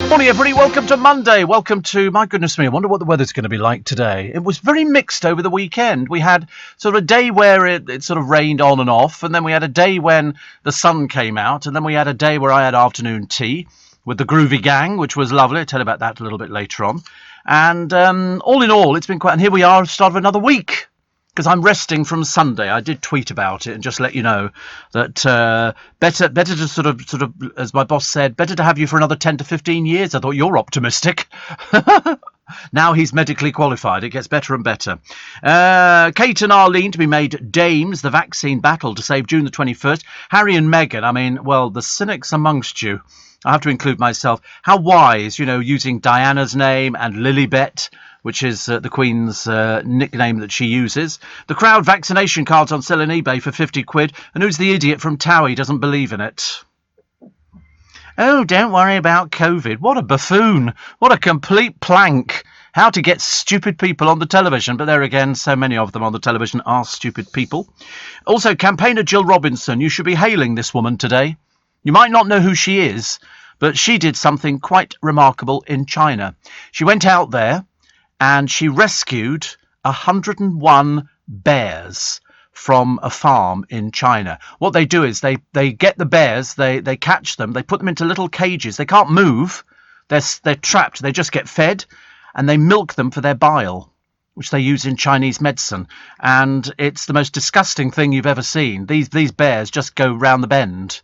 Morning, everybody. Welcome to Monday. Welcome to, my goodness me, I wonder what the weather's going to be like today. It was very mixed over the weekend. We had sort of a day where it sort of rained on and off, and then we had a day when the sun came out, and then we had a day where I had afternoon tea with the Groovy Gang, which was lovely. I'll tell you about that a little bit later on. And all in all, it's been quite, and here we are at the start of another week. Because I'm resting from Sunday. I did tweet about it and just let you know that better to sort of, as my boss said, better to have you for another 10 to 15 years. I thought, you're optimistic. Now he's medically qualified. It gets better and better. Kate and Arlene to be made dames. The vaccine battle to save June the 21st. Harry and Meghan. I mean, well, the cynics amongst you. I have to include myself. How wise, using Diana's name and Lilibet, which is the Queen's nickname that she uses. The crowd vaccination cards on sale on eBay for 50 quid. And who's the idiot from Towie doesn't believe in it? Oh, don't worry about COVID. What a buffoon. What a complete plank. How to get stupid people on the television. But there again, so many of them on the television are stupid people. Also, campaigner Jill Robinson. You should be hailing this woman today. You might not know who she is, but she did something quite remarkable in China. She went out there and she rescued 101 bears from a farm in China. What they do is they get the bears, they catch them, they put them into little cages. They can't move. They're trapped. They just get fed, and they milk them for their bile, which they use in Chinese medicine. And it's the most disgusting thing you've ever seen. These bears just go round the bend,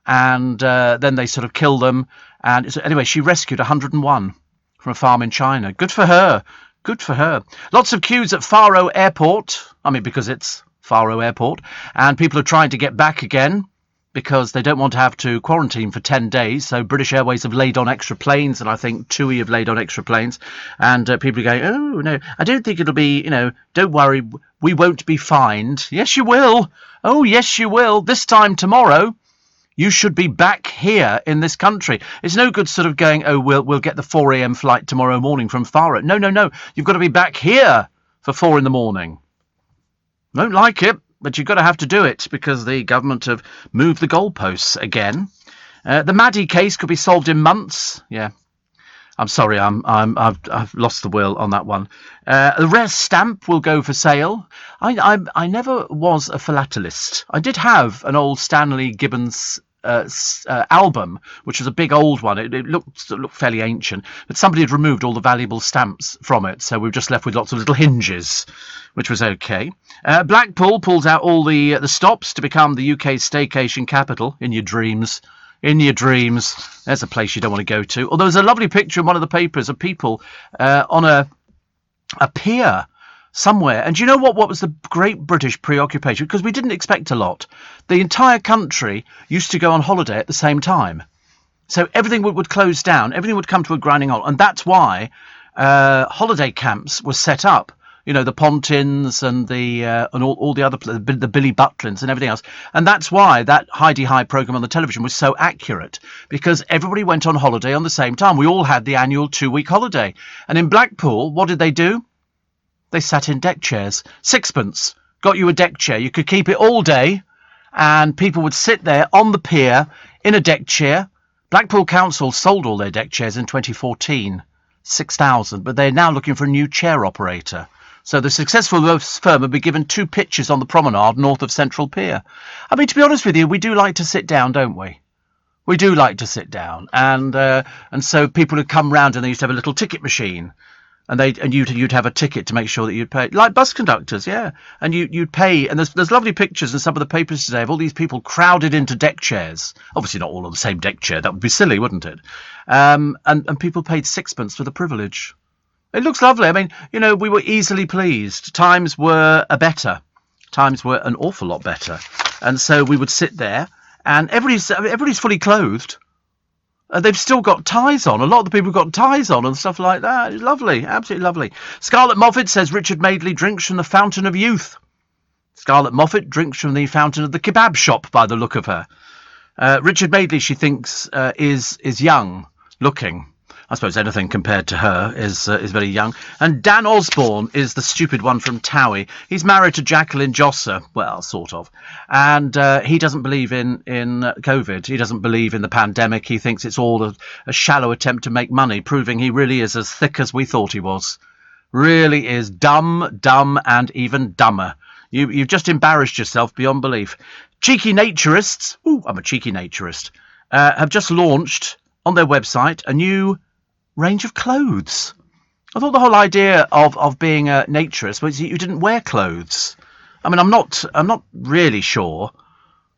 and then they sort of kill them. And anyway, she rescued 101 from a farm in China. Good for her. Good for her. Lots of queues at Faro Airport. I mean, because it's Faro Airport. And people are trying to get back again because they don't want to have to quarantine for 10 days. So British Airways have laid on extra planes, and I think TUI have laid on extra planes. And people are going, oh, no, I don't think it'll be, don't worry, we won't be fined. Yes, you will. Oh, yes, you will. This time tomorrow. You should be back here in this country. It's no good sort of going, oh, we'll get the 4 a.m. flight tomorrow morning from Faro. No. You've got to be back here for 4 in the morning. Don't like it, but you've got to have to do it because the government have moved the goalposts again. The Maddie case could be solved in months. Yeah. I'm sorry, I've lost the will on that one. The rare stamp will go for sale. I never was a philatelist. I did have an old Stanley Gibbons album, which was a big old one. It looked fairly ancient, but somebody had removed all the valuable stamps from it, so we were just left with lots of little hinges, which was okay. Blackpool pulls out all the stops to become the UK's staycation capital. In your dreams. In your dreams. There's a place you don't want to go to. Although there's a lovely picture in one of the papers of people on a pier somewhere. And do you know what was the great British preoccupation? Because we didn't expect a lot. The entire country used to go on holiday at the same time. So everything would close down. Everything would come to a grinding halt. And that's why holiday camps were set up. The Pontins and and all the other, the Billy Butlins and everything else. And that's why that Heidi High programme on the television was so accurate, because everybody went on holiday on the same time. We all had the annual 2-week holiday. And in Blackpool, what did they do? They sat in deck chairs. Sixpence. Got you a deck chair. You could keep it all day, and people would sit there on the pier in a deck chair. Blackpool Council sold all their deck chairs in 2014. 6,000. But they're now looking for a new chair operator. So the successful firm will be given 2 pitches on the promenade north of Central Pier. I mean, to be honest with you, we do like to sit down, don't we? We do like to sit down. And so people would come round and they used to have a little ticket machine. And you'd have a ticket to make sure that you'd pay, like bus conductors, yeah. And you'd pay, and there's lovely pictures in some of the papers today of all these people crowded into deck chairs. Obviously not all on the same deck chair. That would be silly, wouldn't it? And people paid 6pence for the privilege. It looks lovely. I mean, we were easily pleased. Times were better. Times were an awful lot better. And so we would sit there, and everybody's fully clothed. They've still got ties on. A lot of the people have got ties on and stuff like that. It's lovely. Absolutely lovely. Scarlett Moffat says Richard Madeley drinks from the fountain of youth. Scarlett Moffat drinks from the fountain of the kebab shop by the look of her. Richard Madeley, she thinks, is young looking. I suppose anything compared to her is very young. And Dan Osborne is the stupid one from Towie. He's married to Jacqueline Josser, well, sort of. And he doesn't believe in COVID. He doesn't believe in the pandemic. He thinks it's all a shallow attempt to make money, proving he really is as thick as we thought he was. Really is dumb, and even dumber. You've just embarrassed yourself beyond belief. Cheeky Naturists, I'm a cheeky naturist, have just launched on their website a new range of clothes. I thought the whole idea of being a naturist was you didn't wear clothes. I mean, I'm not really sure,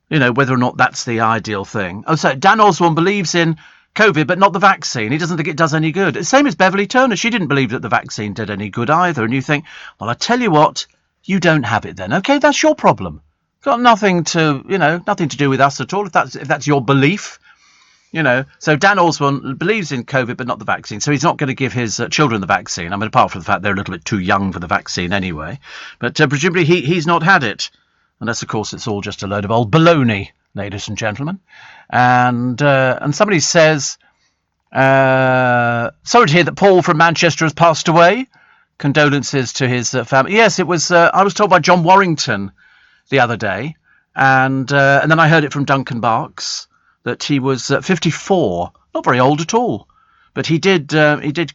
whether or not that's the ideal thing. Oh, so Dan Osborne believes in COVID, but not the vaccine. He doesn't think it does any good. It's the same as Beverly Turner. She didn't believe that the vaccine did any good either. And you think, well, I tell you what, you don't have it then. Okay, that's your problem. Got nothing to do with us at all. If that's your belief, So Dan Osborne believes in COVID, but not the vaccine. So he's not going to give his children the vaccine. I mean, apart from the fact they're a little bit too young for the vaccine anyway. But presumably he's not had it. Unless, of course, it's all just a load of old baloney, ladies and gentlemen. And somebody says, sorry to hear that Paul from Manchester has passed away. Condolences to his family. Yes, it was. I was told by John Warrington the other day, and then I heard it from Duncan Barks that he was 54, not very old at all, but he did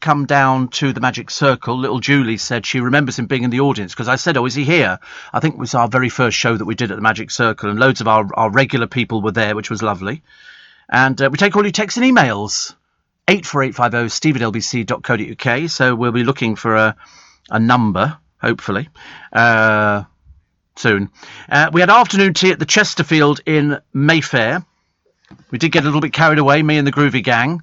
come down to the Magic Circle. Little Julie said she remembers him being in the audience because I said, "Oh, is he here?" I think it was our very first show that we did at the Magic Circle, and loads of our regular people were there, which was lovely. And we take all your texts and emails. 84850 steve@lbc.co.uk. So we'll be looking for a number, hopefully. Soon. We had afternoon tea at the Chesterfield in Mayfair. We did get a little bit carried away, me and the Groovy Gang.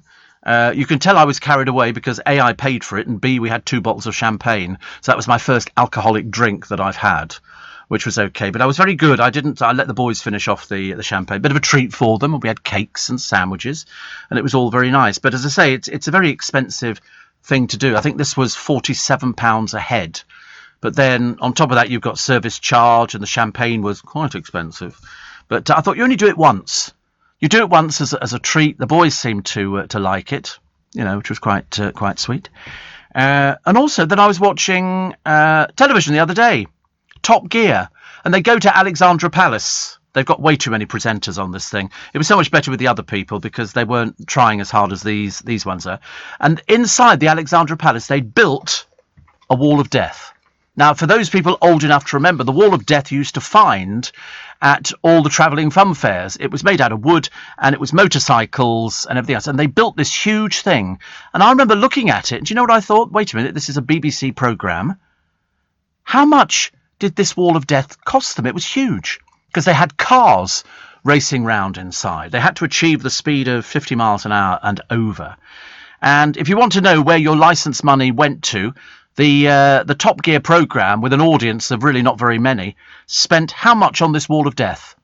You can tell I was carried away because A, I paid for it, and B, we had 2 bottles of champagne. So that was my first alcoholic drink that I've had, which was okay. But I was very good. I let the boys finish off the champagne. Bit of a treat for them. We had cakes and sandwiches, and it was all very nice. But as I say, it's a very expensive thing to do. I think this was £47 a head. But then on top of that, you've got service charge, and the champagne was quite expensive. But I thought you only do it once. You do it once as a treat. The boys seemed to like it, which was quite sweet. And also, then I was watching television the other day, Top Gear, and they go to Alexandra Palace. They've got way too many presenters on this thing. It was so much better with the other people because they weren't trying as hard as these ones are. And inside the Alexandra Palace, they built a wall of death. Now, for those people old enough to remember, the Wall of Death you used to find at all the travelling fun fairs. It was made out of wood, and it was motorcycles and everything else. And they built this huge thing. And I remember looking at it. And do you know what I thought? Wait a minute, this is a BBC programme. How much did this Wall of Death cost them? It was huge because they had cars racing round inside. They had to achieve the speed of 50 miles an hour and over. And if you want to know where your licence money went to, the Top Gear programme, with an audience of really not very many, spent how much on this Wall of Death?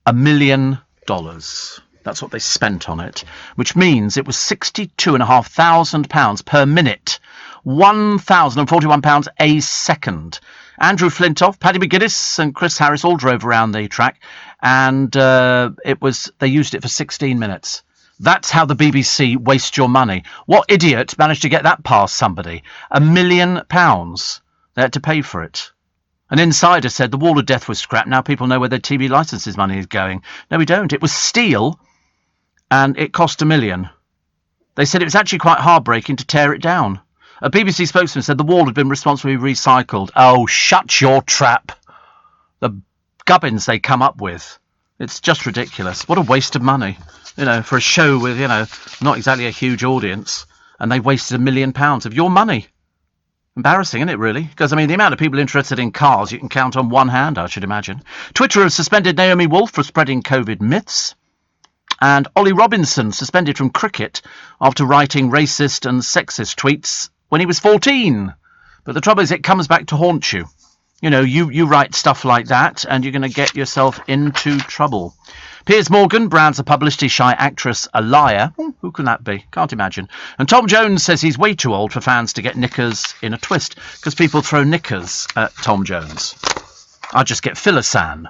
$1 million. That's what they spent on it, which means it was £62,500 per minute, £1,041 a second. Andrew Flintoff, Paddy McGuinness and Chris Harris all drove around the track, and they used it for 16 minutes. That's how the BBC waste your money. What idiot managed to get that past somebody? £1 million. They had to pay for it. An insider said the Wall of Death was scrapped. Now people know where their TV licenses money is going. No, we don't. It was steel, and it cost $1 million. They said it was actually quite heartbreaking to tear it down. A BBC spokesman said the wall had been responsibly recycled. Oh, shut your trap. The gubbins they come up with. It's just ridiculous. What a waste of money. For a show with, not exactly a huge audience, and they wasted £1 million of your money. Embarrassing, isn't it, really? Because, the amount of people interested in cars you can count on one hand, I should imagine. Twitter has suspended Naomi Wolf for spreading COVID myths. And Ollie Robinson suspended from cricket after writing racist and sexist tweets when he was 14. But the trouble is, it comes back to haunt you. You write stuff like that, and you're going to get yourself into trouble. Piers Morgan brands a publicity-shy actress a liar. Who can that be? Can't imagine. And Tom Jones says he's way too old for fans to get knickers in a twist, because people throw knickers at Tom Jones. I just get Philosan,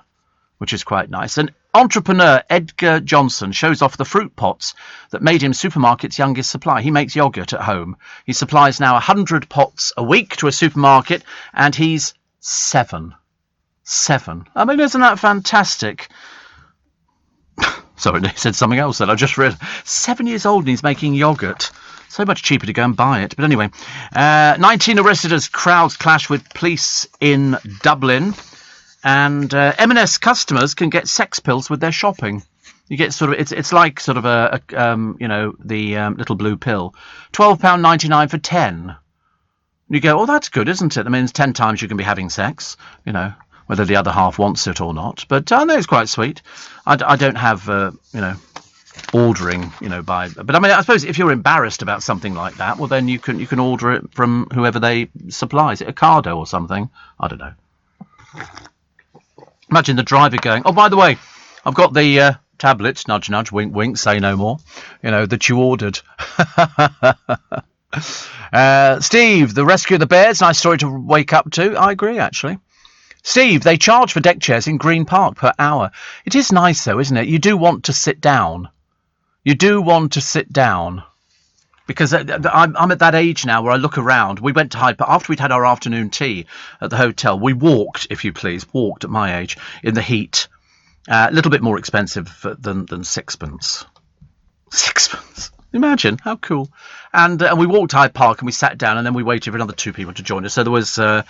which is quite nice. And Entrepreneur Edgar Johnson shows off the fruit pots that made him supermarket's youngest supplier. He makes yogurt at home. He supplies now 100 pots a week to a supermarket, and he's 7. I mean, isn't that fantastic? Sorry, he said something else that I just read. 7 years old and he's making yogurt. So much cheaper to go and buy it. But anyway, 19 arrested as crowds clash with police in Dublin. And M&S customers can get sex pills with their shopping. You get sort of, it's like sort of the little blue pill. £12.99 for 10. You go, oh, that's good, isn't it? That means 10 times you can be having sex, whether the other half wants it or not. But I know it's quite sweet. I don't have, ordering, but I mean, I suppose if you're embarrassed about something like that, well, then you can order it from whoever they supply. Is it Ocado or something? I don't know. Imagine the driver going, oh, by the way, I've got the tablets, nudge, nudge, wink, wink, say no more, that you ordered. Steve, the rescue of the bears, nice story to wake up to. I agree, actually. Steve, they charge for deck chairs in Green Park per hour. It is nice, though, isn't it? You do want to sit down. Because I'm at that age now where I look around. We went to Hyde Park after we'd had our afternoon tea at the hotel. We walked, if you please, at my age in the heat. A little bit more expensive than sixpence. Sixpence. Imagine how cool. And we walked to Hyde Park and we sat down and then we waited for another 2 people to join us. So there was 5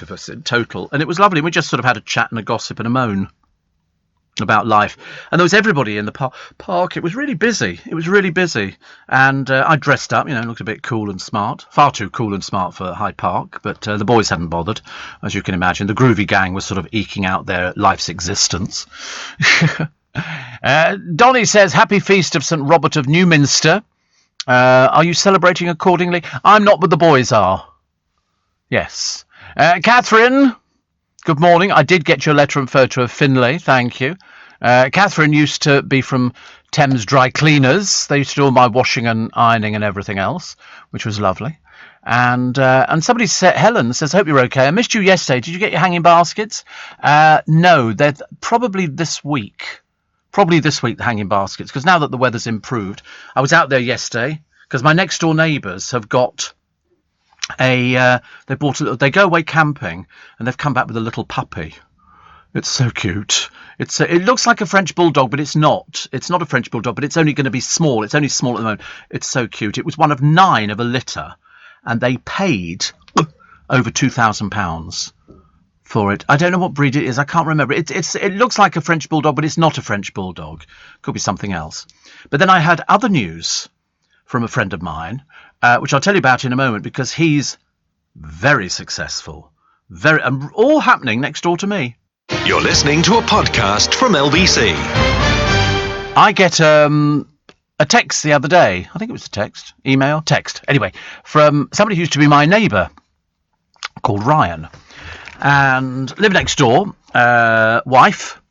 of us in total, and it was lovely. We just sort of had a chat and a gossip and a moan about life, and there was everybody in the park. It was really busy. And I dressed up, looked a bit cool and smart, far too cool and smart for Hyde Park, but the boys hadn't bothered, as you can imagine. The groovy gang was sort of eking out their life's existence. Donny says, happy feast of St. Robert of Newminster. Are you celebrating accordingly? I'm not, but the boys are. Yes. Catherine, good morning. I did get your letter and photo of Finlay. Thank you. Catherine used to be from Thames Dry Cleaners. They used to do all my washing and ironing and everything else, which was lovely. And somebody said, Helen says, hope you're okay. I missed you yesterday. Did you get your hanging baskets? No, they're probably this week. The hanging baskets, because now that the weather's improved, I was out there yesterday because my next door neighbours have got they go away camping and they've come back with a little puppy. It's so cute. It looks like a French bulldog, but it's not. It's not a French bulldog, but it's only going to be small. It's only small at the moment. It's so cute. It was one of 9 of a litter, and they paid over £2,000 for it. I don't know what breed it is. I can't remember. It looks like a French bulldog, but it's not a French bulldog. Could be something else. But then I had other news from a friend of mine, which I'll tell you about in a moment, because he's very successful. All happening next door to me. You're listening to a podcast from LBC. I get a text the other day. I think it was a text. Anyway, from somebody who used to be my neighbour called Ryan. And lived next door, wife.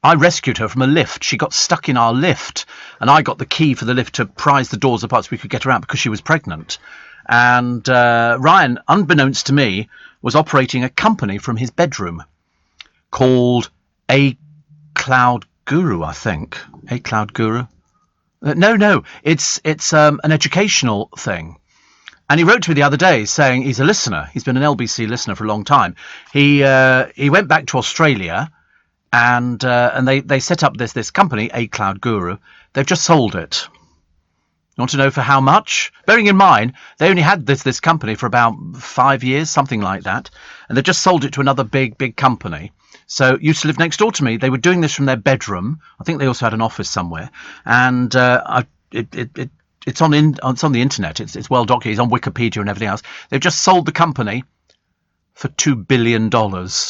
I rescued her from a lift. She got stuck in our lift, and I got the key for the lift to prise the doors apart so we could get her out because she was pregnant. And Ryan, unbeknownst to me, was operating a company from his bedroom called A Cloud Guru, I think. A Cloud Guru? No, it's an educational thing. And he wrote to me the other day saying he's a listener. He's been an LBC listener for a long time. He went back to Australia, and they set up this company, A Cloud Guru. They've just sold it. You want to know for how much? Bearing in mind, they only had this company for about 5 years, something like that. And they've just sold it to another big company. So used to live next door to me. They were doing this from their bedroom. I think they also had an office somewhere. And it's on the internet. It's well documented. It's on Wikipedia and everything else. They've just sold the company for $2 billion. $2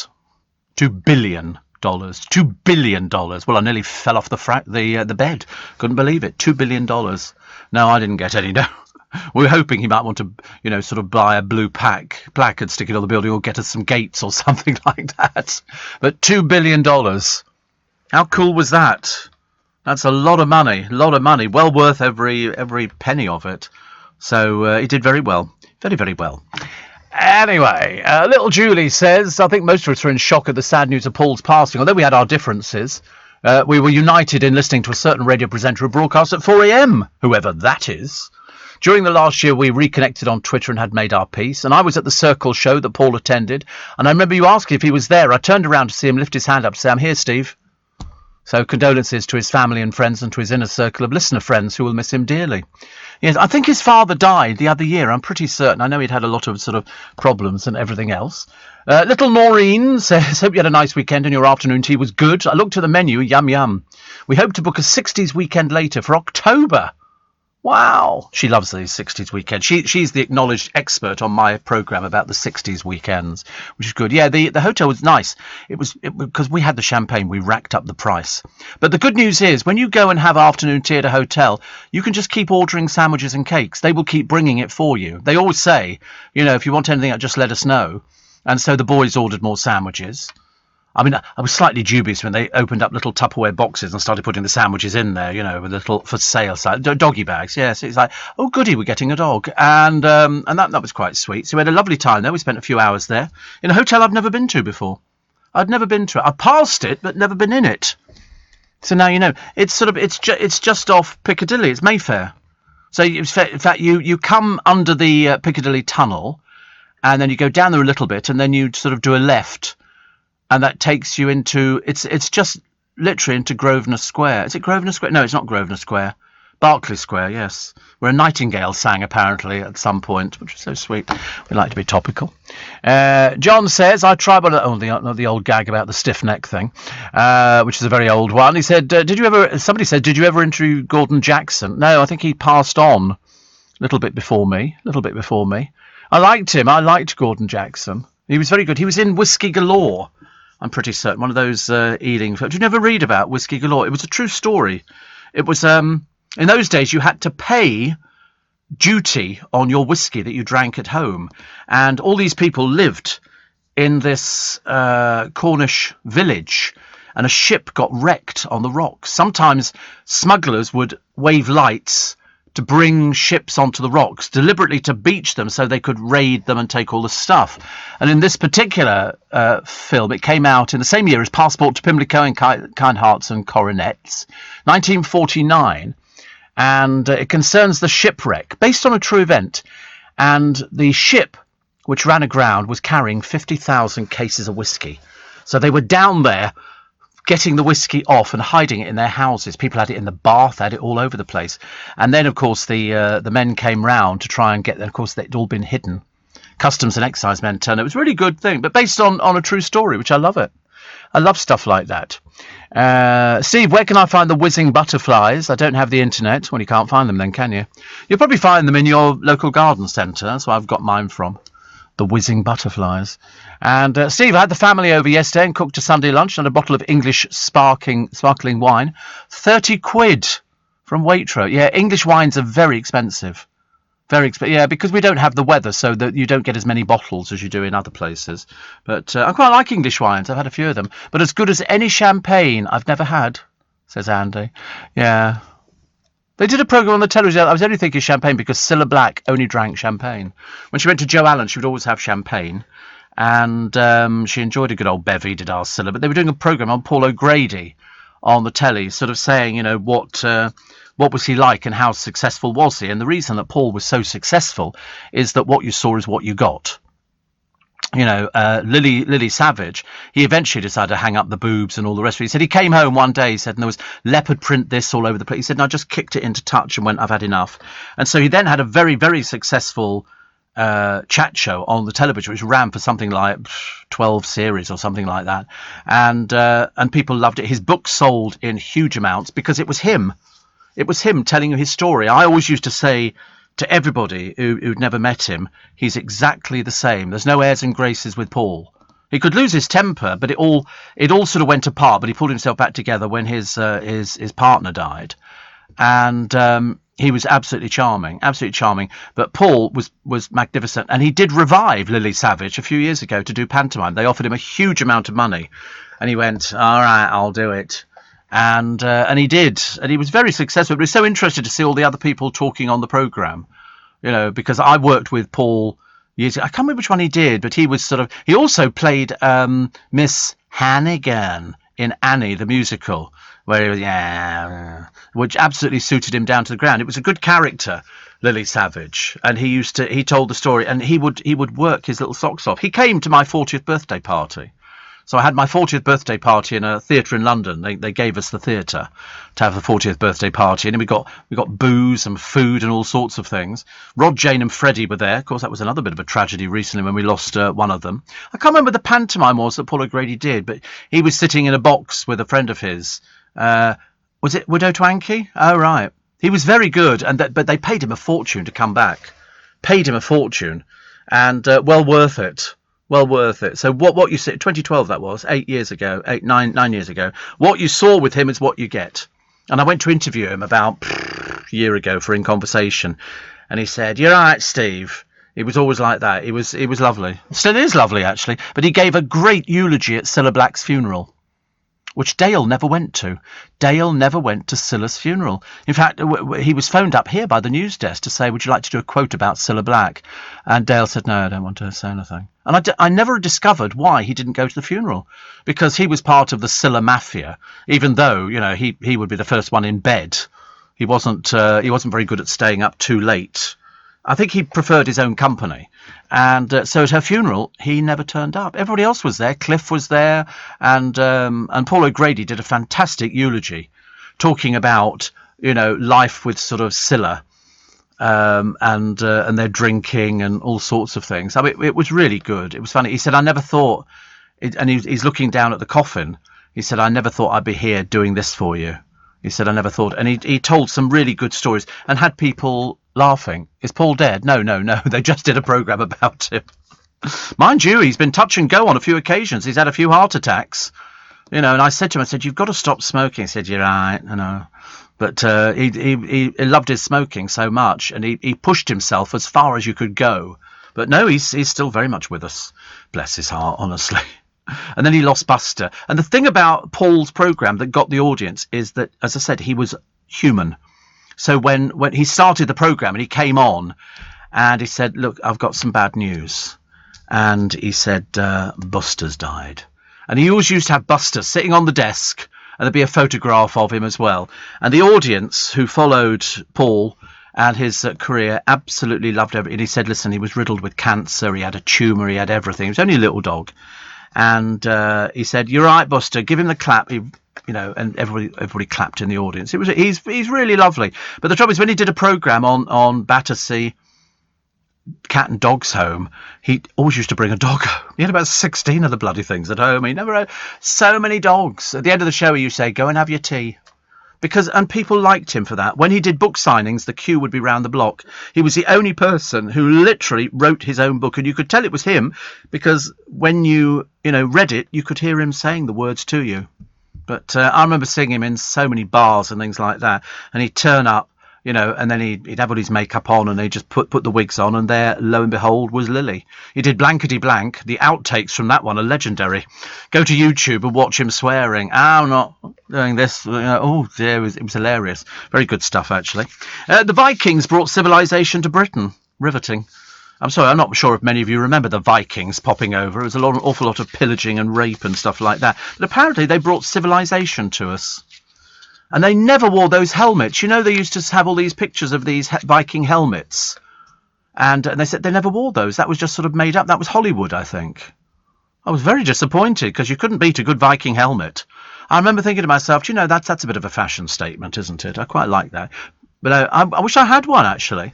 billion. $2 billion. Well, I nearly fell off the bed. Couldn't believe it. $2 billion. No, I didn't get any. No. We were hoping he might want to, sort of buy a blue plaque and stick it on the building, or get us some gates or something like that. But $2 billion. How cool was that? That's a lot of money. Well worth every penny of it. So he did very well. Very, very well. Anyway, little Julie says, I think most of us are in shock at the sad news of Paul's passing, although we had our differences. We were united in listening to a certain radio presenter who broadcasts at 4 a.m, whoever that is. During the last year, we reconnected on Twitter and had made our peace. And I was at the Circle show that Paul attended. And I remember you asking if he was there. I turned around to see him lift his hand up to say, "I'm here, Steve." So condolences to his family and friends and to his inner circle of listener friends who will miss him dearly. Yes, I think his father died the other year. I'm pretty certain. I know he'd had a lot of sort of problems and everything else. Little Noreen says, "Hope you had a nice weekend and your afternoon tea was good. I looked at the menu. Yum, yum. We hope to book a 60s weekend later for October." Wow. She loves these 60s weekends. She's the acknowledged expert on my programme about the 60s weekends, which is good. Yeah, the hotel was nice. It was because we had the champagne, we racked up the price. But the good news is when you go and have afternoon tea at a hotel, you can just keep ordering sandwiches and cakes. They will keep bringing it for you. They always say, if you want anything, just let us know. And so the boys ordered more sandwiches. I mean, I was slightly dubious when they opened up little Tupperware boxes and started putting the sandwiches in there, with little for sale side doggy bags. Yes, it's like, oh goody, we're getting a dog, and that was quite sweet. So we had a lovely time there. We spent a few hours there in a hotel I've never been to before. I'd never been to it. I passed it, but never been in it. So now it's just off Piccadilly. It's Mayfair. So in fact, you come under the Piccadilly Tunnel, and then you go down there a little bit, and then you sort of do a left. And that takes you into, it's just literally into Grosvenor Square. Is it Grosvenor Square? No, it's not Grosvenor Square. Berkeley Square, yes. Where a nightingale sang, apparently, at some point, which is so sweet. We like to be topical. John says, I tried the old gag about the stiff neck thing, which is a very old one. He said, somebody said, did you ever interview Gordon Jackson? No, I think he passed on a little bit before me. I liked him. I liked Gordon Jackson. He was very good. He was in Whiskey Galore. I'm pretty certain. One of those Ealing films. Did you never read about Whiskey Galore? It was a true story. It was, in those days, you had to pay duty on your whiskey that you drank at home. And all these people lived in this Cornish village. And a ship got wrecked on the rocks. Sometimes smugglers would wave lights to bring ships onto the rocks, deliberately to beach them so they could raid them and take all the stuff. And in this particular film, it came out in the same year as Passport to Pimlico and Kind Hearts and Coronets, 1949, and it concerns the shipwreck, based on a true event. And the ship, which ran aground, was carrying 50,000 cases of whiskey. So they were down there getting the whiskey off and hiding it in their houses. People had it in the bath, had it all over the place. And then, of course, the men came round to try and get them. Of course, they'd all been hidden. Customs and excise men turned. It was a really good thing, but based on a true story, which I love it. I love stuff like that. Steve, where can I find the whizzing butterflies? I don't have the internet. Well, you can't find them then, can you? You'll probably find them in your local garden centre. That's where I've got mine from. The whizzing butterflies. And Steve, I had the family over yesterday and cooked a Sunday lunch and a bottle of English sparkling wine. 30 quid from Waitrose. Yeah, English wines are very expensive. Very expensive. Yeah, because we don't have the weather, so that you don't get as many bottles as you do in other places. But I quite like English wines. I've had a few of them. But as good as any champagne I've never had, says Andy. Yeah. They did a programme on the television. I was only thinking champagne because Cilla Black only drank champagne. When she went to Joe Allen, she would always have champagne. And she enjoyed a good old bevy, did our Cilla. But they were doing a programme on Paul O'Grady on the telly, sort of saying, what was he like and how successful was he? And the reason that Paul was so successful is that what you saw is what you got. Lily Savage, he eventually decided to hang up the boobs and all the rest of it. He said he came home one day, he said, and there was leopard print this all over the place. He said, and I just kicked it into touch and went, I've had enough. And so he then had a very, very successful chat show on the television, which ran for something like 12 series or something like that. And people loved it. His book sold in huge amounts because it was him. It was him telling you his story. I always used to say to everybody who'd never met him, he's exactly the same. There's no airs and graces with Paul. He could lose his temper, but it all sort of went apart. But he pulled himself back together when his partner died, and he was absolutely charming. But Paul was magnificent, and he did revive Lily Savage a few years ago to do pantomime. They offered him a huge amount of money, and he went, "All right, I'll do it." And he did, and he was very successful. But he was so interested to see all the other people talking on the programme, because I worked with Paul years ago. I can't remember which one he did, but he also played Miss Hannigan in Annie the musical, where he was, which absolutely suited him down to the ground. It was a good character, Lily Savage, and he told the story, and he would work his little socks off. He came to my 40th birthday party. So I had my 40th birthday party in a theatre in London. They gave us the theatre to have the 40th birthday party, and then we got booze and food and all sorts of things. Rod, Jane, and Freddie were there. Of course, that was another bit of a tragedy recently when we lost one of them. I can't remember what the pantomime was that Paul O'Grady did, but he was sitting in a box with a friend of his. Was it Widow Twankey? Oh, right. He was very good, but they paid him a fortune to come back. Paid him a fortune, and well worth it. Well worth it. So what you said, 2012 that was, 9 years ago. What you saw with him is what you get. And I went to interview him about a year ago for In Conversation, and he said, "You're right, Steve." He was always like that. He was lovely. Still is lovely, actually. But he gave a great eulogy at Cilla Black's funeral, which Dale never went to. Dale never went to Cilla's funeral. In fact, he was phoned up here by the news desk to say, "Would you like to do a quote about Cilla Black?" And Dale said, "No, I don't want to say anything." And I never discovered why he didn't go to the funeral, because he was part of the Cilla mafia, even though, he would be the first one in bed. He wasn't very good at staying up too late. I think he preferred his own company. And so at her funeral, he never turned up. Everybody else was there. Cliff was there. And Paul O'Grady did a fantastic eulogy talking about, life with sort of Cilla, and their drinking and all sorts of things. I mean, it was really good. It was funny. He said, "I never thought," and he's looking down at the coffin. He said, "I never thought I'd be here doing this for you." He said, "I never thought." And he told some really good stories and had people laughing. Is Paul dead? No. They just did a programme about him. Mind you, he's been touch and go on a few occasions. He's had a few heart attacks. And I said to him, "You've got to stop smoking." He said, "You're right, I know." But he loved his smoking so much, and he pushed himself as far as you could go. But no, he's still very much with us. Bless his heart, honestly. And then he lost Buster. And the thing about Paul's programme that got the audience is that, as I said, he was human. So when he started the programme and he came on and he said, "Look, I've got some bad news." And he said, "Buster's died." And he always used to have Buster sitting on the desk, and there'd be a photograph of him as well. And the audience who followed Paul and his career absolutely loved everything. And he said, "Listen, he was riddled with cancer. He had a tumour. He had everything. He was only a little dog." And he said, "You're right, Buster. Give him the clap." And everybody clapped in the audience. He's really lovely. But the trouble is, when he did a programme on Battersea Cat and Dogs Home, he always used to bring a dog home. He had about 16 of the bloody things at home. He never had so many dogs. At the end of the show, he used to say, "Go and have your tea." And people liked him for that. When he did book signings, the queue would be round the block. He was the only person who literally wrote his own book, and you could tell it was him, because when you read it, you could hear him saying the words to you. But I remember seeing him in so many bars and things like that, and he'd turn up, and then he'd have all his makeup on, and he'd just put the wigs on, and there, lo and behold, was Lily. He did Blankety Blank. The outtakes from that one are legendary. Go to YouTube and watch him swearing. "I'm not doing this." Oh dear, it was hilarious. Very good stuff, actually. The Vikings brought civilization to Britain. Riveting. I'm sorry, I'm not sure if many of you remember the Vikings popping over. It was an awful lot of pillaging and rape and stuff like that. But apparently they brought civilization to us. And they never wore those helmets. They used to have all these pictures of these Viking helmets. And they said they never wore those. That was just sort of made up. That was Hollywood, I think. I was very disappointed, because you couldn't beat a good Viking helmet. I remember thinking to myself, that's a bit of a fashion statement, isn't it? I quite like that. But I wish I had one, actually.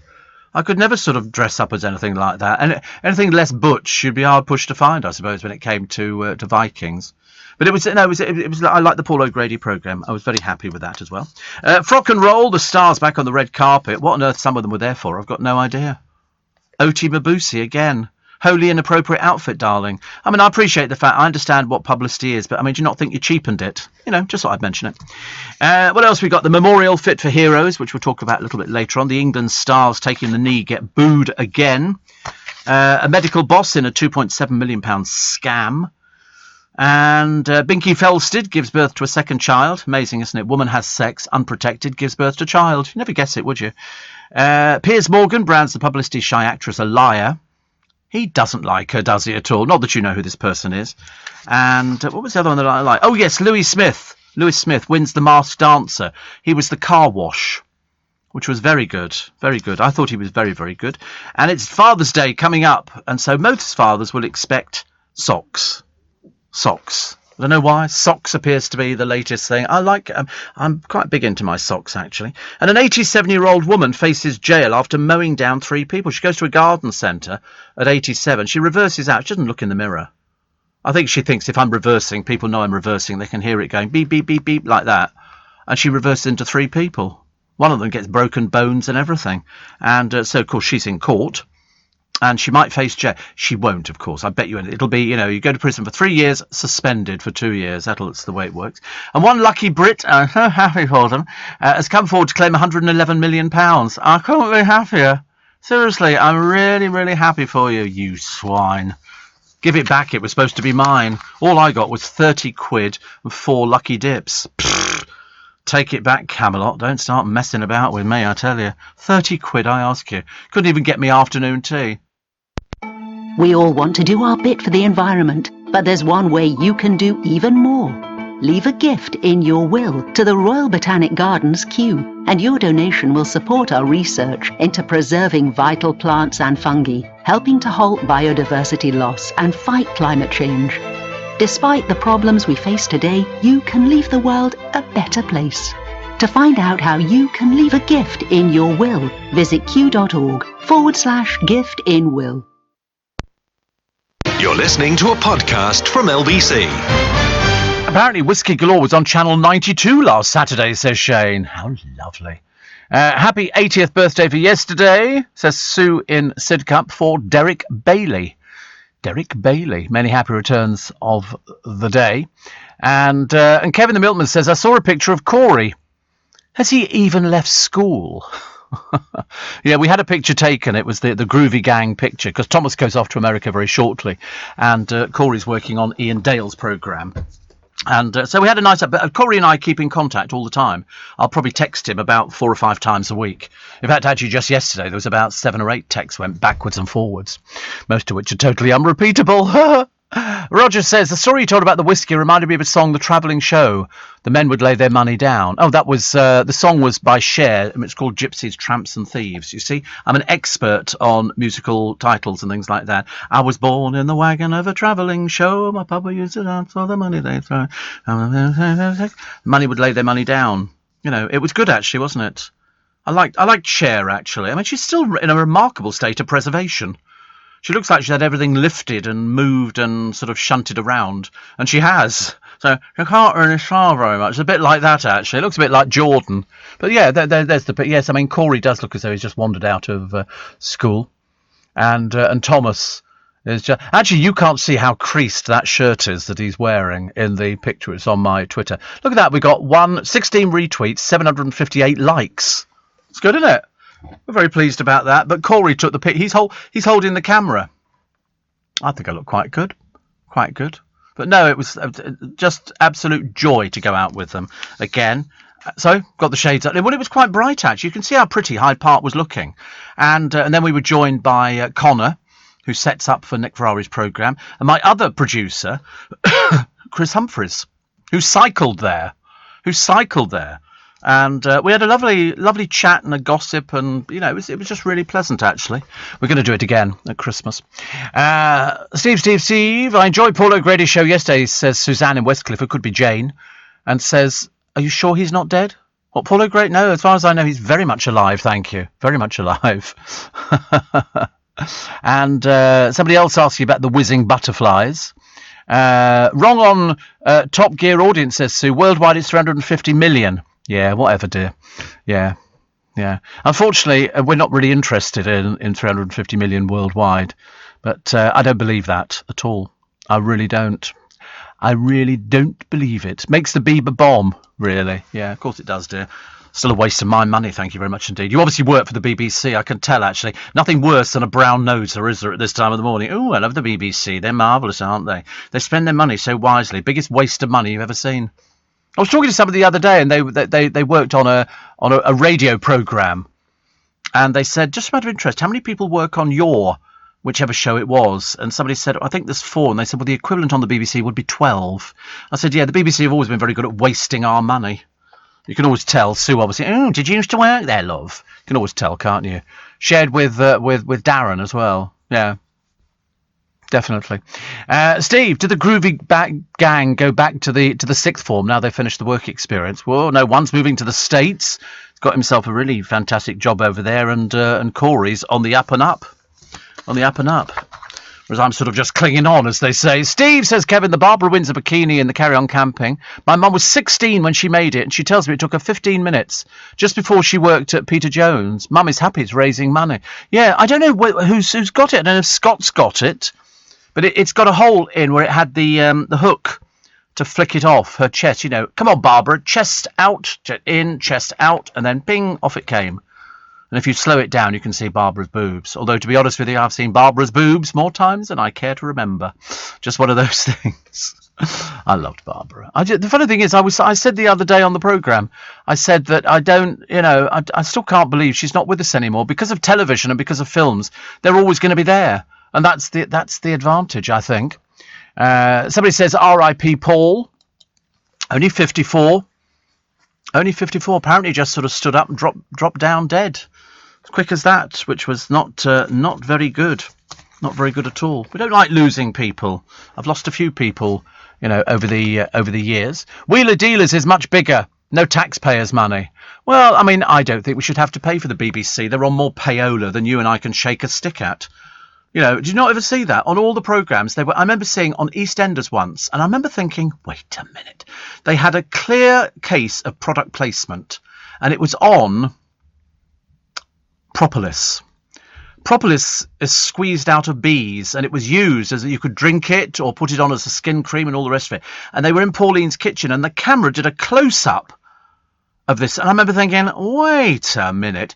I could never sort of dress up as anything like that. And anything less butch, you'd be hard pushed to find, I suppose, when it came to Vikings. But it was I like the Paul O'Grady programme. I was very happy with that as well. Frock and Roll, the stars back on the red carpet. What on earth some of them were there for, I've got no idea. Oti Mabuse again. Wholly inappropriate outfit, darling. I mean, I appreciate the fact, I understand what publicity is, but I mean, do you not think you cheapened it? Just thought I'd mention it. What else we got? The Memorial Fit for Heroes, which we'll talk about a little bit later on. The England stars taking the knee get booed again. A medical boss in a £2.7 million scam. And Binky Felsted gives birth to a second child. Amazing, isn't it? Woman has sex, unprotected, gives birth to child. You'd never guess it, would you? Piers Morgan brands the publicity shy actress a liar. He doesn't like her, does he, at all? Not that you know who this person is. And what was the other one that I like? Oh, yes, Louis Smith. Lewis Smith wins The Masked Dancer. He was the car wash, which was very good, very good. I thought he was very, very good. And it's Father's Day coming up, and so most fathers will expect socks. Socks. I don't know why. Socks appears to be the latest thing. I'm quite big into my socks, actually. And an 87-year-old woman faces jail after mowing down 3 people. She goes to a garden centre at 87. She reverses out. She doesn't look in the mirror. I think she thinks if I'm reversing, people know I'm reversing. They can hear it going beep, beep, beep, beep, like that. And she reverses into 3 people. One of them gets broken bones and everything. And so, of course, she's in court. And she might face jail. She won't, of course. I bet you it'll be, you go to prison for 3 years, suspended for 2 years. That's the way it works. And one lucky Brit, I'm so happy for them, has come forward to claim £111 million. I couldn't be happier. Seriously, I'm really, really happy for you, you swine. Give it back. It was supposed to be mine. All I got was 30 quid and 4 lucky dips. Pfft. Take it back, Camelot. Don't start messing about with me, I tell you. 30 quid, I ask you. Couldn't even get me afternoon tea. We all want to do our bit for the environment, but there's one way you can do even more. Leave a gift in your will to the Royal Botanic Gardens Kew, and your donation will support our research into preserving vital plants and fungi, helping to halt biodiversity loss and fight climate change. Despite the problems we face today, you can leave the world a better place. To find out how you can leave a gift in your will, visit kew.org/gift-in-will. You're listening to a podcast from LBC. Apparently Whiskey Galore was on Channel 92 last Saturday, says Shane. How lovely. Happy 80th birthday for yesterday, says Sue in Sidcup, for Derek Bailey. Derek Bailey. Many happy returns of the day. And Kevin the Milkman says, I saw a picture of Corey. Has he even left school? Yeah, we had a picture taken. It was the Groovy Gang picture, because Thomas goes off to America very shortly, and Corey's working on Ian Dale's programme. And so we had a nice... Corey and I keep in contact all the time. I'll probably text him about 4 or 5 times a week. In fact, actually, just yesterday, there was about 7 or 8 texts went backwards and forwards, most of which are totally unrepeatable. Roger says, the story you told about the whiskey reminded me of a song, The Travelling Show. The men would lay their money down. Oh, that was... the song was by Cher, and it's called Gypsies, Tramps and Thieves. You see, I'm an expert on musical titles and things like that. I was born in the wagon of a travelling show. My papa used to dance for the money they throw. The money would lay their money down. It was good, actually, wasn't it? I liked Cher, actually. I mean, she's still in a remarkable state of preservation. She looks like she's had everything lifted and moved and sort of shunted around. And she has. So she can't really smile very much. It's a bit like that, actually. It looks a bit like Jordan. But yeah, there's the... Yes, I mean, Corey does look as though he's just wandered out of school. And Thomas is just... Actually, you can't see how creased that shirt is that he's wearing in the picture. It's on my Twitter. Look at that. We got 16 retweets, 758 likes. It's good, isn't it? We're very pleased about that. But Corey took the pic. He's holding the camera. I think I look quite good. Quite good. But no, it was just absolute joy to go out with them again. So, got the shades up. Well, it was quite bright, actually. You can see how pretty Hyde Park was looking. And then we were joined by Connor, who sets up for Nick Ferrari's programme, and my other producer, Chris Humphreys, who cycled there. And we had a lovely chat and a gossip, and it was just really pleasant, actually. We're going to do it again at Christmas. Steve, I enjoyed Paul O'Grady's show yesterday, says Suzanne in Westcliff. It could be Jane, and says, are you sure he's not dead? What, Paul O'Grady? No, as far as I know, he's very much alive. Thank you, very much alive. And somebody else asked you about the whizzing butterflies. Wrong on Top Gear audience, says Sue. Worldwide, it's 350 million. Yeah, whatever, dear. Yeah. Unfortunately, we're not really interested in 350 million worldwide, but I don't believe that at all. I really don't believe it. Makes the Bieber bomb, really. Yeah, of course it does, dear. Still a waste of my money, thank you very much indeed. You obviously work for the BBC, I can tell, actually. Nothing worse than a brown noser, is there, at this time of the morning? Oh, I love the BBC. They're marvellous, aren't they? They spend their money so wisely. Biggest waste of money you've ever seen. I was talking to somebody the other day, and they worked on a radio programme, and they said, just a matter of interest, how many people work on your whichever show it was. And somebody said, I think there's 4. And they said, well, the equivalent on the BBC would be 12. I said, yeah, the BBC have always been very good at wasting our money. You can always tell. Sue obviously, oh, did you used to work there, love? You can always tell, can't you? Shared with Darren as well. Yeah. Definitely. Steve, did the Groovy gang go back to the sixth form now they finished the work experience? Well, no, one's moving to the States. He's got himself a really fantastic job over there, and Corey's on the up and up. On the up and up. Whereas I'm sort of just clinging on, as they say. Steve, says Kevin, the Barbara Windsor bikini in the Carry On Camping. My mum was 16 when she made it, and she tells me it took her 15 minutes just before she worked at Peter Jones. Mum is happy it's raising money. Yeah, I don't know who's got it. I don't know if Scott's got it. But it's got a hole in where it had the hook to flick it off her chest. You know, come on, Barbara, chest out, in, chest out, and then ping, off it came. And if you slow it down, you can see Barbara's boobs. Although, to be honest with you, I've seen Barbara's boobs more times than I care to remember. Just one of those things. I loved Barbara. The funny thing is, I said the other day on the programme, I said that I still can't believe she's not with us anymore. Because of television and because of films, they're always going to be there. And that's the advantage, I think. Somebody says R.I.P. Paul. Only 54. Only 54. Apparently just sort of stood up and dropped down dead. As quick as that, which was not very good. Not very good at all. We don't like losing people. I've lost a few people, over the years. Wheeler Dealers is much bigger. No taxpayers' money. Well, I mean, I don't think we should have to pay for the BBC. They're on more payola than you and I can shake a stick at. Did you not ever see that? On all the programmes, I remember seeing on EastEnders once, and I remember thinking, wait a minute. They had a clear case of product placement, and it was on propolis. Propolis is squeezed out of bees, and it was used as you could drink it or put it on as a skin cream and all the rest of it. And they were in Pauline's kitchen, and the camera did a close-up of this. And I remember thinking, wait a minute.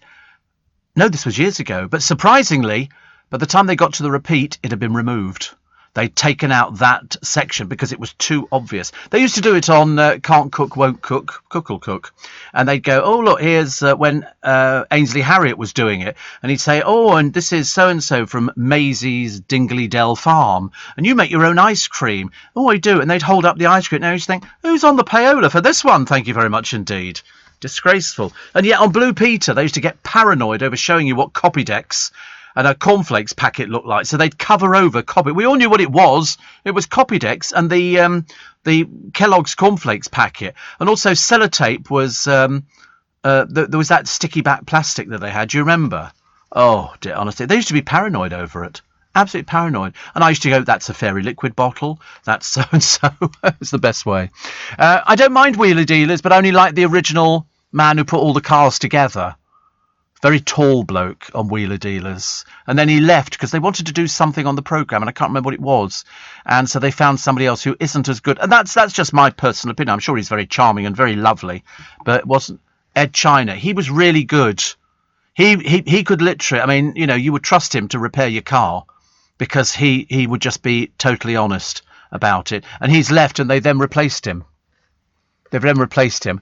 No, this was years ago, but surprisingly, by the time they got to the repeat, it had been removed. They'd taken out that section because it was too obvious. They used to do it on Can't Cook, Won't Cook, Cook'll Cook. And they'd go, oh, look, here's when Ainsley Harriott was doing it. And he'd say, oh, and this is so-and-so from Maisie's Dingley Dell Farm. And you make your own ice cream. Oh, I do. And they'd hold up the ice cream. Now you think, who's on the payola for this one? Thank you very much indeed. Disgraceful. And yet on Blue Peter, they used to get paranoid over showing you what Copydex and a cornflakes packet looked like, so they'd cover over copy. We all knew what it was. It was Copydex and the Kellogg's cornflakes packet, and also sellotape was. There was that sticky back plastic that they had. Do you remember? Oh dear, honestly, they used to be paranoid over it. Absolutely paranoid. And I used to go, that's a Fairy Liquid bottle. That's so and so. It's the best way. I don't mind Wheeler Dealers, but I only like the original man who put all the cars together. Very tall bloke on Wheeler Dealers. And then he left because they wanted to do something on the programme and I can't remember what it was. And so they found somebody else who isn't as good. And that's just my personal opinion. I'm sure he's very charming and very lovely. But it wasn't Ed China. He was really good. He could literally, I mean, you would trust him to repair your car because he would just be totally honest about it. And he's left and they then replaced him. They've then replaced him.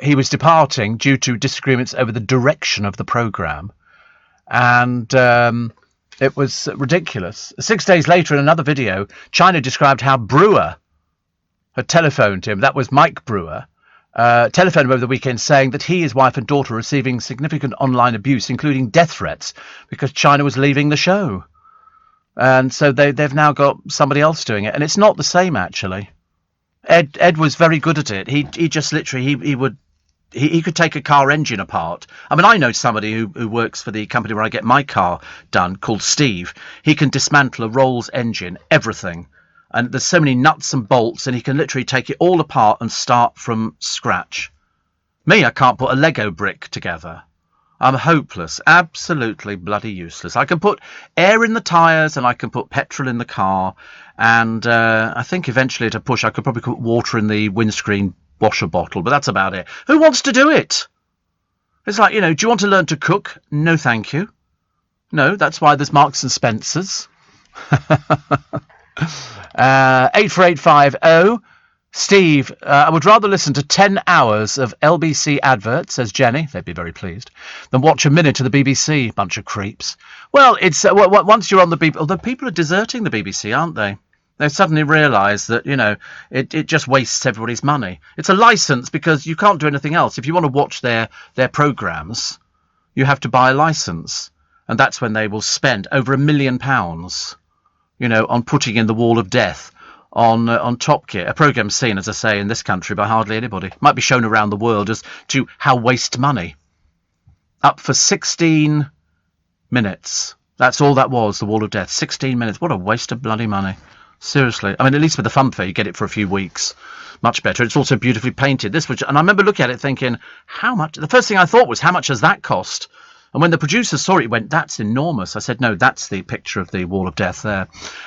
He was departing due to disagreements over the direction of the programme. And it was ridiculous. 6 days later, in another video, China described how Brewer had telephoned him. That was Mike Brewer. Telephoned him over the weekend saying that he, his wife and daughter were receiving significant online abuse, including death threats, because China was leaving the show. And so they've now got somebody else doing it. And it's not the same, actually. Ed was very good at it. He just literally he could take a car engine apart. I mean, I know somebody who works for the company where I get my car done, called Steve. He can dismantle a Rolls engine, everything, and there's so many nuts and bolts, and he can literally take it all apart and start from scratch. Me, I can't put a Lego brick together. I'm hopeless, absolutely bloody useless. I can put air in the tyres and I can put petrol in the car. And I think eventually at a push I could probably put water in the windscreen washer bottle, but that's about it. Who wants to do it? It's like, do you want to learn to cook? No, thank you. No, that's why there's Marks and Spencer's. 84850 Steve, I would rather listen to 10 hours of LBC adverts, says Jenny, they'd be very pleased, than watch a minute of the BBC, bunch of creeps. Well, it's once you're on the BBC, although people are deserting the BBC, aren't they? They suddenly realise that, it just wastes everybody's money. It's a licence because you can't do anything else. If you want to watch their programmes, you have to buy a licence. And that's when they will spend over £1 million, on putting in the Wall of Death on Top Gear, a programme seen, as I say, in this country by hardly anybody. Might be shown around the world as to how waste money. Up for 16 minutes. That's all that was, the Wall of Death. 16 minutes. What a waste of bloody money. Seriously. I mean, at least with the funfair, you get it for a few weeks. Much better. It's also beautifully painted. And I remember looking at it thinking, how much? The first thing I thought was, how much has that cost? And when the producers saw it, he went, that's enormous. I said, no, that's the picture of the Wall of Death there.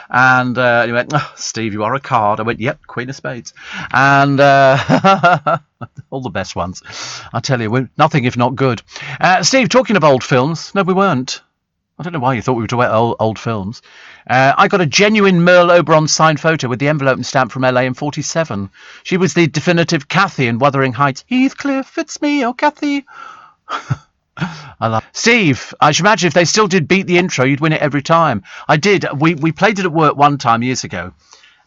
And he went, oh, Steve, you are a card. I went, yep, Queen of Spades. And all the best ones. I tell you, nothing if not good. Steve, talking of old films. No, we weren't. I don't know why you thought we were talking about old films. I got a genuine Merle Oberon signed photo with the envelope and stamp from LA in 47. She was the definitive Kathy in Wuthering Heights. Heathcliff, it's me, oh Kathy. I love Steve. I should imagine if they still did Beat the Intro, you'd win it every time. I did. We played it at work one time years ago,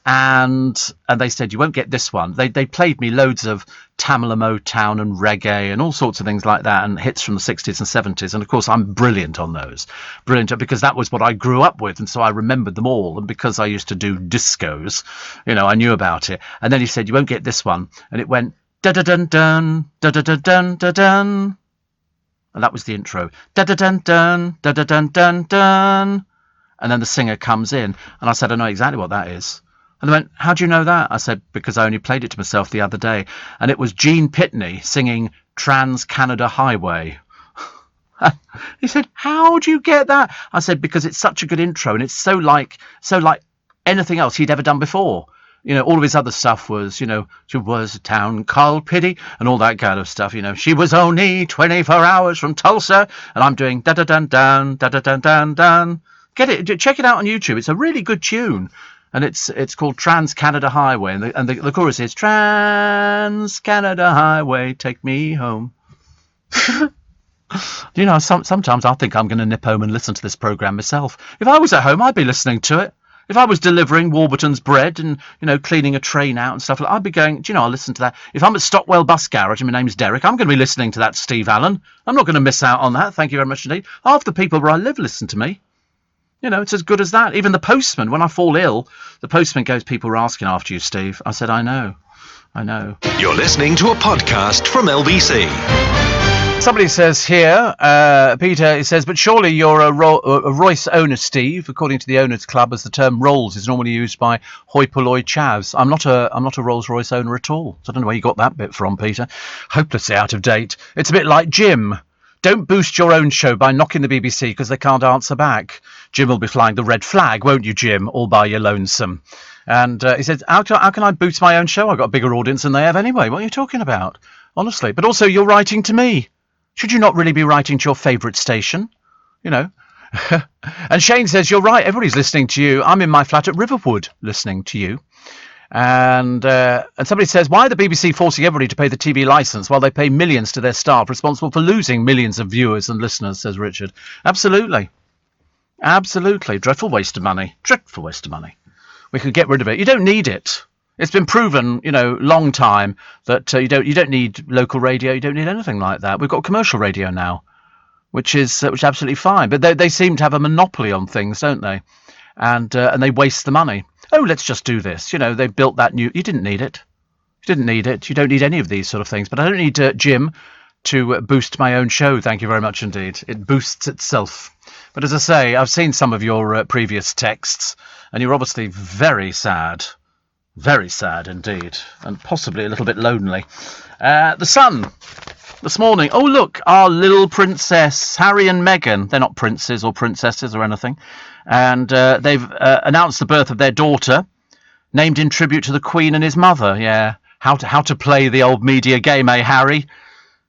and they said you won't get this one. They played me loads of Tamla Motown and reggae and all sorts of things like that, and hits from the 60s and 70s. And of course, I'm brilliant on those, because that was what I grew up with, and so I remembered them all. And because I used to do discos, I knew about it. And then he said you won't get this one, and it went da da dun dun da da dun dun da dun. And that was the intro. Da-da-dun-dun, da-da-dun-dun-dun. And then the singer comes in. And I said, I know exactly what that is. And they went, how do you know that? I said, because I only played it to myself the other day. And it was Gene Pitney singing Trans-Canada Highway. He said, how do you get that? I said, because it's such a good intro. And it's so like anything else he'd ever done before. All of his other stuff was, she was a town called Pity and all that kind of stuff. She was only 24 hours from Tulsa, and I'm doing da-da-dun-dun, da-da-dun-dun-dun. Get it, check it out on YouTube. It's a really good tune, and it's called Trans-Canada Highway, and the chorus is Trans-Canada Highway, take me home. Sometimes I think I'm going to nip home and listen to this programme myself. If I was at home, I'd be listening to it. If I was delivering Warburton's bread and, cleaning a train out and stuff, I'd be going, I'll listen to that. If I'm at Stockwell Bus Garage and my name's Derek, I'm going to be listening to that Steve Allen. I'm not going to miss out on that. Thank you very much indeed. Half the people where I live listen to me. It's as good as that. Even the postman, when I fall ill, the postman goes, people were asking after you, Steve. I said, I know. You're listening to a podcast from LBC. Somebody says here, Peter, he says, but surely you're a Royce owner, Steve. According to the Owners Club, as the term Rolls is normally used by hoi polloi chavs. I'm not a Rolls-Royce owner at all. So I don't know where you got that bit from, Peter. Hopelessly out of date. It's a bit like Jim. Don't boost your own show by knocking the BBC because they can't answer back. Jim will be flying the red flag, won't you, Jim, all by your lonesome. And he said, how can I boost my own show? I've got a bigger audience than they have anyway. What are you talking about? Honestly. But also, you're writing to me. Should you not really be writing to your favourite station? And Shane says, you're right, everybody's listening to you. I'm in my flat at Riverwood listening to you. And somebody says, why are the BBC forcing everybody to pay the TV licence while they pay millions to their staff responsible for losing millions of viewers and listeners, says Richard. Absolutely. Dreadful waste of money. We could get rid of it. You don't need it. It's been proven, long time that you don't need local radio. You don't need anything like that. We've got commercial radio now, which is absolutely fine. But they seem to have a monopoly on things, don't they? And they waste the money. Oh, let's just do this. They built that new. You didn't need it. You don't need any of these sort of things. But I don't need Jim to boost my own show. Thank you very much indeed. It boosts itself. But as I say, I've seen some of your previous texts, and you're obviously very sad. Very sad indeed, and possibly a little bit lonely. The Sun, this morning. Oh, look, our little princess, Harry and Meghan. They're not princes or princesses or anything. And they've announced the birth of their daughter, named in tribute to the Queen and his mother. Yeah, how to play the old media game, eh, Harry?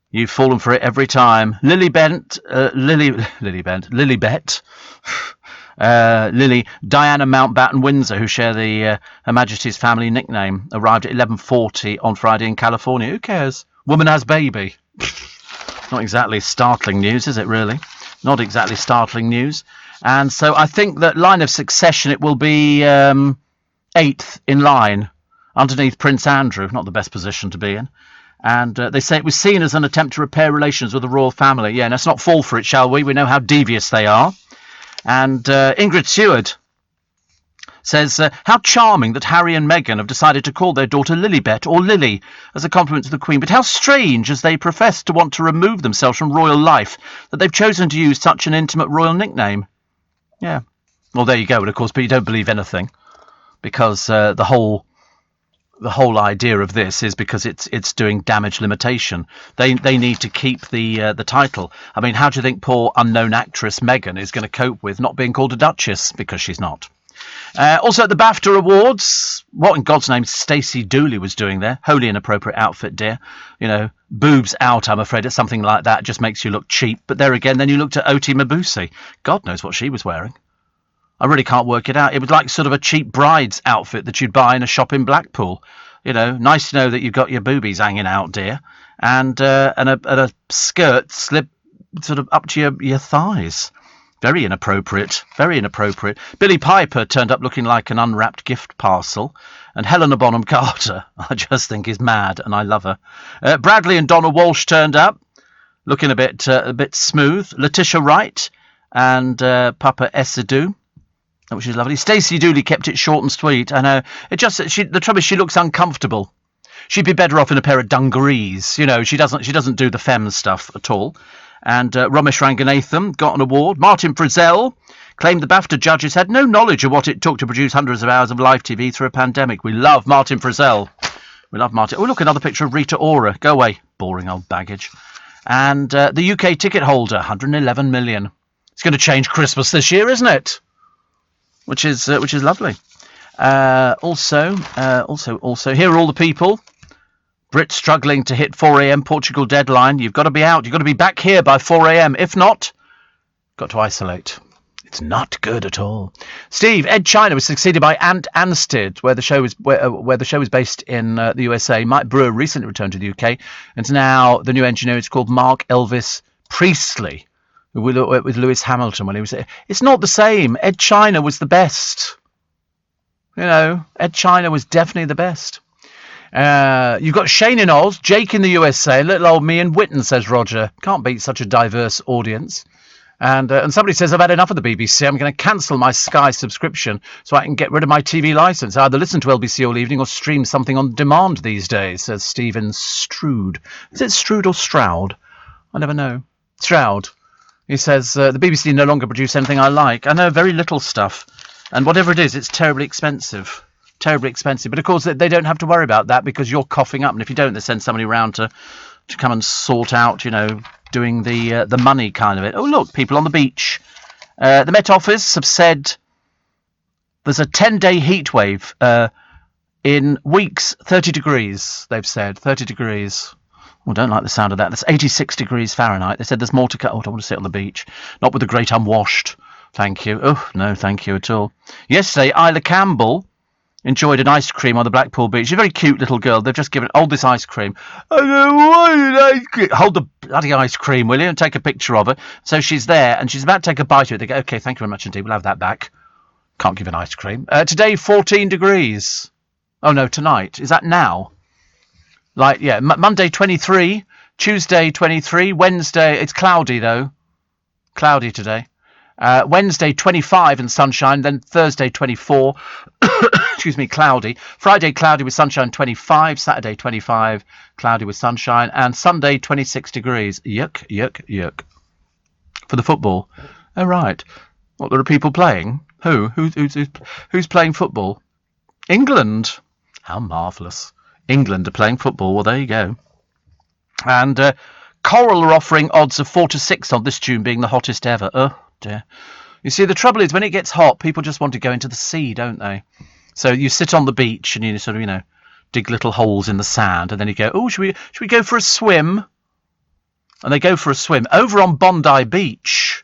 You've fallen for it every time. Lilibet. Lily, Diana Mountbatten Windsor, who share the Her Majesty's family nickname, arrived at 11:40 on Friday in California. Who cares? Woman has baby. Not exactly startling news, is it really? Not exactly startling news. And so I think that line of succession, it will be 8th in line underneath Prince Andrew. Not the best position to be in. And they say it was seen as an attempt to repair relations with the royal family. Yeah, let's not fall for it, shall we? We know how devious they are. And Ingrid Seward says, how charming that Harry and Meghan have decided to call their daughter Lilibet or Lily as a compliment to the Queen. But how strange, as they profess to want to remove themselves from royal life, that they've chosen to use such an intimate royal nickname. Yeah. Well, there you go. And of course, but you don't believe anything, because the whole idea of this is because it's doing damage limitation. They need to keep the title. I mean, how do you think poor unknown actress Meghan is going to cope with not being called a duchess, because she's not? Also at the BAFTA Awards, what in God's name Stacey Dooley was doing there? Wholly inappropriate outfit, dear. You know, boobs out, I'm afraid. It's something like that just makes you look cheap. But there again, then you looked at Oti Mabuse. God knows what she was wearing. I really can't work it out. It was like sort of a cheap bride's outfit that you'd buy in a shop in Blackpool. You know, nice to know that you've got your boobies hanging out, dear, and a skirt slip sort of up to your thighs. Very inappropriate. Very inappropriate. Billie Piper turned up looking like an unwrapped gift parcel, and Helena Bonham Carter, I just think, is mad, and I love her. Bradley and Donna Walsh turned up, looking a bit smooth. Letitia Wright and Papa Essidou, which is lovely. Stacey Dooley kept it short and sweet. I know. The trouble is she looks uncomfortable. She'd be better off in a pair of dungarees. You know, she doesn't do the femme stuff at all. And Ramesh Ranganathan got an award. Martin Frizzell claimed the BAFTA judges had no knowledge of what it took to produce hundreds of hours of live TV through a pandemic. We love Martin Frizzell. We love Martin. Oh, look, another picture of Rita Ora. Go away. Boring old baggage. And the UK ticket holder, 111 million. It's going to change Christmas this year, isn't it? Which is lovely. Also, here are all the people. Brits struggling to hit 4 a.m. Portugal deadline. You've got to be out. You've got to be back here by 4 a.m. If not, got to isolate. It's not good at all. Steve, Ed China was succeeded by Ant Anstead, where the show is based in the USA. Mike Brewer recently returned to the UK, and now the new engineer is called Mark Elvis Priestley, who we worked with Lewis Hamilton when he was there. It's not the same. Ed China was the best. You know, Ed China was definitely the best. You've got Shane in Oz, Jake in the USA, little old me in Witten, says Roger. Can't beat such a diverse audience. And somebody says, I've had enough of the BBC. I'm going to cancel my Sky subscription so I can get rid of my TV licence. I either listen to LBC all evening or stream something on demand these days, says Stephen Stroud. Is it Stroud or Stroud? I never know. Stroud. He says, the BBC no longer produce anything I like. I know very little stuff. And whatever it is, it's terribly expensive. Terribly expensive. But of course, they don't have to worry about that because you're coughing up. And if you don't, they send somebody around to come and sort out, you know, doing the money kind of it. Oh, look, people on the beach. The Met Office have said there's a 10-day heat wave in weeks, 30 degrees, they've said. 30 degrees. Oh, I don't like the sound of that. That's 86 degrees Fahrenheit. They said there's more to cut. Oh, I don't want to sit on the beach. Not with the great unwashed. Thank you. Oh, no, thank you at all. Yesterday, Isla Campbell enjoyed an ice cream on the Blackpool beach. She's a very cute little girl. They've just given hold this ice cream. I don't want an ice cream. Hold the bloody ice cream, will you? And take a picture of it. So she's there and she's about to take a bite of it. They go, okay, thank you very much indeed. We'll have that back. Can't give an ice cream. Today, 14 degrees. Oh, no, tonight. Is that now? Like, yeah, Monday, 23. Tuesday, 23. Wednesday, it's cloudy, though. Cloudy today. Wednesday 25 and sunshine, then Thursday 24, excuse me, cloudy. Friday cloudy with sunshine 25, Saturday 25, cloudy with sunshine, and Sunday 26 degrees. Yuck, yuck, yuck. For the football. Oh, right. What, there are people playing? Who? Who's playing football? England. How marvellous. England are playing football. Well, there you go. And Coral are offering odds of 4-6 on this June being the hottest ever. Oh, dear. You see, the trouble is when it gets hot, people just want to go into the sea, don't they? So you sit on the beach and you sort of, you know, dig little holes in the sand, and then you go, oh, should we go for a swim? And they go for a swim over on Bondi Beach.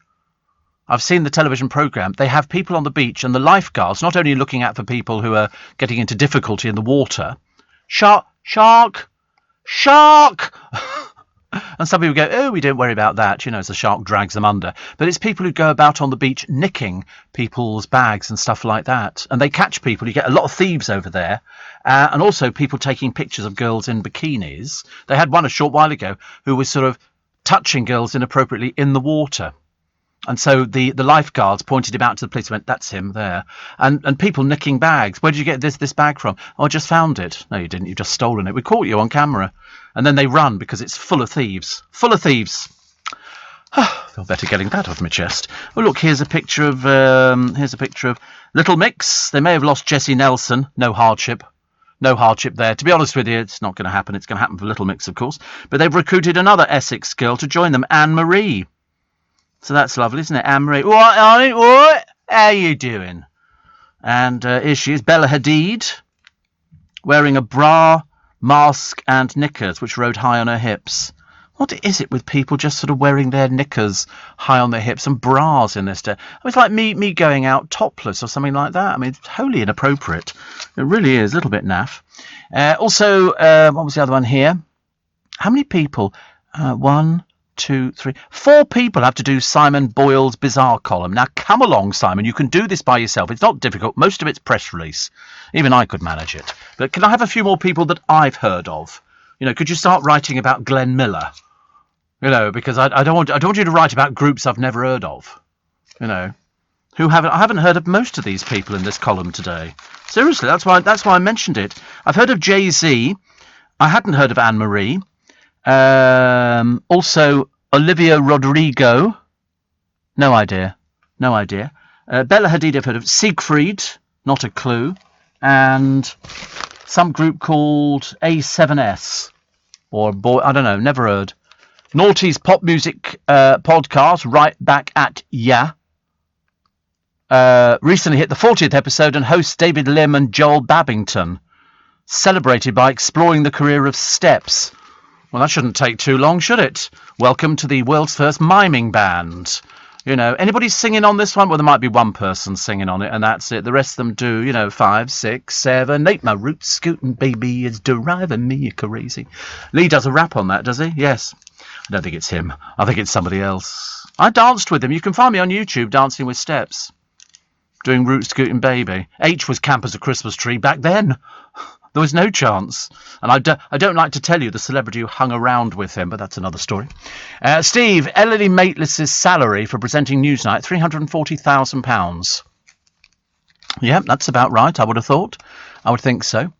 I've seen the television programme. They have people on the beach and the lifeguards not only looking out for people who are getting into difficulty in the water. Shark! And some people go, oh, we don't worry about that, as the shark drags them under. But it's people who go about on the beach nicking people's bags and stuff like that. And they catch people. You get a lot of thieves over there. And also people taking pictures of girls in bikinis. They had one a short while ago who was sort of touching girls inappropriately in the water. And so the lifeguards pointed him out to the police and went, that's him there. And people nicking bags. Where did you get this bag from? Oh, I just found it. No, you didn't. You've just stolen it. We caught you on camera. And then they run because it's full of thieves. Full of thieves. I feel better getting that off my chest. Oh, look, here's a picture of Little Mix. They may have lost Jessie Nelson. No hardship. No hardship there. To be honest with you, it's not going to happen. It's going to happen for Little Mix, of course. But they've recruited another Essex girl to join them, Anne-Marie. So that's lovely, isn't it? Anne-Marie. What, Arnie? What? How you doing? And here she is, Bella Hadid, wearing a bra, mask and knickers, which rode high on her hips. What is it with people just sort of wearing their knickers high on their hips and bras in this day? It's like me going out topless or something like that. I mean, it's wholly inappropriate. It really is, a little bit naff. Also, what was the other one here? How many people? 1, 2, 3, 4 people have to do Simon Boyle's Bizarre column. Now, come along, Simon. You can do this by yourself. It's not difficult. Most of it's press release. Even I could manage it. But can I have a few more people that I've heard of? Could you start writing about Glenn Miller? Because I don't want you to write about groups I've never heard of. I haven't heard of most of these people in this column today. Seriously, that's why I mentioned it. I've heard of Jay-Z. I hadn't heard of Anne-Marie. Also Olivia Rodrigo. No idea. Bella Hadid I've heard of. Siegfried, not a clue. And some group called A7S. Or boy, I don't know, never heard. Naughty's pop music podcast, Right Back at Ya. Recently hit the 40th episode, and hosts David Lim and Joel Babington celebrated by exploring the career of Steps. Well, that shouldn't take too long, should it? Welcome to the world's first miming band. Anybody singing on this one? Well, there might be one person singing on it, and that's it. The rest of them do, 5, 6, 7, 8. My roots scooting, baby, is driving me crazy. Lee does a rap on that, does he? Yes. I don't think it's him. I think it's somebody else. I danced with him. You can find me on YouTube dancing with Steps, doing Roots Scooting Baby. H was camp as a Christmas tree back then. There was no chance. And I don't like to tell you the celebrity who hung around with him, but that's another story. Steve, Elodie Mateless's salary for presenting Newsnight, £340,000. Yeah, that's about right, I would have thought. I would think so.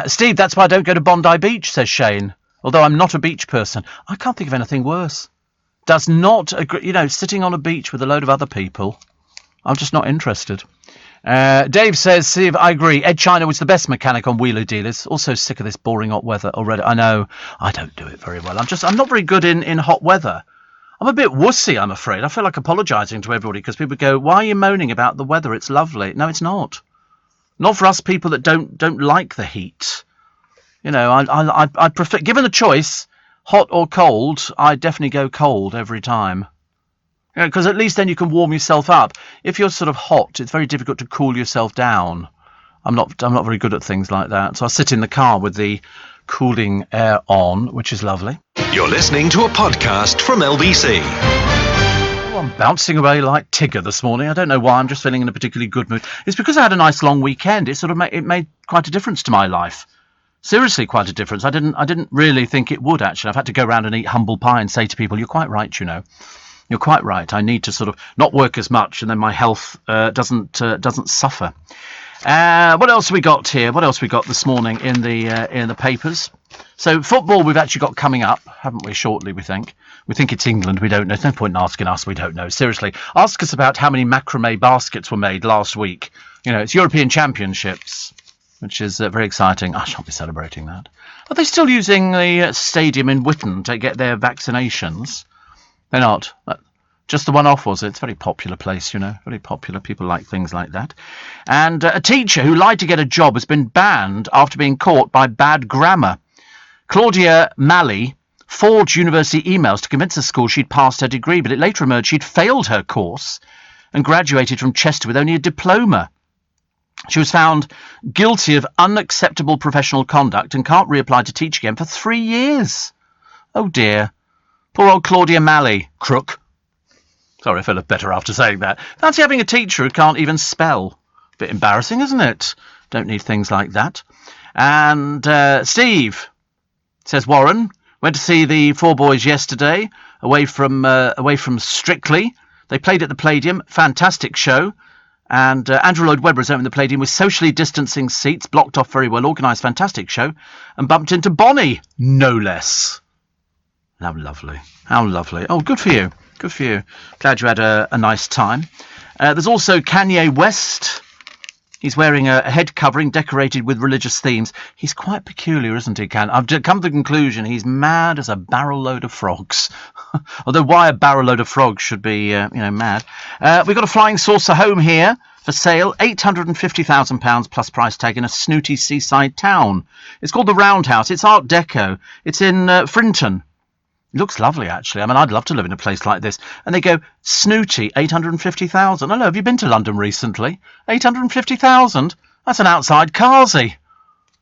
Steve, that's why I don't go to Bondi Beach, says Shane. Although I'm not a beach person. I can't think of anything worse. Does not agree, sitting on a beach with a load of other people. I'm just not interested. Dave says, Steve, I agree. Ed China was the best mechanic on Wheeler Dealers. Also sick of this boring hot weather already. I know. I don't do it very well. I'm not very good in hot weather. I'm a bit wussy, I'm afraid. I feel like apologising to everybody because people go, why are you moaning about the weather? It's lovely. No, it's not. Not for us people that don't like the heat. I prefer, given the choice, hot or cold, I definitely go cold every time. Because at least then you can warm yourself up. If you're sort of hot, it's very difficult to cool yourself down. I'm not very good at things like that. So I sit in the car with the cooling air on, which is lovely. You're listening to a podcast from LBC. Oh, I'm bouncing away like Tigger this morning. I don't know why. I'm just feeling in a particularly good mood. It's because I had a nice long weekend. It made quite a difference to my life. Seriously, quite a difference. I didn't really think it would, actually. I've had to go around and eat humble pie and say to people, you're quite right, You're quite right. I need to sort of not work as much, and then my health doesn't suffer. What else have we got here? What else we got this morning in the papers? So football we've actually got coming up, haven't we? Shortly, we think. We think it's England. We don't know. There's no point in asking us. We don't know. Seriously, ask us about how many macrame baskets were made last week. It's European Championships, which is very exciting. I shan't be celebrating that. Are they still using the stadium in Witten to get their vaccinations? They're not. Just the one-off, was it? It's a very popular place, Very popular. People like things like that. And a teacher who lied to get a job has been banned after being caught by bad grammar. Claudia Malley forged university emails to convince the school she'd passed her degree, but it later emerged she'd failed her course and graduated from Chester with only a diploma. She was found guilty of unacceptable professional conduct and can't reapply to teach again for 3 years. Oh dear. Poor old Claudia Malley, crook. Sorry, I feel better after saying that. Fancy having a teacher who can't even spell. Bit embarrassing, isn't it? Don't need things like that. And Steve, says Warren, went to see the Four Boys yesterday, away from Strictly. They played at the Palladium, fantastic show. And Andrew Lloyd Webber was over in the Palladium with socially distancing seats, blocked off, very well organised, fantastic show, and bumped into Bonnie, no less. How lovely. How lovely. Oh, good for you. Good for you. Glad you had a nice time. There's also Kanye West. He's wearing a head covering decorated with religious themes. He's quite peculiar, isn't he, Ken? I've come to the conclusion he's mad as a barrel load of frogs. Although why a barrel load of frogs should be, mad. We've got a flying saucer home here for sale. £850,000 plus price tag in a snooty seaside town. It's called the Roundhouse. It's Art Deco. It's in Frinton. It looks lovely, actually. I mean, I'd love to live in a place like this. And they go, snooty, 850,000. Hello, have you been to London recently? 850,000? That's an outside carsy.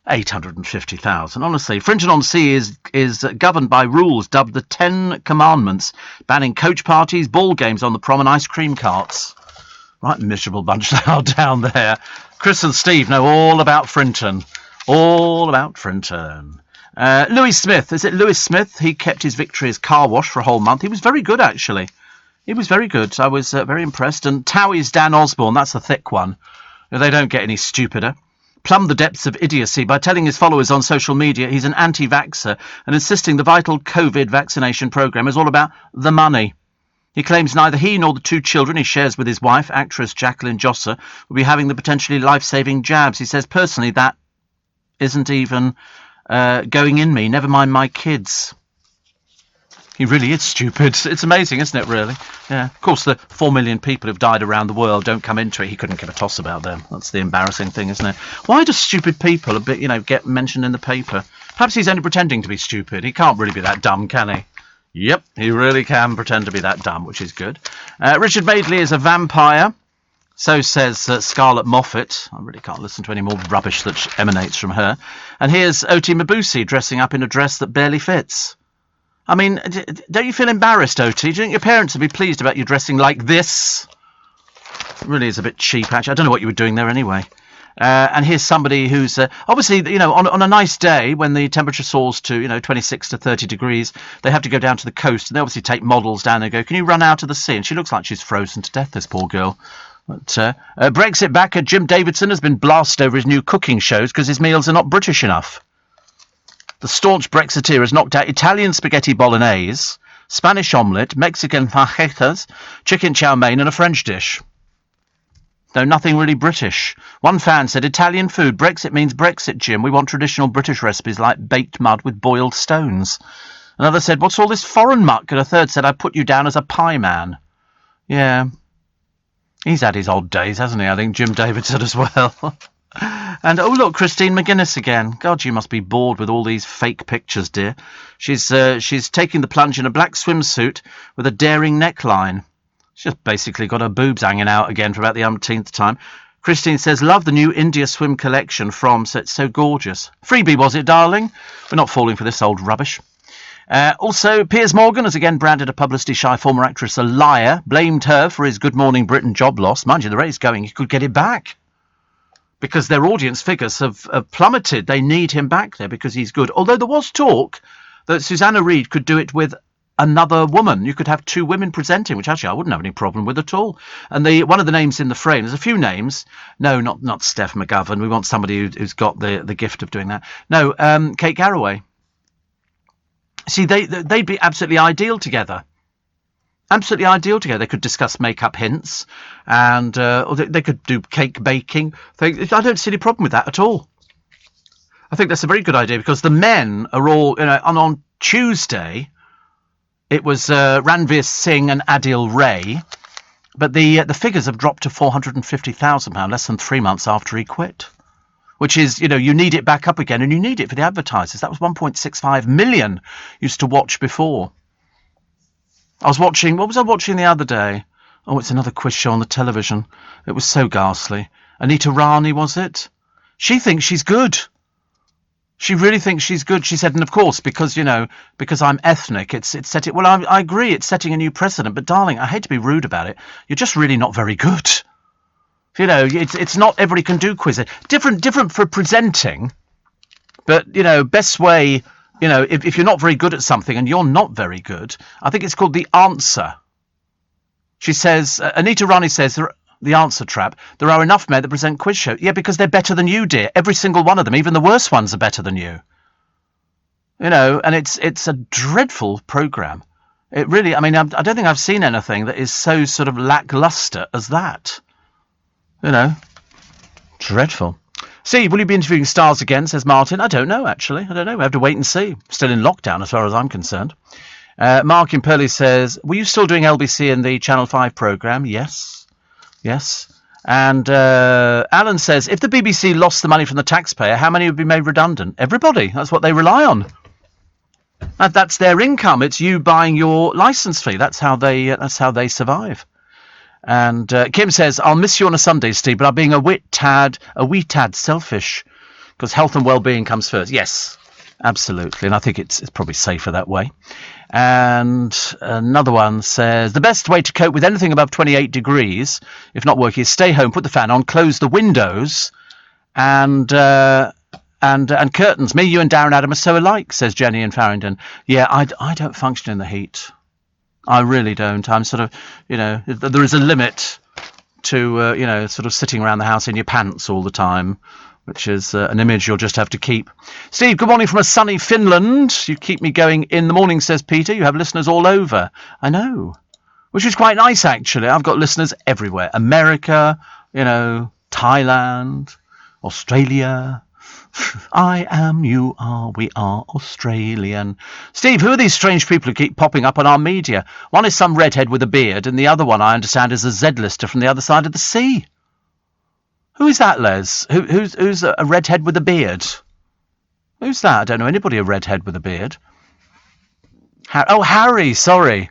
850,000. Honestly, Frinton-on-Sea is governed by rules dubbed the 10 Commandments, banning coach parties, ball games on the prom and ice cream carts. Right miserable bunch they are down there. Chris and Steve know all about Frinton. All about Frinton. Louis Smith. Is it Louis Smith? He kept his Victoria's car wash for a whole month. He was very good, actually. He was very good. I was very impressed. And Towie's Dan Osborne. That's the thick one. They don't get any stupider. Plumbed the depths of idiocy by telling his followers on social media he's an anti-vaxxer and insisting the vital COVID vaccination programme is all about the money. He claims neither he nor the 2 children he shares with his wife, actress Jacqueline Josser, will be having the potentially life-saving jabs. He says, personally, that isn't even going in me, never mind my kids. He really is stupid. It's amazing, isn't it, really? Yeah. Of course, the 4 million people who've died around the world don't come into it. He couldn't give a toss about them. That's the embarrassing thing, isn't it? Why do stupid people get mentioned in the paper? Perhaps he's only pretending to be stupid. He can't really be that dumb, can he? Yep, he really can pretend to be that dumb, which is good. Richard Madeley is a vampire. So says Scarlett Moffat. I really can't listen to any more rubbish that emanates from her. And here's Oti Mabuse dressing up in a dress that barely fits. I mean, don't you feel embarrassed, Oti? Do you think your parents would be pleased about you dressing like this? It really is a bit cheap, actually. I don't know what you were doing there anyway. And here's somebody who's obviously, on a nice day when the temperature soars to, 26 to 30 degrees, they have to go down to the coast. And they obviously take models down and go, can you run out of the sea? And she looks like she's frozen to death, this poor girl. But Brexit backer Jim Davidson has been blasted over his new cooking shows because his meals are not British enough. The staunch Brexiteer has knocked out Italian spaghetti bolognese, Spanish omelette, Mexican fajitas, chicken chow mein and a French dish. No, nothing really British. One fan said, Italian food, Brexit means Brexit, Jim. We want traditional British recipes like baked mud with boiled stones. Another said, what's all this foreign muck? And a third said, I put you down as a pie man. Yeah. He's had his odd days, hasn't he? I think Jim Davidson as well. And, oh, look, Christine McGuinness again. God, you must be bored with all these fake pictures, dear. She's taking the plunge in a black swimsuit with a daring neckline. She's just basically got her boobs hanging out again for about the umpteenth time. Christine says, love the new India swim collection from, so it's so gorgeous. Freebie, was it, darling? We're not falling for this old rubbish. Also, Piers Morgan has again branded a publicity-shy former actress a liar, blamed her for his Good Morning Britain job loss. Mind you, the rate's going, he could get it back. Because their audience figures have plummeted. They need him back there because he's good. Although there was talk that Susanna Reid could do it with another woman. You could have 2 women presenting, which actually I wouldn't have any problem with at all. And one of the names in the frame, there's a few names. No, not Steph McGovern. We want somebody who's got the gift of doing that. No, Kate Garraway. See, they'd be absolutely ideal together. Absolutely ideal together. They could discuss makeup hints, and or they could do cake baking. I don't see any problem with that at all. I think that's a very good idea because the men are all, on Tuesday, it was Ranveer Singh and Adil Ray, but the figures have dropped to £450,000 less than 3 months after he quit. which is, you need it back up again, and you need it for the advertisers. That was 1.65 million used to watch before. What was I watching the other day? Oh, it's another quiz show on the television. It was so ghastly. Anita Rani, was it? She thinks she's good. She really thinks she's good. She said, and of course, because I'm ethnic, it's setting. Well, I agree, it's setting a new precedent. But darling, I hate to be rude about it. You're just really not very good. It's not everybody can do quizzes. Different for presenting, but best way. If you're not very good at something, and you're not very good, I think it's called the answer. She says, Anita Rani says, the answer trap. There are enough men that present quiz shows. Yeah, because they're better than you, dear. Every single one of them, even the worst ones, are better than you. And it's a dreadful programme. It really. I mean, I don't think I've seen anything that is so sort of lackluster as that. Dreadful. Steve, will you be interviewing stars again, says Martin. I don't know, actually. I don't know. We have to wait and see. Still in lockdown as far as I'm concerned. Mark in Purley says, were you still doing LBC in the Channel 5 programme? Yes. And Alan says, if the BBC lost the money from the taxpayer, how many would be made redundant? Everybody. That's what they rely on. That's their income. It's you buying your licence fee. That's how they survive. And Kim says, I'll miss you on a Sunday, Steve, but I'm being a wee tad selfish, because health and well-being comes first. Yes, absolutely. And I think it's probably safer that way. And another one says, the best way to cope with anything above 28 degrees, if not working, is stay home, put the fan on, close the windows, and curtains. Me, you and Darren Adam are so alike, says Jenny in Farringdon. Yeah, I don't function in the heat. I really don't. I'm sort of, there is a limit to, sort of sitting around the house in your pants all the time, which is an image you'll just have to keep. Steve, good morning from a sunny Finland. You keep me going in the morning, says Peter. You have listeners all over. I know, which is quite nice, actually. I've got listeners everywhere. America, Thailand, Australia. I am, you are, we are Australian. Steve, who are these strange people who keep popping up on our media? One is some redhead with a beard, and the other one, I understand, is a Z-lister from the other side of the sea. Who is that, Les? Who's a redhead with a beard? Who's that? I don't know anybody a redhead with a beard. Harry, sorry.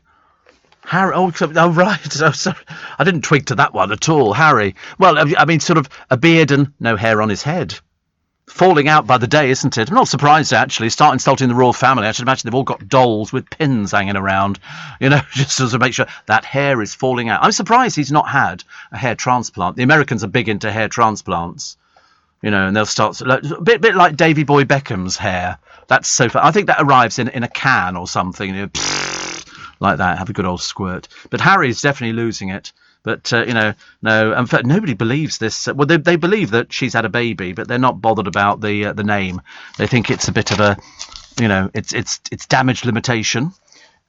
Harry, right. Oh, sorry. I didn't twig to that one at all. Harry. Well, I mean, sort of a beard and no hair on his head. Falling out by the day, isn't it? I'm not surprised, actually. Start insulting the royal family. I should imagine they've all got dolls with pins hanging around, just to make sure that hair is falling out. I'm surprised he's not had a hair transplant. The Americans are big into hair transplants, and they'll start a bit like Davy Boy Beckham's hair. That's so fun. I think that arrives in a can or something, like that. Have a good old squirt. But Harry's definitely losing it. But, no, in fact, nobody believes this. Well, they believe that she's had a baby, but they're not bothered about the name. They think it's a bit of a, it's damage limitation.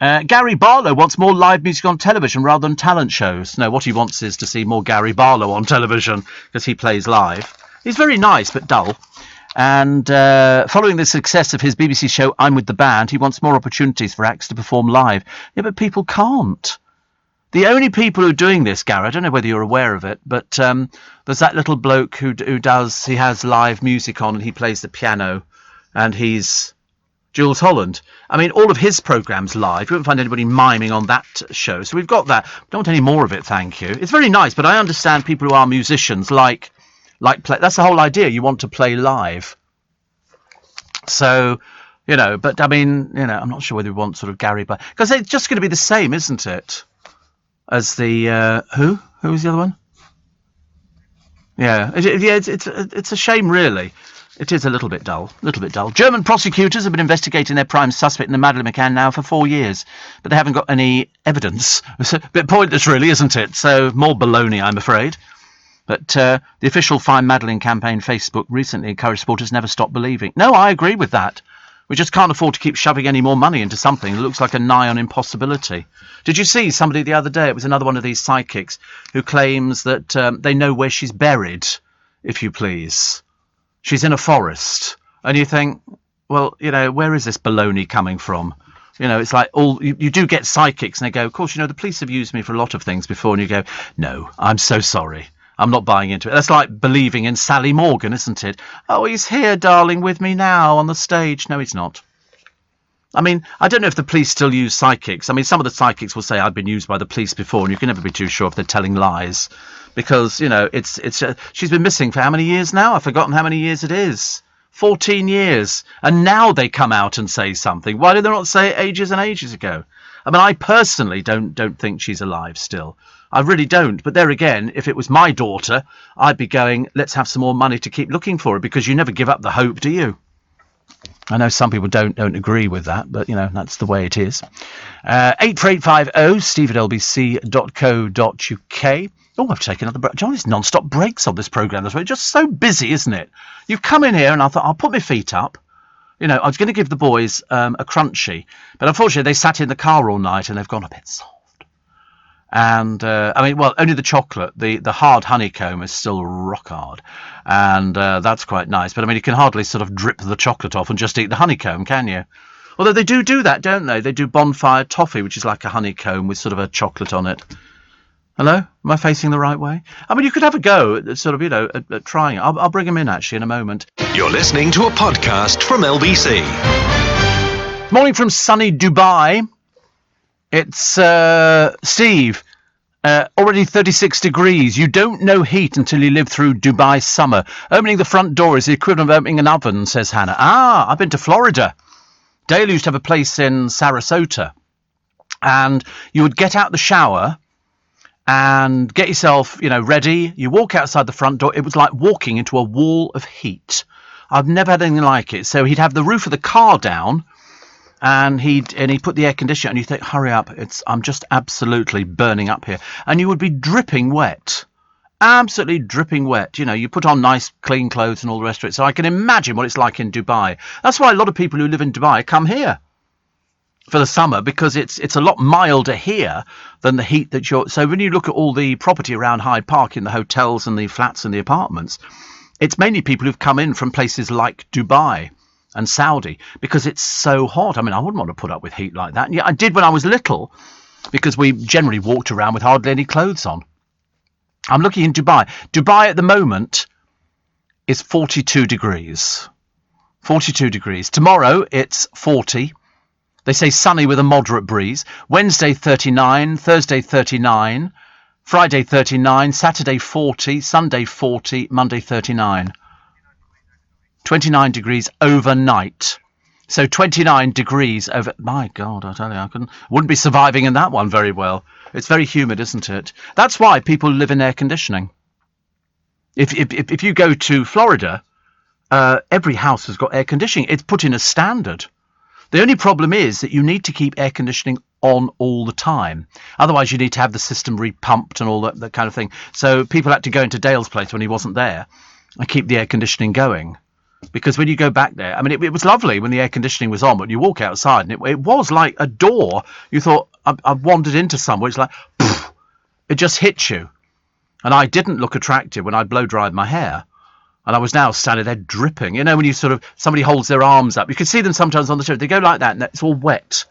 Gary Barlow wants more live music on television rather than talent shows. No, what he wants is to see more Gary Barlow on television because he plays live. He's very nice, but dull. And following the success of his BBC show, I'm With the Band, he wants more opportunities for acts to perform live. Yeah, but people can't. The only people who are doing this, Gary, I don't know whether you're aware of it, but there's that little bloke who has live music on and he plays the piano, and he's Jules Holland. I mean, all of his programmes live. You won't find anybody miming on that show. So we've got that. Don't want any more of it, thank you. It's very nice, but I understand people who are musicians like play. That's the whole idea. You want to play live. So, but I mean, I'm not sure whether we want sort of Gary, but because it's just going to be the same, isn't it? As the who was the other one? Yeah, it's a shame, really. It is a little bit dull. German prosecutors have been investigating their prime suspect in the Madeleine McCann now for 4 years, but they haven't got any evidence. It's a bit pointless, really, isn't it? So more baloney, I'm afraid. But the official Find Madeleine campaign Facebook recently encouraged supporters never stop believing. No, I agree with that. We just can't afford to keep shoving any more money into something that looks like a nigh on impossibility. Did you see somebody the other day? It was another one of these psychics who claims that they know where she's buried, if you please. She's in a forest. And you think, well, where is this baloney coming from? It's like you do get psychics and they go, of course, the police have used me for a lot of things before. And you go, no, I'm so sorry. I'm not buying into it. That's like believing in Sally Morgan, isn't it? Oh, he's here, darling, with me now on the stage. No, he's not. I mean, I don't know if the police still use psychics. I mean, some of the psychics will say I've been used by the police before, and you can never be too sure if they're telling lies, because she's been missing for how many years now? I've forgotten how many years it is. 14 years, and now they come out and say something. Why did they not say it ages and ages ago? I mean, I personally don't think she's alive still. I really don't. But there again, if it was my daughter, I'd be going, let's have some more money to keep looking for her, because you never give up the hope, do you? I know some people don't agree with that, but, that's the way it is. 84850 steve@lbc.co.uk. Oh, I've taken another break. John, it's non-stop breaks on this programme. It's just so busy, isn't it? You've come in here and I thought, I'll put my feet up. I was going to give the boys a crunchie, but unfortunately they sat in the car all night and they've gone a bit soft. And, only the chocolate, the hard honeycomb is still rock hard. And that's quite nice. But, you can hardly sort of drip the chocolate off and just eat the honeycomb, can you? Although they do that, don't they? They do bonfire toffee, which is like a honeycomb with sort of a chocolate on it. Hello? Am I facing the right way? You could have a go at sort of, at trying it. I'll bring him in, actually, in a moment. You're listening to a podcast from LBC. Morning from sunny Dubai. It's Steve. Already 36 degrees. You don't know heat until you live through Dubai summer. Opening the front door is the equivalent of opening an oven, says Hannah. I've been to Florida. Dale used to have a place in Sarasota. And you would get out the shower and get yourself, ready. You walk outside the front door. It was like walking into a wall of heat. I've never had anything like it. So he'd have the roof of the car down, and he'd put the air conditioner, and you think, hurry up, I'm just absolutely burning up here. And you would be dripping wet. Absolutely dripping wet. You put on nice clean clothes and all the rest of it. So I can imagine what it's like in Dubai. That's why a lot of people who live in Dubai come here for the summer, because it's a lot milder here than the heat that so when you look at all the property around Hyde Park in the hotels and the flats and the apartments, it's mainly people who've come in from places like Dubai and Saudi, because it's so hot. I wouldn't want to put up with heat like that. And yeah, I did when I was little, because we generally walked around with hardly any clothes on. I'm looking in Dubai. Dubai at the moment is 42 degrees. 42 degrees. Tomorrow it's 40. They say sunny with a moderate breeze. Wednesday 39, Thursday 39, Friday 39, Saturday 40, Sunday 40, Monday 39. 29 degrees overnight. So 29 degrees over. My God, I tell you, wouldn't be surviving in that one very well. It's very humid, isn't it? That's why people live in air conditioning. If you go to Florida, every house has got air conditioning. It's put in as standard. The only problem is that you need to keep air conditioning on all the time. Otherwise, you need to have the system repumped and all that kind of thing. So people had to go into Dale's place when he wasn't there and keep the air conditioning going. Because when you go back there, it was lovely when the air conditioning was on, but you walk outside and it was like a door. You thought, I've wandered into somewhere. It's like, poof, it just hits you. And I didn't look attractive when I blow dried my hair. And I was now standing there dripping. When you somebody holds their arms up. You can see them sometimes on the show. They go like that and it's all wet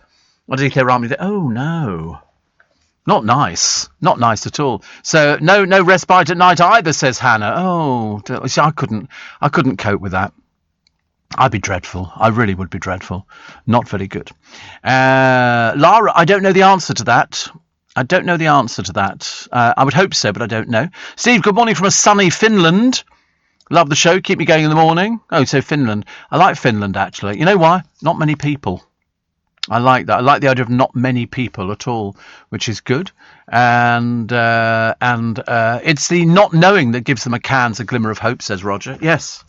underneath their arm. You think, oh, no. Not nice. Not nice at all. So no respite at night either, says Hannah. Oh, I couldn't cope with that. I'd be dreadful. I really would be dreadful. Not very good. Lara, I don't know the answer to that. I would hope so, but I don't know. Steve, good morning from a sunny Finland. Love the show. Keep me going in the morning. Oh, so Finland. I like Finland, actually. You know why? Not many people. I like that. I like the idea of not many people at all, which is good. And it's the not knowing that gives the McCanns a glimmer of hope, says Roger. Yes.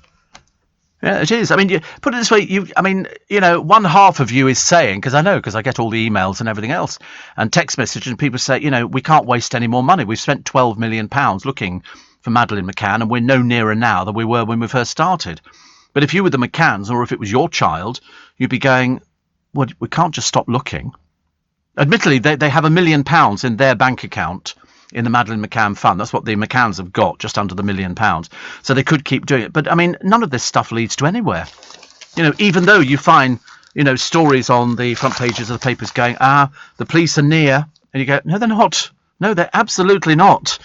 Yeah, it is. You put it this way. One half of you is saying, because I get all the emails and everything else and text messages, and people say, we can't waste any more money. We've spent £12 million looking for Madeleine McCann, and we're no nearer now than we were when we first started. But if you were the McCanns, or if it was your child, you'd be going, well, we can't just stop looking. Admittedly, they have £1 million in their bank account in the Madeleine McCann fund. That's what the McCanns have got, just under the £1 million. So they could keep doing it. But none of this stuff leads to anywhere. Even though you find, stories on the front pages of the papers going, the police are near. And you go, no, they're not. No, they're absolutely not.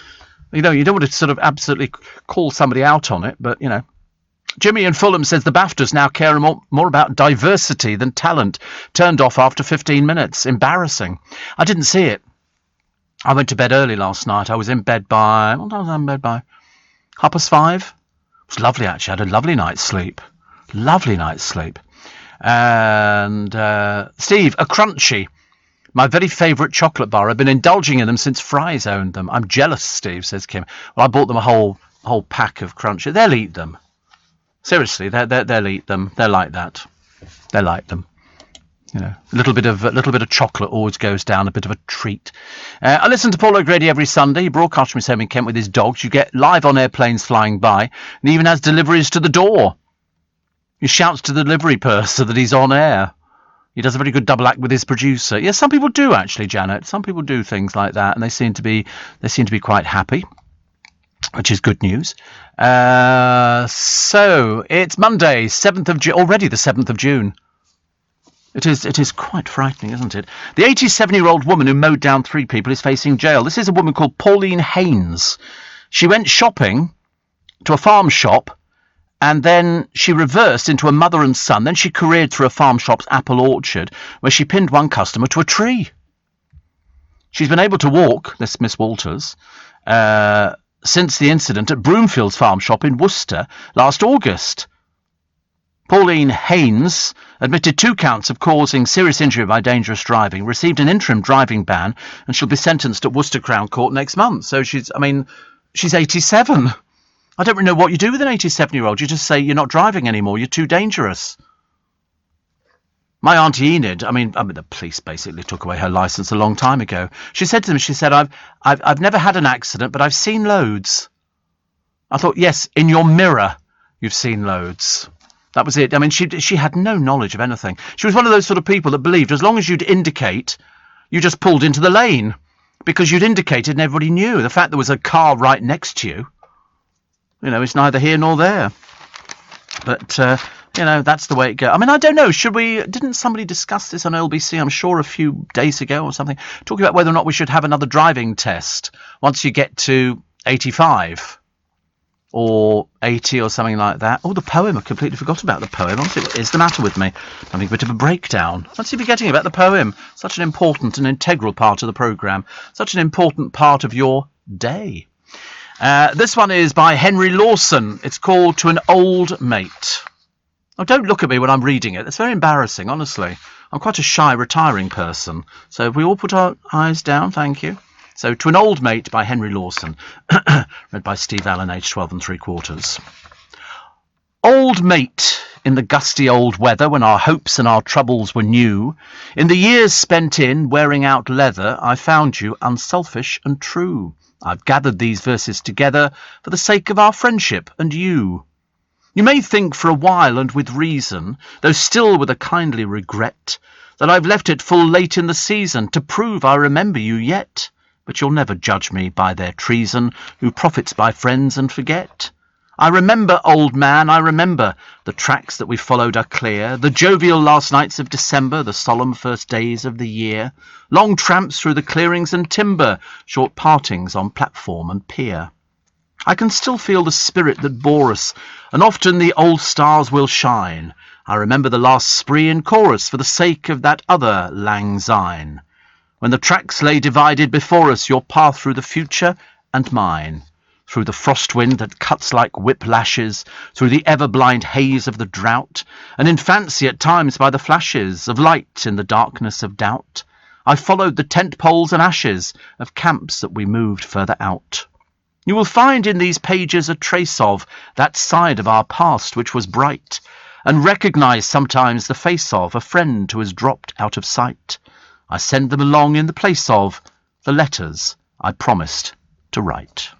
You don't want to sort of absolutely call somebody out on it, but, Jimmy in Fulham says the BAFTAs now care more about diversity than talent. Turned off after 15 minutes. Embarrassing. I didn't see it. I went to bed early last night. I was in bed by... What time was I in bed by? 5:30. It was lovely, actually. I had a lovely night's sleep. Lovely night's sleep. And Steve, a Crunchy. My very favourite chocolate bar. I've been indulging in them since Fry's owned them. I'm jealous, Steve, says Kim. Well, I bought them a whole pack of Crunchy. They'll eat them. Seriously, they'll eat them. They're like that. They like them. A little bit of chocolate always goes down, a bit of a treat. I listen to Paul O'Grady every Sunday. He broadcasts from his home in Kent with his dogs. You get live on airplanes flying by, and he even has deliveries to the door. He shouts to the delivery person that he's on air. He does a very good double act with his producer. Yes, some people do actually, Janet. Some people do things like that, and they seem to be quite happy, which is good news. So it's Monday, 7th of June, already the 7th of June. It is quite frightening, isn't it? The 87-year-old woman who mowed down 3 people is facing jail. This is a woman called Pauline Haynes. She went shopping to a farm shop, and then she reversed into a mother and son. Then she careered through a farm shop's apple orchard, where she pinned one customer to a tree. She's been able to walk, this Miss Walters, since the incident at Broomfields Farm Shop in Worcester last August. Pauline Haynes admitted 2 counts of causing serious injury by dangerous driving, received an interim driving ban, and she'll be sentenced at Worcester Crown Court next month. So she's 87. I don't really know what you do with an 87-year-old. You just say you're not driving anymore. You're too dangerous. My Auntie Enid, the police basically took away her licence a long time ago. She said to them, I've never had an accident, but I've seen loads. I thought, yes, in your mirror, you've seen loads. That was it. She had no knowledge of anything. She was one of those sort of people that believed as long as you'd indicate, you just pulled into the lane because you'd indicated and everybody knew. The fact there was a car right next to you, it's neither here nor there. But, that's the way it goes. I don't know. Didn't somebody discuss this on LBC, I'm sure, a few days ago or something, talking about whether or not we should have another driving test once you get to 85? Or 80 or something like that. Oh, the poem. I completely forgot about the poem. Honestly, what is the matter with me? I'm having a bit of a breakdown. What's he forgetting about the poem? Such an important and integral part of the programme. Such an important part of your day. This one is by Henry Lawson. It's called To an Old Mate. Oh, don't look at me when I'm reading it. It's very embarrassing, honestly. I'm quite a shy, retiring person. So if we all put our eyes down, thank you. So, To an Old Mate by Henry Lawson, read by Steve Allen, aged 12 3/4. Old mate, in the gusty old weather, when our hopes and our troubles were new, in the years spent in wearing out leather, I found you unselfish and true. I've gathered these verses together for the sake of our friendship and you. You may think for a while and with reason, though still with a kindly regret, that I've left it full late in the season to prove I remember you yet. But you'll never judge me by their treason, who profits by friends and forget. I remember, old man, I remember. The tracks that we followed are clear, the jovial last nights of December, the solemn first days of the year, long tramps through the clearings and timber, short partings on platform and pier. I can still feel the spirit that bore us, and often the old stars will shine. I remember the last spree in chorus for the sake of that other lang syne. When the tracks lay divided before us, your path through the future and mine, through the frost wind that cuts like whip lashes, through the ever-blind haze of the drought, and in fancy at times by the flashes of light in the darkness of doubt, I followed the tent poles and ashes of camps that we moved further out. You will find in these pages a trace of that side of our past which was bright, and recognise sometimes the face of a friend who has dropped out of sight. I send them along in the place of the letters I promised to write.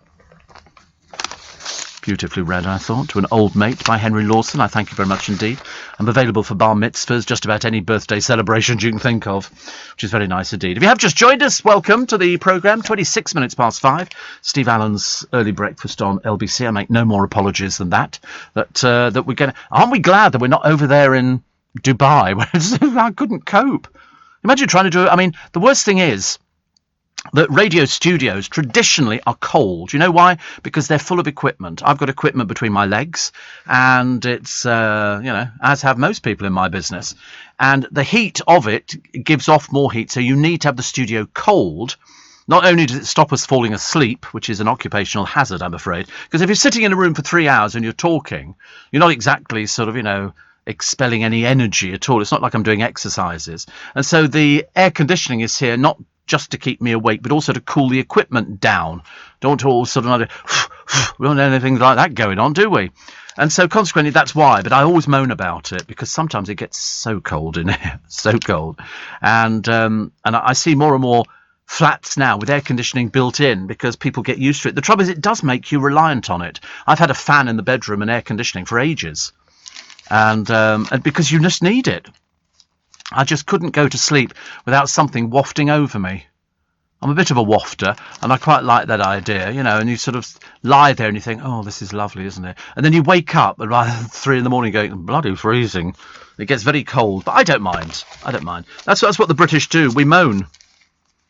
Beautifully read, I thought, To an Old Mate by Henry Lawson. I thank you very much indeed. I'm available for bar mitzvahs, just about any birthday celebrations you can think of, which is very nice indeed. If you have just joined us, welcome to the programme, 26 minutes past 5. Steve Allen's early breakfast on LBC. I make no more apologies than that we're going to... Aren't we glad that we're not over there in Dubai? I couldn't cope. Imagine trying to do it. The worst thing is, that radio studios traditionally are cold. You know why? Because they're full of equipment. I've got equipment between my legs, and it's, as have most people in my business. And the heat of it gives off more heat, so you need to have the studio cold. Not only does it stop us falling asleep, which is an occupational hazard, I'm afraid, because if you're sitting in a room for 3 hours and you're talking, you're not exactly sort of, expelling any energy at all. It's not like I'm doing exercises. And so the air conditioning is here not just to keep me awake, but also to cool the equipment down. Don't want to all sort of, we don't know anything like that going on, do we? And so consequently, that's why. But I always moan about it because sometimes it gets so cold in here, so cold. And I see more and more flats now with air conditioning built in because people get used to it. The trouble is it does make you reliant on it. I've had a fan in the bedroom and air conditioning for ages, and because you just need it. I just couldn't go to sleep without something wafting over me. I'm a bit of a wafter, and I quite like that idea, and you sort of lie there and you think, oh, this is lovely, isn't it? And then you wake up at about 3 in the morning going, bloody freezing. It gets very cold, but I don't mind. That's what the British do. We moan.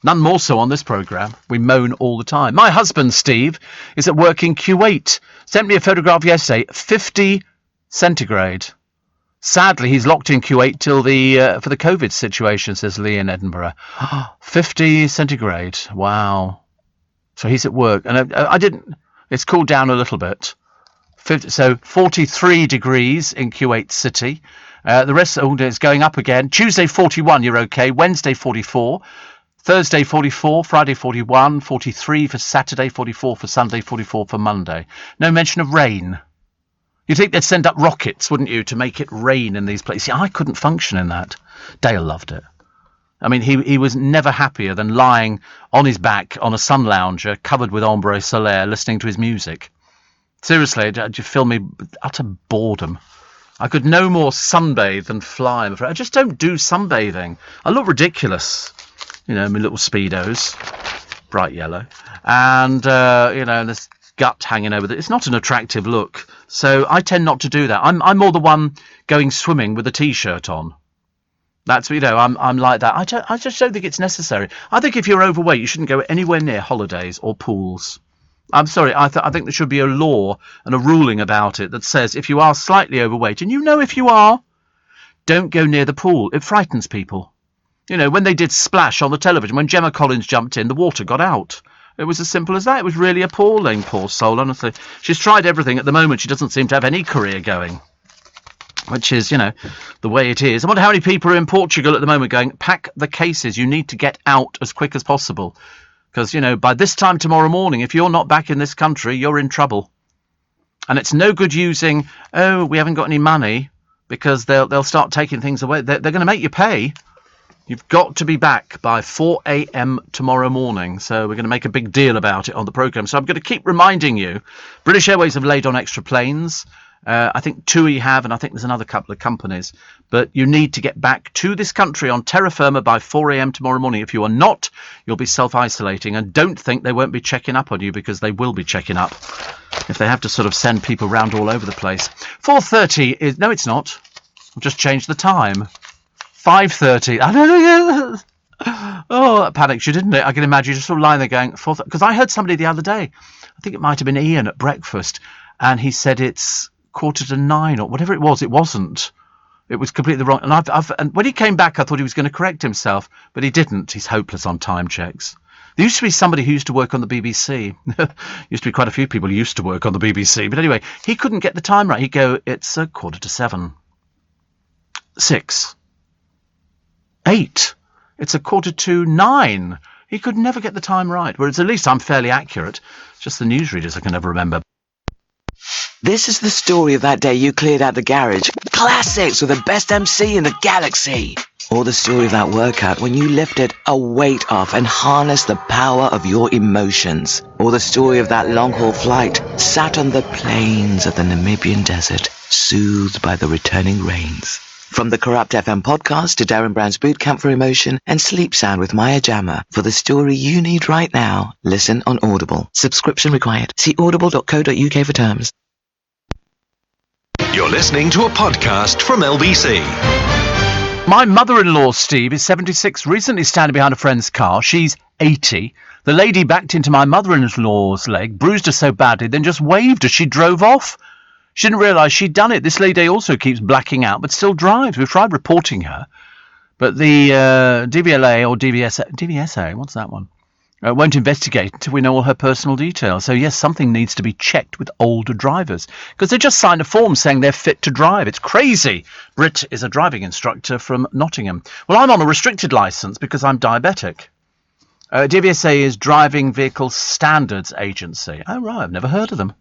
None more so on this programme. We moan all the time. My husband, Steve, is at work in Kuwait. Sent me a photograph yesterday, 50 centigrade. Sadly, he's locked in Kuwait till for the COVID situation, says Lee in Edinburgh. 50 centigrade. Wow. So he's at work. And I didn't... It's cooled down a little bit. 43 degrees in Kuwait City. The rest of the day is going up again. Tuesday, 41, you're okay. Wednesday, 44. Thursday, 44. Friday, 41. 43 for Saturday, 44 for Sunday, 44 for Monday. No mention of rain. You'd think they'd send up rockets, wouldn't you, to make it rain in these places? I couldn't function in that. Dale loved it. I mean, he was never happier than lying on his back on a sun lounger covered with ombre solaire listening to his music. Seriously, you fill me with utter boredom. I could no more sunbathe than fly, I'm afraid. I just don't do sunbathing. I look ridiculous. My little Speedos, bright yellow, and, this gut hanging over it. It's not an attractive look. So I tend not to do that. I'm more the one going swimming with a t-shirt on. That's, I'm like that. I just don't think it's necessary. I think if you're overweight, you shouldn't go anywhere near holidays or pools. I'm sorry. I think there should be a law and a ruling about it that says if you are slightly overweight, and if you are, don't go near the pool. It frightens people. When they did Splash on the television, when Gemma Collins jumped in, the water got out. It was as simple as that. It was really appalling, poor soul, honestly. She's tried everything. At the moment, she doesn't seem to have any career going, which is, the way it is. I wonder how many people are in Portugal at the moment going, pack the cases. You need to get out as quick as possible. Because, by this time tomorrow morning, if you're not back in this country, you're in trouble. And it's no good using, we haven't got any money, because they'll start taking things away. They're going to make you pay. You've got to be back by 4 a.m. tomorrow morning. So we're going to make a big deal about it on the programme. So I'm going to keep reminding you, British Airways have laid on extra planes. I think TUI have, and I think there's another couple of companies. But you need to get back to this country on terra firma by 4 a.m. tomorrow morning. If you are not, you'll be self-isolating. And don't think they won't be checking up on you, because they will be checking up if they have to sort of send people around all over the place. 4:30 is... No, it's not. I've just changed the time. 5:30. I don't know. Oh, that panics you, didn't it? I can imagine you just sort of lying there going, because I heard somebody the other day, I think it might have been Ian at breakfast, and he said it's 9:15 or whatever it was. It wasn't. It was completely wrong. And when he came back, I thought he was going to correct himself, but he didn't. He's hopeless on time checks. There used to be somebody who used to work on the BBC. Used to be quite a few people who used to work on the BBC. But anyway, he couldn't get the time right. He'd go, it's 7:15. 6. 8. It's 9:15. He could never get the time right. Whereas at least I'm fairly accurate. It's just the newsreaders I can never remember. This is the story of that day you cleared out the garage. Classics with the best MC in the galaxy. Or the story of that workout when you lifted a weight off and harnessed the power of your emotions. Or the story of that long-haul flight sat on the plains of the Namibian desert, soothed by the returning rains. From the Corrupt FM podcast to Darren Brown's Bootcamp for Emotion and Sleep Sound with Maya Jama. For the story you need right now, listen on Audible. Subscription required. See audible.co.uk for terms. You're listening to a podcast from LBC. My mother-in-law, Steve, is 76, recently standing behind a friend's car. She's 80. The lady backed into my mother-in-law's leg, bruised her so badly, then just waved as she drove off. She didn't realise she'd done it. This lady also keeps blacking out, but still drives. We've tried reporting her, but the DVLA or DVSA, what's that one? Won't investigate until we know all her personal details. So yes, something needs to be checked with older drivers because they just signed a form saying they're fit to drive. It's crazy. Britt is a driving instructor from Nottingham. Well, I'm on a restricted licence because I'm diabetic. DVSA is Driving Vehicle Standards Agency. Oh right, I've never heard of them.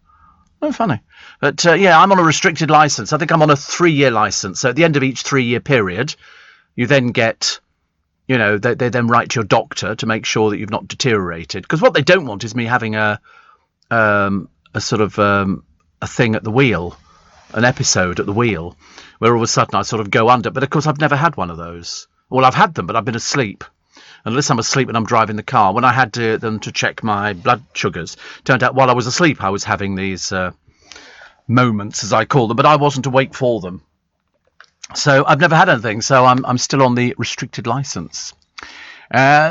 Oh, funny. But yeah, I'm on a restricted licence. I think I'm on a 3-year licence. So at the end of each 3-year period, you then get, you know, they then write to your doctor to make sure that you've not deteriorated. Because what they don't want is me having a sort of a thing at the wheel, an episode at the wheel, where all of a sudden I sort of go under. But of course, I've never had one of those. Well, I've had them, but I've been asleep. Unless I'm asleep and I'm driving the car. When I had them to check my blood sugars, turned out while I was asleep I was having these moments, as I call them, but I wasn't awake for them. So I've never had anything, so I'm still on the restricted licence.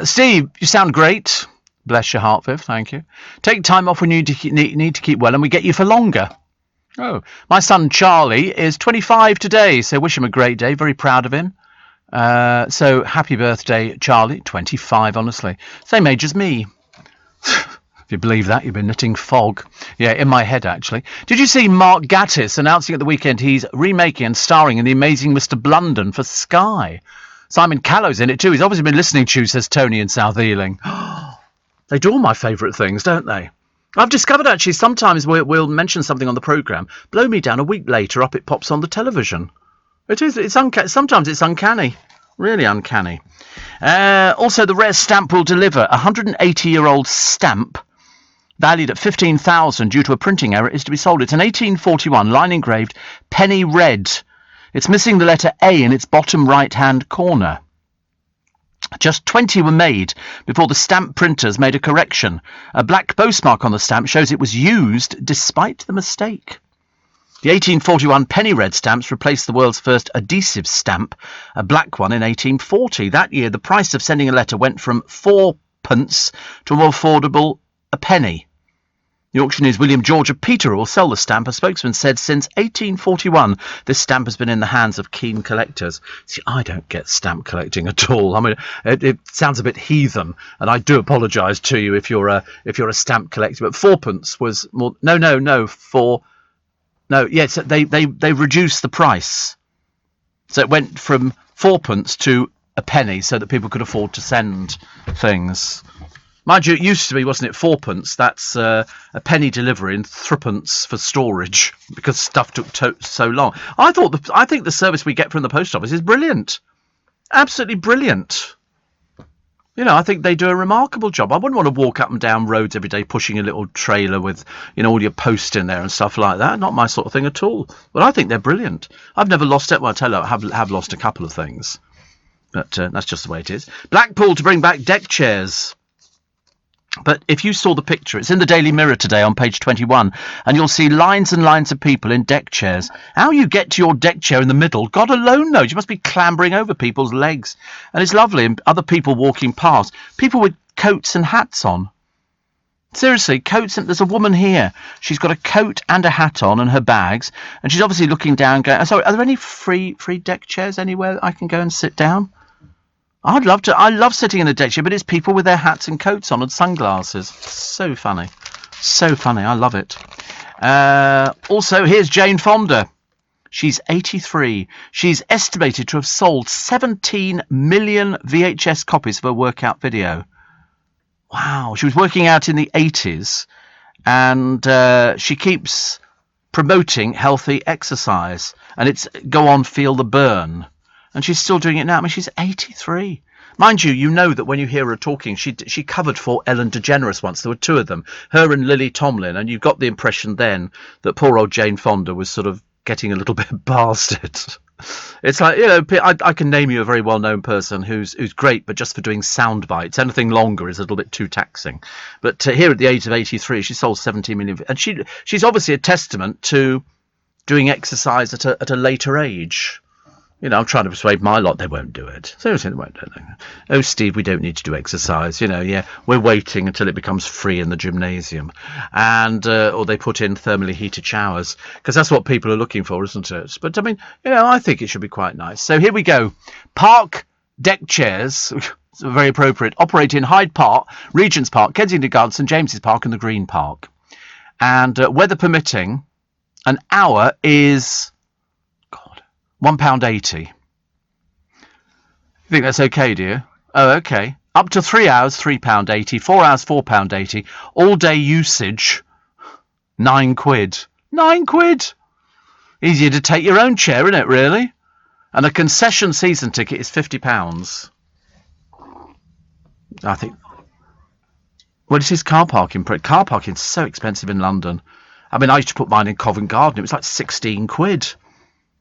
Steve, you sound great. Bless your heart, Viv, thank you. Take time off when you need to keep well, and we get you for longer. Oh, my son Charlie is 25 today, so wish him a great day. Very proud of him. So happy birthday, Charlie. 25, honestly. Same age as me. If you believe that, you've been knitting fog. Yeah, in my head, actually. Did you see Mark Gatiss announcing at the weekend he's remaking and starring in The Amazing Mr. Blunden for Sky? Simon Callow's in it too. He's obviously been listening to you, says Tony in South Ealing. They do all my favourite things, don't they? I've discovered, actually, sometimes we'll mention something on the programme. Blow me down, a week later, up it pops on the television. It is. It's sometimes it's uncanny. Really uncanny. Also, the rare stamp will deliver. A 180-year-old stamp valued at $15,000 due to a printing error is to be sold. It's an 1841 line engraved penny red. It's missing the letter A in its bottom right-hand corner. Just 20 were made before the stamp printers made a correction. A black postmark on the stamp shows it was used despite the mistake. The 1841 penny red stamps replaced the world's first adhesive stamp, a black one, in 1840. That year, the price of sending a letter went from 4p to a more affordable a penny. The auctioneer's William George of Peterborough will sell the stamp. A spokesman said since 1841, this stamp has been in the hands of keen collectors. See, I don't get stamp collecting at all. I mean, it sounds a bit heathen, and I do apologise to you if you're a stamp collector. But 4p was more. No, yes, they reduced the price. So it went from 4p to a penny so that people could afford to send things. Mind you, it used to be, wasn't it, 4p? That's a penny delivery and 3p for storage because stuff took so long. I think the service we get from the post office is brilliant. Absolutely brilliant. You know, I think they do a remarkable job. I wouldn't want to walk up and down roads every day pushing a little trailer with, you know, all your post in there and stuff like that. Not my sort of thing at all. But I think they're brilliant. I've never lost it. Well, I tell you, I have lost a couple of things. But that's just the way it is. Blackpool to bring back deck chairs. But if you saw the picture, it's in the Daily Mirror today on page 21, and you'll see lines and lines of people in deck chairs. How you get to your deck chair in the middle, God alone knows. You must be clambering over people's legs. And it's lovely, and other people walking past. People with coats and hats on. Seriously, coats, and there's a woman here. She's got a coat and a hat on and her bags, and she's obviously looking down going, sorry, are there any free deck chairs anywhere that I can go and sit down? I'd love to. I love sitting in a deck chair, but it's people with their hats and coats on and sunglasses. So funny. So funny. I love it. Also, here's Jane Fonda. She's 83. She's estimated to have sold 17 million VHS copies of her workout video. Wow. She was working out in the 80s, and she keeps promoting healthy exercise. And it's go on, feel the burn. And she's still doing it now. I mean, she's 83. Mind you, you know that when you hear her talking, she covered for Ellen DeGeneres once. There were two of them, her and Lily Tomlin. And you got the impression then that poor old Jane Fonda was sort of getting a little bit bastard. It's like, you know, I can name you a very well-known person who's great, but just for doing sound bites. Anything longer is a little bit too taxing. But here at the age of 83, she sold 17 million. And she's obviously a testament to doing exercise at a later age. You know, I'm trying to persuade my lot. They won't do it. Seriously, they won't do it. Oh, Steve, we don't need to do exercise. You know, yeah, we're waiting until it becomes free in the gymnasium. And, or they put in thermally heated showers. Because that's what people are looking for, isn't it? But, I mean, you know, I think it should be quite nice. So here we go. Park deck chairs, very appropriate, operate in Hyde Park, Regent's Park, Kensington Gardens, St James's Park and the Green Park. And weather permitting, an hour is... £1.80. You think that's okay, do you? Oh, okay. Up to 3 hours, £3.80. 4 hours, £4.80. All day usage, £9. £9. Easier to take your own chair, isn't it, really? And a concession season ticket is £50. I think. Well, it is car parking. Car parking's so expensive in London. I mean, I used to put mine in Covent Garden. It was like £16.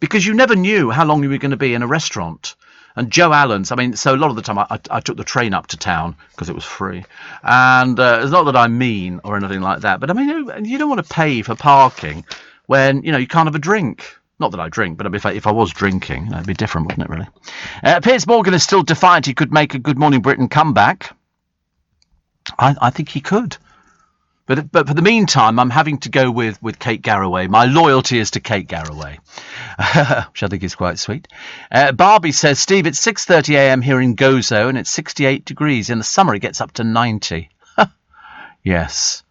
Because you never knew how long you were going to be in a restaurant. And Joe Allen's, I mean, so a lot of the time I took the train up to town because it was free. And it's not that I'm mean or anything like that. But I mean, you don't want to pay for parking when, you know, you can't have a drink. Not that I drink, but if I was drinking, it'd be different, wouldn't it, really? Piers Morgan is still defiant he could make a Good Morning Britain comeback. I think he could. But for the meantime, I'm having to go with Kate Garraway. My loyalty is to Kate Garraway, which I think is quite sweet. Barbie says, Steve, it's 6:30 a.m. here in Gozo, and it's 68 degrees. In the summer, it gets up to 90. Yes.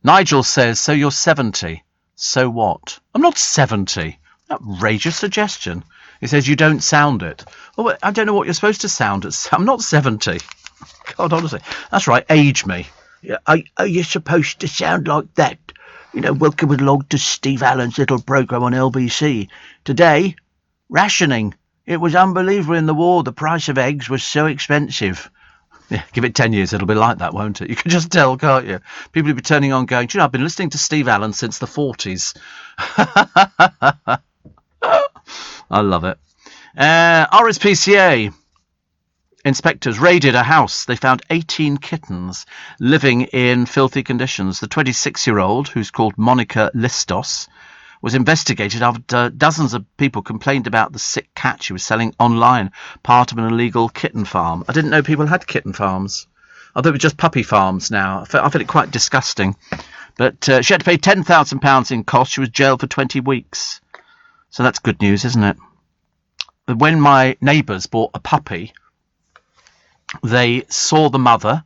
Nigel says, so you're 70. So what? I'm not 70. Outrageous suggestion. He says, you don't sound it. Well, I don't know what you're supposed to sound at. I'm not 70. God, honestly. That's right, age me. Yeah, are you supposed to sound like that? You know, welcome along to Steve Allen's little programme on LBC. Today, rationing. It was unbelievable in the war. The price of eggs was so expensive. Yeah, give it 10 years, it'll be like that, won't it? You can just tell, can't you? People will be turning on going, do you know, I've been listening to Steve Allen since the 40s. I love it. RSPCA. Inspectors raided a house. They found 18 kittens living in filthy conditions. The 26-year-old, who's called Monica Listos, was investigated after dozens of people complained about the sick cat she was selling online, part of an illegal kitten farm. I didn't know people had kitten farms. I thought it was just puppy farms now. I felt it quite disgusting. But she had to pay £10,000 in costs. She was jailed for 20 weeks. So that's good news, isn't it? But when my neighbours bought a puppy, they saw the mother,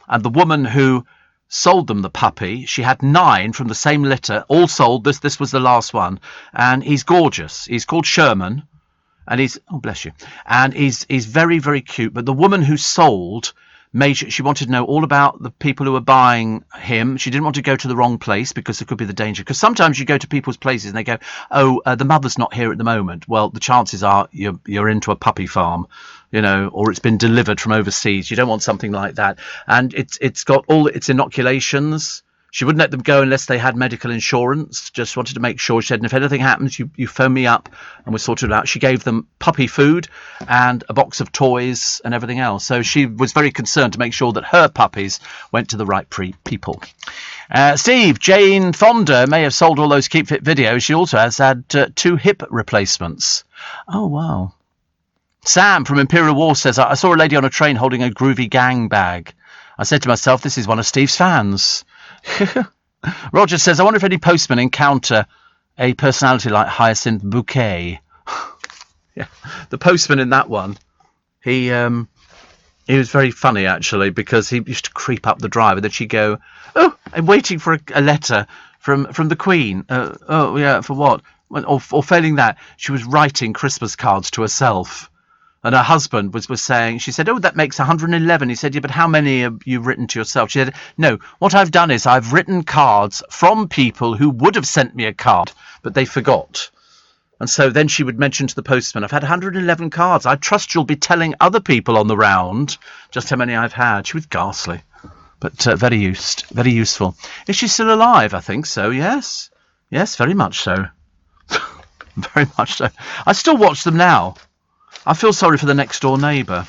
and the woman who sold them the puppy, she had 9 from the same litter, all sold. This was the last one, and he's gorgeous. He's called Sherman, and he's, oh bless you, and he's very, very cute. But the woman who sold she wanted to know all about the people who were buying him. She didn't want to go to the wrong place because there could be the danger. Because sometimes you go to people's places and they go, oh, the mother's not here at the moment. Well, the chances are you're into a puppy farm, you know, or it's been delivered from overseas. You don't want something like that. And it's got all its inoculations. She wouldn't let them go unless they had medical insurance. Just wanted to make sure. She said, and if anything happens, you phone me up and we'll sort it out. She gave them puppy food and a box of toys and everything else. So she was very concerned to make sure that her puppies went to the right people. Steve, Jane Fonda may have sold all those Keep Fit videos. She also has had 2 hip replacements. Oh, wow. Sam from Imperial War says, I saw a lady on a train holding a groovy gang bag. I said to myself, this is one of Steve's fans. Roger says, I wonder if any postmen encounter a personality like Hyacinth Bouquet. Yeah, the postman in that one, he was very funny actually, because he used to creep up the drive and then she'd go, oh, I'm waiting for a letter from the Queen. Oh yeah, for what? Or failing that, she was writing Christmas cards to herself. And her husband was saying, she said, oh, that makes 111. He said, yeah, but how many have you written to yourself? She said, no, what I've done is I've written cards from people who would have sent me a card, but they forgot. And so then she would mention to the postman, I've had 111 cards. I trust you'll be telling other people on the round just how many I've had. She was ghastly, but very useful. Is she still alive? I think so, yes. Yes, very much so. Very much so. I still watch them now. I feel sorry for the next door neighbour.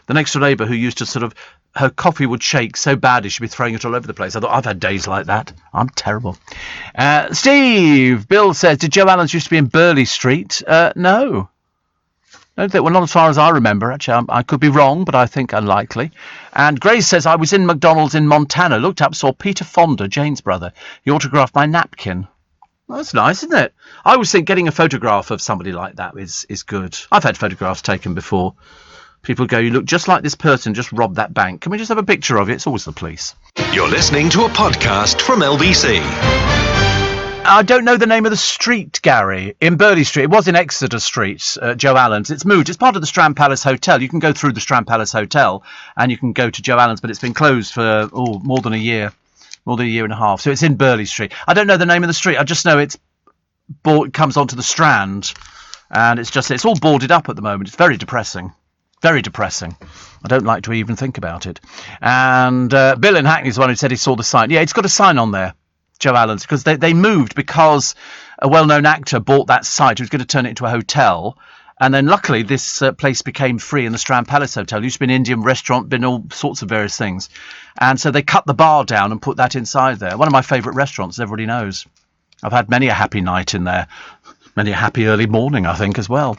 The next door neighbour who used to sort of, her coffee would shake so badly she'd be throwing it all over the place. I thought, I've had days like that. I'm terrible. Steve, Bill says, did Joe Allen's used to be in Burley Street? No. Well, not as far as I remember. Actually, I could be wrong, but I think unlikely. And Grace says, I was in McDonald's in Montana, looked up, saw Peter Fonda, Jane's brother. He autographed my napkin. Well, that's nice, isn't it? I always think getting a photograph of somebody like that is good. I've had photographs taken before. People go, you look just like this person just robbed that bank. Can we just have a picture of you? It's always the police. You're listening to a podcast from LBC. I don't know the name of the street, Gary, in Burley Street. It was in Exeter Street, Joe Allen's. It's moved. It's part of the Strand Palace Hotel. You can go through the Strand Palace Hotel and you can go to Joe Allen's, but it's been closed for more than a year and a half. So it's in Burley Street. I don't know the name of the street. I just know it comes onto the Strand, and it's all boarded up at the moment. It's very depressing. Very depressing. I don't like to even think about it. And Bill in Hackney's the one who said he saw the sign. Yeah, it's got a sign on there. Joe Allen's, because they moved because a well-known actor bought that site. He was going to turn it into a hotel, and then luckily this place became free in the Strand Palace Hotel. It used to be an Indian restaurant, been all sorts of various things, and so they cut the bar down and put that inside there. One of my favourite restaurants, everybody knows. I've had many a happy night in there. Many a happy early morning, I think, as well.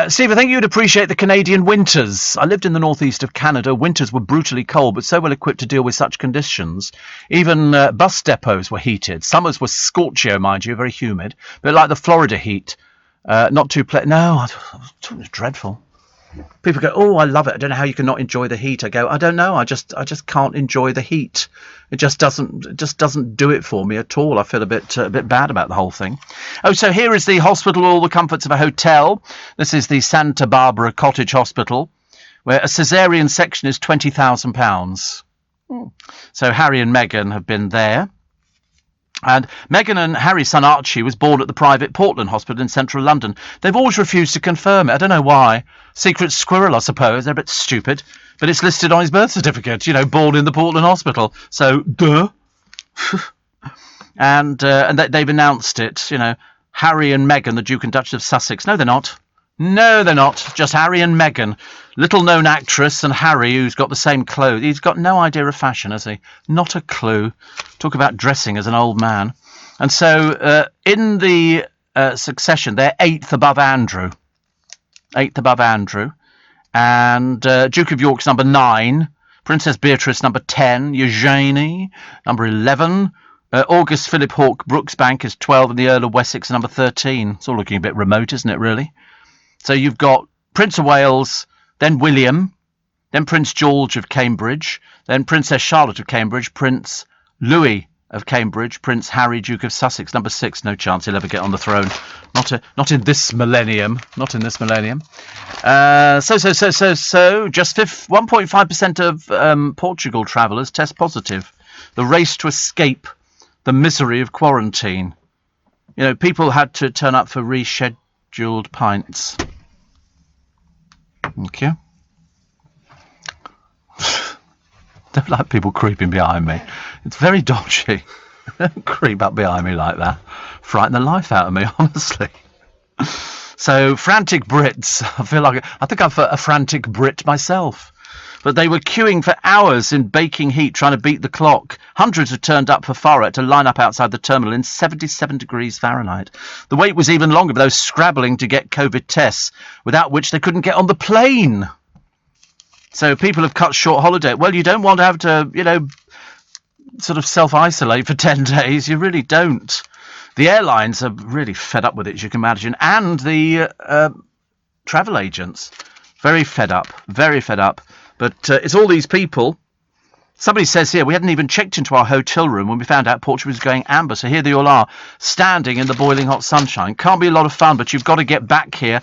Steve, I think you'd appreciate the Canadian winters. I lived in the northeast of Canada. Winters were brutally cold, but so well equipped to deal with such conditions. Even bus depots were heated. Summers were scorchio, mind you, very humid, but like the Florida heat. Not too No, it was dreadful. People go, oh, I love it. I don't know how you can not enjoy the heat. I go, I don't know. I just can't enjoy the heat. It just doesn't do it for me at all. I feel a bit bad about the whole thing. Oh, so here is the hospital, all the comforts of a hotel. This is the Santa Barbara Cottage Hospital, where a caesarean section is £20,000. So Harry and Meghan have been there. And Meghan and Harry's son Archie was born at the private Portland Hospital in central London. They've always refused to confirm it. I don't know why. Secret squirrel, I suppose. They're a bit stupid. But it's listed on his birth certificate, born in the Portland Hospital. So, duh. and they've announced it, Harry and Meghan, the Duke and Duchess of Sussex. No, they're not. No, they're not. Just Harry and Meghan. Little-known actress and Harry, who's got the same clothes. He's got no idea of fashion, has he? Not a clue. Talk about dressing as an old man. And so in the succession, they're 8th above Andrew. 8th above Andrew. And Duke of York's number 9. Princess Beatrice, number 10. Eugenie, number 11. August Philip Hawke Brooksbank is 12. And the Earl of Wessex, number 13. It's all looking a bit remote, isn't it, really? So you've got Prince of Wales, then William, then Prince George of Cambridge, then Princess Charlotte of Cambridge, Prince Louis of Cambridge, Prince Harry, Duke of Sussex, number 6. No chance he'll ever get on the throne. Not in this millennium. Not in this millennium. So just 1.5% of Portugal travellers test positive. The race to escape the misery of quarantine. People had to turn up for rescheduled pints. Thank you. Don't like people creeping behind me. It's very dodgy. Don't creep up behind me like that. Frighten the life out of me, honestly. So, frantic Brits. I think I'm a frantic Brit myself. But they were queuing for hours in baking heat, trying to beat the clock. Hundreds had turned up for Farah to line up outside the terminal in 77 degrees Fahrenheit. The wait was even longer for those scrabbling to get COVID tests, without which they couldn't get on the plane. So people have cut short holiday. Well, you don't want to have to, sort of self-isolate for 10 days. You really don't. The airlines are really fed up with it, as you can imagine. And the travel agents, very fed up. But it's all these people. Somebody says here, we hadn't even checked into our hotel room when we found out Portugal was going amber. So here they all are, standing in the boiling hot sunshine. Can't be a lot of fun, but you've got to get back here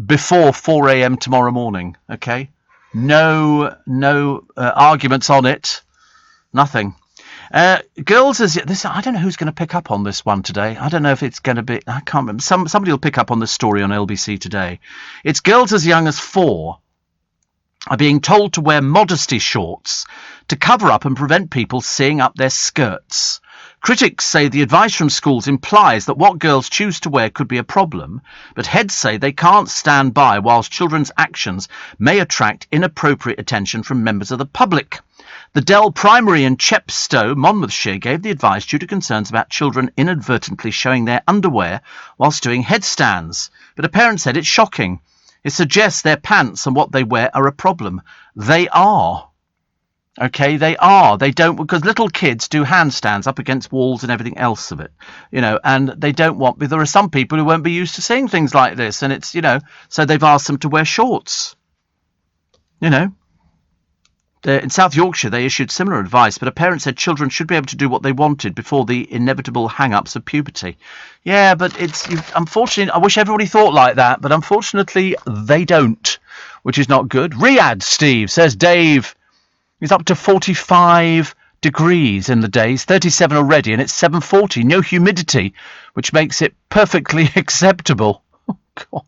before 4 a.m. tomorrow morning, okay? No arguments on it. Nothing. Girls, I don't know who's going to pick up on this one today. I don't know if it's going to be... I can't remember. Somebody will pick up on this story on LBC today. It's girls as young as 4 are being told to wear modesty shorts to cover up and prevent people seeing up their skirts. Critics say the advice from schools implies that what girls choose to wear could be a problem, but heads say they can't stand by whilst children's actions may attract inappropriate attention from members of the public. The Dell Primary in Chepstow, Monmouthshire, gave the advice due to concerns about children inadvertently showing their underwear whilst doing headstands, but a parent said it's shocking. It suggests their pants and what they wear are a problem. They are. Okay, they are. They don't, because little kids do handstands up against walls and everything else of it, and they don't want, but there are some people who won't be used to seeing things like this, and it's, so they've asked them to wear shorts. In South Yorkshire, they issued similar advice, but a parent said children should be able to do what they wanted before the inevitable hang-ups of puberty. Yeah, but unfortunately, I wish everybody thought like that, but unfortunately, they don't, which is not good. Riyadh, Steve, says Dave, is up to 45 degrees in the days, 37 already, and it's 7:40, no humidity, which makes it perfectly acceptable. Oh, God.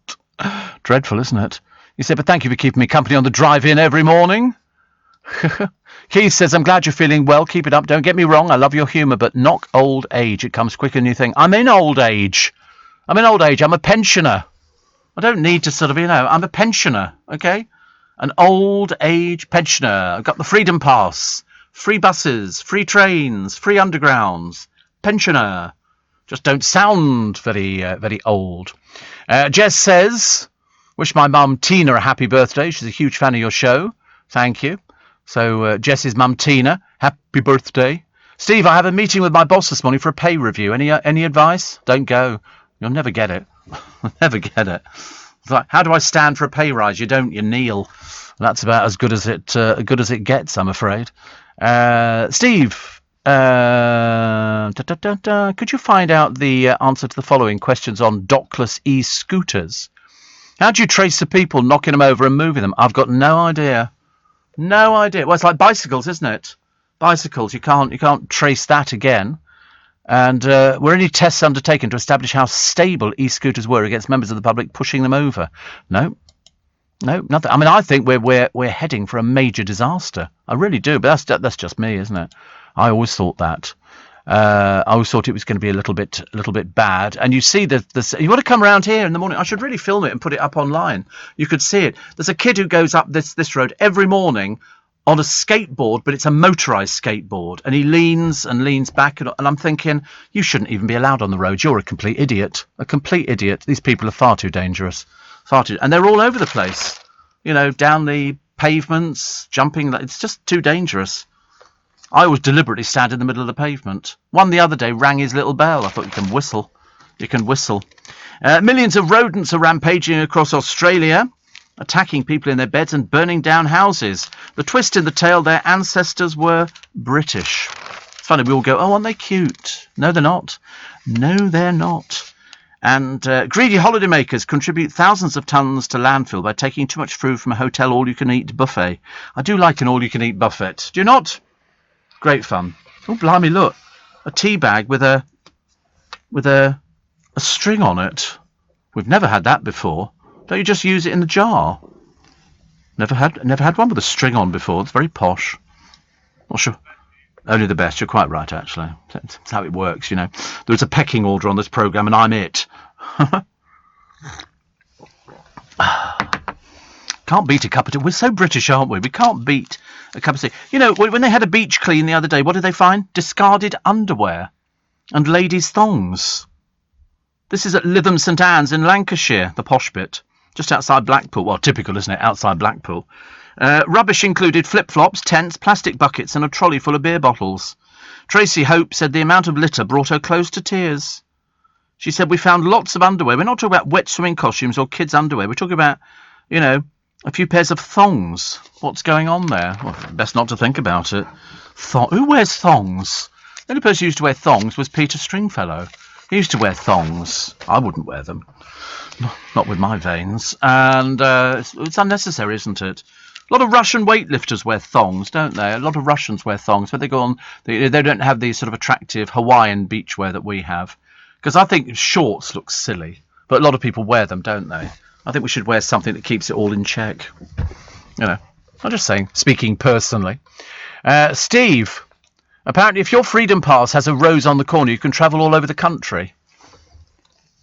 Dreadful, isn't it? He said, but thank you for keeping me company on the drive-in every morning. Keith says, I'm glad you're feeling well. Keep it up. Don't get me wrong. I love your humour, but knock old age. It comes quicker than you think. I'm in old age. I'm a pensioner. I don't need to sort of, I'm a pensioner. Okay. An old age pensioner. I've got the Freedom Pass, free buses, free trains, free undergrounds. Pensioner. Just don't sound very old. Jess says, wish my mum Tina a happy birthday. She's a huge fan of your show. Thank you. So Jess's mum Tina, happy birthday. Steve, I have a meeting with my boss this morning for a pay review. Any advice? Don't go. You'll never get it. Never get it. It's like, how do I stand for a pay rise? You don't. You kneel. That's about as good as it gets, I'm afraid. Steve, could you find out the answer to the following questions on dockless e-scooters? How do you trace the people knocking them over and moving them? I've got no idea. No idea. Well, it's like bicycles, isn't it? Bicycles, you can't trace that again. And were any tests undertaken to establish how stable e-scooters were against members of the public pushing them over? No, nothing. I mean, I think we're heading for a major disaster. I really do. But that's just me, isn't it? I always thought that. I always thought it was going to be a little bit bad. And you see that you want to come around here in the morning. I should really film it and put it up online. You could see it. There's a kid who goes up this road every morning on a skateboard, but it's a motorized skateboard, and he leans back, and I'm thinking, you shouldn't even be allowed on the road. You're a complete idiot. These people are far too dangerous, and they're all over the place. Down the pavements, jumping. It's just too dangerous. I always deliberately stand in the middle of the pavement. One the other day rang his little bell. I thought, you can whistle. Millions of rodents are rampaging across Australia, attacking people in their beds and burning down houses. The twist in the tale, their ancestors were British. It's funny, we all go, oh, aren't they cute? No, they're not. And greedy holidaymakers contribute thousands of tons to landfill by taking too much food from a hotel all-you-can-eat buffet. I do like an all-you-can-eat buffet. Do you not? Great fun. Oh, blimey, look. A tea bag with a string on it. We've never had that before. Don't you just use it in the jar? Never had one with a string on before. It's very posh. Not sure. Only the best. You're quite right, actually. That's how it works, There's a pecking order on this programme, and I'm it. Can't beat a cup of tea. We're so British, aren't we? We can't beat a cup of tea. When they had a beach clean the other day, what did they find? Discarded underwear and ladies' thongs. This is at Lytham St Anne's in Lancashire, the posh bit, just outside Blackpool. Well, typical, isn't it? Outside Blackpool. Rubbish included flip-flops, tents, plastic buckets and a trolley full of beer bottles. Tracy Hope said the amount of litter brought her close to tears. She said, we found lots of underwear. We're not talking about wet swimming costumes or kids' underwear. We're talking about, a few pairs of thongs. What's going on there? Well, best not to think about it. Who wears thongs? The only person who used to wear thongs was Peter Stringfellow. He used to wear thongs. I wouldn't wear them. Not with my veins. And it's unnecessary, isn't it? A lot of Russian weightlifters wear thongs, don't they? A lot of Russians wear thongs, but they go on. They don't have the sort of attractive Hawaiian beachwear that we have. Because I think shorts look silly, but a lot of people wear them, don't they? I think we should wear something that keeps it all in check. I'm just saying, speaking personally. Steve, apparently if your Freedom Pass has a rose on the corner, you can travel all over the country.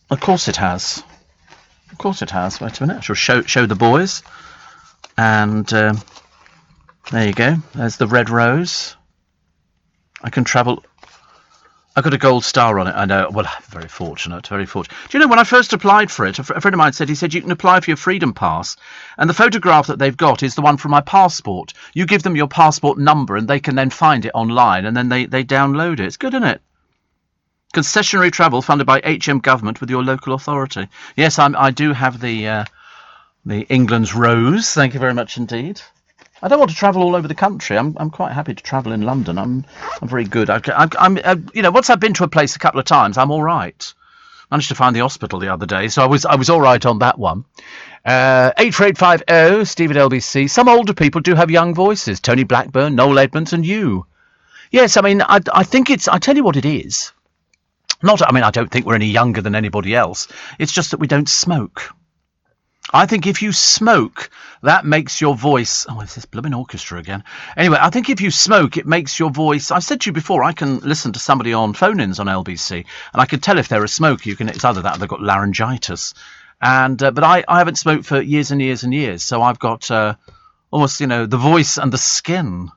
Of course it has. Wait a minute, I shall show the boys. And there you go. There's the red rose. I can travel I got a gold star on it. I know. Well, very fortunate, very fortunate. Do you know, when I first applied for it, a friend of mine said, you can apply for your Freedom Pass, and the photograph that they've got is the one from my passport. You give them your passport number, and they can then find it online, and then they download it. It's good, isn't it? Concessionary travel funded by HM government with your local authority. Yes, I do have the England's Rose. Thank you very much indeed. I don't want to travel all over the country. I'm quite happy to travel in London. I'm very good. I'm once I've been to a place a couple of times, I'm all right. Managed to find the hospital the other day, so I was all right on that one. 84850 Steve at LBC. Some older people do have young voices. Tony Blackburn, Noel Edmonds, and you. Yes, I mean, I think it's. I tell you what it is. I don't think we're any younger than anybody else. It's just that we don't smoke. I think if you smoke, that makes your voice... Oh, it's this blooming orchestra again. Anyway, I think if you smoke, it makes your voice... I've said to you before, I can listen to somebody on phone-ins on LBC, and I can tell if they're a smoker. It's either that or they've got laryngitis. But I haven't smoked for years and years and years, so I've got almost, the voice and the skin,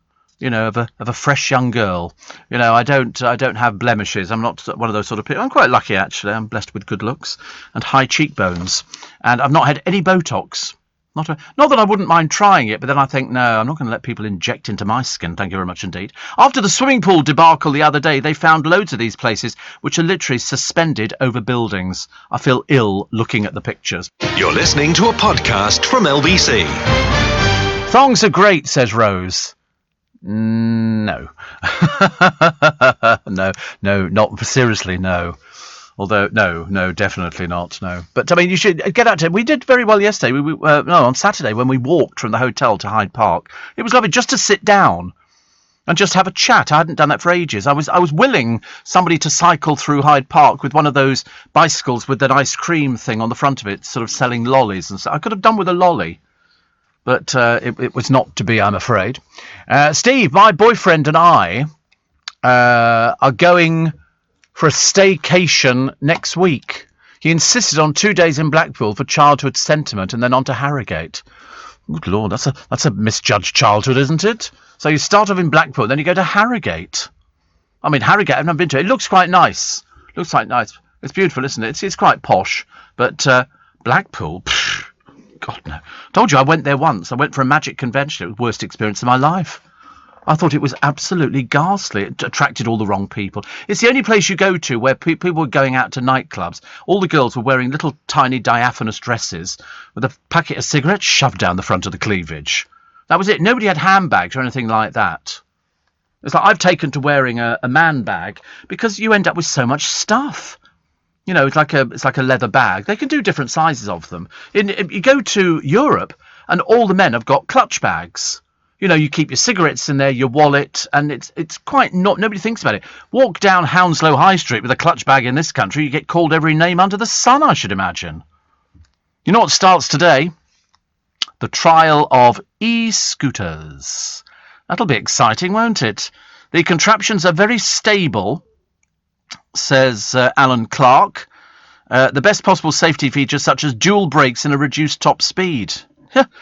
of a fresh young girl. I don't have blemishes. I'm not one of those sort of people. I'm quite lucky, actually. I'm blessed with good looks and high cheekbones, and I've not had any Botox. Not that I wouldn't mind trying it, but then I think, no, I'm not going to let people inject into my skin. Thank you very much indeed. After the swimming pool debacle the other day, they found loads of these places which are literally suspended over buildings. I feel ill looking at the pictures. You're listening to a podcast from LBC. Thongs are great, says Rose. No. no, not seriously, no. Although, no, definitely not, no. But, I mean, you should get out to it. We did very well yesterday. On Saturday when we walked from the hotel to Hyde Park. It was lovely just to sit down and just have a chat. I hadn't done that for ages. I was willing somebody to cycle through Hyde Park with one of those bicycles with that ice cream thing on the front of it, sort of selling lollies and stuff. I could have done with a lolly. But it was not to be, I'm afraid. Steve, my boyfriend and I are going for a staycation next week. He insisted on 2 days in Blackpool for childhood sentiment and then on to Harrogate. Good Lord, that's a misjudged childhood, isn't it? So you start off in Blackpool, then you go to Harrogate. I mean, Harrogate, I've never been to it. It looks quite nice. It's beautiful, isn't it? It's quite posh. But Blackpool... God, no. Told you I went there once. I went for a magic convention. It was the worst experience of my life. I thought it was absolutely ghastly. It attracted all the wrong people. It's the only place you go to where people were going out to nightclubs. All the girls were wearing little tiny diaphanous dresses with a packet of cigarettes shoved down the front of the cleavage. That was it. Nobody had handbags or anything like that. It's like I've taken to wearing a man bag because you end up with so much stuff. It's like a leather bag. They can do different sizes of them. You go to Europe, and all the men have got clutch bags. You keep your cigarettes in there, your wallet, and it's quite not. Nobody thinks about it. Walk down Hounslow High Street with a clutch bag in this country, you get called every name under the sun, I should imagine. You know what starts today? The trial of e-scooters. That'll be exciting, won't it? The contraptions are very stable, says Alan Clark. The best possible safety features such as dual brakes and a reduced top speed.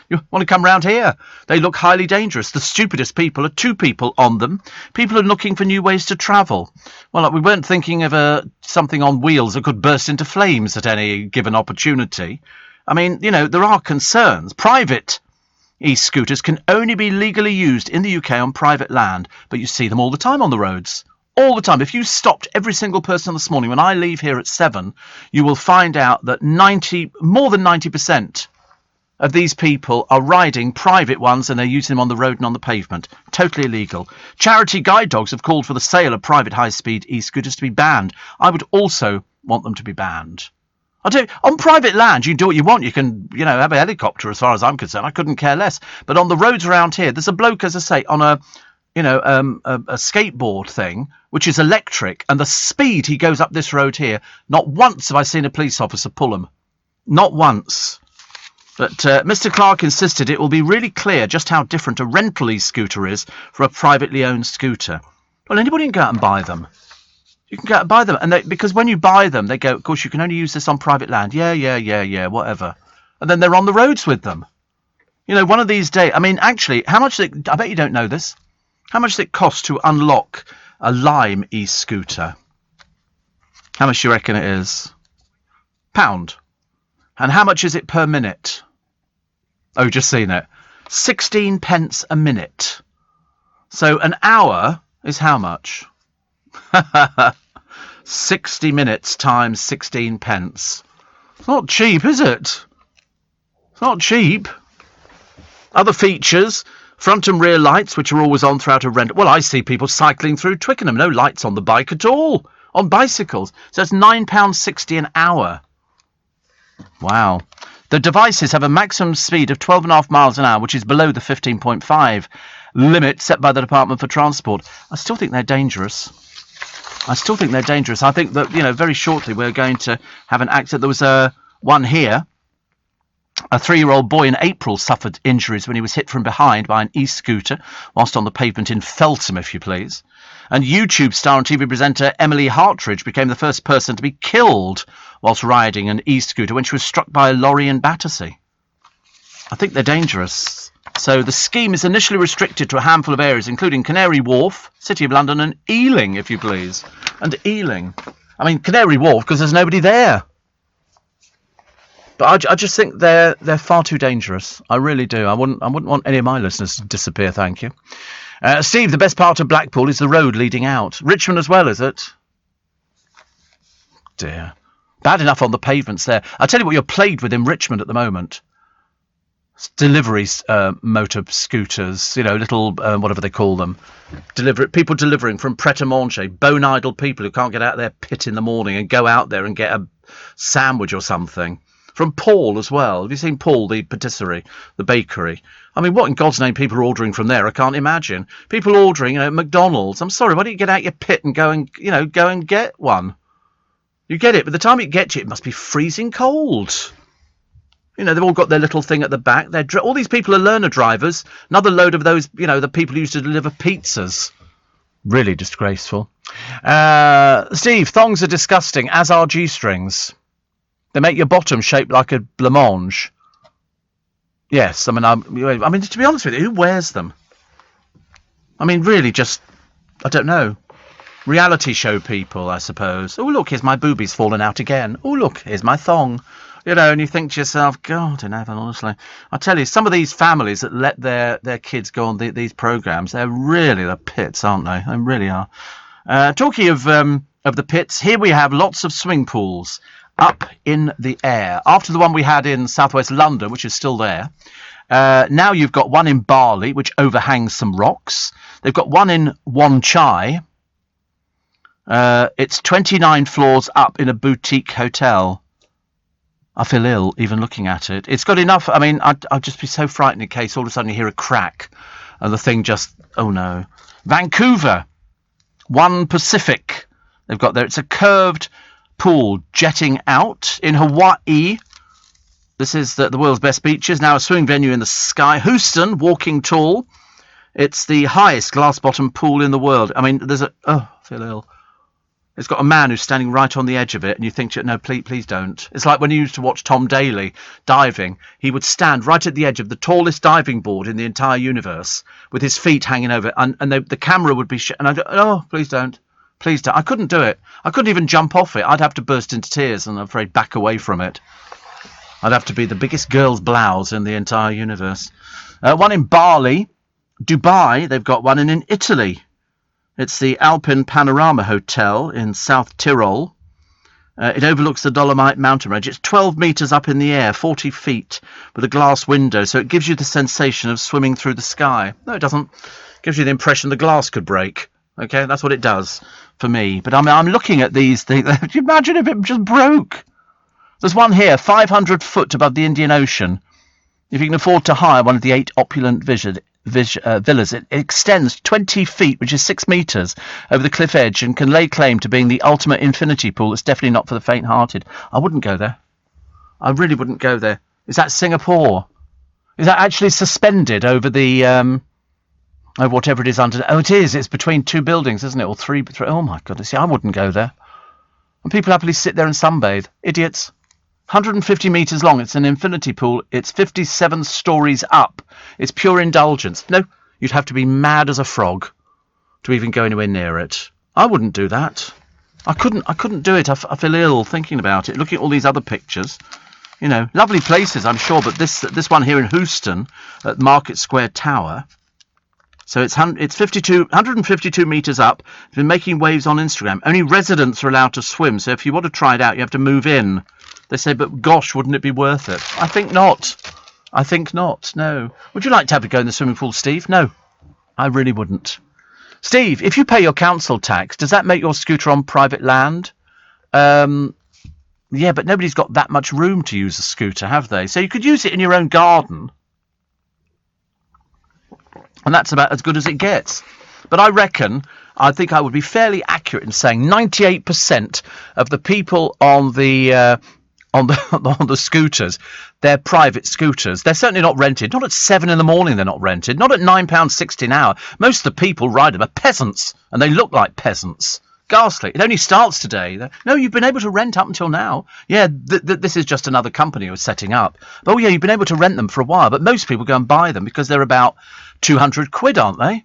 You want to come round here? They look highly dangerous. The stupidest people are two people on them. People are looking for new ways to travel. Well, we weren't thinking of something on wheels that could burst into flames at any given opportunity. I mean, there are concerns. Private e-scooters can only be legally used in the UK on private land, but you see them all the time on the roads. All the time. If you stopped every single person this morning, when I leave here at 7, you will find out that more than 90% of these people are riding private ones and they're using them on the road and on the pavement. Totally illegal. Charity guide dogs have called for the sale of private high-speed e-scooters to be banned. I would also want them to be banned. I do. On private land, you can do what you want. You can, have a helicopter as far as I'm concerned. I couldn't care less. But on the roads around here, there's a bloke, as I say, on a skateboard thing, which is electric, and the speed he goes up this road here, not once have I seen a police officer pull him. Not once. But Mr. Clark insisted it will be really clear just how different a rental e-scooter is from a privately owned scooter. Well, anybody can go out and buy them. You can go out and buy them, and because when you buy them, they go, of course, you can only use this on private land. Yeah, whatever. And then they're on the roads with them. One of these days, I mean, actually, I bet you don't know this. How much does it cost to unlock a Lime e-scooter? How much do you reckon it is? Pound. And how much is it per minute? Oh, just seen it. 16 pence a minute. So an hour is how much? 60 minutes times 16 pence. It's not cheap, is it? It's not cheap. Other features, front and rear lights, which are always on throughout a rent. Well, I see people cycling through Twickenham. No lights on the bike at all. On bicycles. So it's £9.60 an hour. Wow. The devices have a maximum speed of 12.5 miles an hour, which is below the 15.5 limit set by the Department for Transport. I still think they're dangerous. I think that, very shortly we're going to have an accident. There was one here. A 3-year-old boy in April suffered injuries when he was hit from behind by an e-scooter whilst on the pavement in Feltham, if you please. And YouTube star and TV presenter Emily Hartridge became the first person to be killed whilst riding an e-scooter when she was struck by a lorry in Battersea. I think they're dangerous. So the scheme is initially restricted to a handful of areas, including Canary Wharf, City of London, and Ealing, if you please. And Ealing. I mean, Canary Wharf, because there's nobody there. But I just think they're far too dangerous. I really do. I wouldn't want any of my listeners to disappear, thank you. Steve, the best part of Blackpool is the road leading out. Richmond as well, is it? Dear. Bad enough on the pavements there. I'll tell you what you're plagued with in Richmond at the moment. Deliveries, motor scooters, little, whatever they call them. People delivering from Pret-a-Manger, bone-idle people who can't get out of their pit in the morning and go out there and get a sandwich or something. From Paul as well. Have you seen Paul, the patisserie, the bakery? I mean, what in God's name people are ordering from there? I can't imagine. People ordering, McDonald's. I'm sorry, why don't you get out your pit and go and get one? You get it, but the time it gets you, it must be freezing cold. They've all got their little thing at the back. All these people are learner drivers. Another load of those, the people who used to deliver pizzas. Really disgraceful. Steve, thongs are disgusting, as are G-strings. They make your bottom shaped like a blancmange. Yes, I mean, to be honest with you, who wears them? I mean, really, just, I don't know. Reality show people, I suppose. Oh, look, here's my boobies falling out again. Oh, look, here's my thong. And you think to yourself, God in heaven, honestly. I tell you, some of these families that let their kids go on these programmes, they're really the pits, aren't they? They really are. Talking of the pits, here we have lots of swimming pools up in the air. After the one we had in southwest London, which is still there, now you've got one in Bali, which overhangs some rocks. They've got one in Wan Chai. It's 29 floors up in a boutique hotel. I feel ill even looking at it. It's got enough. I mean, I'd just be so frightened in case all of a sudden you hear a crack and the thing just, oh no. Vancouver, One Pacific. They've got there. It's a curved pool jetting out in Hawaii. This is the world's best beaches. Now a swimming venue in the sky. Houston, Walking Tall. It's the highest glass bottom pool in the world. I mean, I feel ill. It's got a man who's standing right on the edge of it, and you think, no, please don't. It's like when you used to watch Tom Daly diving. He would stand right at the edge of the tallest diving board in the entire universe with his feet hanging over, and the camera would be... and I'd go, oh, please don't. Please don't. I couldn't do it. I couldn't even jump off it. I'd have to burst into tears and I'm afraid back away from it. I'd have to be the biggest girl's blouse in the entire universe. One in Bali. Dubai, they've got one, and in Italy. It's the Alpine Panorama Hotel in South Tyrol. It overlooks the Dolomite mountain range. It's 12 metres up in the air, 40 feet, with a glass window, so it gives you the sensation of swimming through the sky. No, it doesn't. It gives you the impression the glass could break. Okay, that's what it does for me. But I'm looking at these things. Could you imagine if it just broke? There's one here, 500 foot above the Indian Ocean. If you can afford to hire one of the 8 opulent villas, it extends 20 feet, which is 6 metres, over the cliff edge and can lay claim to being the ultimate infinity pool. It's definitely not for the faint-hearted. I wouldn't go there. I really wouldn't go there. Is that Singapore? Is that actually suspended over the... whatever it is under... Oh, it is. It's between 2 buildings, isn't it? Or three. Oh, my goodness. Yeah, I wouldn't go there. And people happily sit there and sunbathe. Idiots. 150 metres long. It's an infinity pool. It's 57 stories up. It's pure indulgence. No, you'd have to be mad as a frog to even go anywhere near it. I wouldn't do that. I couldn't do it. I feel ill thinking about it. Looking at all these other pictures, lovely places, I'm sure, but this one here in Houston at Market Square Tower. So it's 152 meters up. It's been making waves on Instagram. Only residents are allowed to swim. So if you want to try it out, you have to move in. They say, but gosh, wouldn't it be worth it? I think not. No. Would you like to have a go in the swimming pool, Steve? No, I really wouldn't. Steve, if you pay your council tax, does that make your scooter on private land? Yeah, but nobody's got that much room to use a scooter, have they? So you could use it in your own garden. And that's about as good as it gets. But I think I would be fairly accurate in saying 98% of the people on the scooters, they're private scooters. They're certainly not rented. Not at 7 in the morning they're not rented. Not at £9.60 an hour. Most of the people ride them are peasants, and they look like peasants. Ghastly. It only starts today. No, you've been able to rent up until now. Yeah, this is just another company who's setting up. But, yeah, you've been able to rent them for a while. But most people go and buy them because they're about 200 quid, aren't they?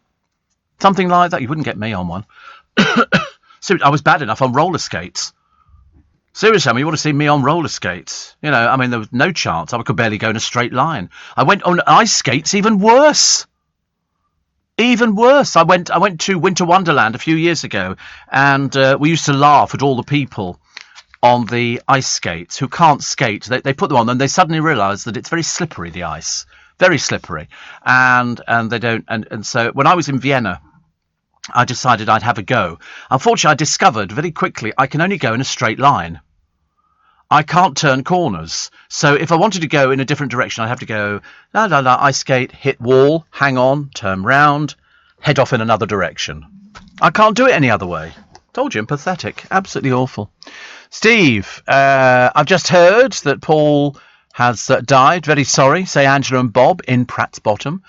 Something like that. You wouldn't get me on one. So I was bad enough on roller skates. Seriously, I mean, you want to see me on roller skates? There was no chance. I could barely go in a straight line. I went on ice skates, even worse. Even worse. I went to Winter Wonderland a few years ago, and we used to laugh at all the people on the ice skates who can't skate. They put them on, and they suddenly realise that it's very slippery, the ice, very slippery, and they don't. And so when I was in Vienna, I decided I'd have a go. Unfortunately, I discovered very quickly I can only go in a straight line. I can't turn corners. So if I wanted to go in a different direction, I'd have to go, ice skate, hit wall, hang on, turn round, head off in another direction. I can't do it any other way. Told you, I'm pathetic. Absolutely awful. Steve, I've just heard that Paul has died. Very sorry. Say Angela and Bob in Pratt's Bottom.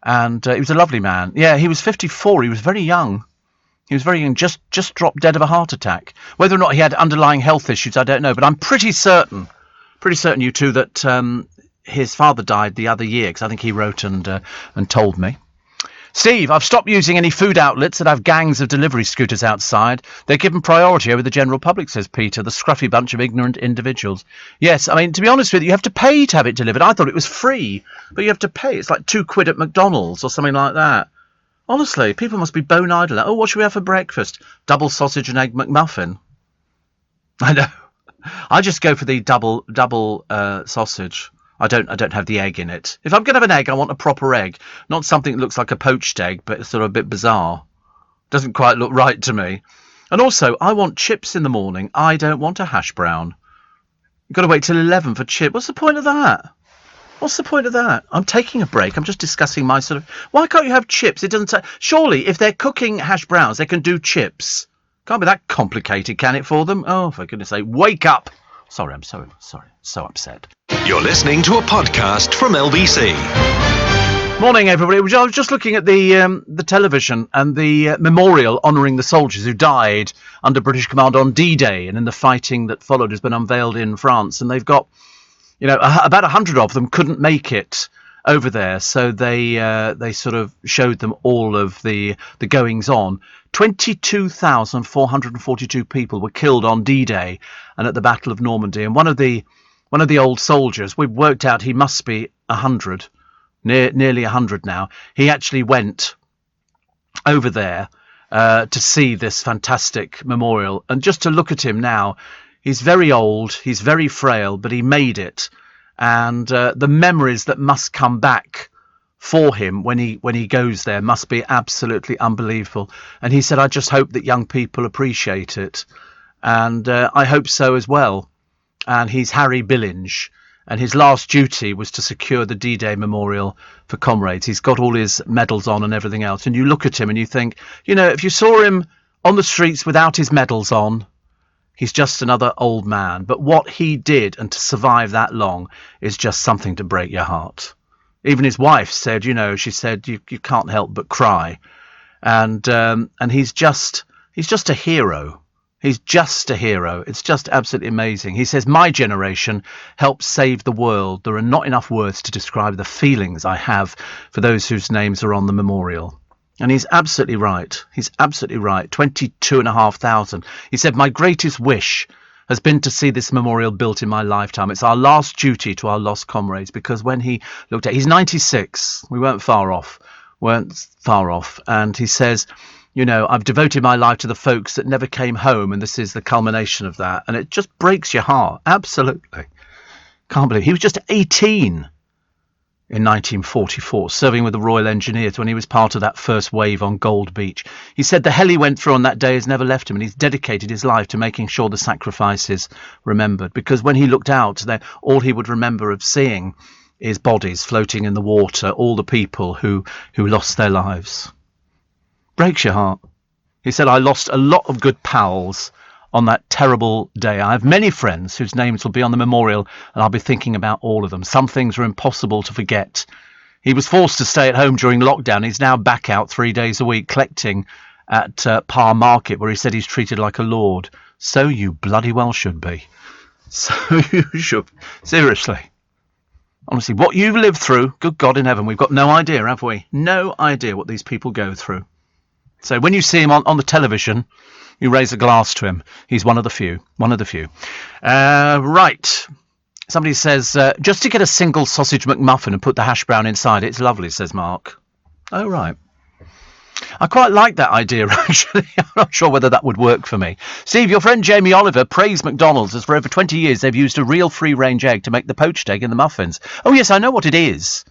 And he was a lovely man. Yeah, he was 54. He was very young. Just dropped dead of a heart attack. Whether or not he had underlying health issues, I don't know. But I'm pretty certain, you two, that his father died the other year, because I think he wrote and told me. Steve, I've stopped using any food outlets that have gangs of delivery scooters outside. They're given priority over the general public, says Peter, the scruffy bunch of ignorant individuals. Yes, I mean, to be honest with you, you have to pay to have it delivered. I thought it was free, but you have to pay. It's like £2 at McDonald's or something like that. Honestly, people must be bone idle. Oh, what should we have for breakfast? Double sausage and egg McMuffin. I know. I just go for the double sausage. I don't have the egg in it. If I'm going to have an egg, I want a proper egg, not something that looks like a poached egg, but it's sort of a bit bizarre. Doesn't quite look right to me. And also, I want chips in the morning. I don't want a hash brown. You've got to wait till 11 for chips. What's the point of that? I'm taking a break. I'm just discussing my sort of... Why can't you have chips? It doesn't... Surely, if they're cooking hash browns, they can do chips. Can't be that complicated, can it, for them? Oh, for goodness sake, wake up! Sorry, I'm so upset. You're listening to a podcast from LBC. Morning, everybody. I was just looking at the television and the memorial honouring the soldiers who died under British command on D-Day and in the fighting that followed has been unveiled in France. And they've got... about 100 of them couldn't make it over there, so they sort of showed them all of the goings on. 22,442 people were killed on D-Day and at the Battle of Normandy. And one of the old soldiers, we've worked out he must be 100, nearly 100 now. He actually went over there to see this fantastic memorial, and just to look at him now. He's very old, he's very frail, but he made it. And the memories that must come back for him when he goes there must be absolutely unbelievable. And he said, I just hope that young people appreciate it. And I hope so as well. And he's Harry Billinge. And his last duty was to secure the D-Day memorial for comrades. He's got all his medals on and everything else. And you look at him and you think, if you saw him on the streets without his medals on, he's just another old man. But what he did, and to survive that long, is just something to break your heart. Even his wife said, she said, you can't help but cry. And he's just a hero. He's just a hero. It's just absolutely amazing. He says, my generation helped save the world. There are not enough words to describe the feelings I have for those whose names are on the memorial. And he's absolutely right. He's absolutely right. 22,500. He said, my greatest wish has been to see this memorial built in my lifetime. It's our last duty to our lost comrades, because when he looked at, he's 96. We weren't far off. And he says, I've devoted my life to the folks that never came home, and this is the culmination of that. And it just breaks your heart. Absolutely. Can't believe he was just 18 in 1944, serving with the Royal Engineers when he was part of that first wave on Gold Beach. He said the hell he went through on that day has never left him, and he's dedicated his life to making sure the sacrifices remembered, because when he looked out, all he would remember of seeing is bodies floating in the water, all the people who lost their lives. Breaks your heart. He said, I lost a lot of good pals on that terrible day. I have many friends whose names will be on the memorial, and I'll be thinking about all of them. Some things are impossible to forget. He was forced to stay at home during lockdown. He's now back out 3 days a week collecting at Parr Market, where he said he's treated like a lord. So you bloody well should be. So you should. Seriously. Honestly, what you've lived through, good God in heaven, we've got no idea, have we? No idea what these people go through. So when you see him on the television, you raise a glass to him. He's one of the few. Right. Somebody says, just to get a single sausage McMuffin and put the hash brown inside, it's lovely, says Mark. Oh, right. I quite like that idea, actually. I'm not sure whether that would work for me. Steve, your friend Jamie Oliver praised McDonald's as for over 20 years they've used a real free-range egg to make the poached egg in the muffins. Oh, yes, I know what it is.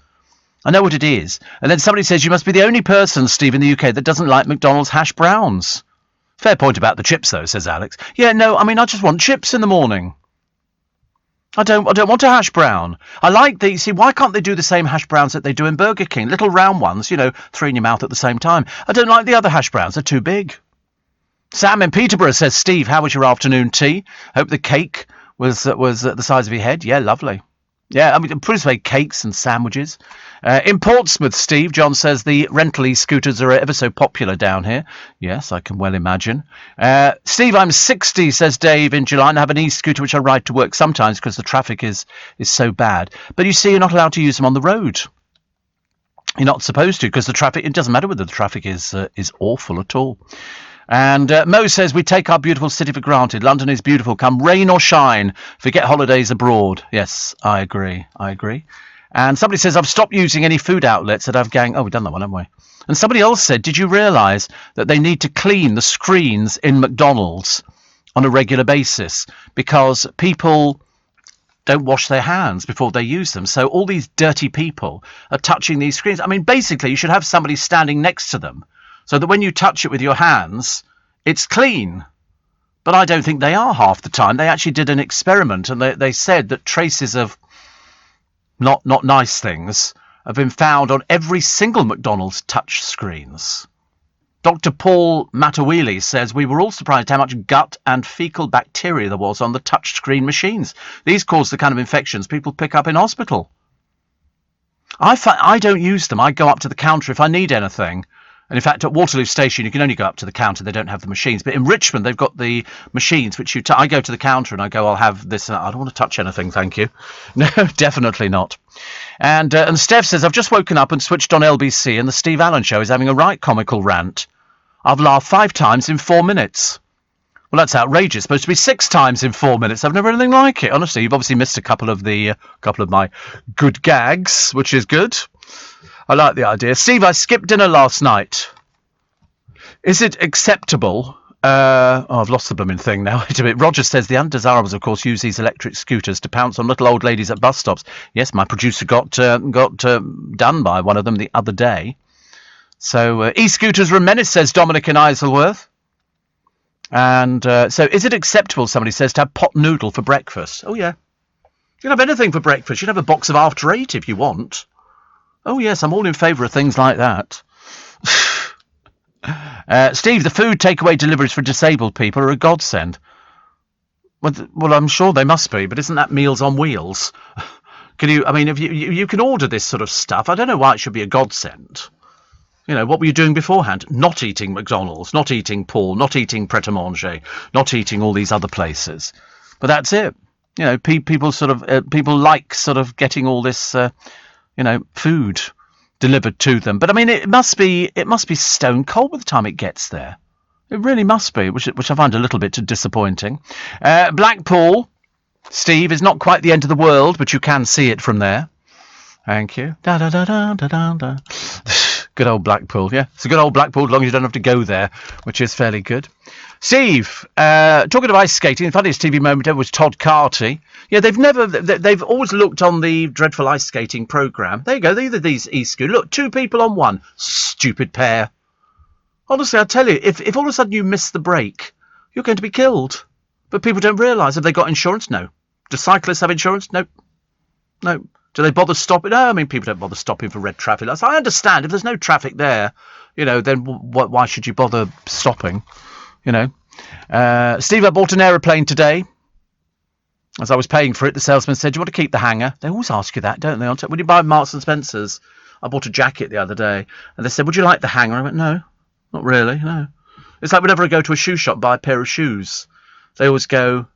And then somebody says, you must be the only person, Steve, in the UK that doesn't like McDonald's hash browns. Fair point about the chips, though, says Alex. Yeah, no, I mean, I just want chips in the morning. I don't want a hash brown. I like why can't they do the same hash browns that they do in Burger King? Little round ones, 3 in your mouth at the same time. I don't like the other hash browns. They're too big. Sam in Peterborough says, Steve, how was your afternoon tea? Hope the cake was the size of your head. Yeah, lovely. Yeah, I mean, put it this way, cakes and sandwiches. In Portsmouth, Steve, John says the rental e-scooters are ever so popular down here. Yes, I can well imagine. Steve, I'm 60, says Dave in July, and I have an e-scooter which I ride to work sometimes because the traffic is so bad. But you see, you're not allowed to use them on the road. You're not supposed to, because the traffic, it doesn't matter whether the traffic is awful at all. And Mo says, we take our beautiful city for granted. London is beautiful, come rain or shine. Forget holidays abroad. Yes, I agree. And somebody says, I've stopped using any food outlets that have gang. Oh, we've done that one, haven't we? And somebody else said, did you realise that they need to clean the screens in McDonald's on a regular basis because people don't wash their hands before they use them? So all these dirty people are touching these screens. I mean, basically, you should have somebody standing next to them so that when you touch it with your hands, it's clean. But I don't think they are half the time. They actually did an experiment, and they said that traces of not nice things have been found on every single McDonald's touch screens. Dr. Paul Matawili says, we were all surprised how much gut and fecal bacteria there was on the touchscreen machines. These cause the kind of infections people pick up in hospital. I don't use them. I go up to the counter if I need anything. And in fact, at Waterloo Station, you can only go up to the counter. They don't have the machines. But in Richmond, they've got the machines, which I go to the counter and I go, I'll have this. I don't want to touch anything, thank you. No, definitely not. And Steph says, I've just woken up and switched on LBC, and the Steve Allen Show is having a right comical rant. I've laughed 5 times in 4 minutes. Well, that's outrageous. It's supposed to be 6 times in 4 minutes. I've never heard anything like it. Honestly, you've obviously missed a couple of my good gags, which is good. I like the idea. Steve, I skipped dinner last night. Is it acceptable? I've lost the blooming thing now. Wait a minute. Roger says the undesirables, of course, use these electric scooters to pounce on little old ladies at bus stops. Yes, my producer got done by one of them the other day. So e-scooters are a menace, says Dominic in Isleworth. And so is it acceptable, somebody says, to have pot noodle for breakfast? Oh, yeah. You can have anything for breakfast. You can have a box of After 8 if you want. Oh, yes, I'm all in favour of things like that. Steve, the food takeaway deliveries for disabled people are a godsend. Well, I'm sure they must be, but isn't that Meals on Wheels? If you can order this sort of stuff, I don't know why it should be a godsend. What were you doing beforehand? Not eating McDonald's, not eating Paul, not eating Pret a Manger, not eating all these other places. But that's it. People like sort of getting all this, food delivered to them. But I mean, it must be stone cold by the time it gets there. It really must be, which I find a little bit disappointing. Blackpool, Steve, is not quite the end of the world, but you can see it from there. Thank you. Da da da da da da da. Good old Blackpool, yeah. It's a good old Blackpool as long as you don't have to go there, which is fairly good. Steve, talking of ice skating, the funniest TV moment ever was Todd Carty. Yeah, they've always looked on the dreadful ice skating programme. There you go, these e-scooters. Look, 2 people on one. Stupid pair. Honestly, I tell you, if all of a sudden you miss the break, you're going to be killed. But people don't realise. Have they got insurance? No. Do cyclists have insurance? No. No. Do they bother stopping? No, I mean, people don't bother stopping for red traffic lights. I understand if there's no traffic there, then why should you bother stopping? Steve, I bought an aeroplane today. As I was paying for it, the salesman said, "Do you want to keep the hanger?" They always ask you that, don't they? When you buy Marks and Spencer's, I bought a jacket the other day, and they said, "Would you like the hanger?" I went, "No, not really, no." It's like whenever I go to a shoe shop, buy a pair of shoes, they always go,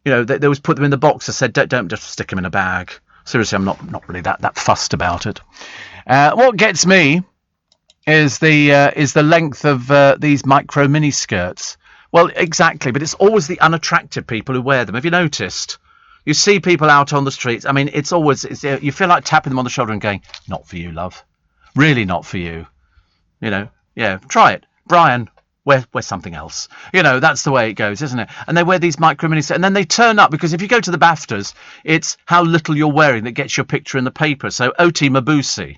they always put them in the box. I said, don't just stick them in a bag. Seriously, I'm not really that fussed about it. What gets me is the length of these micro mini skirts. Well, exactly, but it's always the unattractive people who wear them. Have you noticed? You see people out on the streets. I mean, you feel like tapping them on the shoulder and going, "Not for you, love. Really not for you." Yeah, try it. Brian, wear something else. That's the way it goes, isn't it? And they wear these micro mini skirts, and then they turn up, because if you go to the BAFTAs, it's how little you're wearing that gets your picture in the paper. So Oti Mabuse,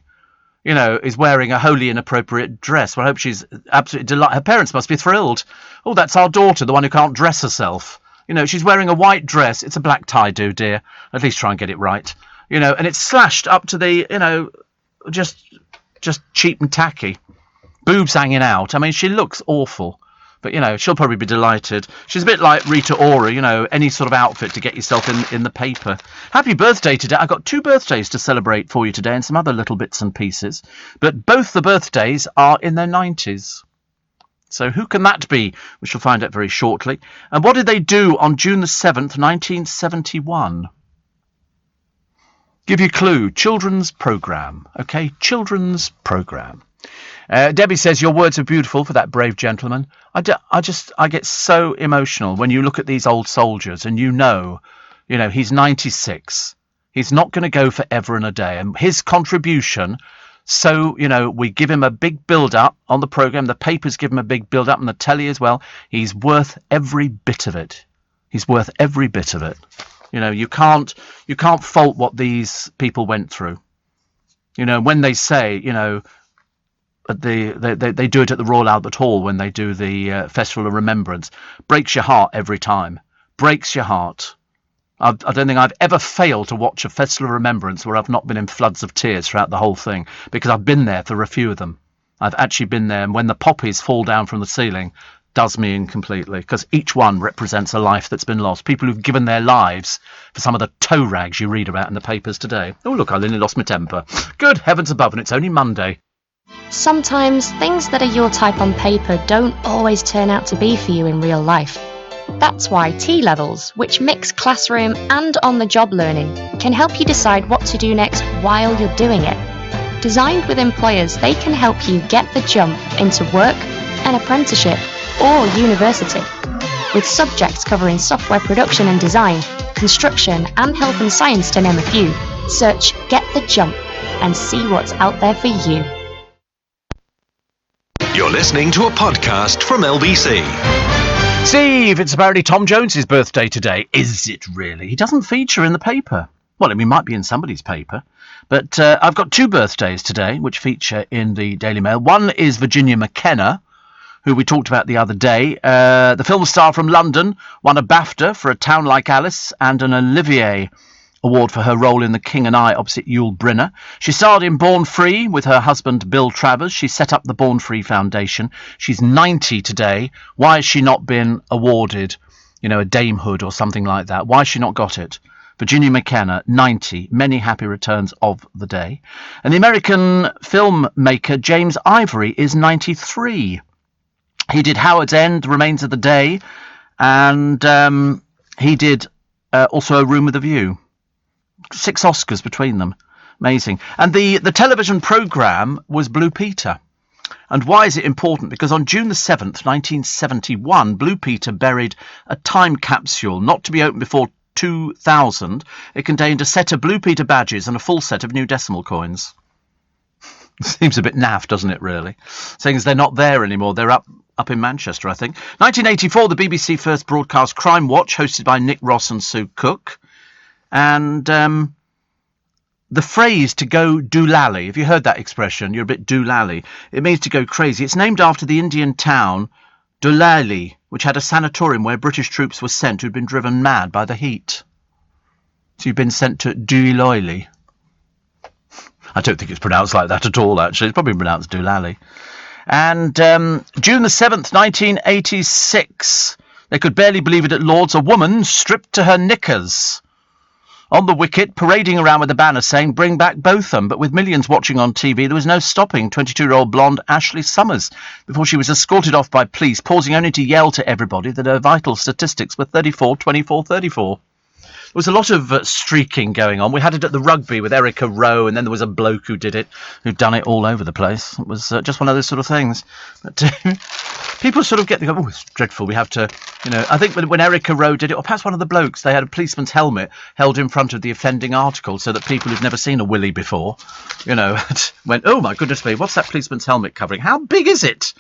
is wearing a wholly inappropriate dress. Well, I hope she's absolutely delighted. Her parents must be thrilled. Oh, that's our daughter, the one who can't dress herself. She's wearing a white dress. It's a black tie, dear. At least try and get it right. And it's slashed up to the, just cheap and tacky. Boobs hanging out. I mean, she looks awful. But, she'll probably be delighted. She's a bit like Rita Ora, any sort of outfit to get yourself in the paper. Happy birthday today. I've got 2 birthdays to celebrate for you today and some other little bits and pieces. But both the birthdays are in their 90s. So who can that be? We shall find out very shortly. And what did they do on June the 7th, 1971? Give you a clue. Children's programme. Okay, children's programme. Debbie says, "Your words are beautiful for that brave gentleman." I get so emotional when you look at these old soldiers and he's 96. He's not going to go forever and a day. And his contribution, so, we give him a big build-up on the programme. The papers give him a big build-up and the telly as well. He's worth every bit of it. He's worth every bit of it. You can't fault what these people went through. When they say, they do it at the Royal Albert Hall when they do the Festival of Remembrance. Breaks your heart every time. Breaks your heart. I don't think I've ever failed to watch a Festival of Remembrance where I've not been in floods of tears throughout the whole thing, because I've been there for a few of them. I've actually been there, and when the poppies fall down from the ceiling, does me in completely, because each one represents a life that's been lost. People who've given their lives for some of the toe rags you read about in the papers today. Oh, look, I nearly lost my temper. Good heavens above, and it's only Monday. Sometimes things that are your type on paper don't always turn out to be for you in real life. That's why T-Levels, which mix classroom and on-the-job learning, can help you decide what to do next while you're doing it. Designed with employers, they can help you get the jump into work, an apprenticeship, or university. With subjects covering software production and design, construction, and health and science, to name a few, search Get the Jump and see what's out there for you. You're listening to a podcast from LBC. Steve, it's apparently Tom Jones's birthday today. Is it really? He doesn't feature in the paper. Well, he might be in somebody's paper. But I've got 2 birthdays today, which feature in the Daily Mail. One is Virginia McKenna, who we talked about the other day. The film star from London won a BAFTA for A Town Like Alice and an Olivier Award for her role in The King and I opposite Yul Brynner. She starred in Born Free with her husband Bill Travers. She set up the Born Free Foundation. She's 90 today. Why has she not been awarded, a damehood or something like that? Why has she not got it? Virginia McKenna, 90. Many happy returns of the day. And the American filmmaker James Ivory is 93. He did Howard's End, The Remains of the Day, and he did also A Room with a View. 6 Oscars between them. Amazing. And the television programme was Blue Peter. And why is it important? Because on June the 7th, 1971, Blue Peter buried a time capsule not to be opened before 2000. It contained a set of Blue Peter badges and a full set of new decimal coins. Seems a bit naff, doesn't it, really? Saying as they're not there anymore. They're up in Manchester, I think. 1984, the BBC first broadcast Crime Watch, hosted by Nick Ross and Sue Cook. And the phrase to go doolally, have you heard that expression? You're a bit doolally. It means to go crazy. It's named after the Indian town Doolally, which had a sanatorium where British troops were sent who'd been driven mad by the heat. So you've been sent to Doolally. I don't think it's pronounced like that at all, actually. It's probably pronounced doolally. And June the 7th, 1986, they could barely believe it at Lord's, a woman stripped to her knickers on the wicket, parading around with a banner saying, "Bring back Botham." But with millions watching on TV, there was no stopping 22-year-old blonde Ashley Summers before she was escorted off by police, pausing only to yell to everybody that her vital statistics were 34, 24, 34. There was a lot of streaking going on. We had it at the rugby with Erica Rowe, and then there was a bloke who did it, who'd done it all over the place. It was just one of those sort of things. But people sort of oh, it's dreadful. We have to, I think when Erica Rowe did it, or perhaps one of the blokes, they had a policeman's helmet held in front of the offending article so that people who've never seen a willy before, went, "Oh my goodness me, what's that policeman's helmet covering? How big is it?"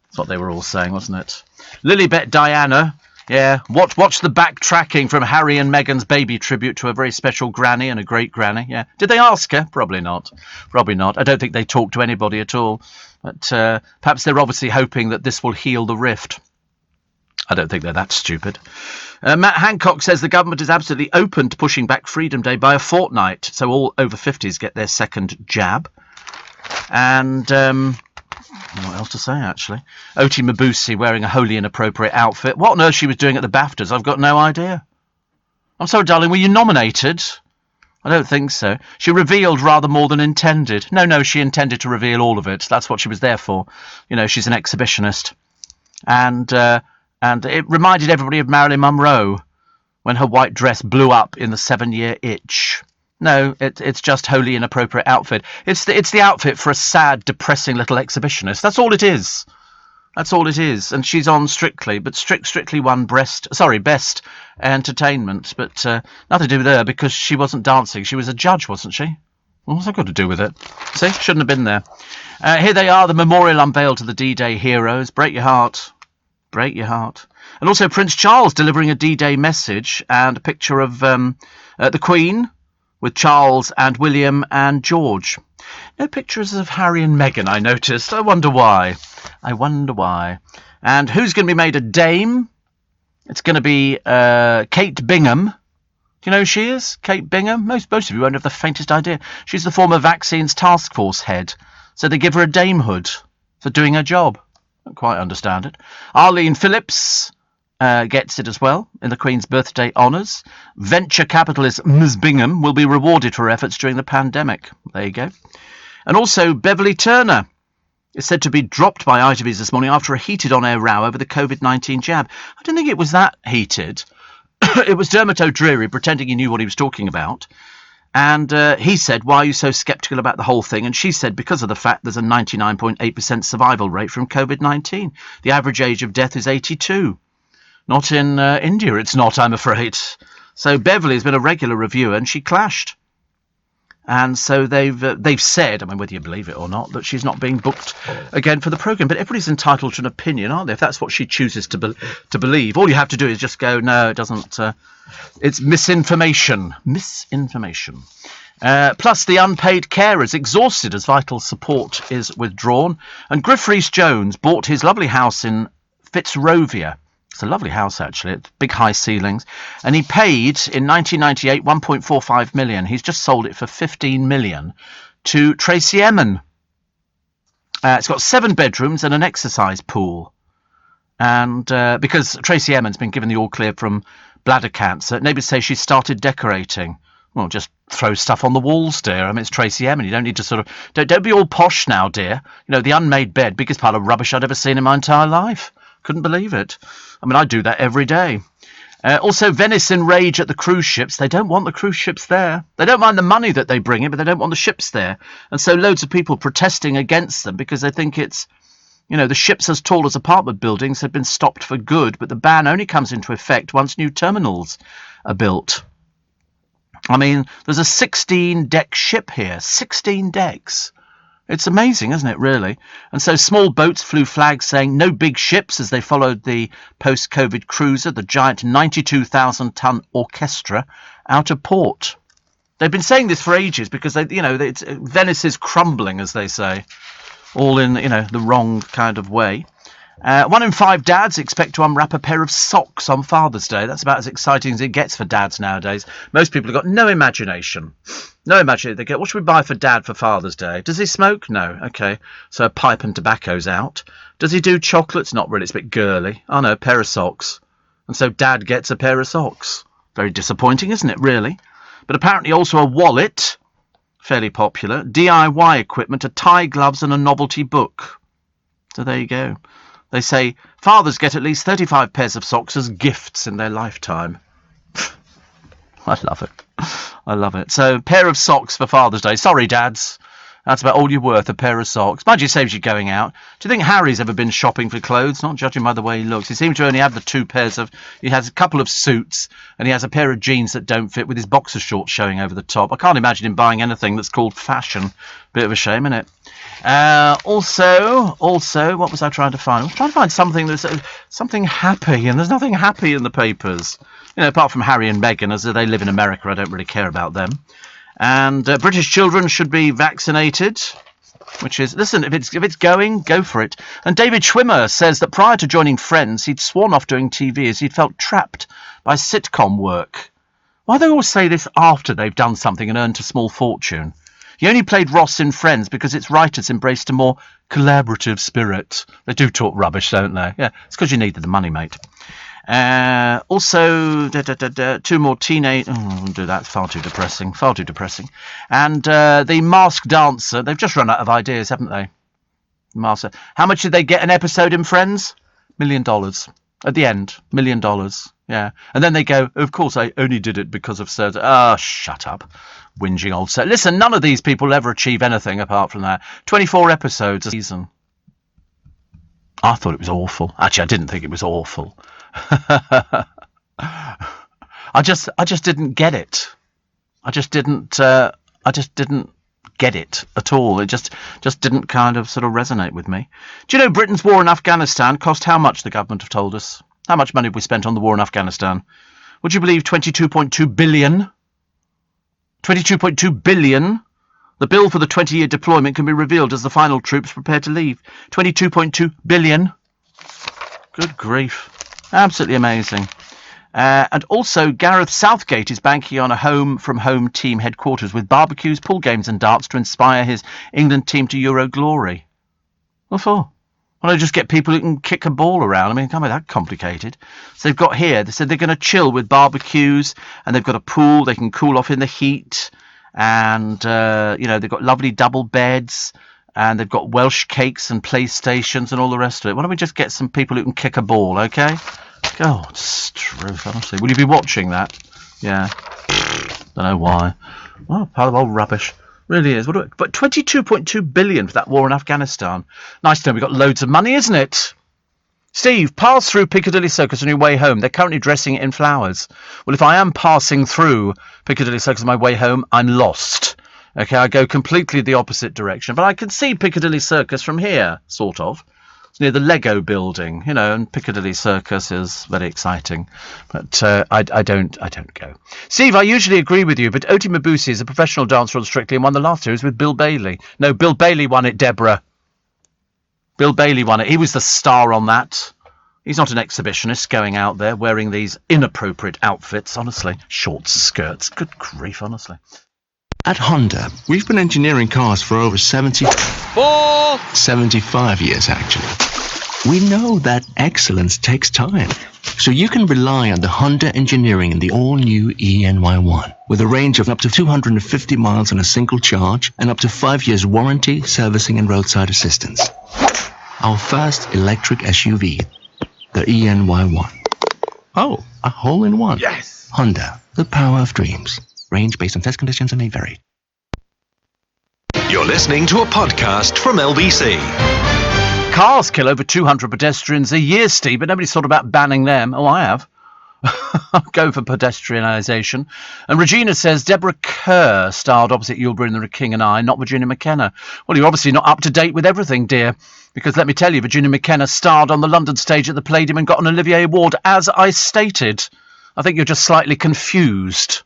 That's what they were all saying, wasn't it? Lilibet Diana. Yeah, watch the backtracking from Harry and Meghan's baby tribute to a very special granny and a great granny. Yeah, did they ask her? Probably not. Probably not. I don't think they talked to anybody at all. But perhaps they're obviously hoping that this will heal the rift. I don't think they're that stupid. Matt Hancock says the government is absolutely open to pushing back Freedom Day by a fortnight, so all over 50s get their second jab. And what else to say, actually? Oti Mabuse wearing a wholly inappropriate outfit. What on earth she was doing at the BAFTAs, I've got no idea. I'm sorry, darling, were you nominated? I don't think so. She revealed rather more than intended. No, she intended to reveal all of it. That's what she was there for. She's an exhibitionist. And it reminded everybody of Marilyn Monroe when her white dress blew up in the 7-Year Itch. No, it's just wholly inappropriate outfit. It's the outfit for a sad, depressing little exhibitionist. That's all it is. That's all it is. And she's on Strictly, but Strictly won Best Entertainment, but nothing to do with her because she wasn't dancing. She was a judge, wasn't she? What's that got to do with it? See, shouldn't have been there. Here they are, the memorial unveiled to the D-Day heroes. Break your heart. Break your heart. And also Prince Charles delivering a D-Day message and a picture of the Queen with Charles and William and George. No pictures of Harry and Meghan, I noticed. I wonder why. And who's going to be made a dame? It's going to be Kate Bingham. Do you know who she is? Kate Bingham? Most of you won't have the faintest idea. She's the former vaccines task force head. So they give her a damehood for doing her job. I don't quite understand it. Arlene Phillips gets it as well in the Queen's birthday honours. Venture capitalist Ms. Bingham will be rewarded for her efforts during the pandemic. There you go. And also Beverly Turner is said to be dropped by ITVs this morning after a heated on-air row over the COVID-19 jab. I don't think it was that heated. It was Dermot O'Dreary pretending he knew what he was talking about. And he said, "Why are you so sceptical about the whole thing?" And she said, "Because of the fact there's a 99.8% survival rate from COVID-19. The average age of death is 82. Not in India, it's not, I'm afraid." So Beverly has been a regular reviewer, and she clashed. And so they've said, I mean, whether you believe it or not, that she's not being booked again for the programme. But everybody's entitled to an opinion, aren't they? If that's what she chooses to believe. All you have to do is just go, no, it doesn't. It's misinformation. Misinformation. Plus, the unpaid carers exhausted as vital support is withdrawn. And Griff Rhys-Jones bought his lovely house in Fitzrovia. It's a lovely house, actually. It's big, high ceilings. And he paid, in 1998, $1.45 million. He's just sold it for $15 million to Tracy Emin. It's got 7 bedrooms and an exercise pool. And because Tracy Emin's been given the all-clear from bladder cancer, neighbours say she started decorating. Well, just throw stuff on the walls, dear. I mean, it's Tracy Emin. You don't need to sort of... Don't be all posh now, dear. The unmade bed, biggest pile of rubbish I'd ever seen in my entire life. Couldn't believe it. I mean, I do that every day. Also, Venice in rage at the cruise ships. They don't want the cruise ships there. They don't mind the money that they bring in, but they don't want the ships there. And so loads of people protesting against them because they think it's, the ships as tall as apartment buildings have been stopped for good, but the ban only comes into effect once new terminals are built. I mean, there's a 16-deck ship here. 16 decks. It's amazing, isn't it, really? And so small boats flew flags saying no big ships as they followed the post-COVID cruiser, the giant 92,000-ton Orchestra, out of port. They've been saying this for ages because, Venice is crumbling, as they say, all in, the wrong kind of way. 1 in 5 dads expect to unwrap a pair of socks on Father's Day. That's about as exciting as it gets for dads nowadays. Most people have got no imagination. No imagination. They go, what should we buy for Dad for Father's Day? Does he smoke? No. Okay. So a pipe and tobacco's out. Does he do chocolates? Not really. It's a bit girly. Oh, no, a pair of socks. And so Dad gets a pair of socks. Very disappointing, isn't it, really? But apparently also a wallet. Fairly popular. DIY equipment, a tie, gloves and a novelty book. So there you go. They say fathers get at least 35 pairs of socks as gifts in their lifetime. I love it. I love it. So, pair of socks for Father's Day. Sorry, dads. That's about all you're worth, a pair of socks. Mind you, saves you going out. Do you think Harry's ever been shopping for clothes? Not judging by the way he looks. He seems to only have the 2 pairs of... He has a couple of suits, and he has a pair of jeans that don't fit with his boxer shorts showing over the top. I can't imagine him buying anything that's called fashion. Bit of a shame, isn't it? Also, what was I trying to find? I was trying to find something that's something happy, and there's nothing happy in the papers. Apart from Harry and Meghan, as they live in America, I don't really care about them. And British children should be vaccinated, which is, listen, if it's going, go for it. And David Schwimmer says that prior to joining Friends, he'd sworn off doing TV as he felt trapped by sitcom work. Why do they always say this after they've done something and earned a small fortune? He only played Ross in Friends because its writers embraced a more collaborative spirit. They do talk rubbish, don't they? Yeah, it's because you needed the money, mate. Also, 2 more teenage... Oh, I won't do that. It's far too depressing. Far too depressing. And the Masked Dancer. They've just run out of ideas, haven't they? Master. How much did they get an episode in Friends? $1 million. At the end. $1 million. Yeah. And then they go, of course, I only did it because of Sir... Oh, shut up. Whinging old Sir. Listen, none of these people ever achieve anything apart from that. 24 episodes a season. I thought it was awful. Actually, I didn't think it was awful. I just didn't get it. I just didn't get it at all. It just didn't kind of sort of resonate with me. Do you know Britain's war in Afghanistan cost how much, the government have told us? How much money have we spent on the war in Afghanistan? Would you believe 22.2 billion? 22.2 billion? The bill for the 20-year deployment can be revealed as the final troops prepare to leave. 22.2 billion. Good grief. Absolutely amazing. And also, Gareth Southgate is banking on a home-from-home team headquarters with barbecues, pool games and darts to inspire his England team to Euro glory. What for? Why don't they just get people who can kick a ball around? I mean, it can't be that complicated. So they've got here, they said they're going to chill with barbecues, and they've got a pool, they can cool off in the heat, and, they've got lovely double beds, and they've got Welsh cakes and PlayStations and all the rest of it. Why don't we just get some people who can kick a ball, okay? God, it's truth, honestly. Will you be watching that? Yeah. Don't know why. Well, part of old rubbish. Really is. But 22.2 billion for that war in Afghanistan. Nice to know we've got loads of money, isn't it? Steve, pass through Piccadilly Circus on your way home. They're currently dressing it in flowers. Well, if I am passing through Piccadilly Circus on my way home, I'm lost. Okay, I go completely the opposite direction. But I can see Piccadilly Circus from here, sort of. It's near the Lego building, and Piccadilly Circus is very exciting. But I don't go. Steve, I usually agree with you, but Oti Mabuse is a professional dancer on Strictly and won the last series with Bill Bailey. No, Bill Bailey won it, Deborah. Bill Bailey won it. He was the star on that. He's not an exhibitionist going out there wearing these inappropriate outfits, honestly. Short skirts. Good grief, honestly. At Honda, we've been engineering cars for over 75 years, actually. We know that excellence takes time. So you can rely on the Honda engineering in the all-new ENY1 with a range of up to 250 miles on a single charge and up to 5 years warranty, servicing and roadside assistance. Our first electric SUV, the ENY1. Oh, a hole-in-one. Yes. Honda, the power of dreams. Range based on test conditions and may vary. You're listening to a podcast from LBC. Cars kill over 200 pedestrians a year, Steve, but nobody's thought about banning them. Oh, I have. I'm going for pedestrianisation. And Regina says Deborah Kerr starred opposite Yul Brynner in The King and I, not Virginia McKenna. Well, you're obviously not up to date with everything, dear, because let me tell you, Virginia McKenna starred on the London stage at the Palladium and got an Olivier Award, as I stated. I think you're just slightly confused.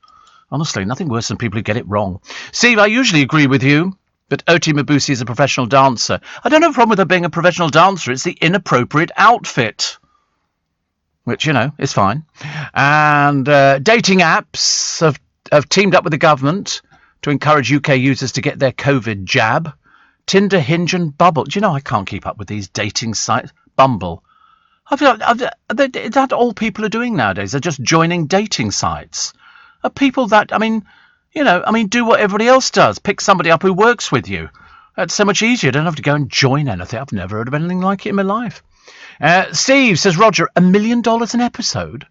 Honestly, nothing worse than people who get it wrong. Steve, I usually agree with you, but Oti Mabuse is a professional dancer. I don't have a problem with her being a professional dancer. It's the inappropriate outfit, which, you know, is fine. And dating apps have teamed up with the government to encourage UK users to get their COVID jab. Tinder, Hinge and Bumble. Do you know, I can't keep up with these dating sites. Bumble. Is that all people are doing nowadays? They're just joining dating sites. Are people that, do what everybody else does. Pick somebody up who works with you. That's so much easier. You don't have to go and join anything. I've never heard of anything like it in my life. Steve says, Roger, $1 million an episode?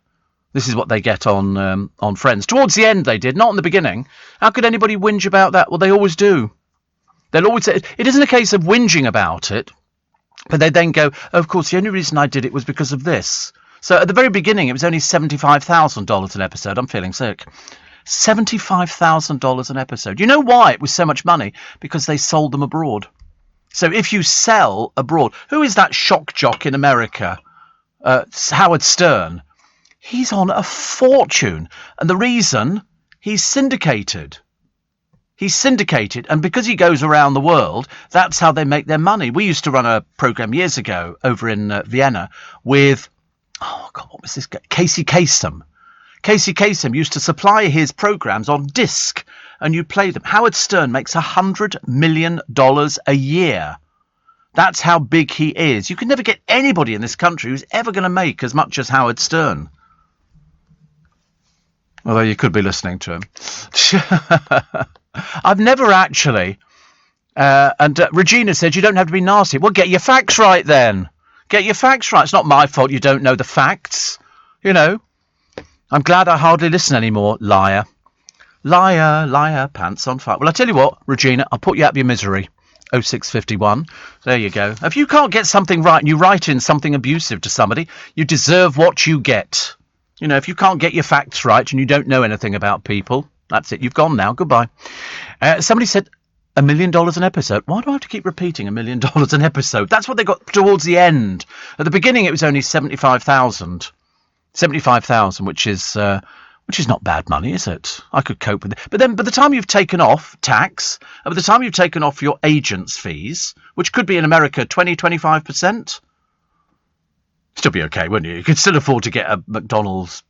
This is what they get on Friends. Towards the end they did, not in the beginning. How could anybody whinge about that? Well, they always do. They'll always say, it isn't a case of whinging about it, but they then go, oh, of course, the only reason I did it was because of this. So at the very beginning, it was only $75,000 an episode. I'm feeling sick. $75,000 an episode. You know why it was so much money? Because they sold them abroad. So if you sell abroad, who is that shock jock in America? Howard Stern. He's on a fortune. And the reason, he's syndicated. He's syndicated. And because he goes around the world, that's how they make their money. We used to run a program years ago over in Vienna with, oh God, what was this guy? Casey Kasem. Casey Kasem used to supply his programs on disc, and you play them. Howard Stern makes $100 million a year. That's how big he is. You can never get anybody in this country who's ever going to make as much as Howard Stern. Although you could be listening to him. I've never actually. Regina said you don't have to be nasty. Well, get your facts right then. Get your facts right. It's not my fault you don't know the facts. You know. I'm glad I hardly listen anymore, liar. Liar, liar, pants on fire. Well, I tell you what, Regina, I'll put you out of your misery. 0651. There you go. If you can't get something right and you write in something abusive to somebody, you deserve what you get. You know, if you can't get your facts right and you don't know anything about people, that's it. You've gone now. Goodbye. Somebody said $1 million an episode. Why do I have to keep repeating $1 million an episode? That's what they got towards the end. At the beginning, it was only 75,000. 75,000, which is not bad money, is it? I could cope with it. But then by the time you've taken off tax, and by the time you've taken off your agent's fees, which could be in America 20-25%, still be okay, wouldn't you? You could still afford to get a McDonald's,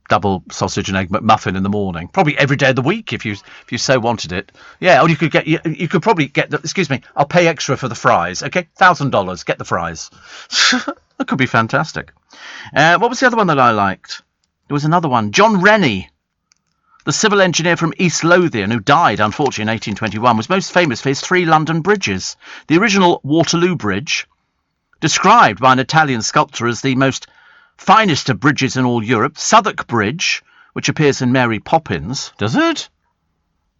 double sausage and egg McMuffin in the morning, probably every day of the week if you so wanted it. Yeah, or you could probably get excuse me, I'll pay extra for the fries. Okay, $1,000, get the fries. That could be fantastic. What was the other one that I liked? There was another one. John Rennie, the civil engineer from East Lothian, who died, unfortunately, in 1821, was most famous for his 3 London bridges. The original Waterloo Bridge, described by an Italian sculptor as the most finest of bridges in all Europe. Southwark Bridge, which appears in Mary Poppins. Does it?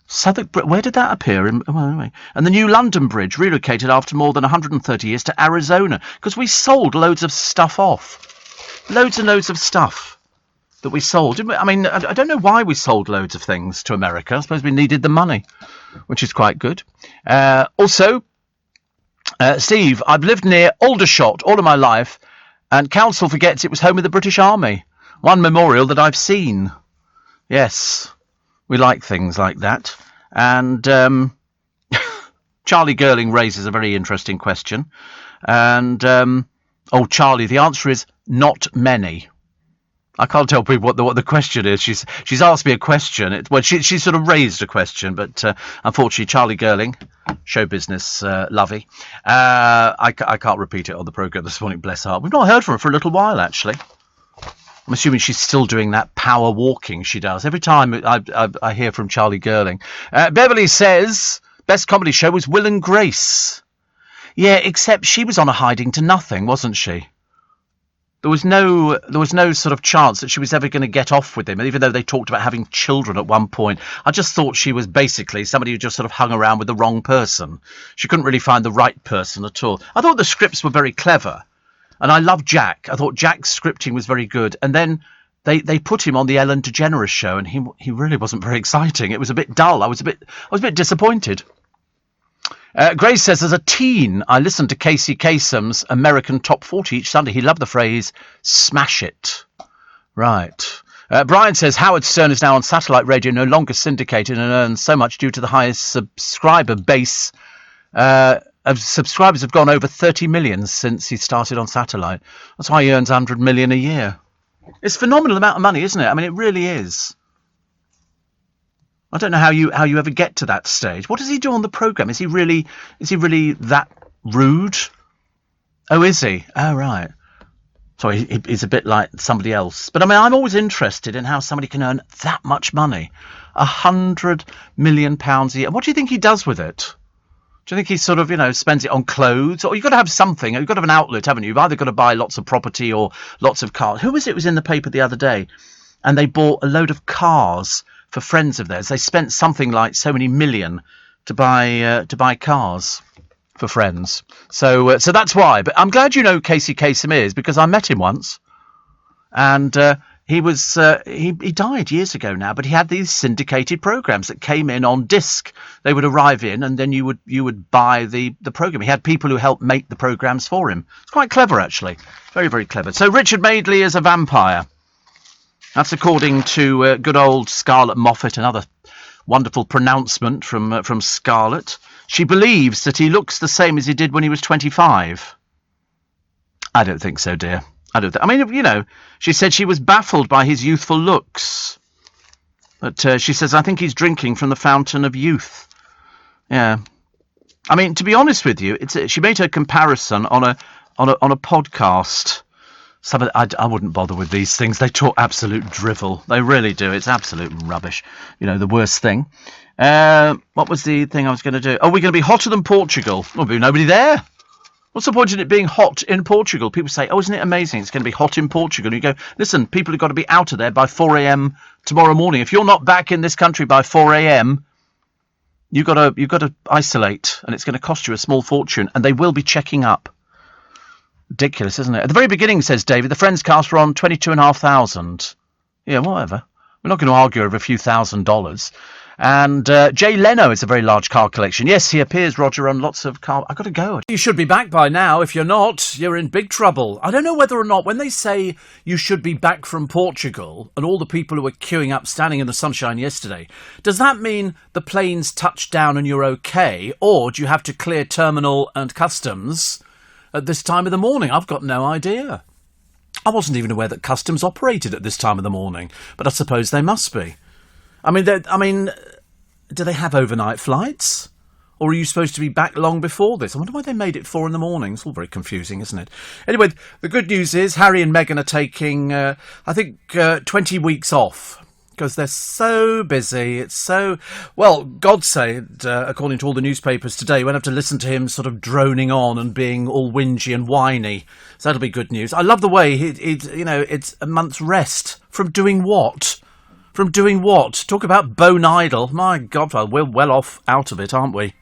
Southwark Bridge, where did that appear? And the New London Bridge, relocated after more than 130 years to Arizona, because we sold loads of stuff off. Loads and loads of stuff that we sold. I mean, I don't know why we sold loads of things to America. I suppose we needed the money, which is quite good. Also, Steve, I've lived near Aldershot all of my life, and council forgets it was home of the British Army. One memorial that I've seen. Yes, we like things like that. And Charlie Girling raises a very interesting question. And, Charlie, the answer is not many. I can't tell people what the question is. She's asked me a question. She sort of raised a question, but unfortunately, Charlie Girling, show business lovey. I can't repeat it on the programme this morning, bless her. We've not heard from her for a little while, actually. I'm assuming she's still doing that power walking she does. Every time I hear from Charlie Girling. Beverly says, best comedy show was Will and Grace. Yeah, except she was on a hiding to nothing, wasn't she? There was no sort of chance that she was ever going to get off with him, even though they talked about having children at one point. I just thought she was basically somebody who just sort of hung around with the wrong person. She couldn't really find the right person at all. I thought the scripts were very clever, and I loved Jack. I thought Jack's scripting was very good, and then they put him on the Ellen DeGeneres show, and he really wasn't very exciting. It was a bit dull. I was a bit disappointed. Grace says, as a teen, I listened to Casey Kasem's American Top 40 each Sunday. He loved the phrase, smash it. Right. Brian says, Howard Stern is now on satellite radio, no longer syndicated, and earns so much due to the highest subscriber base. Of subscribers have gone over 30 million since he started on satellite. That's why he earns 100 million a year. It's a phenomenal amount of money, isn't it? I mean, it really is. I don't know how you ever get to that stage. What does he do on the programme? Is he really that rude? Oh, is he? Oh, right. Sorry, he's a bit like somebody else. But I mean, I'm always interested in how somebody can earn that much money. £100 million a year. What do you think he does with it? Do you think he sort of, spends it on clothes? Or you've got to have something. You've got to have an outlet, haven't you? You've either got to buy lots of property or lots of cars. Who was it? It was in the paper the other day. And they bought a load of cars for friends of theirs. They spent something like so many million to buy cars for friends. So that's why. But I'm glad you know who Casey Kasem is, because I met him once, and he was he died years ago now. But he had these syndicated programs that came in on disc. They would arrive in, and then you would buy the program. He had people who helped make the programs for him. It's quite clever, actually. Very, very clever. So Richard Madeley is a vampire. That's according to good old Scarlett Moffat, another wonderful pronouncement from Scarlett. She believes that he looks the same as he did when he was 25. I don't think so, dear. I mean, she said she was baffled by his youthful looks. But she says, I think he's drinking from the fountain of youth. Yeah. I mean, to be honest with you, she made her comparison on a podcast. I wouldn't bother with these things. They talk absolute drivel. They really do. It's absolute rubbish. The worst thing. What was the thing I was going to do? Oh, we're going to be hotter than Portugal. There'll be nobody there. What's the point in it being hot in Portugal? People say, oh, isn't it amazing? It's going to be hot in Portugal. And you go, listen, people have got to be out of there by 4 a.m. tomorrow morning. If you're not back in this country by 4 a.m., you've got to isolate, and it's going to cost you a small fortune, and they will be checking up. Ridiculous, isn't it? At the very beginning, says David, the Friends cast were on 22,500. Yeah, whatever. We're not going to argue over a few $1,000s. And Jay Leno is a very large car collection. Yes, he appears, Roger, on lots of car. I've got to go. You should be back by now. If you're not, you're in big trouble. I don't know whether or not, when they say you should be back from Portugal and all the people who were queuing up standing in the sunshine yesterday, does that mean the plane's touched down and you're okay? Or do you have to clear terminal and customs at this time of the morning? I've got no idea. I wasn't even aware that customs operated at this time of the morning, but I suppose they must be. I mean, do they have overnight flights? Or are you supposed to be back long before this? I wonder why they made it 4 a.m. It's all very confusing, isn't it? Anyway, the good news is Harry and Meghan are taking, 20 weeks off. Because they're so busy. It's so... Well, God said, according to all the newspapers today, you won't have to listen to him sort of droning on and being all whingy and whiny. So that'll be good news. I love the way, it's a month's rest. From doing what? From doing what? Talk about bone idle. My God, we're well off out of it, aren't we?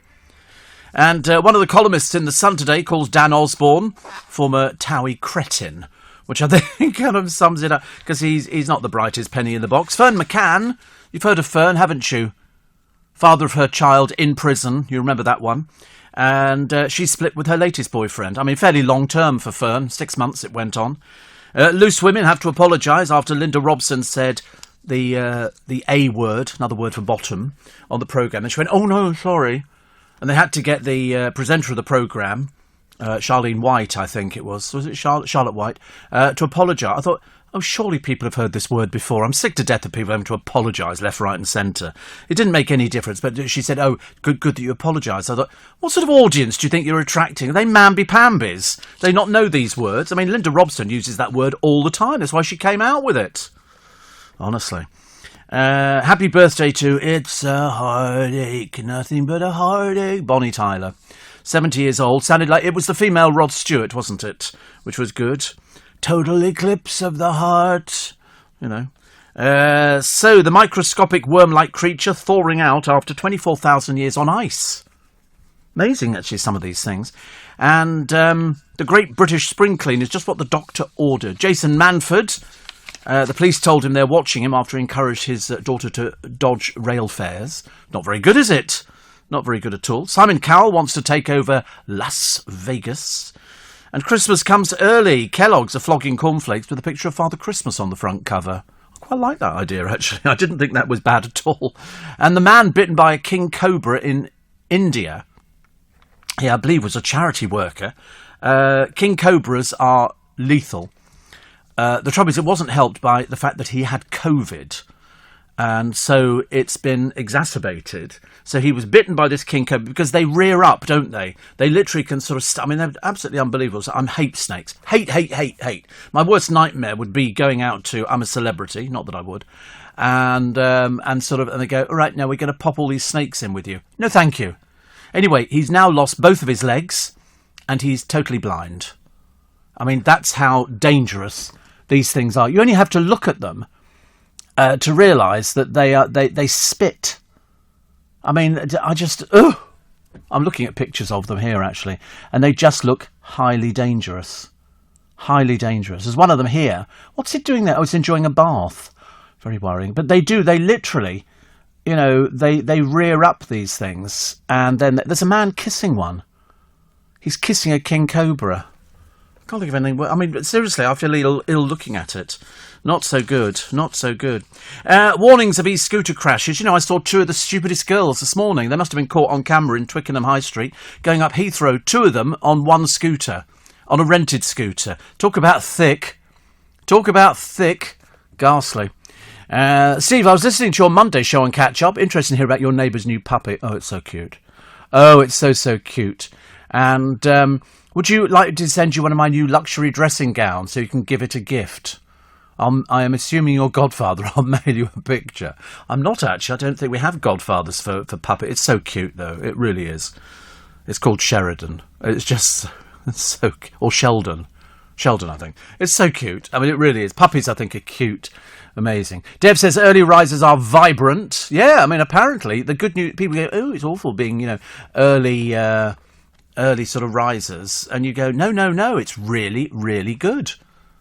And one of the columnists in The Sun today calls Dan Osborne, former Towie cretin, which I think kind of sums it up, because he's not the brightest penny in the box. Fern McCann, you've heard of Fern, haven't you? Father of her child in prison, you remember that one. And she's split with her latest boyfriend. I mean, fairly long term for Fern, 6 months it went on. Loose women have to apologise after Linda Robson said the A word, another word for bottom, on the programme. And she went, oh no, sorry. And they had to get the presenter of the programme, Charlene White, I think it was it Charlotte White, to apologise. I thought, oh, surely people have heard this word before. I'm sick to death of people having to apologise left, right and centre. It didn't make any difference, but she said, oh, good that you apologise. I thought, what sort of audience do you think you're attracting? Are they mamby-pambies? They not know these words? I mean, Linda Robson uses that word all the time. That's why she came out with it. Honestly. Happy birthday to It's a Heartache, Nothing But a Heartache, Bonnie Tyler. 70 years old. Sounded like it was the female Rod Stewart, wasn't it? Which was good. Total eclipse of the heart. You know. So the microscopic worm-like creature thawing out after 24,000 years on ice. Amazing, actually, some of these things. And the Great British Spring Clean is just what the doctor ordered. Jason Manford, the police told him they're watching him after he encouraged his daughter to dodge rail fares. Not very good, is it? Not very good at all. Simon Cowell wants to take over Las Vegas. And Christmas comes early. Kellogg's are flogging cornflakes with a picture of Father Christmas on the front cover. I quite like that idea, actually. I didn't think that was bad at all. And the man bitten by a king cobra in India, I believe was a charity worker. King cobras are lethal. The trouble is it wasn't helped by the fact that he had COVID. And so it's been exacerbated. So he was bitten by this king cobra because they rear up, don't they? They literally can sort of... I mean, they're absolutely unbelievable. So I hate snakes. Hate. My worst nightmare would be going out to... I'm a celebrity, not that I would. And they go, all right, now we're going to pop all these snakes in with you. No, thank you. Anyway, he's now lost both of his legs and he's totally blind. I mean, that's how dangerous these things are. You only have to look at them to realise that they spit. I mean, I'm looking at pictures of them here, actually, and they just look highly dangerous. Highly dangerous. There's one of them here. What's it doing there? Oh, it's enjoying a bath. Very worrying. But they literally... You know, they rear up these things, and then there's a man kissing one. He's kissing a king cobra. I can't think of anything. I mean, seriously, I feel ill looking at it. Not so good. Not so good. Warnings of e-scooter crashes. You know, I saw two of the stupidest girls this morning. They must have been caught on camera in Twickenham High Street, going up Heathrow. Two of them on one scooter, on a rented scooter. Talk about thick. Ghastly. Steve, I was listening to your Monday show on Catch Up. Interesting to hear about your neighbour's new puppy. Oh, it's so cute. Oh, it's so cute. And would you like to send you one of my new luxury dressing gowns so you can give it a gift? I am assuming you're godfather. I'll mail you a picture. I'm not actually. I don't think we have godfathers for puppet. It's so cute, though. It really is. It's called Sheridan. It's just so... Or Sheldon. Sheldon, I think. It's so cute. I mean, it really is. Puppies, I think, are cute. Amazing. Deb says early risers are vibrant. Yeah, I mean, apparently the good news. People go, oh, it's awful being, early sort of risers, and you go, no, it's really, really good.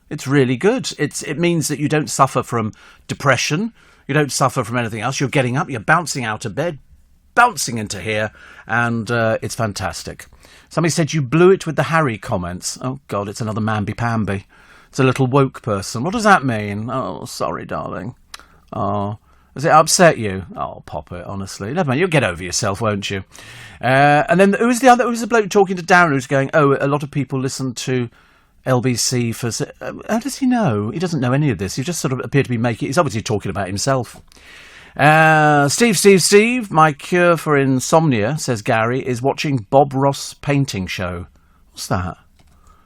It's really good. It means that you don't suffer from depression. You don't suffer from anything else. You're getting up. You're bouncing out of bed, bouncing into here, and it's fantastic. Somebody said you blew it with the Harry comments. Oh God, it's another mamby-pamby. It's a little woke person. What does that mean? Oh, sorry, darling. Oh, does it upset you? Oh, pop it, honestly. Never mind, you'll get over yourself, won't you? And then who's the bloke talking to Darren who's going, oh, a lot of people listen to LBC for... how does he know? He doesn't know any of this. He just sort of appeared to be making... He's obviously talking about himself. Steve, my cure for insomnia, says Gary, is watching Bob Ross painting show. What's that?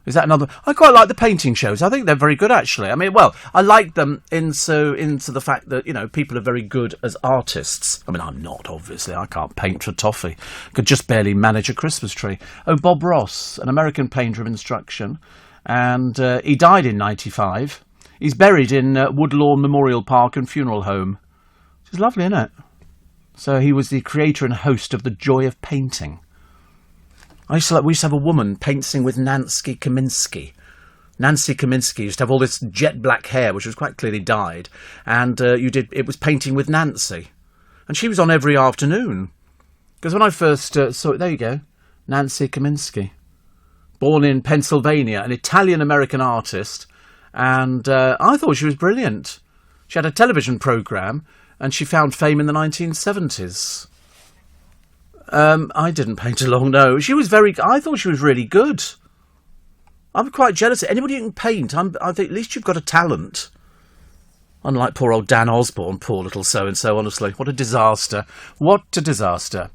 Is that another? I quite like the painting shows. I think they're very good, actually. I mean, well, I like them into the fact that, people are very good as artists. I mean, I'm not, obviously. I can't paint for toffee. Could just barely manage a Christmas tree. Oh, Bob Ross, an American painter of instruction. And he died in 95. He's buried in Woodlawn Memorial Park and Funeral Home. Which is lovely, isn't it? So he was the creator and host of The Joy of Painting. We used to have a woman painting with Nancy Kaminsky. Nancy Kaminsky used to have all this jet black hair, which was quite clearly dyed, and it was painting with Nancy. And she was on every afternoon. Because when I first saw it, there you go, Nancy Kaminsky. Born in Pennsylvania, an Italian-American artist, and I thought she was brilliant. She had a television programme, and she found fame in the 1970s. I didn't paint along, no. I thought she was really good. I'm quite jealous. Anybody who can paint, I think at least you've got a talent. Unlike poor old Dan Osborne, poor little so-and-so, honestly. What a disaster. What a disaster.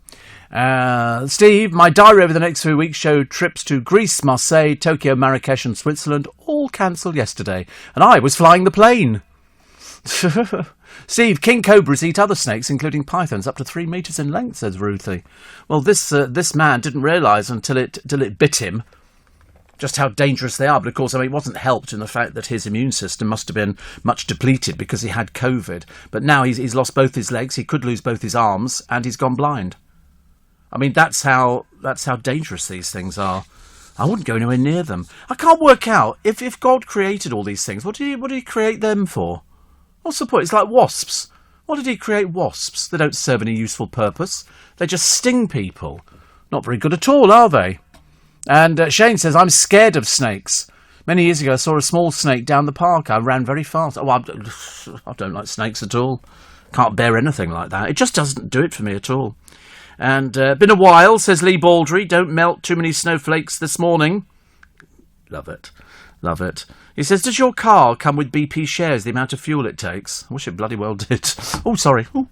Steve, my diary over the next 3 weeks showed trips to Greece, Marseille, Tokyo, Marrakesh and Switzerland, all cancelled yesterday. And I was flying the plane. Steve, king cobras eat other snakes, including pythons, up to 3 metres in length, says Ruthie. Well, this man didn't realise until it bit him just how dangerous they are. But of course, I mean, it wasn't helped in the fact that his immune system must have been much depleted because he had COVID. But now he's lost both his legs. He could lose both his arms, and he's gone blind. I mean, that's how dangerous these things are. I wouldn't go anywhere near them. I can't work out if God created all these things. What did he create them for? What's the point? It's like wasps. What did he create wasps? They don't serve any useful purpose. They just sting people. Not very good at all, are they? And Shane says, I'm scared of snakes. Many years ago, I saw a small snake down the park. I ran very fast. Oh, I don't like snakes at all. Can't bear anything like that. It just doesn't do it for me at all. And been a while, says Lee Baldry. Don't melt too many snowflakes this morning. Love it. Love it. He says, does your car come with BP shares, the amount of fuel it takes? I wish it bloody well did. Oh, sorry. Ooh,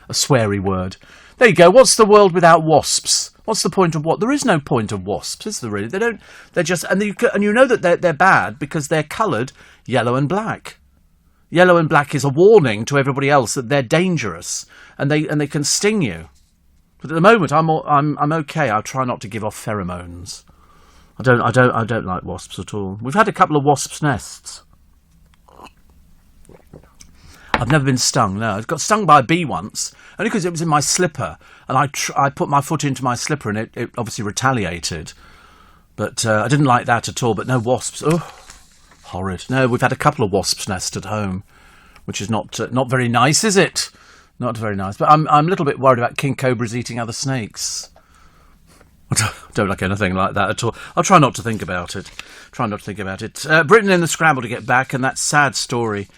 a sweary word. There you go. What's the world without wasps? What's the point of what? There is no point of wasps, is there really? They don't. They're just, and you know that they're bad because they're coloured yellow and black. Yellow and black is a warning to everybody else that they're dangerous and they can sting you. But at the moment, I'm okay. I try not to give off pheromones. I don't like wasps at all. We've had a couple of wasps' nests. I've never been stung, no. I got stung by a bee once, only because it was in my slipper, and I put my foot into my slipper, and it obviously retaliated. But I didn't like that at all, but no wasps. Oh, horrid. No, we've had a couple of wasps' nests at home, which is not very nice, is it? Not very nice. But I'm a little bit worried about king cobras eating other snakes. I don't like anything like that at all. I'll try not to think about it. Britain in the scramble to get back, and that sad story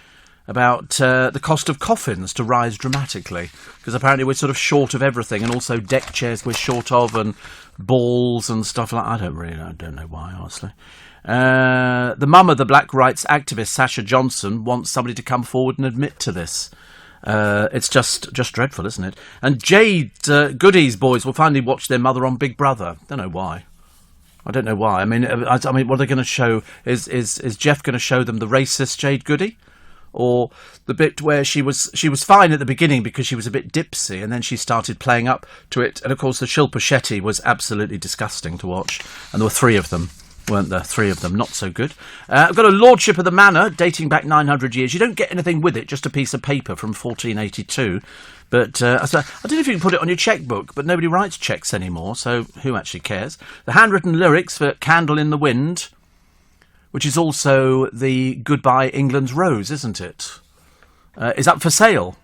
about the cost of coffins to rise dramatically, because apparently we're sort of short of everything, and also deck chairs we're short of, and balls and stuff like that. I don't know why, honestly. The mum of the black rights activist Sasha Johnson wants somebody to come forward and admit to this. It's just dreadful, isn't it? And Jade Goody's boys will finally watch their mother on Big Brother. Don't know why. I don't know why. I mean, what are they going to show? Is Jeff going to show them the racist Jade Goody? Or the bit where she was fine at the beginning because she was a bit dipsy, and then she started playing up to it. And of course, the Shilpa Shetty was absolutely disgusting to watch. And there were three of them, weren't there? Three of them, not so good. I've got a Lordship of the Manor dating back 900 years. You don't get anything with it, just a piece of paper from 1482. But I don't know if you can put it on your chequebook, but nobody writes cheques anymore, so who actually cares? The handwritten lyrics for Candle in the Wind, which is also the Goodbye England's Rose, isn't it? Is up for sale.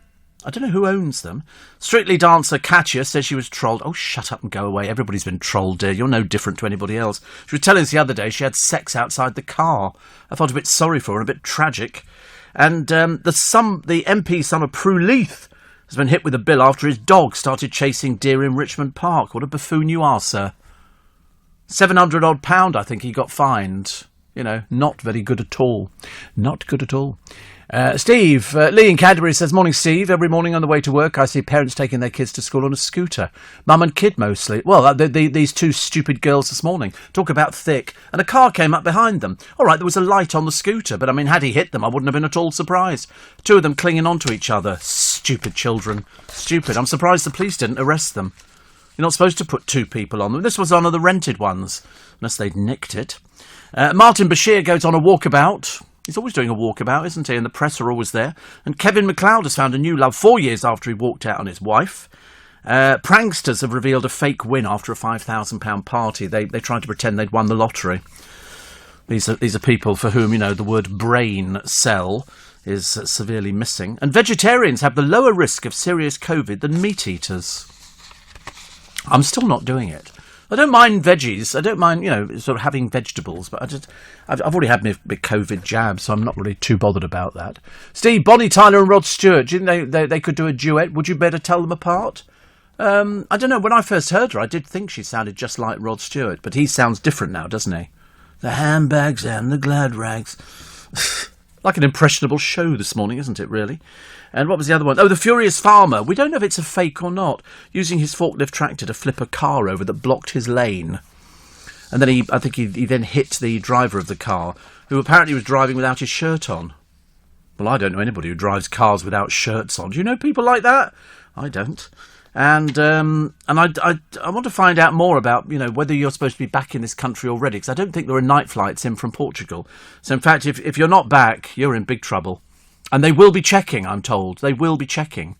I don't know who owns them. Strictly dancer Katya says she was trolled. Oh, shut up and go away. Everybody's been trolled, dear. You're no different to anybody else. She was telling us the other day she had sex outside the car. I felt a bit sorry for her, a bit tragic. And the MP son of Prue Leith has been hit with a bill after his dog started chasing deer in Richmond Park. What a buffoon you are, sir. £700 I think he got fined. You know, not very good at all. Not good at all. Steve, Lee in Canterbury says, morning, Steve. Every morning on the way to work, I see parents taking their kids to school on a scooter. Mum and kid mostly. Well, these two stupid girls this morning. Talk about thick. And a car came up behind them. All right, there was a light on the scooter, but I mean, had he hit them, I wouldn't have been at all surprised. Two of them clinging onto each other. Stupid children. Stupid. I'm surprised the police didn't arrest them. You're not supposed to put two people on them. This was one of the rented ones, unless they'd nicked it. Martin Bashir goes on a walkabout. He's always doing a walkabout, isn't he? And the press are always there. And Kevin McLeod has found a new love 4 years after he walked out on his wife. Pranksters have revealed a fake win after a £5,000 party. They tried to pretend they'd won the lottery. These are people for whom, you know, the word brain cell is severely missing. And vegetarians have the lower risk of serious COVID than meat eaters. I'm still not doing it. I don't mind veggies. I don't mind, you know, sort of having vegetables, but I've already had my big COVID jab, so I'm not really too bothered about that. Steve, Bonnie Tyler and Rod Stewart, do you think they could do a duet? Would you better tell them apart? I don't know. When I first heard her, I did think she sounded just like Rod Stewart, but he sounds different now, doesn't he? The handbags and the glad rags. Like an impressionable show this morning, isn't it, really? And what was the other one? Oh, the Furious Farmer. We don't know if it's a fake or not. Using his forklift tractor to flip a car over that blocked his lane. And then I think he then hit the driver of the car, who apparently was driving without his shirt on. Well, I don't know anybody who drives cars without shirts on. Do you know people like that? I don't. And I want to find out more about, whether you're supposed to be back in this country already, because I don't think there are night flights in from Portugal. So, in fact, if you're not back, you're in big trouble. And they will be checking, I'm told. They will be checking.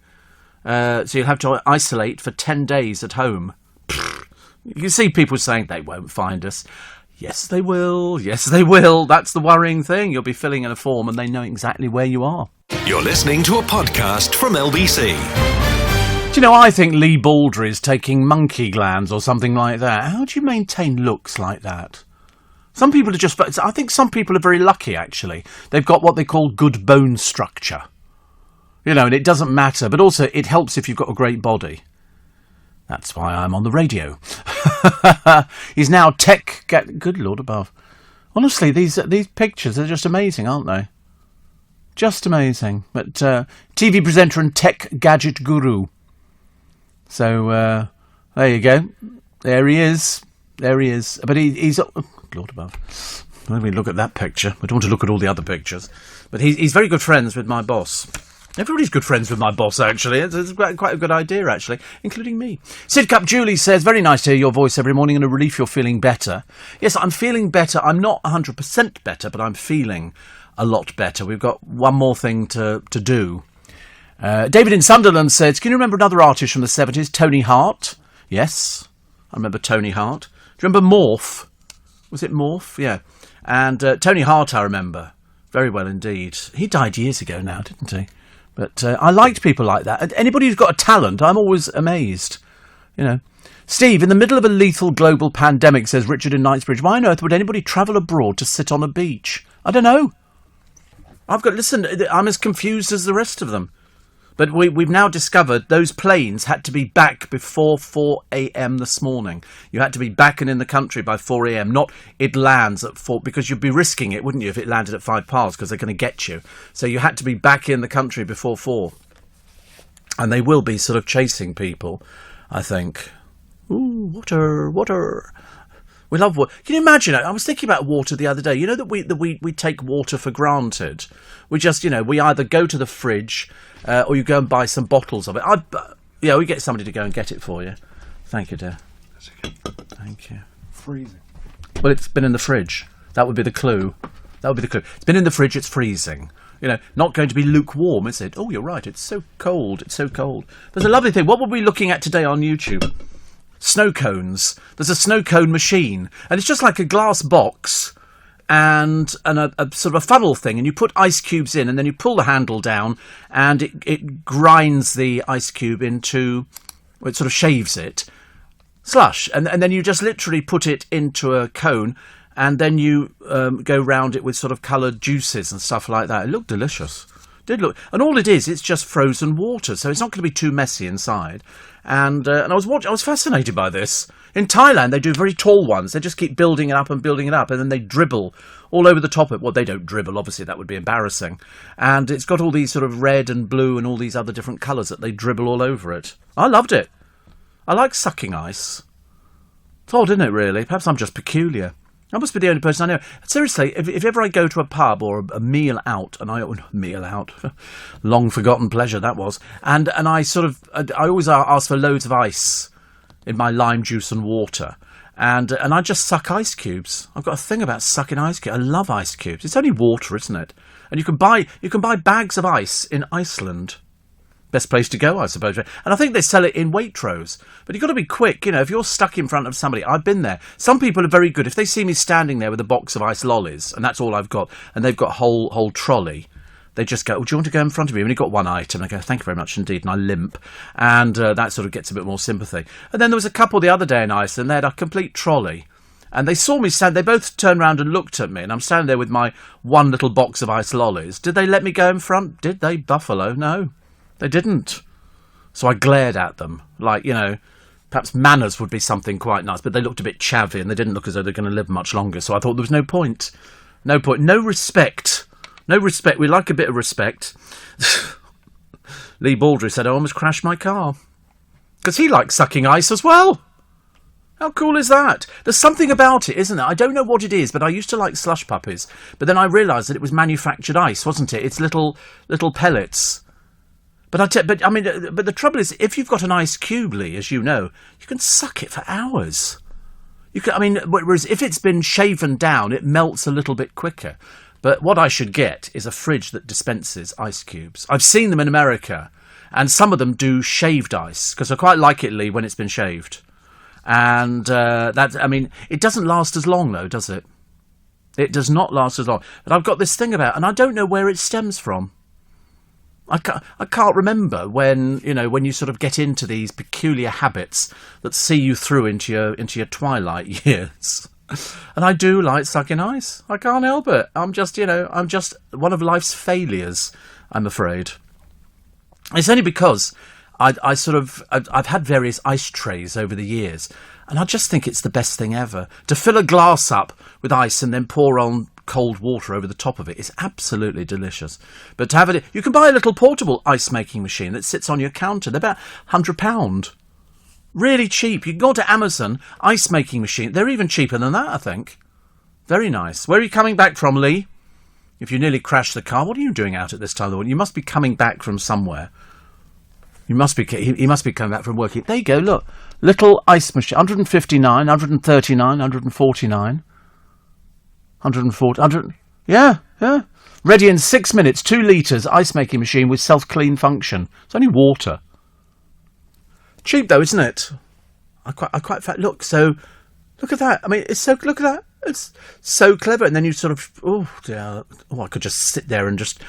So you'll have to isolate for 10 days at home. You see people saying they won't find us. Yes, they will. Yes, they will. That's the worrying thing. You'll be filling in a form and they know exactly where you are. You're listening to a podcast from LBC. Do you know, I think Lee Baldry is taking monkey glands or something like that. How do you maintain looks like that? Some people are I think some people are very lucky, actually. They've got what they call good bone structure. And it doesn't matter. But also, it helps if you've got a great body. That's why I'm on the radio. He's now good Lord above. Honestly, these pictures are just amazing, aren't they? Just amazing. But TV presenter and tech gadget guru. So, there you go. There he is. But he's... Oh, Lord above. Let me look at that picture. I don't want to look at all the other pictures. But he's very good friends with my boss. Everybody's good friends with my boss, actually. It's quite a good idea, actually, including me. Sidcup Julie says, very nice to hear your voice every morning and a relief you're feeling better. Yes, I'm feeling better. I'm not 100% better, but I'm feeling a lot better. We've got one more thing to do. David in Sunderland says, can you remember another artist from the 70s, Tony Hart? Yes, I remember Tony Hart. Do you remember Morph? Was it Morph? Yeah. And Tony Hart, I remember. Very well indeed. He died years ago now, didn't he? But I liked people like that. And anybody who's got a talent, I'm always amazed. Steve, in the middle of a lethal global pandemic, says Richard in Knightsbridge, why on earth would anybody travel abroad to sit on a beach? I don't know. Listen, I'm as confused as the rest of them. But we've now discovered those planes had to be back before 4 a.m. this morning. You had to be back and in the country by 4 a.m. Not it lands at 4, because you'd be risking it, wouldn't you, if it landed at 5 past, because they're going to get you. So you had to be back in the country before 4. And they will be sort of chasing people, I think. Ooh, water. We love water. Can you imagine? I was thinking about water the other day. You know that we take water for granted. We just, we either go to the fridge or you go and buy some bottles of it. We get somebody to go and get it for you. Thank you, dear. That's okay. Thank you. Freezing. Well, it's been in the fridge. That would be the clue. It's been in the fridge. It's freezing. Not going to be lukewarm, is it? Oh, you're right. It's so cold. There's a lovely thing. What were we looking at today on YouTube? Snow cones. There's a snow cone machine, and it's just like a glass box and a sort of a funnel thing, and you put ice cubes in, and then you pull the handle down, and it grinds the ice cube into, it sort of shaves it, slush, and then you just literally put it into a cone, and then you go round it with sort of coloured juices and stuff like that. It looked delicious. Did look, and all it is, it's just frozen water, so it's not going to be too messy inside. And I was fascinated by this. In Thailand, they do very tall ones. They just keep building it up, and then they dribble all over the top of it. Well, they don't dribble, obviously, that would be embarrassing. And it's got all these sort of red and blue and all these other different colours that they dribble all over it. I loved it. I like sucking ice. It's odd, isn't it, really? Perhaps I'm just peculiar. I must be the only person I know. Seriously, if ever I go to a pub or a meal out, long forgotten pleasure that was, and I always ask for loads of ice in my lime juice and water, and I just suck ice cubes. I've got a thing about sucking ice cubes. I love ice cubes. It's only water, isn't it? And you can buy bags of ice in Iceland. Best place to go, I suppose. And I think they sell it in Waitrose. But you've got to be quick. If you're stuck in front of somebody, I've been there. Some people are very good. If they see me standing there with a box of ice lollies, and that's all I've got, and they've got a whole trolley, they just go, do you want to go in front of me? I've only got one item. And I go, thank you very much indeed. And I limp. And that sort of gets a bit more sympathy. And then there was a couple the other day in Iceland. They had a complete trolley. And they saw me stand. They both turned around and looked at me. And I'm standing there with my one little box of ice lollies. Did they let me go in front? Did they, Buffalo? No. They didn't. So I glared at them, like, perhaps manners would be something quite nice, but they looked a bit chavvy and they didn't look as though they're going to live much longer. So I thought there was no point. No respect. We like a bit of respect. Lee Baldry said, I almost crashed my car. Because he likes sucking ice as well. How cool is that? There's something about it, isn't there? I don't know what it is, but I used to like slush puppies. But then I realised that it was manufactured ice, wasn't it? It's little pellets. But but the trouble is, if you've got an ice cube, Lee, as you know, you can suck it for hours. You can, whereas if it's been shaven down, it melts a little bit quicker. But what I should get is a fridge that dispenses ice cubes. I've seen them in America, and some of them do shaved ice, because I quite like it, Lee, when it's been shaved. And it doesn't last as long, though, does it? It does not last as long. But I've got this thing about, and I don't know where it stems from. I can't remember when you sort of get into these peculiar habits that see you through into your twilight years. And I do like sucking ice. I can't help it. I'm just one of life's failures, I'm afraid. It's only because I've had various ice trays over the years, and I just think it's the best thing ever. To fill a glass up with ice and then pour on cold water over the top of it is absolutely delicious. But to have it, you can buy a little portable ice making machine that sits on your counter. They're about £100. Really cheap. You can go to Amazon, ice making machine. They're even cheaper than that, I think. Very nice. Where are you coming back from, Lee? If you nearly crashed the car, what are you doing out at this time of the morning? You must be coming back from somewhere. He must be coming back from working. There you go, look. Little ice machine. 159, 139, 149. 140, yeah. Ready in 6 minutes, 2 litres, ice making machine with self-clean function. It's only water. Cheap though, isn't it? I quite look at that. I mean, look at that. It's so clever. And then you sort of, I could just sit there and just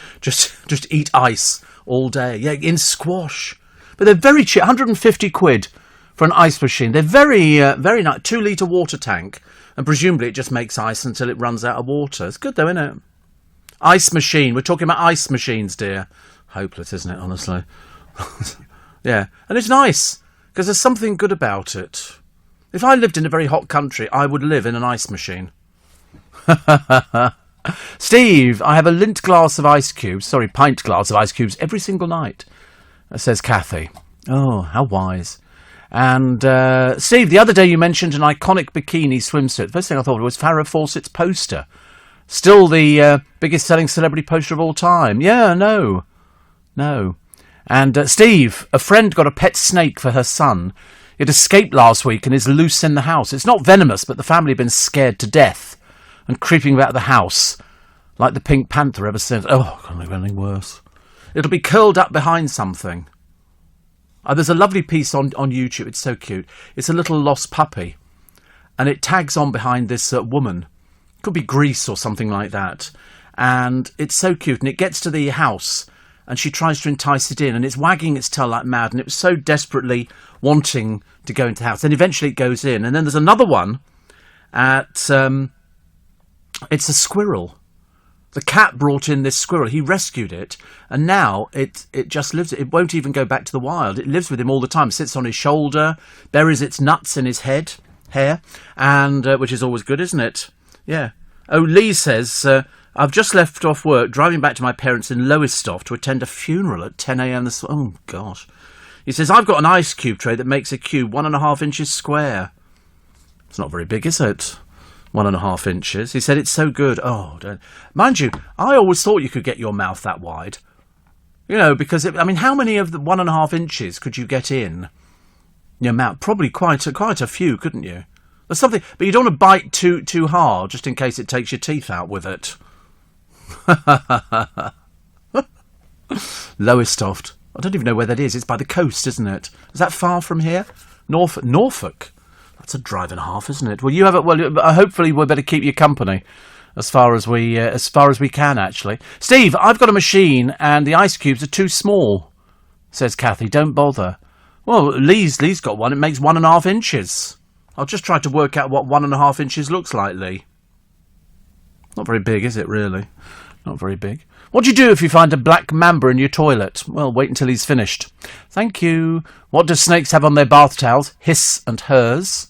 eat ice all day. Yeah, in squash. But they're very cheap, 150 quid for an ice machine. They're very, very nice. 2 litre water tank. And presumably it just makes ice until it runs out of water. It's good though, isn't it? Ice machine. We're talking about ice machines, dear. Hopeless, isn't it, honestly? Yeah. And it's nice, because there's something good about it. If I lived in a very hot country, I would live in an ice machine. Steve, I have a pint glass of ice cubes every single night, says Kathy. Oh, how wise. And Steve, the other day you mentioned an iconic bikini swimsuit. The first thing I thought was Farrah Fawcett's poster. Still the biggest selling celebrity poster of all time. Yeah, no. And Steve, a friend got a pet snake for her son. It escaped last week and is loose in the house. It's not venomous, but the family have been scared to death and creeping about the house like the Pink Panther ever since. Oh, can't think of anything worse. It'll be curled up behind something. There's a lovely piece on YouTube. It's so cute. It's a little lost puppy, and it tags on behind this woman. Could be Greece or something like that. And it's so cute. And it gets to the house, and she tries to entice it in, and it's wagging its tail like mad. And it was so desperately wanting to go into the house. Then eventually it goes in. And then there's another one it's a squirrel. The cat brought in this squirrel. He rescued it, and now it just lives. It won't even go back to the wild. It lives with him all the time. Sits on his shoulder, buries its nuts in his hair, and which is always good, isn't it? Yeah. Oh, Lee says, I've just left off work, driving back to my parents in Lowestoft to attend a funeral at 10 a.m. Oh, gosh. He says, I've got an ice cube tray that makes a cube 1.5 inches square. It's not very big, is it? 1.5 inches. He said it's so good. Oh, don't. Mind you, I always thought you could get your mouth that wide. Because how many of the 1.5 inches could you get in your mouth? Probably quite a few, couldn't you? There's something, but you don't want to bite too hard, just in case it takes your teeth out with it. Lowestoft. I don't even know where that is. It's by the coast, isn't it? Is that far from here? Norfolk. That's a drive and a half, isn't it? Well, you have it. Well, hopefully we'll better keep you company as far as we can. Actually, Steve, I've got a machine and the ice cubes are too small. Says Kathy. Don't bother. Well, Lee's got one. It makes 1.5 inches. I'll just try to work out what 1.5 inches looks like, Lee. Not very big, is it? Really? Not very big. What do you do if you find a black mamba in your toilet? Well, wait until he's finished. Thank you. What do snakes have on their bath towels? His and hers.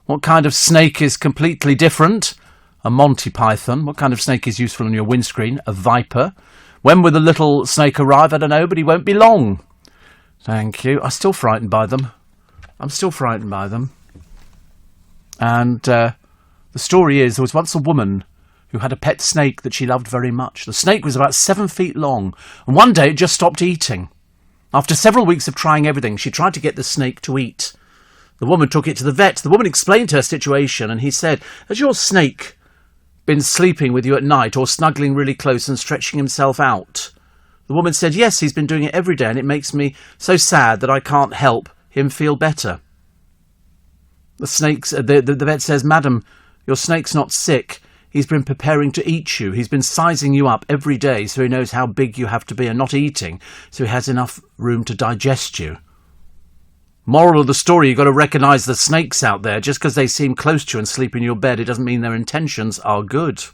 What kind of snake is completely different? A Monty Python. What kind of snake is useful on your windscreen? A viper. When will the little snake arrive? I don't know, but he won't be long. Thank you. I'm still frightened by them. And the story is, there was once a woman who had a pet snake that she loved very much. The snake was about 7 feet long, and one day it just stopped eating. After several weeks of trying everything, she tried to get the snake to eat. The woman took it to the vet. The woman explained her situation, and he said, "Has your snake been sleeping with you at night or snuggling really close and stretching himself out?" The woman said, "Yes, he's been doing it every day, and it makes me so sad that I can't help him feel better." The vet says, "Madam, your snake's not sick. He's been preparing to eat you. He's been sizing you up every day so he knows how big you have to be and not eating, so he has enough room to digest you." Moral of the story, you've got to recognise the snakes out there. Just because they seem close to you and sleep in your bed, it doesn't mean their intentions are good.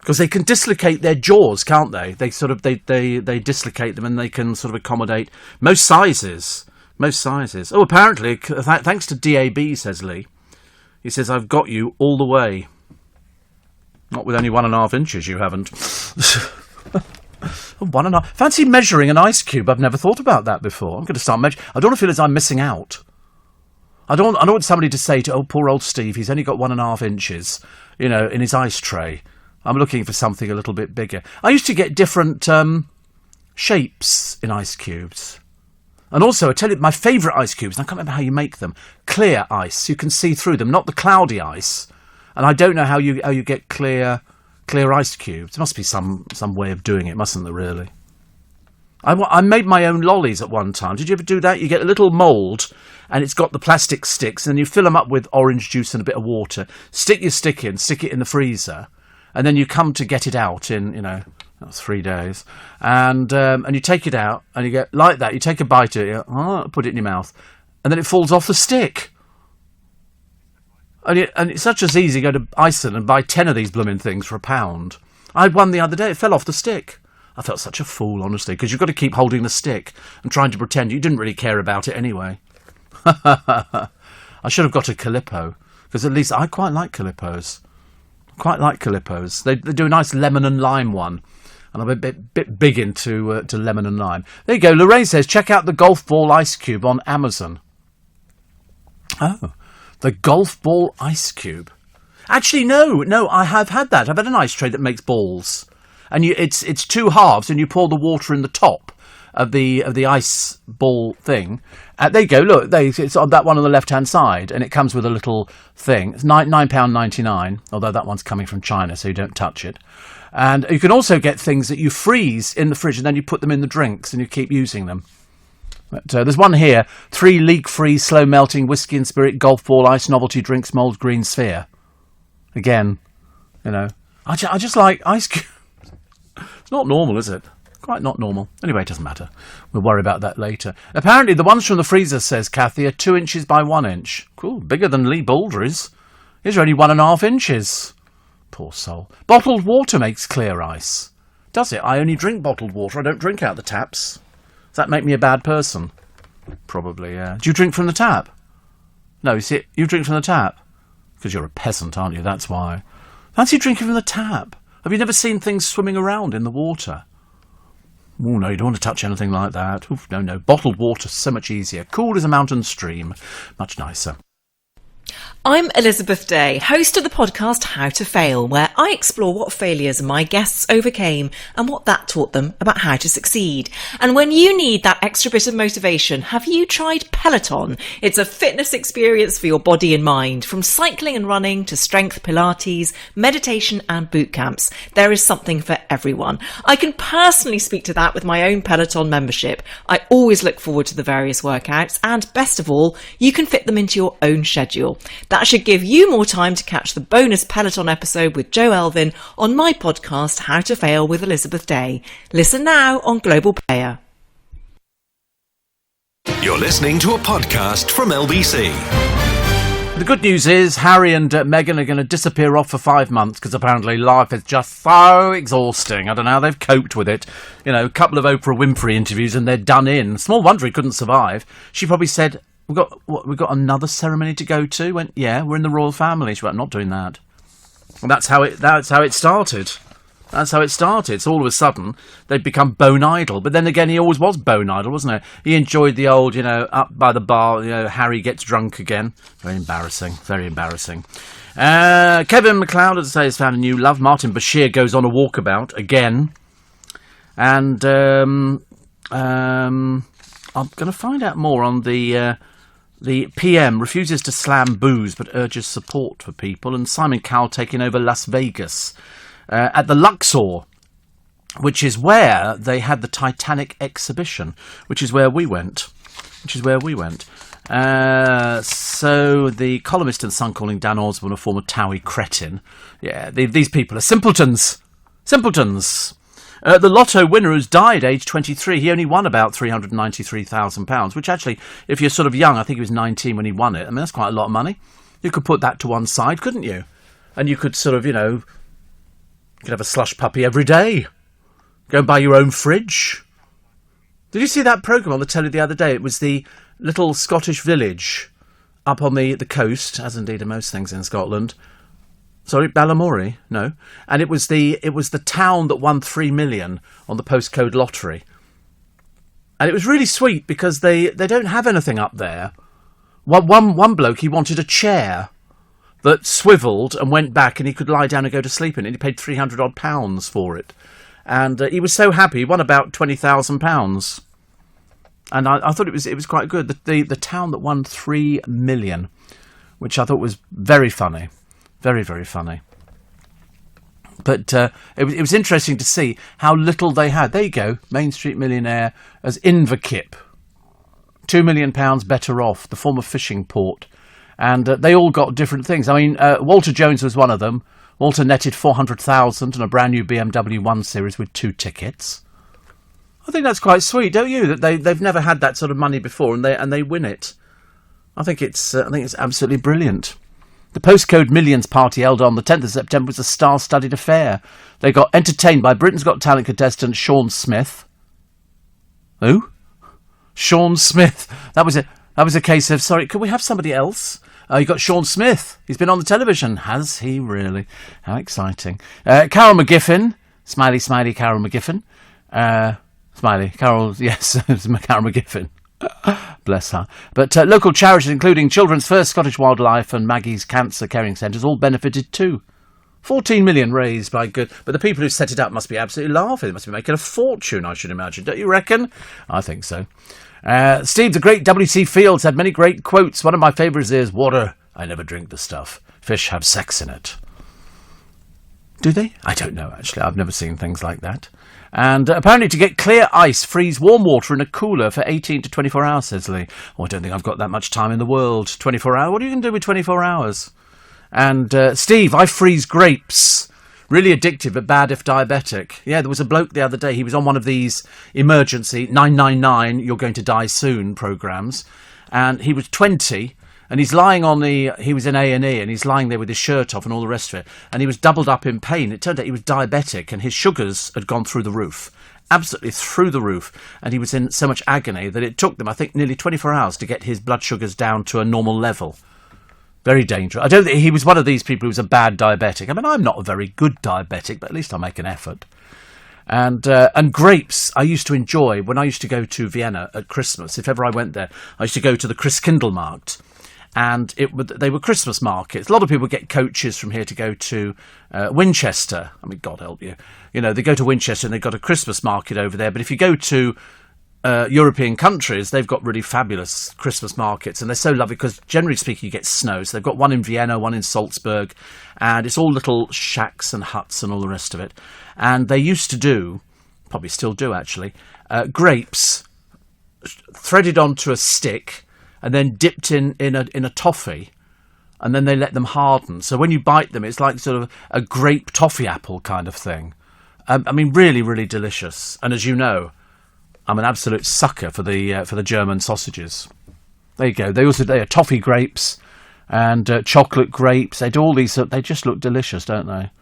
Because they can dislocate their jaws, can't they? They dislocate them, and they can sort of accommodate most sizes. Oh, apparently, thanks to DAB, says Lee. He says, "I've got you all the way." Not with only 1.5 inches, you haven't. 1.5. Fancy measuring an ice cube. I've never thought about that before. I'm going to start measuring. I don't want to feel as I'm missing out. I don't want somebody to say to, "Oh, poor old Steve, he's only got 1.5 inches, in his ice tray." I'm looking for something a little bit bigger. I used to get different shapes in ice cubes. And also, I tell you, my favourite ice cubes, and I can't remember how you make them, clear ice. You can see through them, not the cloudy ice. And I don't know how you get clear ice cubes. There must be some way of doing it, mustn't there, really? I made my own lollies at one time. Did you ever do that? You get a little mould, and it's got the plastic sticks, and you fill them up with orange juice and a bit of water. Stick your stick in, stick it in the freezer, and then you come to get it out in, 3 days. And you take it out, and you get like that. You take a bite of it, put it in your mouth, and then it falls off the stick. And it's such as easy to go to Iceland and buy 10 of these blooming things for £1. I had one the other day. It fell off the stick. I felt such a fool, honestly, because you've got to keep holding the stick and trying to pretend you didn't really care about it anyway. I should have got a Calippo, because at least I quite like Calippos. They do a nice lemon and lime one. And I'm a bit big into lemon and lime. There you go. Lorraine says, check out the golf ball ice cube on Amazon. Oh, the golf ball ice cube. Actually, no, I have had that. I've had an ice tray that makes balls. And it's 2 halves, and you pour the water in the top of the ice ball thing. There you go. Look, it's on that one on the left-hand side, and it comes with a little thing. It's £9.99, although that one's coming from China, so you don't touch it. And you can also get things that you freeze in the fridge, and then you put them in the drinks, and you keep using them. But there's one here: 3 leak-free, slow-melting whiskey and spirit golf ball ice novelty drinks, mould green sphere. Again, I just like ice cubes. It's not normal, is it? Quite not normal. Anyway, it doesn't matter. We'll worry about that later. Apparently, the ones from the freezer, says Kathy, are 2 inches by 1 inch. Cool, bigger than Lee Baldry's. His are only 1.5 inches. Poor soul. Bottled water makes clear ice. Does it? I only drink bottled water. I don't drink out the taps. Does that make me a bad person? Probably, yeah. Do you drink from the tap? No, you see, you drink from the tap. Because you're a peasant, aren't you? That's why. Fancy drinking from the tap. Have you never seen things swimming around in the water? Oh, no, you don't want to touch anything like that. Oof, no. Bottled water, so much easier. Cool as a mountain stream. Much nicer. I'm Elizabeth Day, host of the podcast How to Fail, where I explore what failures my guests overcame and what that taught them about how to succeed. And when you need that extra bit of motivation, have you tried Peloton? It's a fitness experience for your body and mind. From cycling and running to strength, Pilates, meditation and boot camps, there is something for everyone. I can personally speak to that with my own Peloton membership. I always look forward to the various workouts, and best of all, you can fit them into your own schedule. That should give you more time to catch the bonus Peloton episode with Joe Elvin on my podcast, How to Fail with Elizabeth Day. Listen now on Global Player. You're listening to a podcast from LBC. The good news is Harry and Meghan are going to disappear off for 5 months because apparently life is just so exhausting. I don't know how they've coped with it. A couple of Oprah Winfrey interviews and they're done in. Small wonder he couldn't survive. She probably said, We've got another ceremony to go to. Went, yeah, we're in the royal family. She went, I'm not doing that. And that's how it started. That's how it started. So all of a sudden, they'd become bone idle. But then again, he always was bone idle, wasn't he? He enjoyed the old, up by the bar, Harry gets drunk again. Very embarrassing. Very embarrassing. Kevin McLeod, as I say, has found a new love. Martin Bashir goes on a walkabout again. And I'm going to find out more on the PM refuses to slam booze but urges support for people, and Simon Cowell taking over Las Vegas at the Luxor, which is where they had the Titanic exhibition, which is where we went. So the columnist in the Sun calling Dan Osborne a former Towie cretin. Yeah, these people are simpletons. The lotto winner who's died aged 23, he only won about £393,000, which actually, if you're sort of young, I think he was 19 when he won it. I mean, that's quite a lot of money. You could put that to one side, couldn't you? And you could sort of, you could have a slush puppy every day. Go and buy your own fridge. Did you see that programme on the telly the other day? It was the little Scottish village up on the coast, as indeed are most things in Scotland. Sorry, Balamory? No. And it was the town that won 3 million on the postcode lottery. And it was really sweet because they don't have anything up there. One bloke, he wanted a chair that swivelled and went back and he could lie down and go to sleep in it. And he paid £300 odd for it. And he was so happy, he won about £20,000. And I thought it was quite good. The town that won 3 million, which I thought was very funny. Very, very funny. But it was interesting to see how little they had. There you go, Main Street Millionaire as Inverkip. £2 million better off, the former fishing port. And they all got different things. I mean, Walter Jones was one of them. Walter netted 400,000 and a brand new BMW 1 Series with 2 tickets. I think that's quite sweet, don't you? That they've never had that sort of money before, and they win it. I think it's absolutely brilliant. The Postcode Millions party held on the 10th of September was a star-studded affair. They got entertained by Britain's Got Talent contestant Sean Smith. Who? Sean Smith. That was a case of, sorry, could we have somebody else? You got Sean Smith. He's been on the television. Has he really? How exciting. Carol McGiffin. Smiley, Carol McGiffin. Smiley, Carol, yes, Carol McGiffin. Bless her. But local charities, including Children's First Scottish Wildlife and Maggie's Cancer Caring Centres, all benefited too. 14 million raised by good... But the people who set it up must be absolutely laughing. They must be making a fortune, I should imagine. Don't you reckon? I think so. Steve, the great W.C. Fields had many great quotes. One of my favourites is, water, I never drink the stuff. Fish have sex in it. Do they? I don't know, actually. I've never seen things like that. And apparently to get clear ice, freeze warm water in a cooler for 18 to 24 hours, says Lee. Oh, I don't think I've got that much time in the world. 24 hours? What are you going to do with 24 hours? And Steve, I freeze grapes. Really addictive but bad if diabetic. Yeah, there was a bloke the other day. He was on one of these emergency 999, you're going to die soon programmes. And he was 20... And he's lying he was in A&E, and he's lying there with his shirt off and all the rest of it. And he was doubled up in pain. It turned out he was diabetic, and his sugars had gone through the roof. Absolutely through the roof. And he was in so much agony that it took them, I think, nearly 24 hours to get his blood sugars down to a normal level. Very dangerous. I don't think he was one of these people who was a bad diabetic. I mean, I'm not a very good diabetic, but at least I make an effort. And grapes I used to enjoy when I used to go to Vienna at Christmas. If ever I went there, I used to go to the Christkindlmarkt. And they were Christmas markets. A lot of people get coaches from here to go to Winchester. I mean, God help you. You know, they go to Winchester and they've got a Christmas market over there. But if you go to European countries, they've got really fabulous Christmas markets. And they're so lovely because, generally speaking, you get snow. So they've got one in Vienna, one in Salzburg. And it's all little shacks and huts and all the rest of it. And they used to do, probably still do actually, grapes threaded onto a stick and then dipped in a toffee, and then they let them harden. So when you bite them, it's like sort of a grape toffee apple kind of thing. I mean, really, really delicious. And as you know, I'm an absolute sucker for the German sausages. There you go. They are toffee grapes and chocolate grapes. They do all these. They just look delicious, don't they?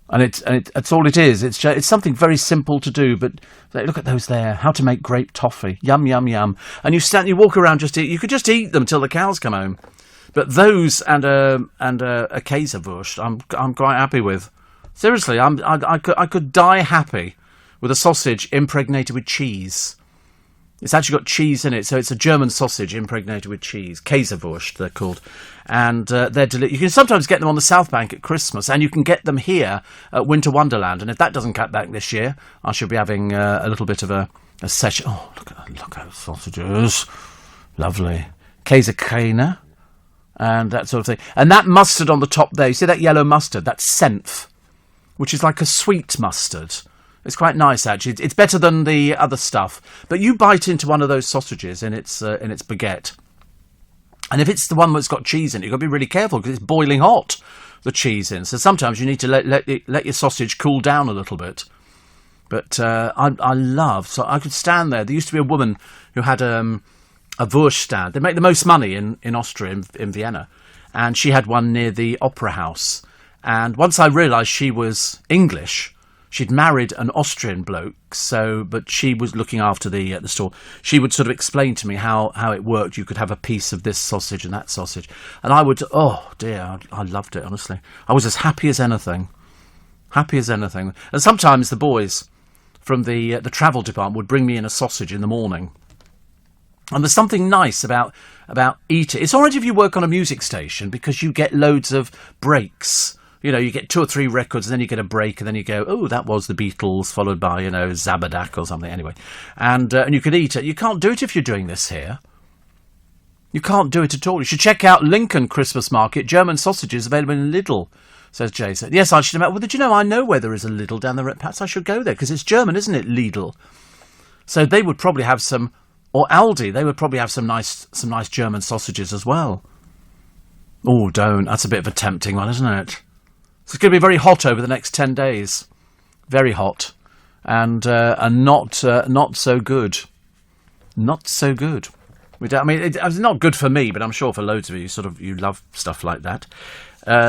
And it's all it is. It's something very simple to do, but look at those there. How to make grape toffee. Yum, yum, yum. And you walk around you could just eat them till the cows come home. But those and a Käsewurst, I'm quite happy with. Seriously, I could die happy with a sausage impregnated with cheese. It's actually got cheese in it, so it's a German sausage impregnated with cheese. Käsewurst, they're called. And they're you can sometimes get them on the South Bank at Christmas, and you can get them here at Winter Wonderland. And if that doesn't cut back this year, I shall be having a little bit of a A session. Oh, look at those sausages. Lovely. Käsekreiner. And that sort of thing. And that mustard on the top there, you see that yellow mustard? That's Senf, which is like a sweet mustard. It's quite nice, actually. It's better than the other stuff. But you bite into one of those sausages in its baguette. And if it's the one that's got cheese in it, you've got to be really careful because it's boiling hot, the cheese in. So sometimes you need to let your sausage cool down a little bit. But I love... So I could stand there. There used to be a woman who had a Wurst stand. They make the most money in Austria, in Vienna. And she had one near the Opera House. And once I realised she was English, she'd married an Austrian bloke, but she was looking after the store. She would sort of explain to me how it worked. You could have a piece of this sausage and that sausage. And I would... Oh, dear, I loved it, honestly. I was as happy as anything. Happy as anything. And sometimes the boys from the travel department would bring me in a sausage in the morning. And there's something nice about eating. It's all right if you work on a music station because you get loads of breaks. You know, you get 2 or 3 records and then you get a break and then you go, oh, that was the Beatles followed by, Zabadak or something. Anyway, and you could eat it. You can't do it if you're doing this here. You can't do it at all. You should check out Lincoln Christmas Market. German sausages available in Lidl, says Jason. Yes, I should have. Well, did you know I know where there is a Lidl down there? Perhaps I should go there because it's German, isn't it, Lidl? So they would probably have some... Or Aldi, they would probably have some nice German sausages as well. Oh, don't. That's a bit of a tempting one, isn't it? So it's going to be very hot over the next 10 days. Very hot. And not so good. Not so good. It's not good for me, but I'm sure for loads of you, you love stuff like that.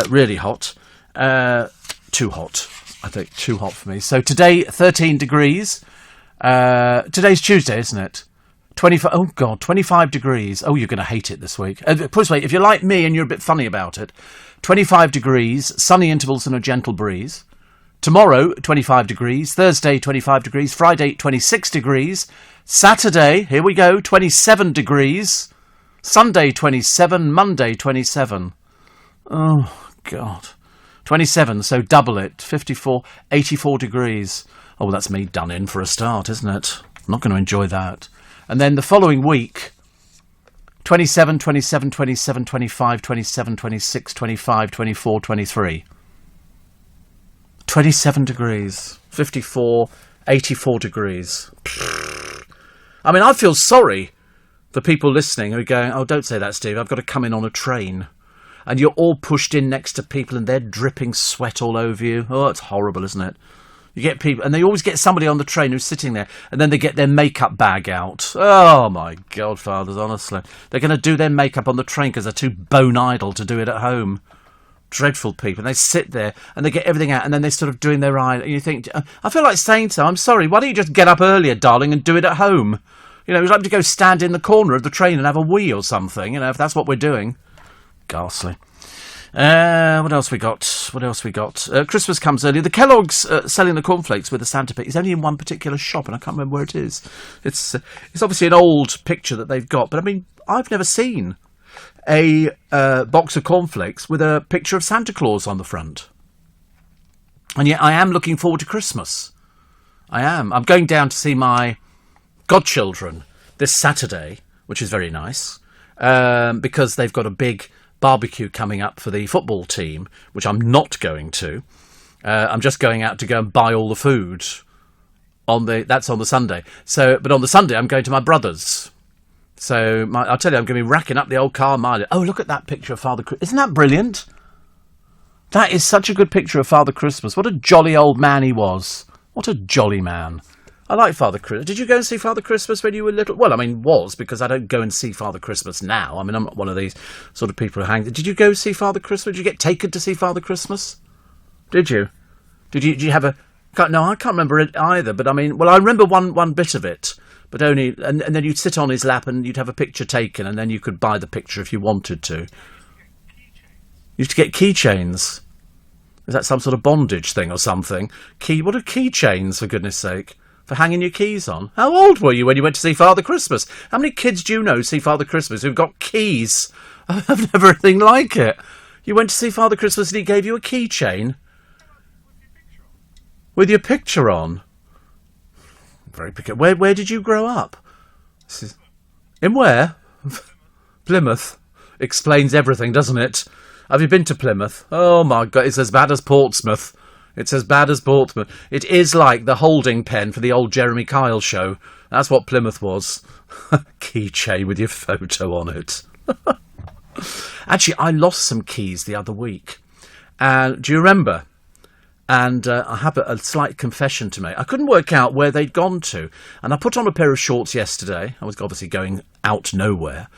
Really hot. Too hot, I think. Too hot for me. So today, 13 degrees. Today's Tuesday, isn't it? 25 degrees. Oh, you're going to hate it this week. Put it this way, if you're like me and you're a bit funny about it, 25 degrees, sunny intervals and a gentle breeze. Tomorrow, 25 degrees. Thursday, 25 degrees. Friday, 26 degrees. Saturday, here we go, 27 degrees. Sunday, 27. Monday, 27. Oh, God. 27, so double it. 54, 84 degrees. Oh, that's me done in for a start, isn't it? I'm not going to enjoy that. And then the following week, 27, 27, 27, 25, 27, 26, 25, 24, 23. 27 degrees, 54, 84 degrees. I mean, I feel sorry for people listening who are going, oh, don't say that, Steve, I've got to come in on a train. And you're all pushed in next to people and they're dripping sweat all over you. Oh, it's horrible, isn't it? You get people, and they always get somebody on the train who's sitting there, and then they get their makeup bag out. Oh, my godfathers, honestly. They're going to do their makeup on the train because they're too bone idle to do it at home. Dreadful people. And they sit there, and they get everything out, and then they're sort of doing their eye. And you think, I feel like saying so. I'm sorry, why don't you just get up earlier, darling, and do it at home? You know, we'd like to go stand in the corner of the train and have a wee or something, if that's what we're doing. Ghastly. What else we got? Christmas comes early. The Kellogg's selling the cornflakes with the Santa pic. It's only in one particular shop, and I can't remember where it is. It's obviously an old picture that they've got, but I mean, I've never seen a box of cornflakes with a picture of Santa Claus on the front. And yet I am looking forward to Christmas. I am. I'm going down to see my godchildren this Saturday, which is very nice, because they've got a big barbecue coming up for the football team, which I'm not going to. I'm just going out to go and buy all the food. That's on the Sunday. But on the Sunday, I'm going to my brother's. So I'll tell you, I'm going to be racking up the old car mileage. Oh, look at that picture of Father Christmas. Isn't that brilliant? That is such a good picture of Father Christmas. What a jolly old man he was. What a jolly man. I like Father Christmas. Did you go and see Father Christmas when you were little? Well, I mean, because I don't go and see Father Christmas now. I mean, I'm not one of these sort of people who hang... Did you go see Father Christmas? Did you get taken to see Father Christmas? Did you? Did you have a... No, I can't remember it either, but I mean... Well, I remember one bit of it, but only... And then you'd sit on his lap and you'd have a picture taken, and then you could buy the picture if you wanted to. You used to get keychains. Is that some sort of bondage thing or something? What are keychains, for goodness sake? For hanging your keys on. How old were you when you went to see Father Christmas? How many kids do you know see Father Christmas who've got keys? I've never anything like it. You went to see Father Christmas and he gave you a keychain? With your picture on? very peculiar. Where did you grow up? In where? Plymouth. Explains everything, doesn't it? Have you been to Plymouth? Oh my God, it's as bad as Portsmouth. It's as bad as Portsmouth. It is like the holding pen for the old Jeremy Kyle show. That's what Plymouth was. Keychain with your photo on it. Actually, I lost some keys the other week. Do you remember? And I have a slight confession to make. I couldn't work out where they'd gone to. And I put on a pair of shorts yesterday. I was obviously going out nowhere.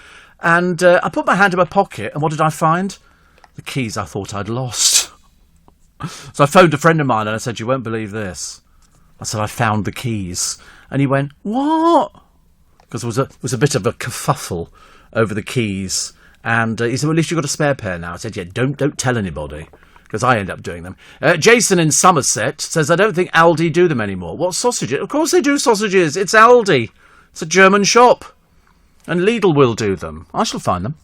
And I put my hand in my pocket, and what did I find? The keys I thought I'd lost. So I phoned a friend of mine and I said, you won't believe this. I said, I found the keys. And he went, what? Because there was a bit of a kerfuffle over the keys. And he said, well, at least you've got a spare pair now. I said, yeah, don't tell anybody, because I end up doing them. Jason in Somerset says, I don't think Aldi do them anymore. What sausages? Of course they do sausages. It's Aldi. It's a German shop. And Lidl will do them. I shall find them.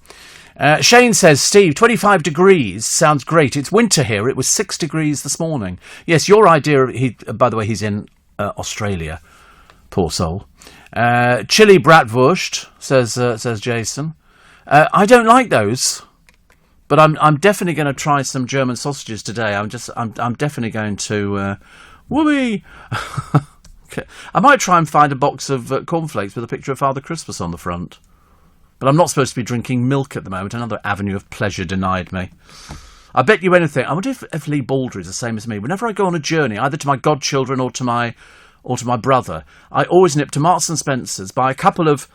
Shane says, Steve, 25 degrees sounds great. It's winter here. It was 6 degrees this morning. Yes, your idea. By the way, he's in Australia. Poor soul. Chili bratwurst, says Jason. I don't like those, but I'm definitely going to try some German sausages today. I'm definitely going to. Whoopee! Okay. I might try and find a box of cornflakes with a picture of Father Christmas on the front. But I'm not supposed to be drinking milk at the moment. Another avenue of pleasure denied me. I bet you anything. I wonder if Lee Baldry is the same as me. Whenever I go on a journey, either to my godchildren or to my brother, I always nip to Marks and Spencer's, buy a couple of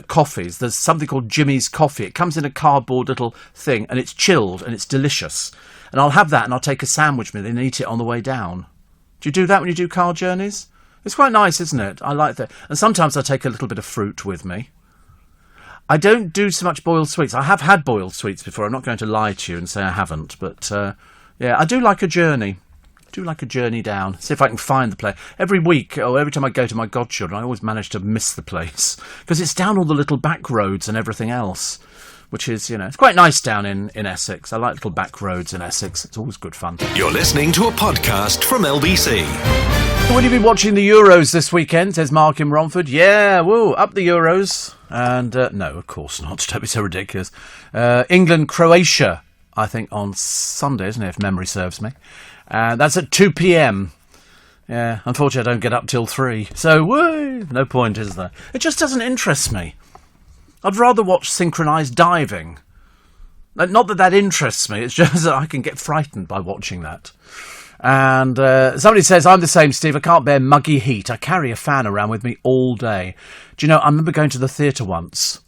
coffees. There's something called Jimmy's Coffee. It comes in a cardboard little thing, and it's chilled, and it's delicious. And I'll have that, and I'll take a sandwich with it and eat it on the way down. Do you do that when you do car journeys? It's quite nice, isn't it? I like that. And sometimes I take a little bit of fruit with me. I don't do so much boiled sweets. I have had boiled sweets before. I'm not going to lie to you and say I haven't. But, yeah, I do like a journey. I do like a journey down. See if I can find the place. Every week, or every time I go to my godchildren, I always manage to miss the place. Because it's down all the little back roads and everything else. Which is, it's quite nice down in Essex. I like little back roads in Essex. It's always good fun. You're listening to a podcast from LBC. Will you be watching the Euros this weekend, says Mark in Romford. Yeah, woo, up the Euros. And, no, of course not. Don't be so ridiculous. England, Croatia, I think, on Sunday, isn't it, if memory serves me. That's at 2 p.m. Yeah, unfortunately I don't get up till 3. So, woo, no point, is there? It just doesn't interest me. I'd rather watch synchronised diving. Not that interests me, it's just that I can get frightened by watching that. And somebody says, I'm the same, Steve. I can't bear muggy heat. I carry a fan around with me all day. Do you know, I remember going to the theatre once.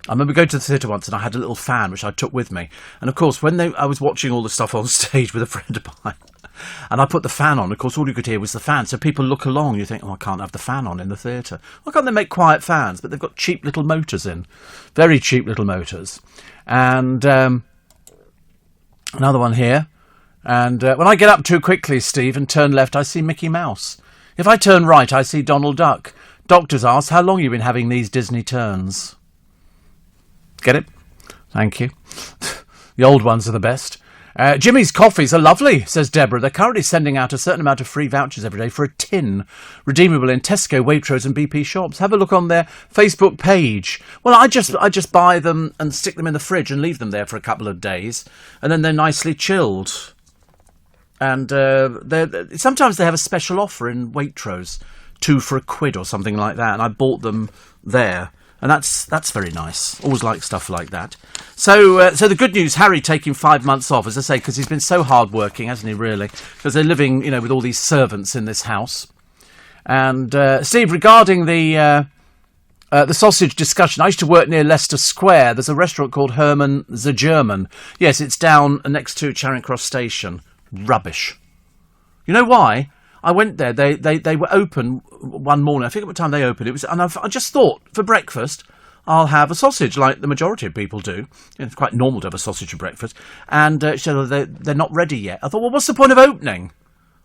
and I had a little fan which I took with me. And of course, when I was watching all the stuff on stage with a friend of mine, and I put the fan on, of course, all you could hear was the fan. So people look along, you think, oh, I can't have the fan on in the theatre. Why can't they make quiet fans? But they've got cheap little motors in. Very cheap little motors. And another one here. And when I get up too quickly, Steve, and turn left, I see Mickey Mouse. If I turn right, I see Donald Duck. Doctors ask, how long have you been having these Disney turns? Get it? Thank you. The old ones are the best. Jimmy's coffees are lovely, says Deborah. They're currently sending out a certain amount of free vouchers every day for a tin, redeemable in Tesco, Waitrose and BP shops. Have a look on their Facebook page. Well, I just buy them and stick them in the fridge and leave them there for a couple of days, and then they're nicely chilled. And sometimes they have a special offer in Waitrose, 2 for £1 or something like that, and I bought them there. And that's very nice. Always like stuff like that. So the good news, Harry taking 5 months off, as I say, because he's been so hard-working, hasn't he, really? Because they're living, with all these servants in this house. And, Steve, regarding the sausage discussion, I used to work near Leicester Square. There's a restaurant called Herman the German. Yes, it's down next to Charing Cross Station. Rubbish. You know why? I went there. They were open one morning. I forget what time they opened. I just thought, for breakfast, I'll have a sausage like the majority of people do. It's quite normal to have a sausage for breakfast. And she said, they're not ready yet. I thought, well, what's the point of opening?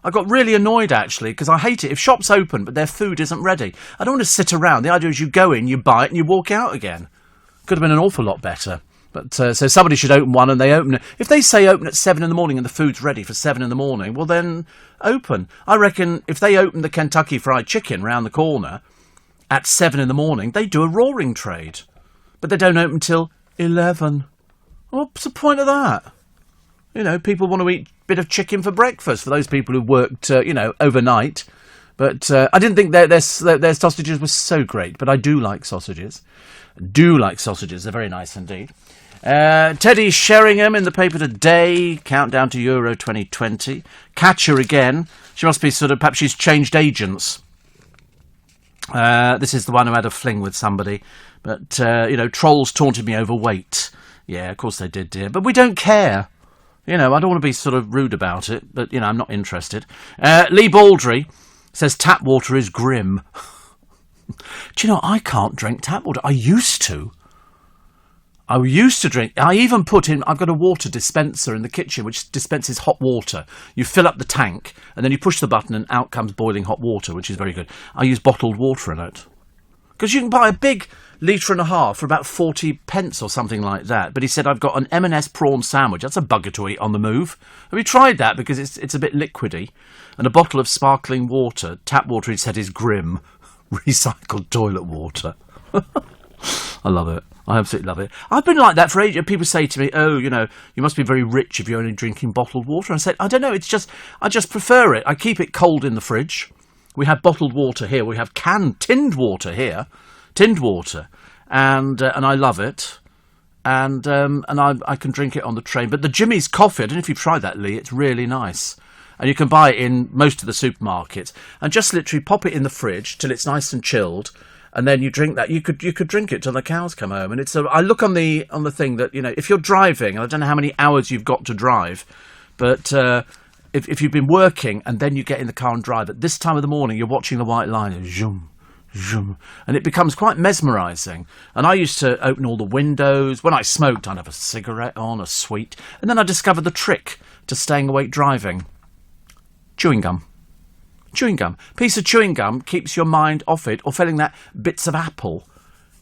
I got really annoyed, actually, because I hate it if shops open but their food isn't ready. I don't want to sit around. The idea is you go in, you buy it, and you walk out again. Could have been an awful lot better. But so somebody should open one, and they open it. If they say open at 7 a.m. and the food's ready for 7 a.m, well then open. I reckon if they open the Kentucky Fried Chicken round the corner at 7 a.m, they do a roaring trade. But they don't open till 11. What's the point of that? You know, people want to eat a bit of chicken for breakfast for those people who worked, overnight. But I didn't think their sausages were so great, but I do like sausages. They're very nice indeed. Teddy Sheringham in the paper today. Countdown to Euro 2020. Catch her again. She must be perhaps she's changed agents. This is the one who had a fling with somebody. But, trolls taunted me over weight. Yeah, of course they did, dear. But we don't care. I don't want to be rude about it, but, I'm not interested. Lee Baldry says tap water is grim. Do you know, I can't drink tap water. I used to drink. I even I've got a water dispenser in the kitchen which dispenses hot water. You fill up the tank and then you push the button and out comes boiling hot water, which is very good. I use bottled water in it. Because you can buy a big 1.5 litres for about 40 pence or something like that. But he said, I've got an M&S prawn sandwich. That's a bugger to eat on the move. Have you tried that? Because it's a bit liquidy. And a bottle of sparkling water. Tap water, he said, is grim. Recycled toilet water. I love it. I absolutely love it. I've been like that for ages. People say to me, oh, you must be very rich if you're only drinking bottled water. And I said, I don't know. I just prefer it. I keep it cold in the fridge. We have bottled water here. We have tinned water here. Tinned water. And I love it. And I can drink it on the train. But the Jimmy's coffee, I don't know if you've tried that, Lee. It's really nice. And you can buy it in most of the supermarkets. And just literally pop it in the fridge till it's nice and chilled. And then you drink that. You could drink it till the cows come home. And I look on the thing that, if you're driving, and I don't know how many hours you've got to drive, but if you've been working and then you get in the car and drive, at this time of the morning, you're watching the white line, zoom, zoom, and it becomes quite mesmerising. And I used to open all the windows. When I smoked, I'd have a cigarette on, a sweet. And then I discovered the trick to staying awake driving. Chewing gum. Chewing gum. Piece of chewing gum keeps your mind off it, or feeling that bits of apple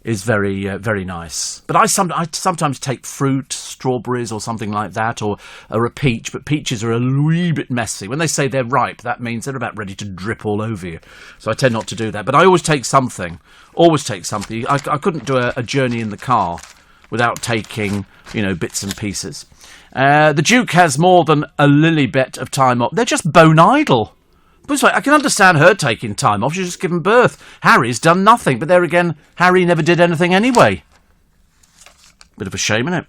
is very, very nice. But I sometimes take fruit, strawberries or something like that, or a peach, but peaches are a wee bit messy. When they say they're ripe, that means they're about ready to drip all over you. So I tend not to do that. But I always take something. I couldn't do a journey in the car without taking, bits and pieces. The Duke has more than a Lilibet of time off. They're just bone idle. But I can understand her taking time off. She's just given birth. Harry's done nothing. But there again, Harry never did anything anyway. Bit of a shame, isn't it?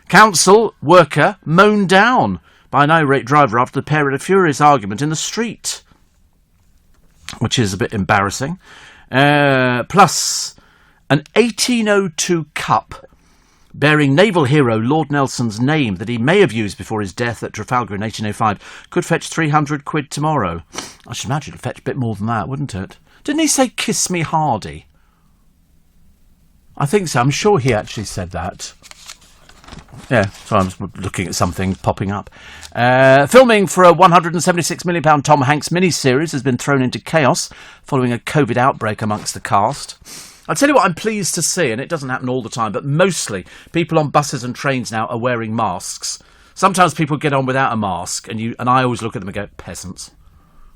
Council worker mown down by an irate driver after the pair had a furious argument in the street, which is a bit embarrassing. Plus, an 1802 cup bearing naval hero Lord Nelson's name that he may have used before his death at Trafalgar in 1805 could fetch £300 tomorrow. I should imagine it'd fetch a bit more than that, wouldn't it? Didn't he say kiss me hardy? I think so. I'm sure he actually said that. Yeah, so I'm looking at something popping up. Filming for a £176 million Tom Hanks miniseries has been thrown into chaos following a COVID outbreak amongst the cast. I'll tell you what I'm pleased to see, and it doesn't happen all the time, but mostly people on buses and trains now are wearing masks. Sometimes people get on without a mask, and I always look at them and go, peasants.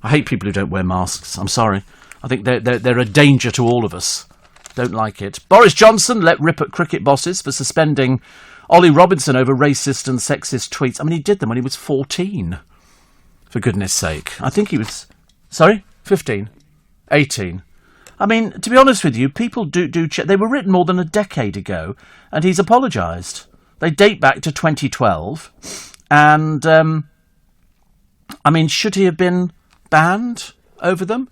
I hate people who don't wear masks. I'm sorry. I think they're a danger to all of us. Don't like it. Boris Johnson let rip at cricket bosses for suspending Ollie Robinson over racist and sexist tweets. I mean, he did them when he was 14. For goodness sake. I think he was... Sorry? 15? 18? I mean, to be honest with you, people do check. They were written more than a decade ago, and he's apologised. They date back to 2012, and I mean, should he have been banned over them?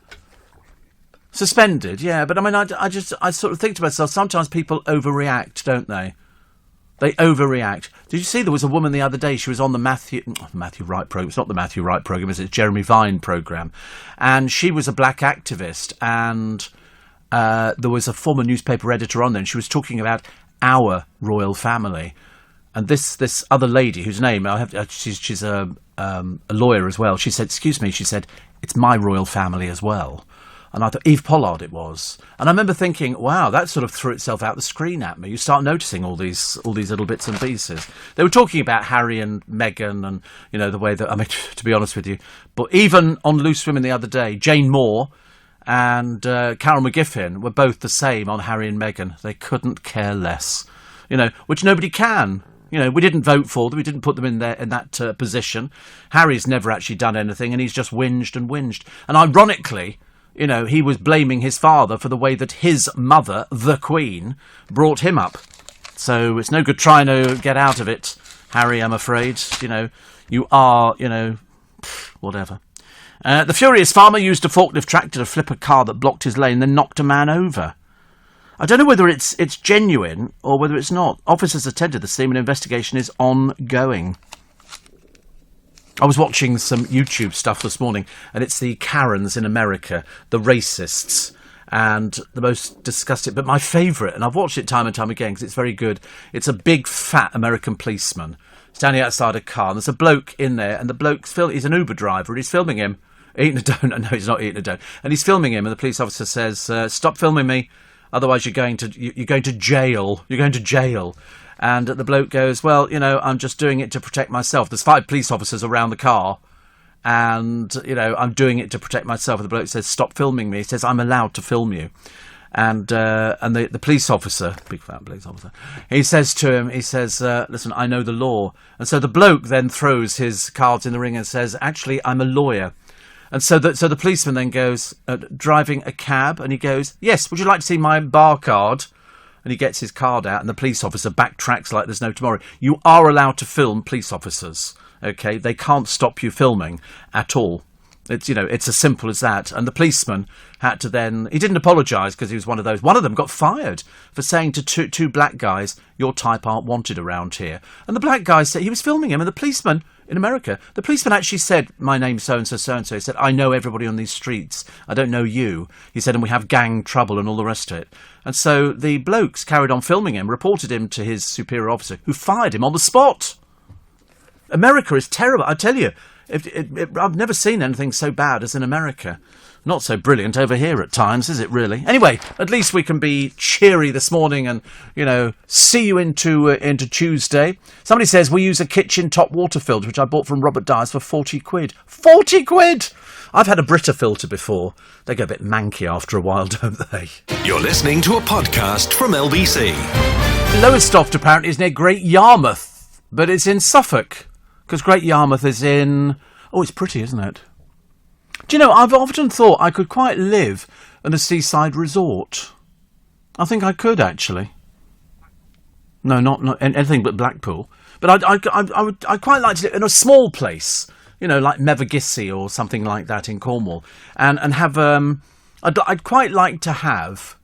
Suspended, yeah. But I mean, I sort of think to myself, sometimes people overreact, don't they? They overreact. Did you see there was a woman the other day? She was on the Matthew Wright programme. It's not the Matthew Wright programme, it's Jeremy Vine programme. And she was a black activist. And there was a former newspaper editor on there. And she was talking about our royal family. And this other lady, whose name, she's a lawyer as well. She said, excuse me, she said, it's my royal family as well. And I thought, Eve Pollard it was. And I remember thinking, wow, that sort of threw itself out the screen at me. You start noticing all these little bits and pieces. They were talking about Harry and Meghan and, you know, the way that, I mean, to be honest with you. But even on Loose Women the other day, Jane Moore and Carol McGiffin were both the same on Harry and Meghan. They couldn't care less, you know, which nobody can. You know, we didn't vote for them. We didn't put them in there in that position. Harry's never actually done anything, and he's just whinged and whinged. And ironically, you know, he was blaming his father for the way that his mother, the Queen, brought him up. So it's no good trying to get out of it, Harry, I'm afraid. You know, you are, you know, whatever. The furious farmer used a forklift tractor to flip a car that blocked his lane, then knocked a man over. I don't know whether it's genuine or whether it's not. Officers attended the scene and investigation is ongoing. I was watching some YouTube stuff this morning, and it's the Karens in America, the racists, and the most disgusting, but my favourite, and I've watched it time and time again because it's very good. It's a big, fat American policeman standing outside a car, and there's a bloke in there, and the bloke's he's an Uber driver, and he's filming him, eating a donut. No, he's not eating a donut. And he's filming him, and the police officer says, stop filming me, otherwise you're going to jail. You're going to jail. And the bloke goes, well, you know, I'm just doing it to protect myself. There's 5 police officers around the car, and, you know, I'm doing it to protect myself. And the bloke says, stop filming me. He says, I'm allowed to film you. And the police officer, big fat police officer, he says to him, listen, I know the law. And so the bloke then throws his cards in the ring and says, actually, I'm a lawyer. And so the policeman then goes, driving a cab, and he goes, yes, would you like to see my bar card? And he gets his card out, and the police officer backtracks like there's no tomorrow. You are allowed to film police officers, okay? They can't stop you filming at all. It's, you know, it's as simple as that. And the policeman had to then... He didn't apologise because he was one of those. One of them got fired for saying to two black guys, your type aren't wanted around here. And the black guy said... He was filming him, and the policeman... In America, the policeman actually said, my name's so-and-so, so-and-so. He said, I know everybody on these streets. I don't know you. He said, and we have gang trouble and all the rest of it. And so the blokes carried on filming him, reported him to his superior officer, who fired him on the spot. America is terrible. I tell you, I've never seen anything so bad as in America. Not so brilliant over here at times, is it really? Anyway, at least we can be cheery this morning and, you know, see you into Tuesday. Somebody says we use a kitchen top water filter, which I bought from Robert Dyers for 40 quid. 40 quid! I've had a Brita filter before. They go a bit manky after a while, don't they? You're listening to a podcast from LBC. Lowestoft apparently is near Great Yarmouth, but it's in Suffolk, because Great Yarmouth is in... Oh, it's pretty, isn't it? Do you know, I've often thought I could quite live in a seaside resort. I think I could, actually. No, not anything but Blackpool. But I'd quite like to live in a small place, you know, like Mevagissey or something like that in Cornwall, and have. I'd quite like to have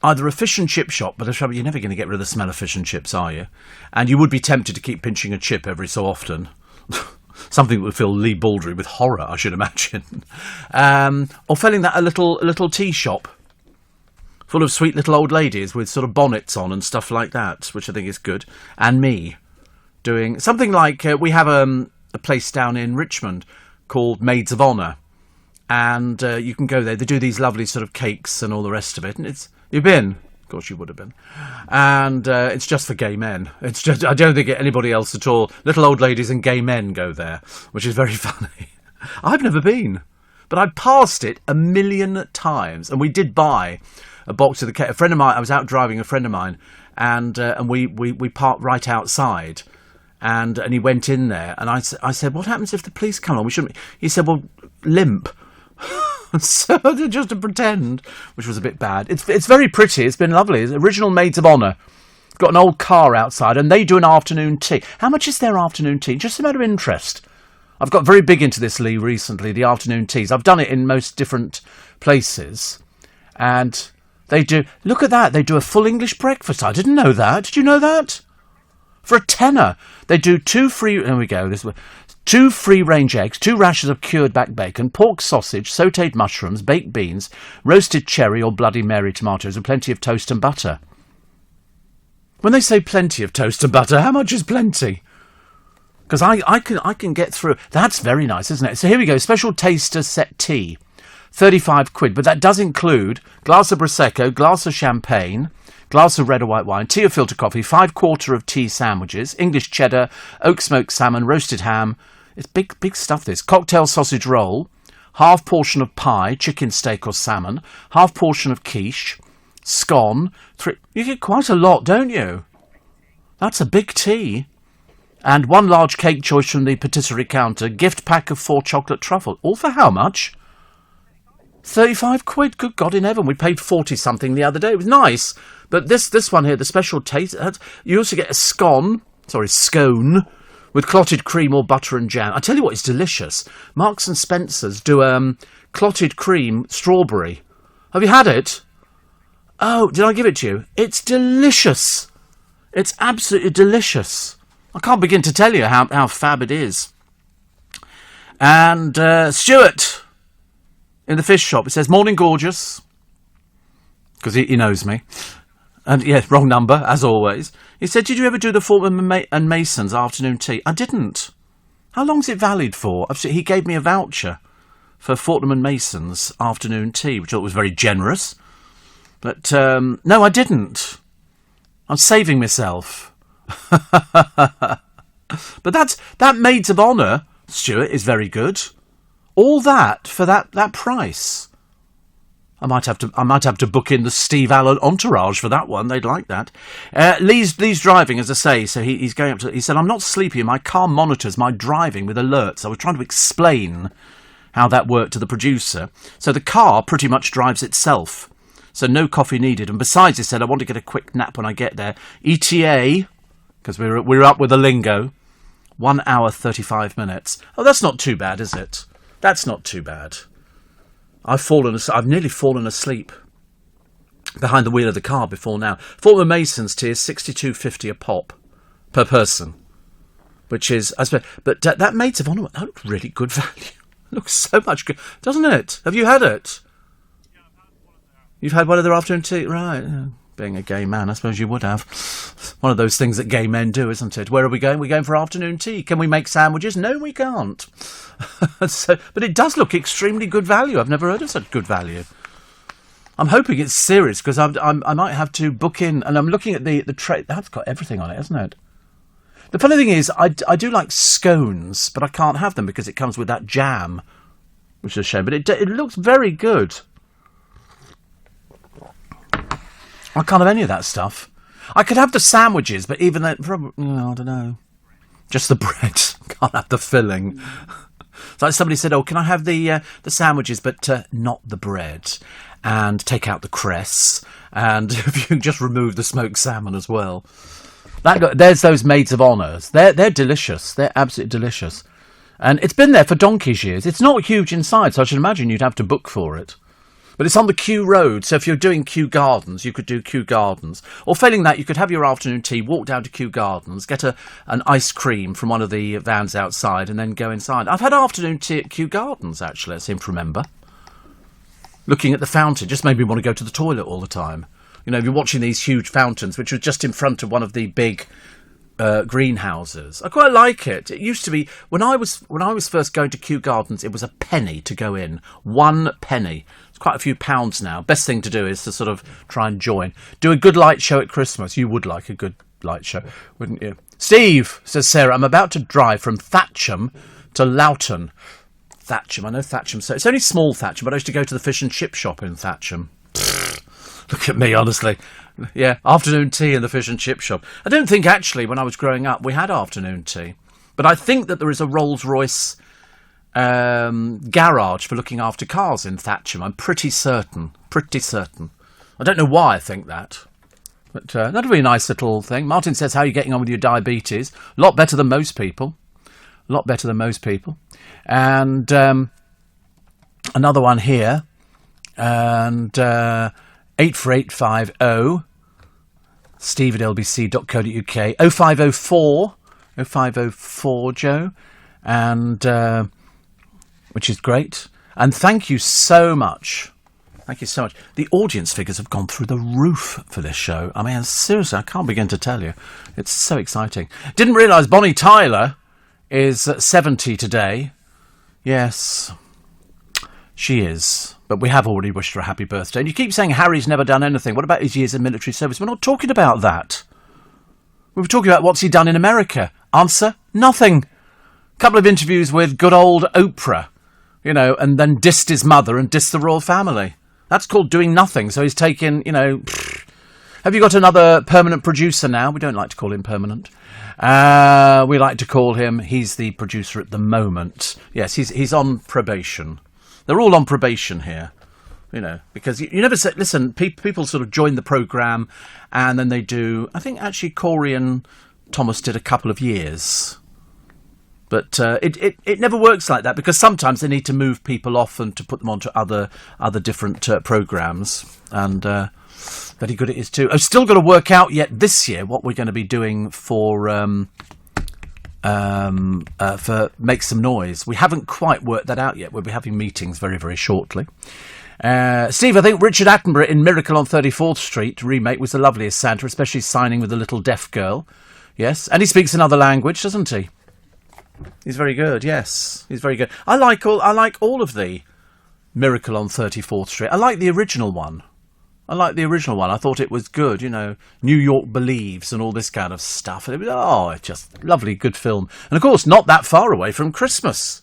either a fish and chip shop, but you're never going to get rid of the smell of fish and chips, are you? And you would be tempted to keep pinching a chip every so often. Something that would fill Lee Baldry with horror, I should imagine. Or filling that a little tea shop full of sweet little old ladies with sort of bonnets on and stuff like that, which I think is good. And me doing something like we have a place down in Richmond called Maids of Honour, and you can go there. They do these lovely sort of cakes and all the rest of it. And you've been. Of course you would have been. And it's just for gay men. It's just, I don't think anybody else at all. Little old ladies and gay men go there, which is very funny. I've never been, but I passed it 1,000,000 times. And we did buy a box of the cake. A friend of mine, I was out driving a friend of mine, and we parked right outside. And he went in there, and I said, what happens if the police come on? We shouldn't. He said, well, limp. So just to pretend, which was a bit bad. It's very pretty. It's been lovely. It's original Maids of Honour. Got an old car outside, and they do an afternoon tea. How much is their afternoon tea? Just a matter of interest. I've got very big into this, Lee, recently, the afternoon teas. I've done it in most different places, and they do. Look at that. They do a full English breakfast. I didn't know that. Did you know that? For a tenner, they do 2 free. There we go. 2 free-range eggs, 2 rashers of cured back bacon, pork sausage, sautéed mushrooms, baked beans, roasted cherry or Bloody Mary tomatoes, and plenty of toast and butter. When they say plenty of toast and butter, how much is plenty? Because I can get through. That's very nice, isn't it? So here we go. Special taster set tea. £35, but that does include glass of Prosecco, glass of champagne, glass of red or white wine, tea or filter coffee, 5/4 of tea sandwiches, English cheddar, oak smoked salmon, roasted ham. It's big stuff, this. Cocktail sausage roll, half portion of pie, chicken, steak or salmon, half portion of quiche, scone. You get quite a lot, don't you? That's a big tea. And 1 large cake choice from the patisserie counter, gift pack of 4 chocolate truffles. All for how much? £35. Good God in heaven. We paid 40 something the other day. It was nice. But this one here, the special taste, you also get a scone with clotted cream or butter and jam. I tell you what, it's delicious. Marks and Spencer's do clotted cream strawberry. Have you had it? Oh, did I give it to you? It's delicious. It's absolutely delicious. I can't begin to tell you how fab it is. And Stuart in the fish shop, it says, morning gorgeous, because he knows me. And yeah, wrong number, as always. He said, did you ever do the Fortnum and Mason's afternoon tea? I didn't. How long's it valid for? He gave me a voucher for Fortnum and Mason's afternoon tea, which I thought was very generous. But no, I didn't. I'm saving myself. But that Maids of Honour, Stuart, is very good. All that for that price. I might have to book in the Steve Allen entourage for that one. They'd like that. Lee's driving, as I say, so he's going up to. He said, "I'm not sleepy. My car monitors my driving with alerts." I was trying to explain how that worked to the producer. So the car pretty much drives itself. So no coffee needed. And besides, he said, I want to get a quick nap when I get there. ETA, because we're up with the lingo, 1 hour 35 minutes. Oh, that's not too bad, is it? That's not too bad. I've nearly fallen asleep behind the wheel of the car before now. Fortnum Mason's tea is $62.50 a pop per person, which is, I suppose, but that Maids of Honour, that looked really good value. It looks so much good, doesn't it? Have you had it? You've had one of their afternoon tea, right? Yeah. Being a gay man, I suppose you would have. One of those things that gay men do, isn't it? Where are we going? We're going for afternoon tea. Can we make sandwiches? No, we can't. But it does look extremely good value. I've never heard of such good value. I'm hoping it's serious, because I might have to book in, and I'm looking at the tray. That's got everything on it, hasn't it? The funny thing is, I do like scones, but I can't have them because it comes with that jam, which is a shame. But it looks very good. I can't have any of that stuff. I could have the sandwiches, but even that, I don't know. Just the bread. Can't have the filling. It's like somebody said, "Oh, can I have the sandwiches, but not the bread, and take out the cress, and if you just remove the smoked salmon as well." There's those Maids of Honours. They're delicious. They're absolutely delicious, and it's been there for donkey's years. It's not huge inside, so I should imagine you'd have to book for it. But it's on the Kew Road, so if you're doing Kew Gardens, you could do Kew Gardens. Or failing that, you could have your afternoon tea, walk down to Kew Gardens, get an ice cream from one of the vans outside, and then go inside. I've had afternoon tea at Kew Gardens, actually, I seem to remember. Looking at the fountain just made me want to go to the toilet all the time. You know, you're watching these huge fountains, which were just in front of one of the big greenhouses. I quite like it. It used to be, when I was first going to Kew Gardens, it was a penny to go in. 1 penny. Quite a few pounds now. Best thing to do is to sort of try and join. Do a good light show at Christmas. You would like a good light show, wouldn't you? Steve, says Sarah, I'm about to drive from Thatcham to Loughton. Thatcham, I know Thatcham. So it's only small Thatcham, but I used to go to the fish and chip shop in Thatcham. Look at me, honestly. Yeah, afternoon tea in the fish and chip shop. I don't think, actually, when I was growing up, we had afternoon tea. But I think that there is a Rolls-Royce garage for looking after cars in Thatcham. I'm pretty certain. I don't know why I think that, but that'll be a nice little thing. Martin says, how are you getting on with your diabetes? A lot better than most people. And another one here, and 84850 steve at lbc.co.uk 0504 Joe, and which is great. And thank you so much. The audience figures have gone through the roof for this show. I mean, seriously, I can't begin to tell you. It's so exciting. Didn't realise Bonnie Tyler is 70 today. Yes, she is. But we have already wished her a happy birthday. And you keep saying Harry's never done anything. What about his years in military service? We're not talking about that. We were talking about what's he done in America. Answer, nothing. Couple of interviews with good old Oprah, you know, and then dissed his mother and dissed the royal family. That's called doing nothing. So he's taken, you know... Have you got another permanent producer now? We don't like to call him permanent. We like to call him, he's the producer at the moment. Yes, he's on probation. They're all on probation here, you know, because you never say, listen, people sort of join the programme and then they do, I think actually Corey and Thomas did a couple of years. But it never works like that because sometimes they need to move people off and to put them onto other different programmes. And very good it is too. I've still got to work out yet this year what we're going to be doing for Make Some Noise. We haven't quite worked that out yet. We'll be having meetings very, very shortly. Steve, I think Richard Attenborough in Miracle on 34th Street remake was the loveliest Santa, especially signing with the little deaf girl. Yes, and he speaks another language, doesn't he? He's very good, yes. He's very good. I like all of the Miracle on 34th Street. I like the original one. I thought it was good, you know, New York Believes and all this kind of stuff. And it was, it's just lovely, good film. And of course, not that far away from Christmas.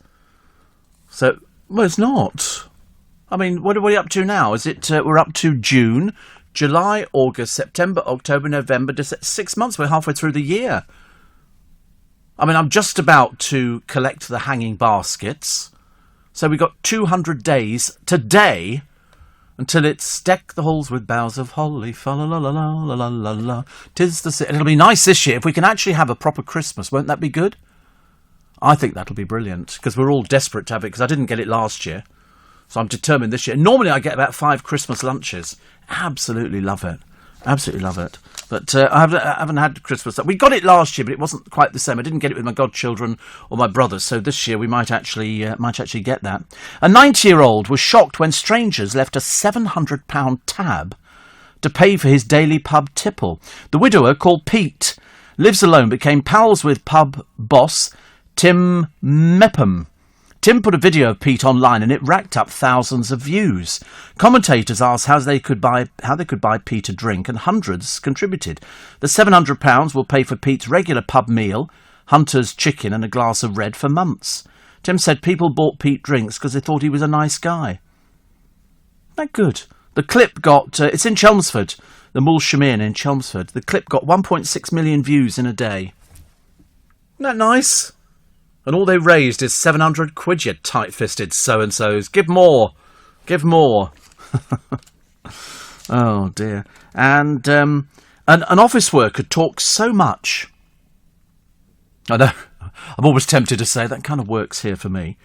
So, well, it's not. I mean, what are we up to now? Is it, we're up to June, July, August, September, October, November, December, 6 months. We're halfway through the year. I mean, I'm just about to collect the hanging baskets. So we've got 200 days today until it's deck the halls with boughs of holly, fa la la la la la la la. 'Tis the and it'll be nice this year if we can actually have a proper Christmas. Won't that be good? I think that'll be brilliant because we're all desperate to have it because I didn't get it last year. So I'm determined this year. Normally I get about 5 Christmas lunches. Absolutely love it. Absolutely love it. But I haven't had Christmas. We got it last year, but it wasn't quite the same. I didn't get it with my godchildren or my brothers. So this year we might actually get that. A 90-year-old was shocked when strangers left a £700 tab to pay for his daily pub tipple. The widower, called Pete, lives alone, became pals with pub boss Tim Mepham. Tim put a video of Pete online and it racked up thousands of views. Commentators asked how they could buy Pete a drink and hundreds contributed. The £700 will pay for Pete's regular pub meal, Hunter's chicken and a glass of red for months. Tim said people bought Pete drinks because they thought he was a nice guy. Isn't that good? The clip got, it's in Chelmsford, the Mall Shamin in Chelmsford. The clip got 1.6 million views in a day. Isn't that nice? And all they raised is 700 quid, you tight-fisted so-and-sos. Give more. Give more. Oh, dear. And an office worker talks so much. I know. I'm always tempted to say that kind of works here for me.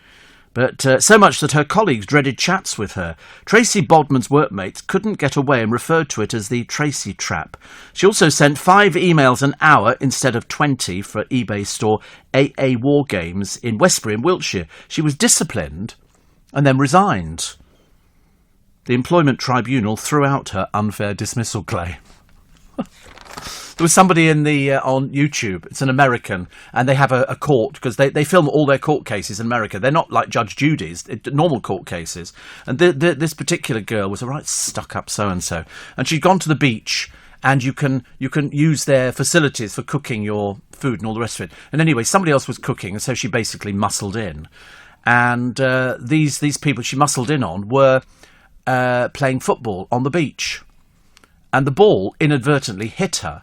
But so much that her colleagues dreaded chats with her. Tracy Bodman's workmates couldn't get away and referred to it as the Tracy Trap. She also sent 5 emails an hour instead of 20 for eBay store AA War Games in Westbury in Wiltshire. She was disciplined and then resigned. The Employment Tribunal threw out her unfair dismissal claim. There was somebody in the on YouTube, it's an American, and they have a court, because they film all their court cases in America. They're not like Judge Judy's, normal court cases. And this particular girl was a right stuck-up so-and-so. And she'd gone to the beach, and you can use their facilities for cooking your food and all the rest of it. And anyway, somebody else was cooking, and so she basically muscled in. And these people she muscled in on were playing football on the beach. And the ball inadvertently hit her.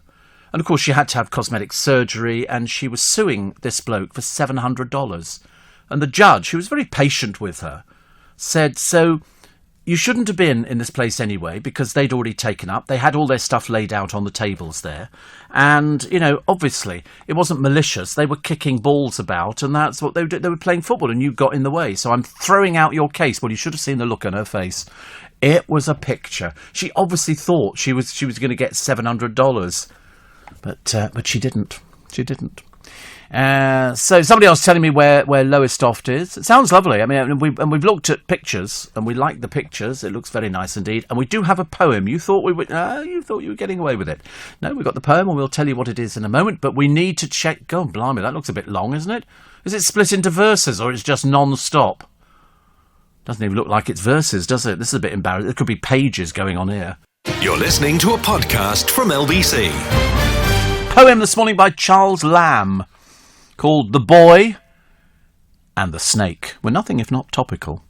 And of course she had to have cosmetic surgery and she was suing this bloke for $700. And the judge, who was very patient with her, said, so you shouldn't have been in this place anyway because they'd already taken up. They had all their stuff laid out on the tables there. And, you know, obviously it wasn't malicious. They were kicking balls about and that's what they were doing. They were playing football and you got in the way. So I'm throwing out your case. Well, you should have seen the look on her face. It was a picture. She obviously thought she was going to get $700. But she didn't. She didn't. So somebody else telling me where Lowestoft is. It sounds lovely. I mean, we've looked at pictures and we like the pictures. It looks very nice indeed. And we do have a poem. You thought you were getting away with it. No, we've got the poem and we'll tell you what it is in a moment. But we need to check. God, blimey, that looks a bit long, isn't it? Is it split into verses or it's just non-stop? Doesn't even look like it's verses, does it? This is a bit embarrassing. There could be pages going on here. You're listening to a podcast from LBC. Poem this morning by Charles Lamb called The Boy and the Snake. We're nothing if not topical.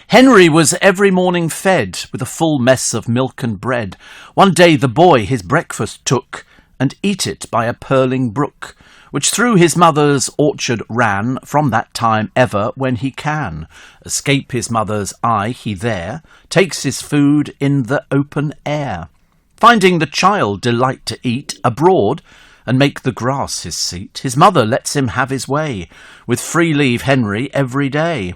Henry was every morning fed with a full mess of milk and bread. One day the boy his breakfast took and eat it by a purling brook, which through his mother's orchard ran from that time ever when he can. Escape his mother's eye, he there takes his food in the open air. Finding the child delight to eat abroad and make the grass his seat, his mother lets him have his way, with free leave Henry every day.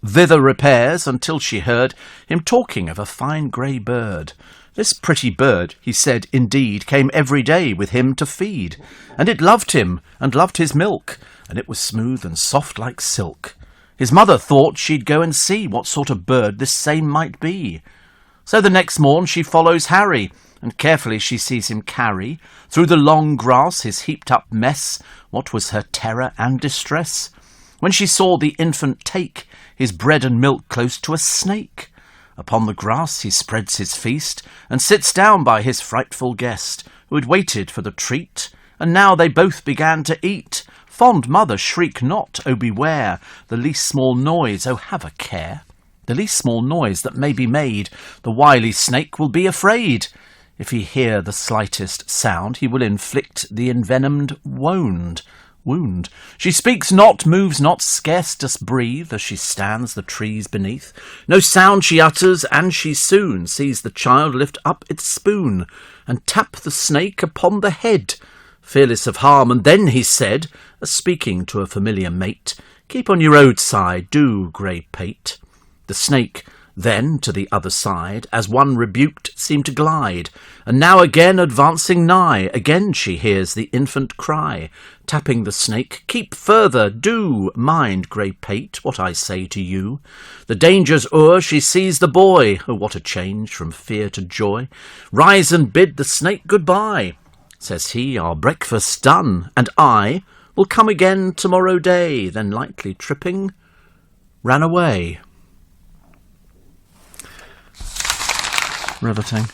Thither repairs until she heard him talking of a fine grey bird. This pretty bird, he said, indeed, came every day with him to feed, and it loved him, and loved his milk, and it was smooth and soft like silk. His mother thought she'd go and see what sort of bird this same might be. So the next morn she follows Harry, and carefully she sees him carry, through the long grass his heaped-up mess, what was her terror and distress, when she saw the infant take his bread and milk close to a snake. Upon the grass he spreads his feast, and sits down by his frightful guest, who had waited for the treat, and now they both began to eat. Fond mother, shriek not, oh beware, the least small noise, oh have a care. The least small noise that may be made, the wily snake will be afraid. If he hear the slightest sound, he will inflict the envenomed wound. She speaks not, moves not, scarce does breathe, as she stands the trees beneath. No sound she utters, and she soon sees the child lift up its spoon, and tap the snake upon the head, fearless of harm. And then he said, as speaking to a familiar mate, keep on your roadside, do, grey pate. The snake then to the other side, as one rebuked, seemed to glide, and now again advancing nigh, again she hears the infant cry, tapping the snake, keep further, do, mind, grey pate, what I say to you. The danger's o'er, she sees the boy, oh what a change from fear to joy. Rise and bid the snake goodbye, says he, our breakfast's done, and I will come again tomorrow day, then lightly tripping, ran away. Riveting.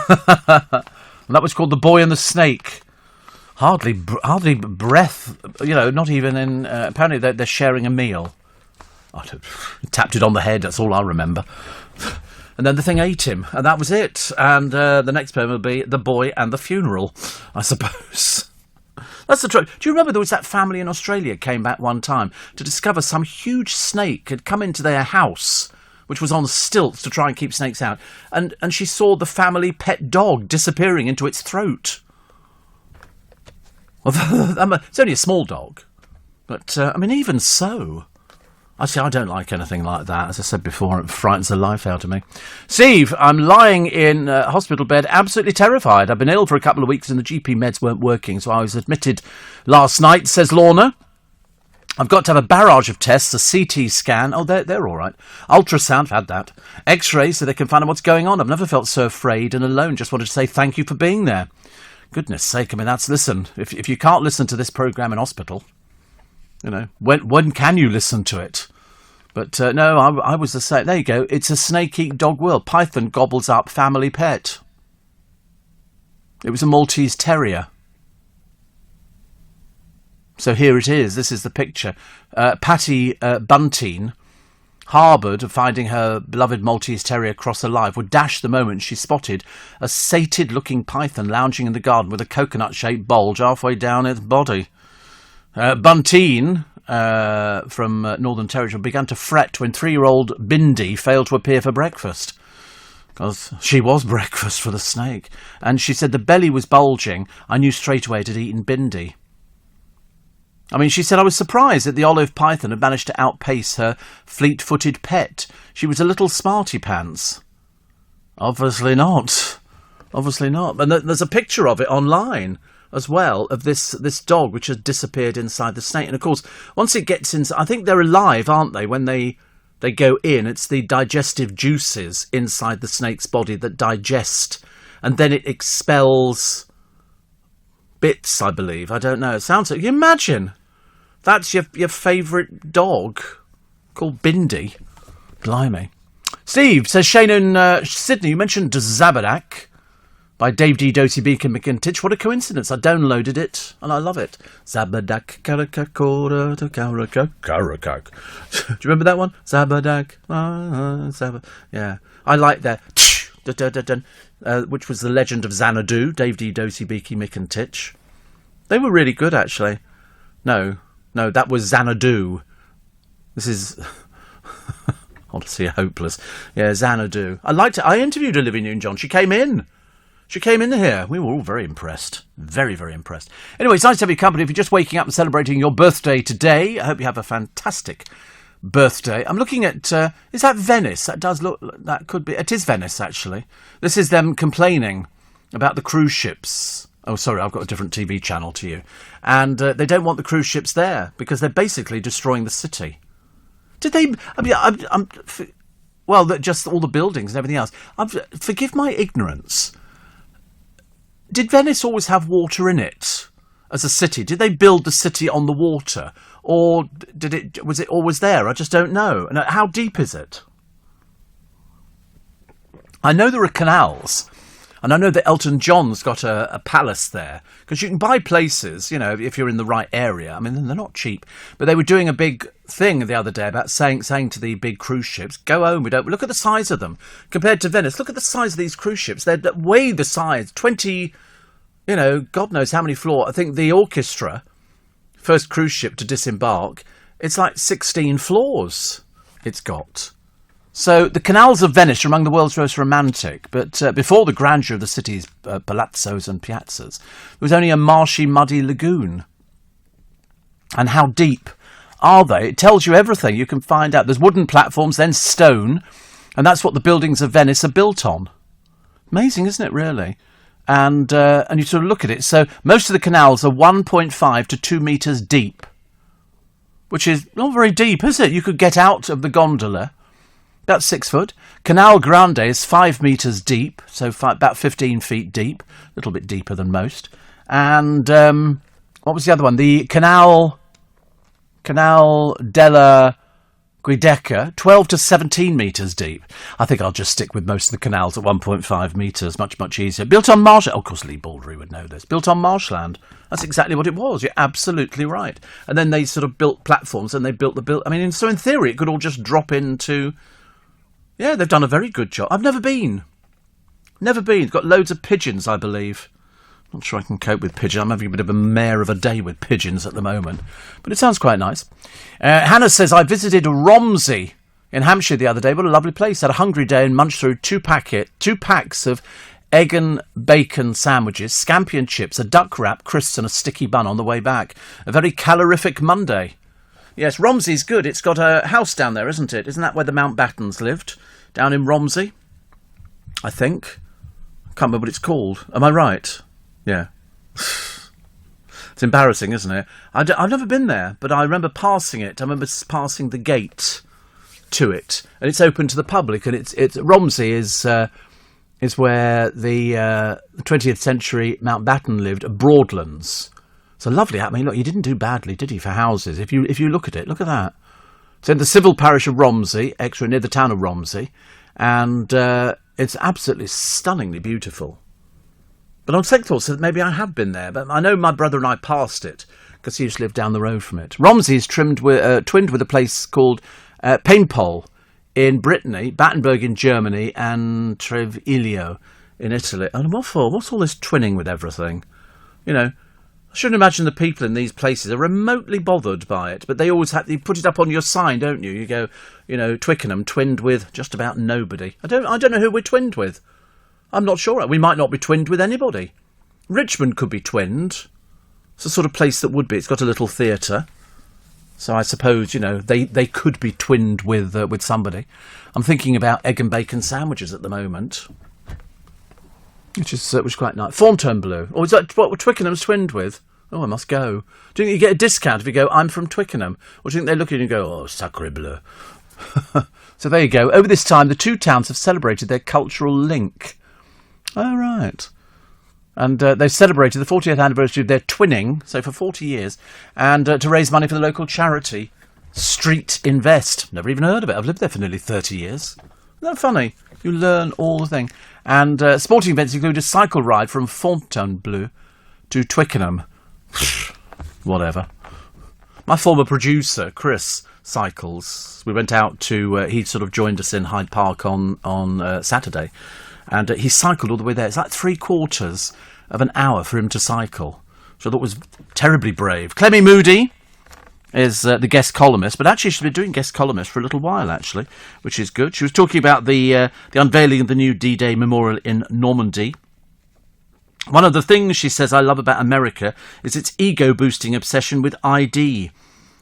And that was called The Boy and the Snake. Hardly breath, not even in... apparently they're sharing a meal. I tapped it on the head, that's all I remember. And then the thing ate him, and that was it. And the next poem will be The Boy and the Funeral, I suppose. That's the truth. Do you remember there was that family in Australia came back one time to discover some huge snake had come into their house, which was on stilts to try and keep snakes out, and she saw the family pet dog disappearing into its throat. Well, it's only a small dog, but, even so. I don't like anything like that. As I said before, it frightens the life out of me. Steve, I'm lying in a hospital bed, absolutely terrified. I've been ill for a couple of weeks and the GP meds weren't working, so I was admitted last night, says Lorna. I've got to have a barrage of tests, a CT scan. Oh, they're all right. Ultrasound, I've had that. X-ray, so they can find out what's going on. I've never felt so afraid and alone. Just wanted to say thank you for being there. Goodness sake, listen. If you can't listen to this programme in hospital, when can you listen to it? But no, I was the same. There you go. It's a snake-eat dog world. Python gobbles up family pet. It was a Maltese Terrier. So here it is. This is the picture. Patty Bunteen, harboured of finding her beloved Maltese Terrier cross alive, would dash the moment she spotted a sated-looking python lounging in the garden with a coconut-shaped bulge halfway down its body. Bunteen, from Northern Territory, began to fret when 3-year-old Bindi failed to appear for breakfast. Because she was breakfast for the snake. And she said the belly was bulging. I knew straight away it had eaten Bindi. She said, I was surprised that the olive python had managed to outpace her fleet-footed pet. She was a little smarty pants. Obviously not. Obviously not. And there's a picture of it online as well, of this dog which has disappeared inside the snake. And of course, once it gets inside, I think they're alive, aren't they, when they go in? It's the digestive juices inside the snake's body that digest, and then it expels bits, I believe. I don't know. It sounds like... You imagine... That's your favourite dog, called Bindi. Blimey. Steve says, Shane in Sydney, you mentioned Zabadak by Dave D. Dosey Beacon McIntich. What a coincidence. I downloaded it and I love it. Zabadak, karakakora, karakak. Do you remember that one? Zabadak, yeah. I like that. Which was The Legend of Xanadu, Dave D. Dosey Beacon McIntich. They were really good, actually. No, that was Xanadu. This is... honestly hopeless. Yeah, Xanadu. I liked it. I interviewed Olivia Newton-John. She came in here. We were all very impressed. Very, very impressed. Anyway, it's nice to have your company. If you're just waking up and celebrating your birthday today, I hope you have a fantastic birthday. I'm looking at... is that Venice? That does look... That could be... It is Venice, actually. This is them complaining about the cruise ships. Oh, sorry, I've got a different TV channel to you. And they don't want the cruise ships there because they're basically destroying the city. Did they... I mean, well, just all the buildings and everything else. Forgive my ignorance. Did Venice always have water in it as a city? Did they build the city on the water? Or was it always there? I just don't know. And how deep is it? I know there are canals. And I know that Elton John's got a palace there. Because you can buy places, you know, if you're in the right area. I mean, they're not cheap. But they were doing a big thing the other day about saying to the big cruise ships, go home, look at the size of them. Compared to Venice, look at the size of these cruise ships. They're way the size. 20, you know, God knows how many floors. I think the Orchestra, first cruise ship to disembark, it's like 16 floors it's got. So the canals of Venice are among the world's most romantic, but before the grandeur of the city's palazzos and piazzas, there was only a marshy, muddy lagoon. And how deep are they? It tells you everything. You can find out. There's wooden platforms, then stone, and that's what the buildings of Venice are built on. Amazing, isn't it, really? And you sort of look at it. So most of the canals are 1.5 to 2 metres deep, which is not very deep, is it? You could get out of the gondola. About 6 foot. Canal Grande is 5 metres deep, so about 15 feet deep, a little bit deeper than most. And what was the other one? The Canal della Giudecca, 12 to 17 metres deep. I think I'll just stick with most of the canals at 1.5 metres, much, much easier. Built on marshland. Of course, Lee Baldry would know this. Built on marshland. That's exactly what it was. You're absolutely right. And then they sort of built platforms and they built I mean, so in theory, it could all just drop into... Yeah, they've done a very good job. I've never been. It's got loads of pigeons, I believe. Not sure I can cope with pigeons. I'm having a bit of a mare of a day with pigeons at the moment. But it sounds quite nice. Hannah says, I visited Romsey in Hampshire the other day. What a lovely place. Had a hungry day and munched through 2 packs of egg and bacon sandwiches, scampi and chips, a duck wrap, crisps and a sticky bun on the way back. A very calorific Monday. Yes, Romsey's good. It's got a house down there, isn't it? Isn't that where the Mountbattens lived? Down in Romsey, I think. I can't remember what it's called. Am I right? Yeah. It's embarrassing, isn't it? I've never been there, but I remember passing it. I remember passing the gate to it. And it's open to the public. And it's Romsey is where the 20th century Mountbatten lived, Broadlands. It's a lovely... I mean, look, he didn't do badly, did he, for houses? If you look at it, look at that. It's in the civil parish of Romsey, extra near the town of Romsey, and it's absolutely stunningly beautiful. But on second thought, so maybe I have been there, but I know my brother and I passed it, because he used to live down the road from it. Romsey is twinned with a place called Paimpol in Brittany, Battenberg in Germany, and Treviglio in Italy. And what for? What's all this twinning with everything? You know, I shouldn't imagine the people in these places are remotely bothered by it, but they always you put it up on your sign, don't you? You go, you know, Twickenham twinned with just about nobody. I don't know who we're twinned with. I'm not sure. We might not be twinned with anybody. Richmond could be twinned. It's the sort of place that would be. It's got a little theatre. So I suppose, you know, they could be twinned with somebody. I'm thinking about egg and bacon sandwiches at the moment. Which is quite nice. Fontainebleau. Or is that what Twickenham's twinned with? Oh, I must go. Do you think you get a discount if you go, I'm from Twickenham? Or do you think they look at you and go, oh, sacre bleu? So there you go. Over this time, the two towns have celebrated their cultural link. Oh, right. And they've celebrated the 40th anniversary of their twinning, so for 40 years, and to raise money for the local charity Street Invest. Never even heard of it. I've lived there for nearly 30 years. Isn't that funny? You learn all the thing. And sporting events include a cycle ride from Fontainebleau to Twickenham. Whatever. My former producer, Chris, cycles. We went out to... he sort of joined us in Hyde Park on Saturday. And he cycled all the way there. It's like 3/4 of an hour for him to cycle. So I thought was terribly brave. Clemmy Moody is the guest columnist, but actually she's been doing guest columnist for a little while, actually, which is good. She was talking about the unveiling of the new D-Day memorial in Normandy. One of the things she says I love about America is its ego-boosting obsession with ID.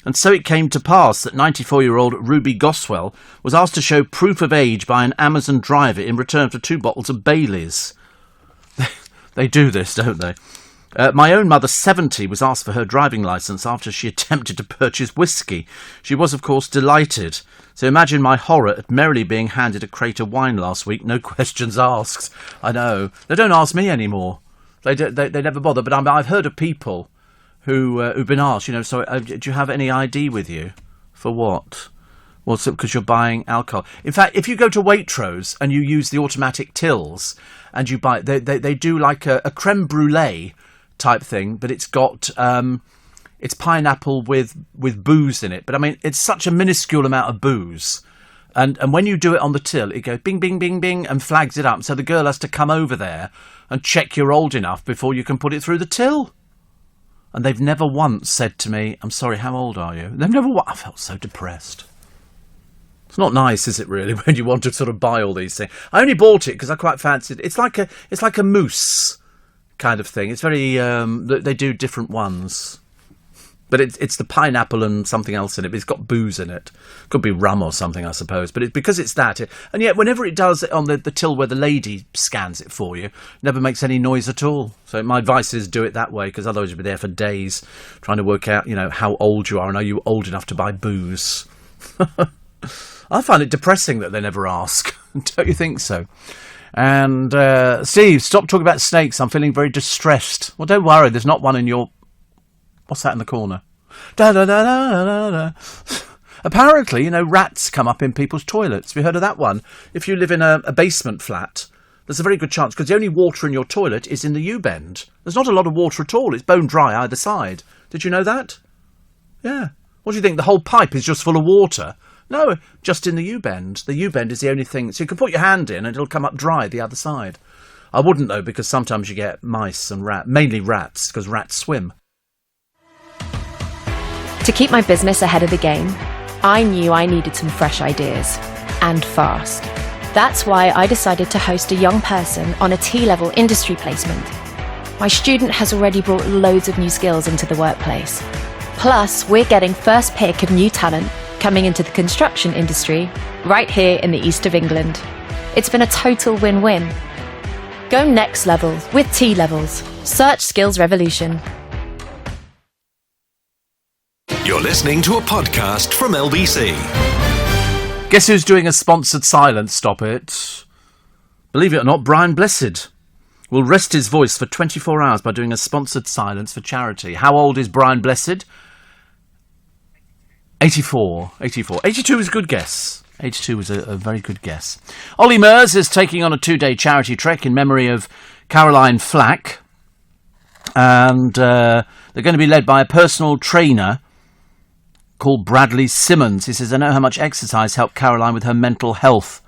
And so it came to pass that 94-year-old Ruby Goswell was asked to show proof of age by an Amazon driver in return for 2 bottles of Baileys. They do this, don't they? My own mother, 70, was asked for her driving licence after she attempted to purchase whiskey. She was, of course, delighted. So imagine my horror at merrily being handed a crate of wine last week, no questions asked. I know. They don't ask me anymore. They never bother. But I've heard of people who've been asked, so do you have any ID with you? For what? Well, because you're buying alcohol. In fact, if you go to Waitrose and you use the automatic tills and you buy, they do like a creme brulee type thing, but it's got it's pineapple with booze in it. But I mean, it's such a minuscule amount of booze, and when you do it on the till, it goes bing, bing, bing, bing, and flags it up. So the girl has to come over there and check you're old enough before you can put it through the till. And they've never once said to me, "I'm sorry, how old are you?" They've never. I felt so depressed. It's not nice, is it, really, when you want to sort of buy all these things? I only bought it because I quite fancied it. It's like a mousse kind of thing. It's very they do different ones, but it's the pineapple and something else in it. But it's got booze in it. Could be rum or something, I suppose. But because it's that, and yet whenever it does it on the till where the lady scans it for you, it never makes any noise at all. So my advice is do it that way, because otherwise you'll be there for days trying to work out how old you are and are you old enough to buy booze. I find it depressing that they never ask. Don't you think so? And Steve, stop talking about snakes. I'm feeling very distressed. Well, don't worry. There's not one in your... What's that in the corner? Da da da da da da. Apparently, rats come up in people's toilets. Have you heard of that one? If you live in a basement flat, there's a very good chance, because the only water in your toilet is in the U-bend. There's not a lot of water at all. It's bone dry either side. Did you know that? Yeah. What do you think? The whole pipe is just full of water? No, just in the U-bend. The U-bend is the only thing. So you can put your hand in and it'll come up dry the other side. I wouldn't, though, because sometimes you get mice and rats, mainly rats, because rats swim. To keep my business ahead of the game, I knew I needed some fresh ideas, and fast. That's why I decided to host a young person on a T-level industry placement. My student has already brought loads of new skills into the workplace. Plus, we're getting first pick of new talent coming into the construction industry right here in the east of England. It's been a total win-win. Go next level with T-Levels. Search Skills Revolution. You're listening to a podcast from LBC. Guess who's doing a sponsored silence? Stop it. Believe it or not, Brian Blessed will rest his voice for 24 hours by doing a sponsored silence for charity. How old is Brian Blessed? 84. 82 was a good guess. 82 was a very good guess. Ollie Murs is taking on a 2-day charity trek in memory of Caroline Flack. And they're going to be led by a personal trainer called Bradley Simmons. He says, I know how much exercise helped Caroline with her mental health.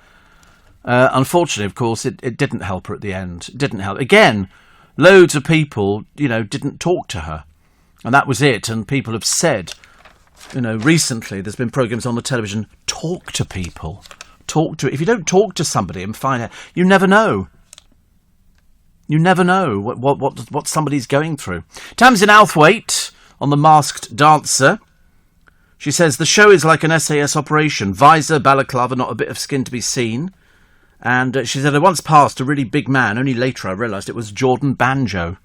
Unfortunately, of course, it didn't help her at the end. It didn't help. Again, loads of people, didn't talk to her. And that was it. And people have said... recently there's been programmes on the television, talk to people. If you don't talk to somebody and find out, you never know. You never know what somebody's going through. Tamsin Outhwaite on The Masked Dancer. She says, the show is like an SAS operation. Visor, balaclava, not a bit of skin to be seen. And she said, I once passed a really big man. Only later I realised it was Jordan Banjo.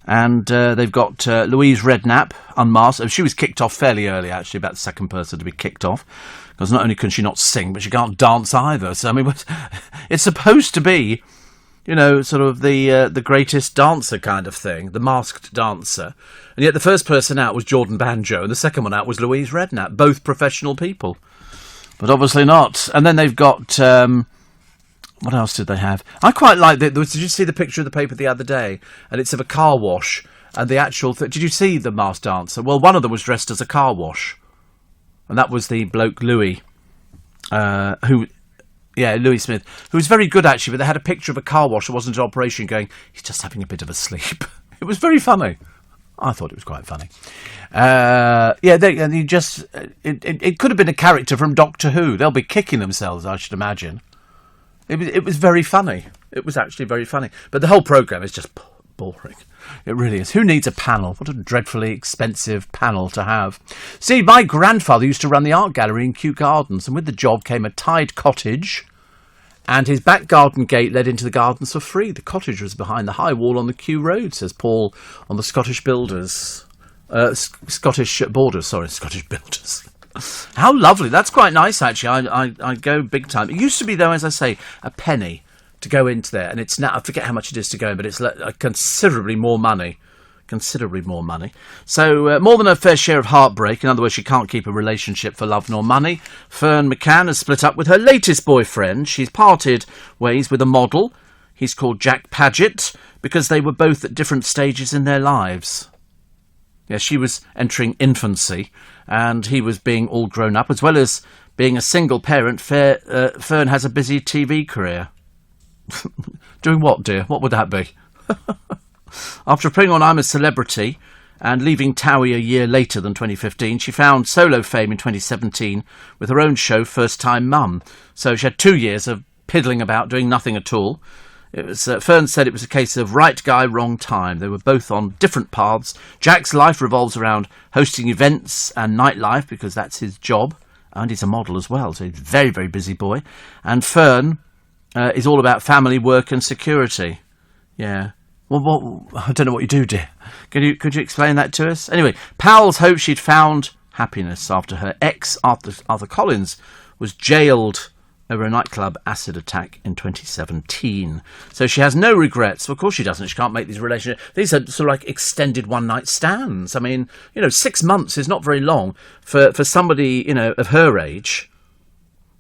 And they've got Louise Redknapp, unmasked. She was kicked off fairly early, actually, about the second person to be kicked off. Because not only can she not sing, but she can't dance either. So, I mean, it's supposed to be You know, sort of the greatest dancer kind of thing, the masked dancer. And yet the first person out was Jordan Banjo, and the second one out was Louise Redknapp, both professional people. But obviously not. And then they've got... what else did they have? I quite like... Did you see the picture of the paper the other day? And it's of a car wash. And the actual... Did you see the masked dancer? Well, one of them was dressed as a car wash. And that was the bloke Louis, Louis Smith, who was very good, actually, but they had a picture of a car wash that wasn't in operation going, he's just having a bit of a sleep. It was very funny. I thought it was quite funny. It could have been a character from Doctor Who. They'll be kicking themselves, I should imagine. It was very funny. It was actually very funny. But the whole programme is just boring. It really is. Who needs a panel? What a dreadfully expensive panel to have. See, my grandfather used to run the art gallery in Kew Gardens, and with the job came a tied cottage, and his back garden gate led into the gardens for free. The cottage was behind the high wall on the Kew Road, says Paul on the Scottish Builders. Scottish Builders. How lovely. That's quite nice, actually. I go big time. It used to be, though, as I say, a penny to go into there, and it's now, I forget how much it is to go in, but it's considerably more money. So more than her fair share of heartbreak. In other words, she can't keep a relationship for love nor money. Fern McCann has split up with her latest boyfriend. She's parted ways with a model. He's called Jack Paget, because they were both at different stages in their lives. Yeah, she was entering infancy, and he was being all grown up. As well as being a single parent, Fern has a busy TV career. Doing what, dear? What would that be? After putting on I'm a Celebrity and leaving Towie a year later than 2015, she found solo fame in 2017 with her own show, First Time Mum. So she had 2 years of piddling about, doing nothing at all. It was Fern said it was a case of right guy, wrong time. They were both on different paths. Jack's life revolves around hosting events and nightlife, because that's his job. And he's a model as well, so he's a very, very busy boy. And Fern... is all about family, work and security. Yeah. Well, I don't know what you do, dear. Could you explain that to us? Anyway, pals hoped she'd found happiness after her ex, Arthur Collins, was jailed over a nightclub acid attack in 2017. So she has no regrets. Well, of course she doesn't. She can't make these relationships. These are sort of like extended one-night stands. I mean, 6 months is not very long for somebody, of her age.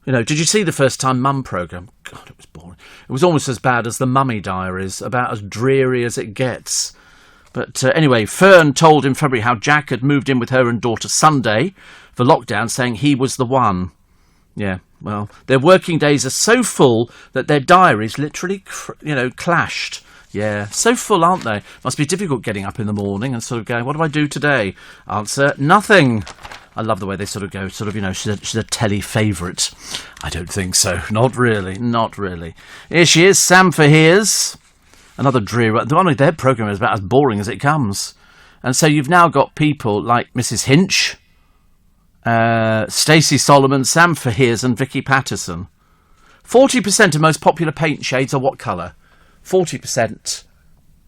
Did you see the First Time Mum programme? God, it was boring. It was almost as bad as the Mummy Diaries, about as dreary as it gets. But anyway, Fern told in February how Jack had moved in with her and daughter Sunday for lockdown, saying he was the one. Yeah, well, their working days are so full that their diaries literally, clashed. Yeah, so full, aren't they? Must be difficult getting up in the morning and sort of going, what do I do today? Answer, nothing. I love the way they sort of go, she's a telly favourite. I don't think so. Not really. Here she is, Sam Fahier's. Another dreary... Their programme is about as boring as it comes. And so you've now got people like Mrs Hinch, Stacey Solomon, Sam Fahier's and Vicky Patterson. 40% of most popular paint shades are what colour? 40%.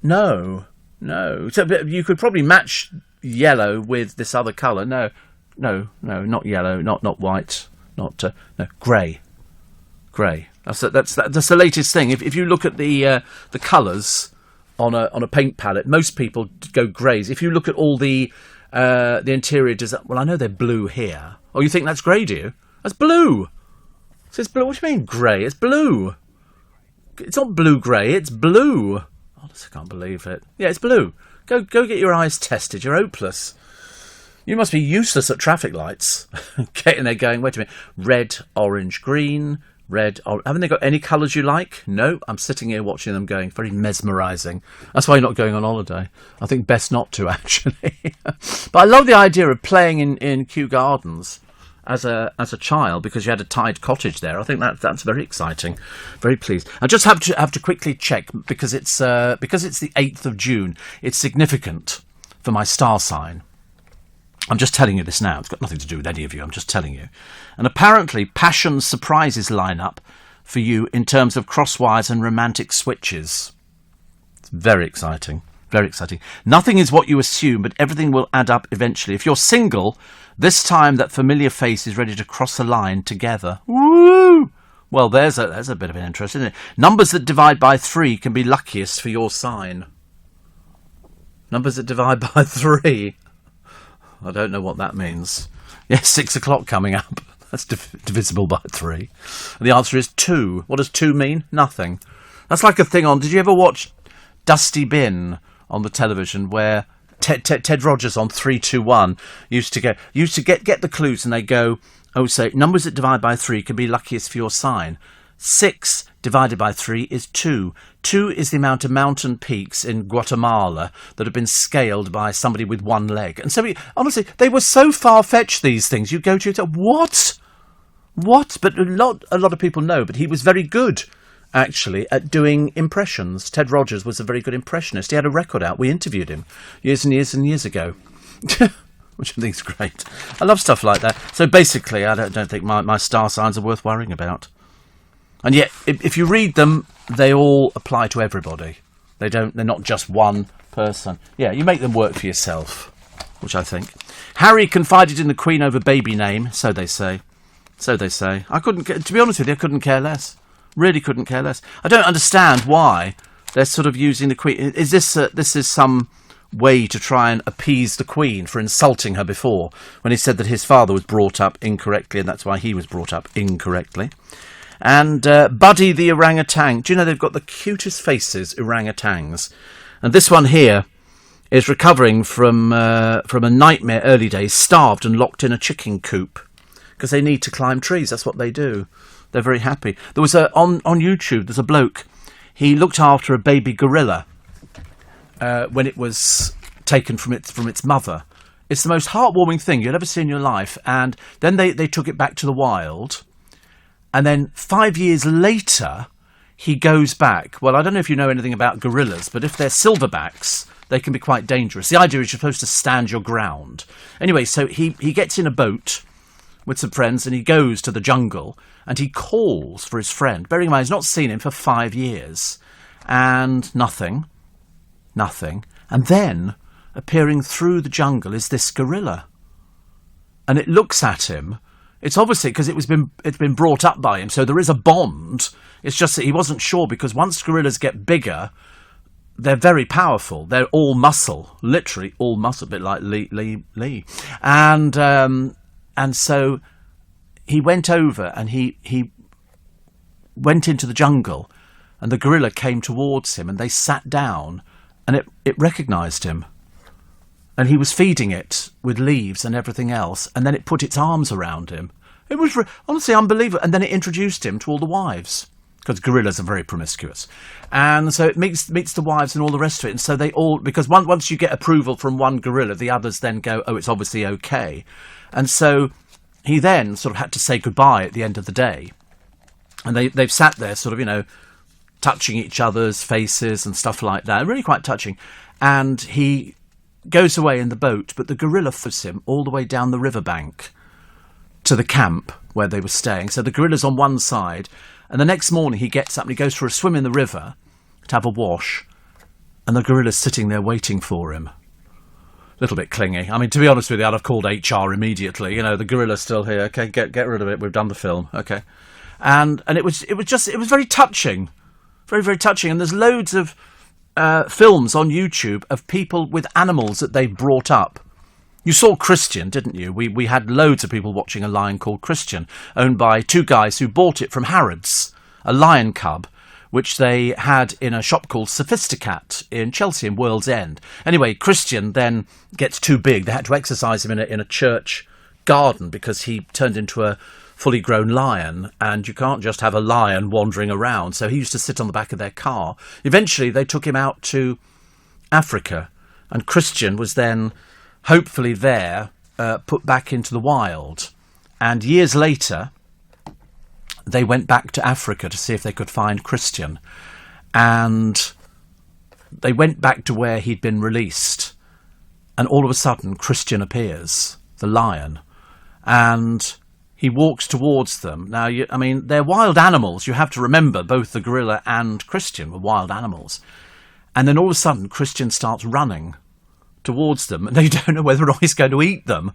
No. So you could probably match yellow with this other colour. No, not yellow, not white, grey. That's the latest thing. If you look at the colours on a paint palette, most people go greys. If you look at all the interior design, well, I know they're blue here. Oh, you think that's grey, do you? That's blue. So it's blue. What do you mean grey? It's blue. It's not blue-grey. It's blue. Honestly, I can't believe it. Yeah, it's blue. Go get your eyes tested. You're hopeless. You must be useless at traffic lights. Getting there going, wait a minute, red, orange, green, red, haven't they got any colours you like? No, I'm sitting here watching them going, very mesmerising. That's why you're not going on holiday. I think best not to, actually. But I love the idea of playing in Kew Gardens as a child, because you had a tied cottage there. I think that's very exciting. Very pleased. I just have to quickly check, because it's the 8th of June. It's significant for my star sign. I'm just telling you this now. It's got nothing to do with any of you. I'm just telling you. And apparently, Passion surprises line up for you in terms of crosswires and romantic switches. It's very exciting. Very exciting. Nothing is what you assume, but everything will add up eventually. If you're single, this time that familiar face is ready to cross the line together. Woo! Well, there's a bit of an interest, isn't it? Numbers that divide by 3 can be luckiest for your sign. Numbers that divide by 3. I don't know what that means. Yes, 6 o'clock coming up. That's divisible by 3. And the answer is 2. What does 2 mean? Nothing. That's like a thing on... Did you ever watch Dusty Bin on the television where Ted Rogers on 321 used to get the clues and they go, oh, so numbers that divide by 3 can be luckiest for your sign. 6 divided by 3 is 2. 2 is the amount of mountain peaks in Guatemala that have been scaled by somebody with one leg. And so, honestly, they were so far-fetched, these things. You go to it, what? What? But a lot of people know, but he was very good, actually, at doing impressions. Ted Rogers was a very good impressionist. He had a record out. We interviewed him years and years and years ago. Which I think is great. I love stuff like that. So basically, I don't think my star signs are worth worrying about. And yet, if you read them, they all apply to everybody. They're not just one person. Yeah, you make them work for yourself, which I think. Harry confided in the Queen over baby name, so they say. So they say. To be honest with you, I couldn't care less. Really couldn't care less. I don't understand why they're sort of using the Queen. Is this is some way to try and appease the Queen for insulting her before, when he said that his father was brought up incorrectly, and that's why he was brought up incorrectly. And Buddy the orangutan. Do you know they've got the cutest faces, orangutans? And this one here is recovering from a nightmare early days, starved and locked in a chicken coop because they need to climb trees. That's what they do. They're very happy. There was on YouTube. There's a bloke. He looked after a baby gorilla when it was taken from its mother. It's the most heartwarming thing you'll ever see in your life. And then they took it back to the wild. And then 5 years later, he goes back. Well, I don't know if you know anything about gorillas, but if they're silverbacks, they can be quite dangerous. The idea is you're supposed to stand your ground. Anyway, so he gets in a boat with some friends and he goes to the jungle and he calls for his friend. Bearing in mind, he's not seen him for 5 years. And nothing. And then, appearing through the jungle is this gorilla. And it looks at him. It's obviously because it's been brought up by him, so there is a bond. It's just that he wasn't sure, because once gorillas get bigger, they're very powerful. They're all muscle, literally all muscle, a bit like Lee. And so he went over and he went into the jungle, and the gorilla came towards him, and they sat down, and it recognised him. And he was feeding it with leaves and everything else. And then it put its arms around him. It was honestly unbelievable. And then it introduced him to all the wives. Because gorillas are very promiscuous. And so it meets the wives and all the rest of it. And so they all... Because once you get approval from one gorilla, the others then go, oh, it's obviously okay. And so he then sort of had to say goodbye at the end of the day. And they've sat there sort of, touching each other's faces and stuff like that. Really quite touching. And he goes away in the boat, but the gorilla follows him all the way down the riverbank to the camp where they were staying. So the gorilla's on one side, and the next morning he gets up and he goes for a swim in the river to have a wash, and the gorilla's sitting there waiting for him. A little bit clingy. I mean, to be honest with you, I'd have called HR immediately. The gorilla's still here. Okay, get rid of it. We've done the film. Okay. And it was very touching. Very, very touching. And there's loads of films on YouTube of people with animals that they've brought up. You saw Christian, didn't you? We had loads of people watching a lion called Christian, owned by two guys who bought it from Harrods, a lion cub, which they had in a shop called Sophisticat in Chelsea, in World's End. Anyway, Christian then gets too big. They had to exercise him in a church garden because he turned into a fully grown lion, and you can't just have a lion wandering around. So he used to sit on the back of their car. Eventually, they took him out to Africa, and Christian was then hopefully there put back into the wild. And years later, they went back to Africa to see if they could find Christian. And they went back to where he'd been released. And all of a sudden, Christian appears, the lion. And he walks towards them. Now, they're wild animals. You have to remember, both the gorilla and Christian were wild animals. And then all of a sudden, Christian starts running towards them, and they don't know whether or not he's going to eat them.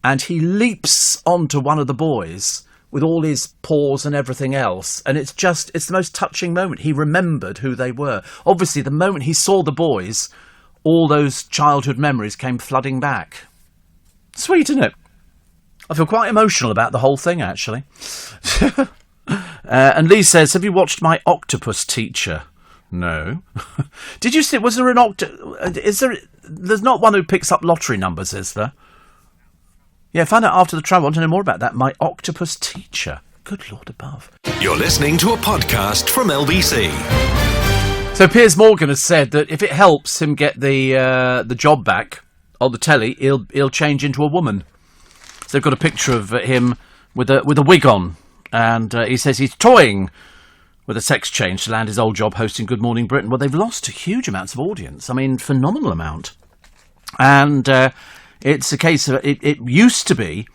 And he leaps onto one of the boys with all his paws and everything else. And it's the most touching moment. He remembered who they were. Obviously, the moment he saw the boys, all those childhood memories came flooding back. Sweet, isn't it? I feel quite emotional about the whole thing, actually. And Lee says, have you watched My Octopus Teacher? No. Did you see, was there an there's not one who picks up lottery numbers, is there? Yeah, find out after the travel. I want to know more about that. My Octopus Teacher. Good Lord above. You're listening to a podcast from LBC. So Piers Morgan has said that if it helps him get the job back on the telly, he'll change into a woman. So they've got a picture of him with a wig on, and he says he's toying with a sex change to land his old job hosting Good Morning Britain. Well, they've lost huge amounts of audience. I mean, phenomenal amount. And it's a case of it used to be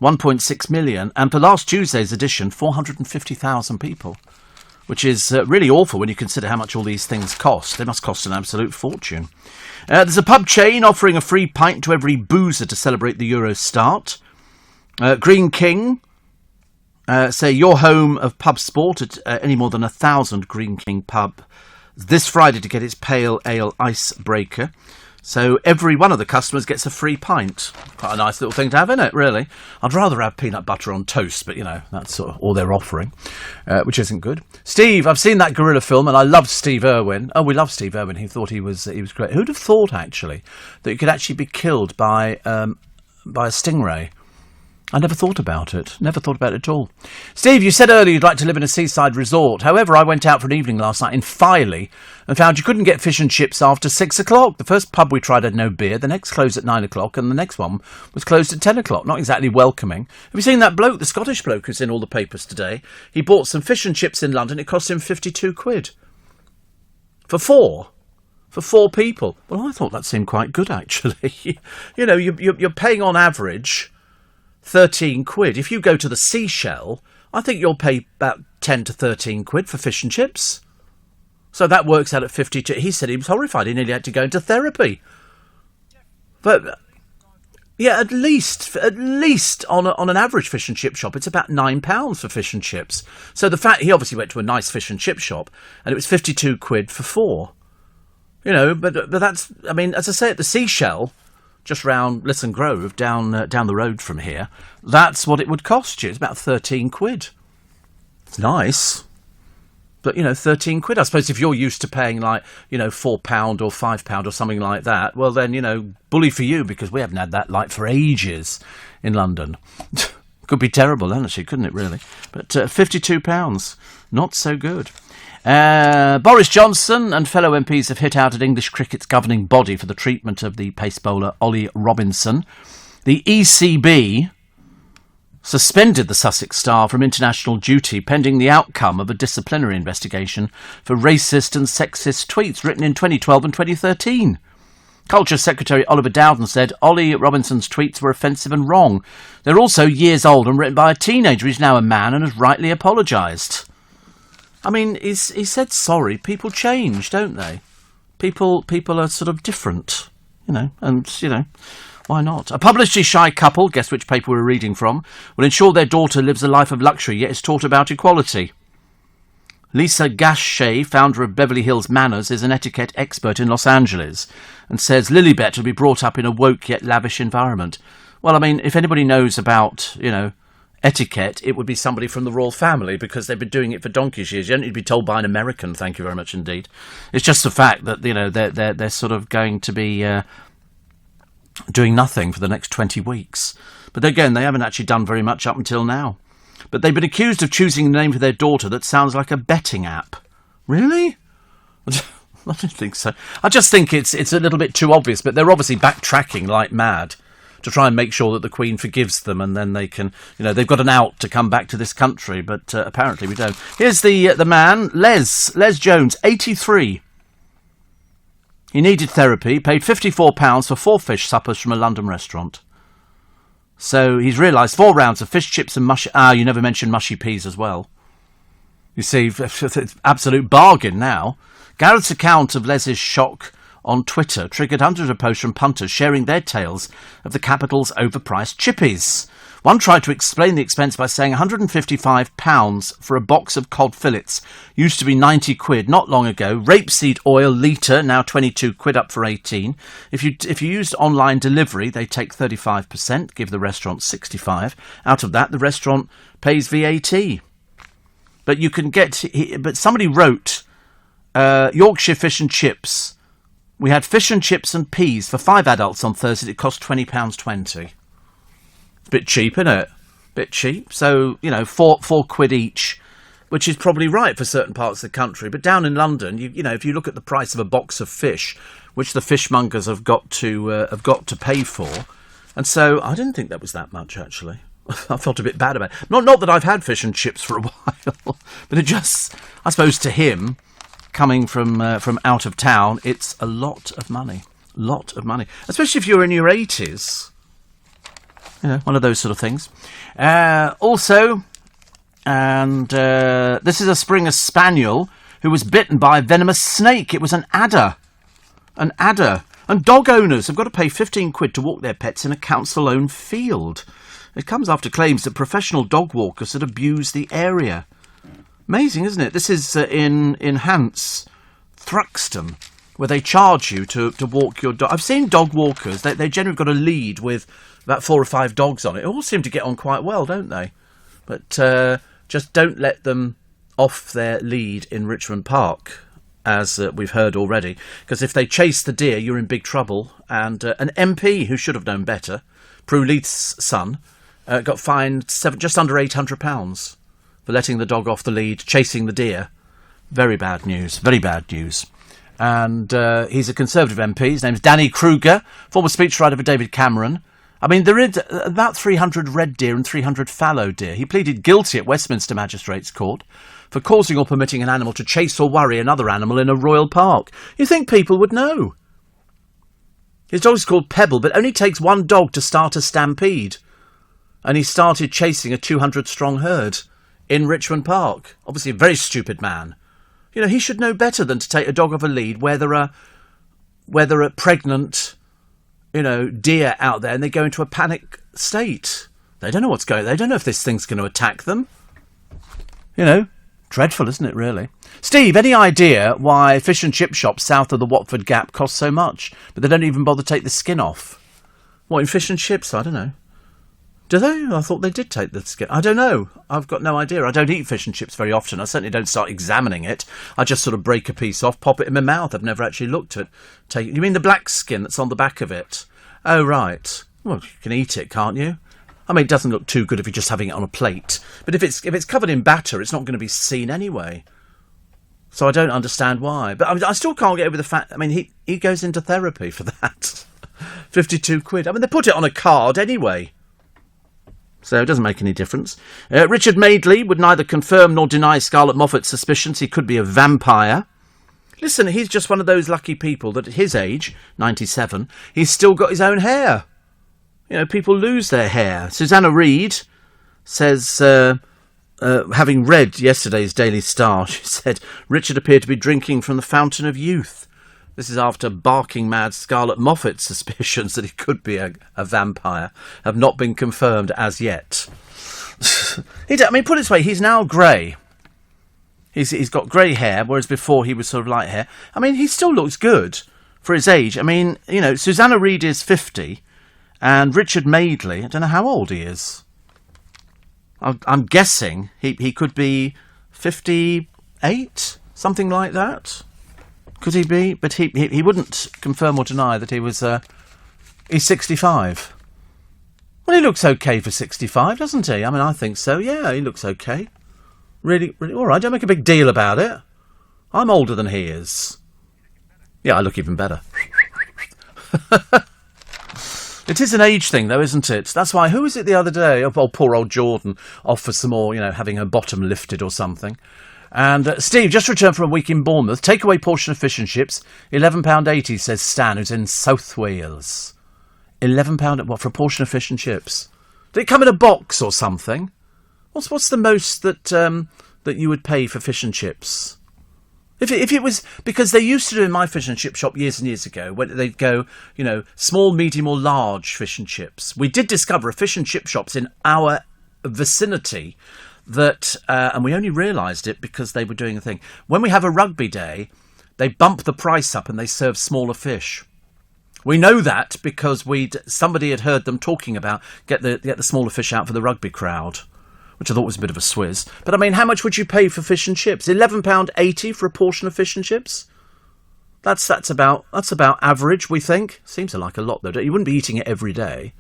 1.6 million, and for last Tuesday's edition, 450,000 people. Which is really awful when you consider how much all these things cost. They must cost an absolute fortune. There's a pub chain offering a free pint to every boozer to celebrate the Euro start. Green King say your home of pub sport at any more than 1,000 Green King pub this Friday to get its pale ale icebreaker. So every one of the customers gets a free pint. Quite a nice little thing to have, isn't it, really? I'd rather have peanut butter on toast, but, that's sort of all they're offering, which isn't good. Steve, I've seen that gorilla film, and I love Steve Irwin. Oh, we love Steve Irwin. He thought he was great. Who'd have thought, actually, that you could actually be killed by a stingray? I never thought about it. Never thought about it at all. Steve, you said earlier you'd like to live in a seaside resort. However, I went out for an evening last night in Filey and found you couldn't get fish and chips after 6 o'clock. The first pub we tried had no beer, the next closed at 9 o'clock, and the next one was closed at 10 o'clock. Not exactly welcoming. Have you seen that bloke, the Scottish bloke who's in all the papers today? He bought some fish and chips in London. It cost him 52 quid. For four people. Well, I thought that seemed quite good, actually. You're paying on average 13 quid. If you go to the Seashell, I think you'll pay about 10 to 13 quid for fish and chips. So that works out at 52. He said he was horrified. He nearly had to go into therapy. But yeah, at least on an average fish and chip shop, it's about £9 for fish and chips. So the fact he obviously went to a nice fish and chip shop, and it was 52 quid for 4. But that's, I mean, as I say, at the Seashell, just round Lisson Grove, down the road from here, that's what it would cost you. It's about 13 quid. It's nice. But, 13 quid. I suppose if you're used to paying £4 or £5 or something like that, well then, bully for you, because we haven't had that for ages in London. Could be terrible, honestly, couldn't it, really? But £52, not so good. Boris Johnson and fellow MPs have hit out at English cricket's governing body for the treatment of the pace bowler Ollie Robinson. The ECB suspended the Sussex star from international duty pending the outcome of a disciplinary investigation for racist and sexist tweets written in 2012 and 2013. Culture Secretary Oliver Dowden said Ollie Robinson's tweets were offensive and wrong. They're also years old and written by a teenager who's now a man and has rightly apologised. I mean, he said sorry. People change, don't they? People are sort of different, why not? A publicly shy couple, guess which paper we're reading from, will ensure their daughter lives a life of luxury yet is taught about equality. Lisa Gashey, founder of Beverly Hills Manners, is an etiquette expert in Los Angeles and says Lilibet will be brought up in a woke yet lavish environment. Well, I mean, if anybody knows about, etiquette, it would be somebody from the royal family, because they've been doing it for donkey's years. You don't need to be told by an American, thank you very much indeed. It's just the fact that, they're sort of going to be doing nothing for the next 20 weeks. But again, they haven't actually done very much up until now. But they've been accused of choosing a name for their daughter that sounds like a betting app. Really? I don't think so. I just think it's a little bit too obvious, but they're obviously backtracking like mad to try and make sure that the Queen forgives them, and then they can, they've got an out to come back to this country, but apparently we don't. Here's the man, Les Jones, 83. He needed therapy, paid £54 for 4 fish suppers from a London restaurant. So he's realised 4 rounds of fish chips and mushy... you never mentioned mushy peas as well. You see, it's absolute bargain now. Gareth's account of Les's shock on Twitter triggered hundreds of posts from punters sharing their tales of the capital's overpriced chippies. One tried to explain the expense by saying £155 for a box of cod fillets. Used to be 90 quid not long ago. Rapeseed oil litre, now 22 quid, up for 18. If you used online delivery, they take 35%, give the restaurant 65. Out of that, the restaurant pays VAT. But you can get... But somebody wrote Yorkshire fish and chips. We had fish and chips and peas for 5 adults on Thursday. It cost £20.20. Bit cheap, isn't it? Bit cheap. So, you know, four quid each, which is probably right for certain parts of the country. But down in London, you know, if you look at the price of a box of fish, which the fishmongers have got to pay for, and so I didn't think that was that much, actually. I felt a bit bad about it. Not that I've had fish and chips for a while, but it just, I suppose, to him, coming from out of town, it's a lot of money. Lot of money, especially if you're in your 80s. You know, one of those sort of things. Also, this is a Springer Spaniel who was bitten by a venomous snake. It was an adder. An adder. And dog owners have got to pay 15 quid to walk their pets in a council-owned field. It comes after claims that professional dog walkers had abused the area. Amazing, isn't it? This is in Hants, Thruxton, where they charge you to walk your dog. I've seen dog walkers. They generally got a lead with about 4 or 5 dogs on it. They all seem to get on quite well, don't they? But just don't let them off their lead in Richmond Park, as we've heard already. Because if they chase the deer, you're in big trouble. And an MP who should have known better, Prue Leith's son, got fined just under £800 for letting the dog off the lead, chasing the deer. Very bad news. Very bad news. And he's a Conservative MP. His name's Danny Kruger, former speechwriter for David Cameron. I mean, there is about 300 red deer and 300 fallow deer. He pleaded guilty at Westminster Magistrates Court for causing or permitting an animal to chase or worry another animal in a royal park. You think people would know. His dog is called Pebble, but only takes one dog to start a stampede. And he started chasing a 200-strong herd in Richmond Park. Obviously a very stupid man. You know, he should know better than to take a dog off a lead where there are pregnant, you know, deer out there and they go into a panic state. They don't know what's going on. They don't know if this thing's going to attack them. You know, dreadful, isn't it, really? Steve, any idea why fish and chip shops south of the Watford Gap cost so much, but they don't even bother to take the skin off? What, in fish and chips? I don't know. Do they? I thought they did take the skin. I don't know. I've got no idea. I don't eat fish and chips very often. I certainly don't start examining it. I just sort of break a piece off, pop it in my mouth. I've never actually looked at it. You mean the black skin that's on the back of it? Oh, right. Well, you can eat it, can't you? I mean, it doesn't look too good if you're just having it on a plate. But if it's covered in batter, it's not going to be seen anyway. So I don't understand why. But I still can't get over the fact... I mean, he goes into therapy for that. 52 quid. I mean, they put it on a card anyway. So it doesn't make any difference. Richard Madeley would neither confirm nor deny Scarlett Moffat's suspicions he could be a vampire. Listen, he's just one of those lucky people that at his age, 97, he's still got his own hair. You know, people lose their hair. Susanna Reid says, having read yesterday's Daily Star, she said, Richard appeared to be drinking from the fountain of youth. This is after barking mad Scarlett Moffat's suspicions that he could be a vampire have not been confirmed as yet. I mean, put it this way, he's now grey. He's got grey hair, whereas before he was sort of light hair. I mean, he still looks good for his age. I mean, you know, Susanna Reid is 50, and Richard Madeley, I don't know how old he is. I'm guessing he could be 58, something like that. Could he be? But he wouldn't confirm or deny that he was... he's 65. Well, he looks okay for 65, doesn't he? I mean, I think so. Yeah, he looks okay. Really, really all right. Don't make a big deal about it. I'm older than he is. Yeah, I look even better. It is an age thing, though, isn't it? That's why... Who was it the other day? Oh, poor old Jordan off for some more, you know, having her bottom lifted or something. And Steve, just returned from a week in Bournemouth. Takeaway portion of fish and chips, £11.80, says Stan, who's in South Wales. £11, what, for a portion of fish and chips? Did it come in a box or something? What's the most that that you would pay for fish and chips? If it was, because they used to do in my fish and chip shop years and years ago, when they'd go, small, medium or large fish and chips. We did discover a fish and chip shops in our vicinity that, and we only realised it because they were doing a thing. When we have a rugby day, they bump the price up and they serve smaller fish. We know that because somebody had heard them talking about get the smaller fish out for the rugby crowd, which I thought was a bit of a swizz. But I mean, how much would you pay for fish and chips? £11.80 for a portion of fish and chips? That's about average, we think. Seems like a lot, though. You wouldn't be eating it every day.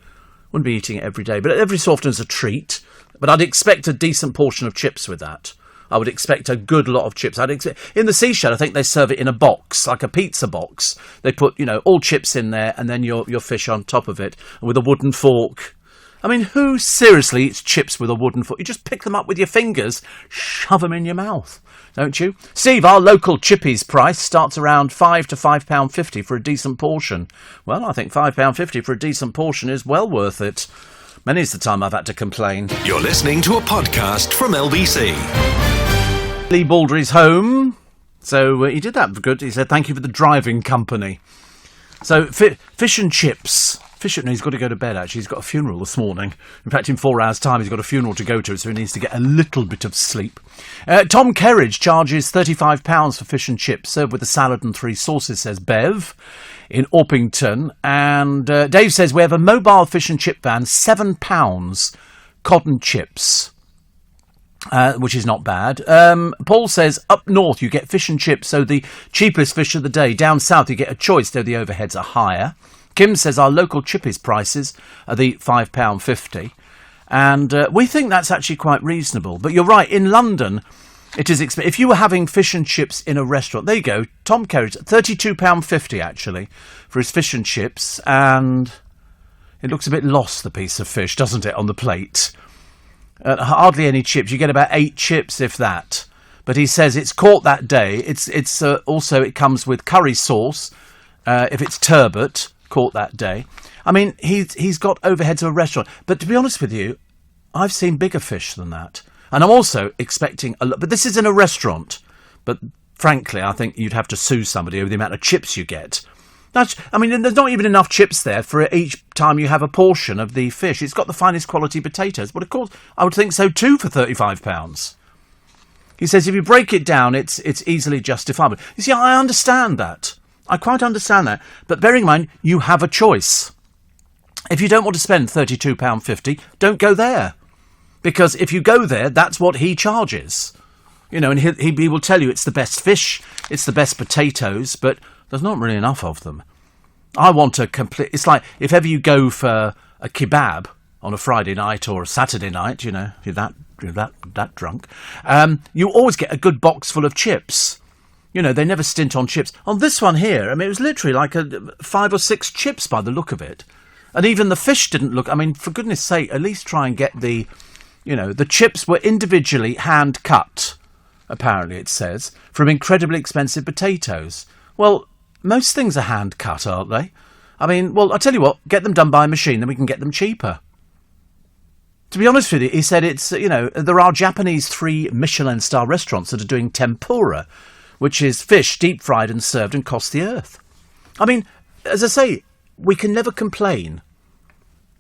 But every so often as a treat. But I'd expect a decent portion of chips with that. I would expect a good lot of chips. In the Seashed, I think they serve it in a box, like a pizza box. They put, all chips in there and then your fish on top of it with a wooden fork. I mean, who seriously eats chips with a wooden fork? You just pick them up with your fingers, shove them in your mouth, don't you? Steve, our local chippies price starts around £5 to £5.50 for a decent portion. Well, I think £5.50 for a decent portion is well worth it. Many's the time I've had to complain. You're listening to a podcast from LBC. Lee Baldry's home. So he did that for good. He said, thank you for the driving company. So fish and chips. He's got to go to bed, actually. He's got a funeral this morning. In fact, in 4 hours' time, he's got a funeral to go to, so he needs to get a little bit of sleep. Tom Kerridge charges £35 for fish and chips, served with a salad and 3 sauces, says Bev, in Orpington. And Dave says, we have a mobile fish and chip van, £7, cod and chips. Which is not bad. Paul says, up north you get fish and chips, so the cheapest fish of the day. Down south you get a choice, though the overheads are higher. Kim says our local chippies prices are the £5.50. And we think that's actually quite reasonable. But you're right, in London, it is expensive. If you were having fish and chips in a restaurant, there you go, Tom Kerridge, £32.50 actually, for his fish and chips. And it looks a bit lost, the piece of fish, doesn't it, on the plate? Hardly any chips. You get about 8 chips, if that. But he says it's caught that day. It's also, it comes with curry sauce, if it's turbot, caught that day. I mean, he's got overheads of a restaurant. But to be honest with you, I've seen bigger fish than that. And I'm also expecting a lot. But this is in a restaurant. But frankly, I think you'd have to sue somebody over the amount of chips you get. There's not even enough chips there for each time you have a portion of the fish. It's got the finest quality potatoes. But of course, I would think so too for £35. He says if you break it down, it's easily justifiable. You see, I understand that. I quite understand that. But bearing in mind, you have a choice. If you don't want to spend £32.50, don't go there. Because if you go there, that's what he charges. And he will tell you it's the best fish, it's the best potatoes, but there's not really enough of them. I want a complete... It's like if ever you go for a kebab on a Friday night or a Saturday night, if you're that drunk, you always get a good box full of chips. They never stint on chips. On this one here, it was literally like 5 or 6 chips by the look of it. And even the fish didn't look... for goodness sake, at least try and get the... the chips were individually hand-cut, apparently it says, from incredibly expensive potatoes. Well, most things are hand-cut, aren't they? I'll tell you what, get them done by a machine, then we can get them cheaper. To be honest with you, he said it's, there are Japanese 3 Michelin-star restaurants that are doing tempura, which is fish deep-fried and served and costs the earth. As I say, we can never complain.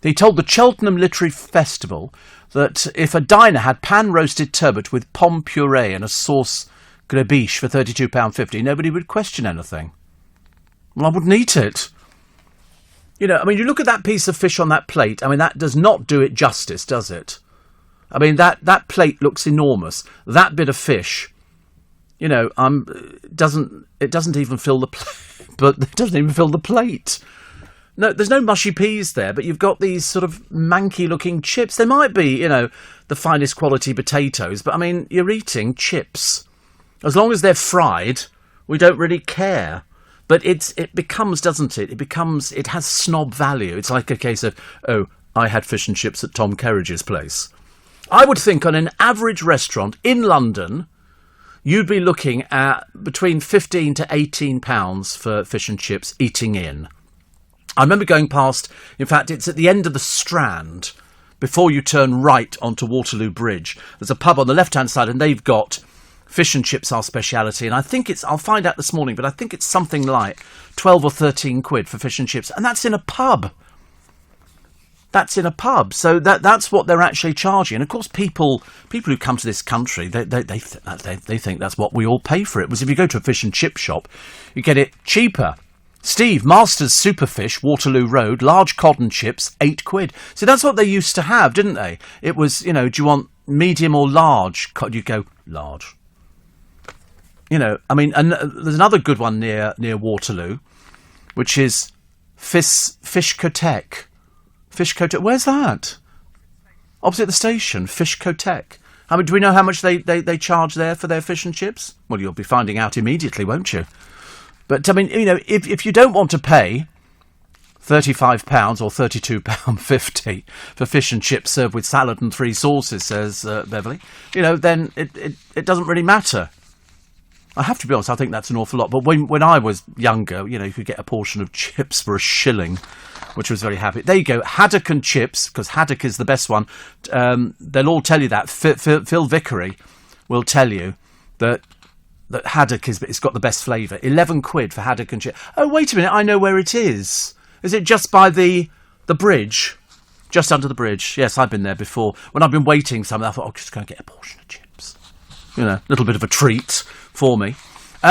He told the Cheltenham Literary Festival that if a diner had pan-roasted turbot with pomme puree and a sauce grebiche for £32.50, nobody would question anything. Well, I wouldn't eat it. You look at that piece of fish on that plate. That does not do it justice, does it? That plate looks enormous. That bit of fish, it doesn't even fill the plate. But it doesn't even fill the plate. No, there's no mushy peas there, but you've got these sort of manky-looking chips. They might be, the finest quality potatoes, but you're eating chips. As long as they're fried, we don't really care. But it becomes, doesn't it? It has snob value. It's like a case of, I had fish and chips at Tom Kerridge's place. I would think on an average restaurant in London, you'd be looking at between £15 to £18 for fish and chips eating in. I remember going past, in fact, it's at the end of the Strand, before you turn right onto Waterloo Bridge. There's a pub on the left-hand side, and they've got fish and chips our speciality, and I think I'll find out this morning, but I think it's something like 12 or 13 quid for fish and chips, and that's in a pub. That's in a pub, so that's what they're actually charging. And of course, people who come to this country, they think that's what we all pay for it. Whereas if you go to a fish and chip shop, you get it cheaper. Steve, Masters Superfish, Waterloo Road, large cod and chips, 8 quid. So that's what they used to have, didn't they? It was, do you want medium or large cod? You go large. And there's another good one near Waterloo, which is Fishkotech. Fishkotech, where's that? Opposite the station, Fishkotech. Do we know how much they charge there for their fish and chips? Well, you'll be finding out immediately, won't you? But, if you don't want to pay £35 or £32.50 for fish and chips served with salad and 3 sauces, says Beverly, then it doesn't really matter. I have to be honest, I think that's an awful lot. But when I was younger, you could get a portion of chips for £1, which was very happy. There you go, Haddock and chips, because Haddock is the best one. They'll all tell you that. Phil Vickery will tell you that Haddock it's got the best flavour. 11 quid for Haddock and chips. Oh, wait a minute, I know where it is. Is it just by the bridge? Just under the bridge. Yes, I've been there before. When I've been waiting something, I thought, I'll just go and get a portion of chips. A little bit of a treat for me.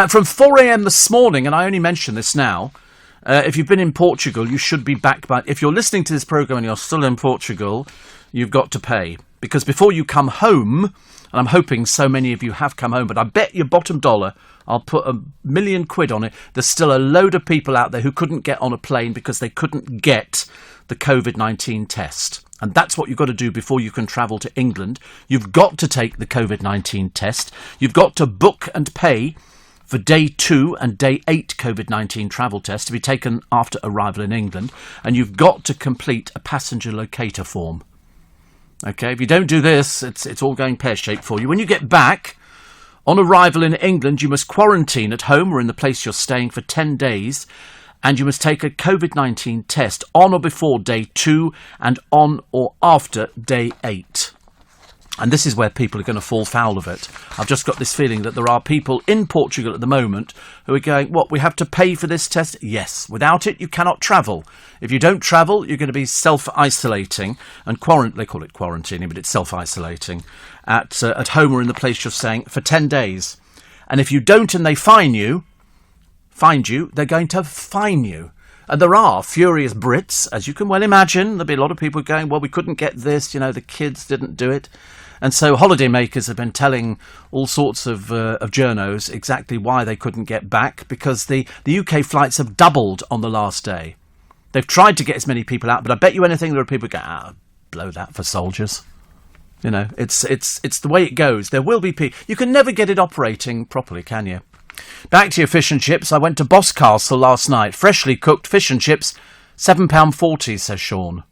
From 4 a.m. this morning, and I only mention this now, if you've been in Portugal, you should be back by... If you're listening to this programme and you're still in Portugal, you've got to pay. Because before you come home, and I'm hoping so many of you have come home, but I bet your bottom dollar, I'll put £1 million on it, there's still a load of people out there who couldn't get on a plane because they couldn't get the COVID-19 test. And that's what you've got to do before you can travel to England. You've got to take the COVID-19 test. You've got to book and pay for day 2 and day 8 COVID-19 travel tests to be taken after arrival in England. And you've got to complete a passenger locator form. Okay, if you don't do this, it's all going pear-shaped for you. When you get back, on arrival in England, you must quarantine at home or in the place you're staying for 10 days. And you must take a COVID-19 test on or before day 2 and on or after day 8. And this is where people are going to fall foul of it. I've just got this feeling that there are people in Portugal at the moment who are going, what, we have to pay for this test? Yes. Without it, you cannot travel. If you don't travel, you're going to be self-isolating and they call it quarantining, but it's self-isolating at home or in the place you're staying for 10 days. And if you don't and they find you, they're going to fine you. And there are furious Brits, as you can well imagine. There'll be a lot of people going, well, we couldn't get this, the kids didn't do it. And so holidaymakers have been telling all sorts of journos exactly why they couldn't get back, because the UK flights have doubled on the last day. They've tried to get as many people out, but I bet you anything there are people going, blow that for soldiers. It's the way it goes. There will be people. You can never get it operating properly, can you? Back to your fish and chips. I went to Boscastle last night. Freshly cooked fish and chips, £7.40, says Sean.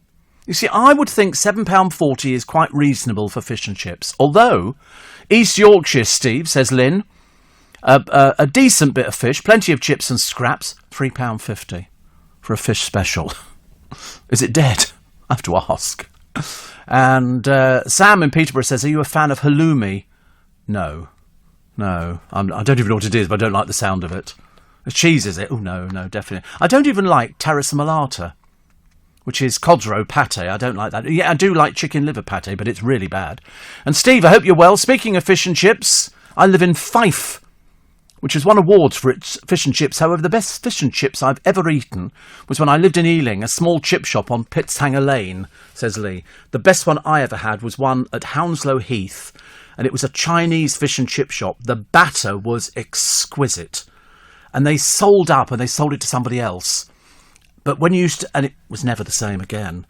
You see, I would think £7.40 is quite reasonable for fish and chips. Although, East Yorkshire, Steve, says Lynn, a decent bit of fish, plenty of chips and scraps, £3.50 for a fish special. Is it dead? I have to ask. And Sam in Peterborough says, are you a fan of halloumi? No, I don't even know what it is, but I don't like the sound of it. It's cheese, is it? Oh, no, definitely. I don't even like terrace malata, which is cod's roe pate. I don't like that. Yeah, I do like chicken liver pate, but it's really bad. And Steve, I hope you're well. Speaking of fish and chips, I live in Fife, which has won awards for its fish and chips. However, the best fish and chips I've ever eaten was when I lived in Ealing, a small chip shop on Pitshanger Lane, says Lee. The best one I ever had was one at Hounslow Heath, and it was a Chinese fish and chip shop. The batter was exquisite. And they sold up and they sold it to somebody else. But when you used to, and it was never the same again.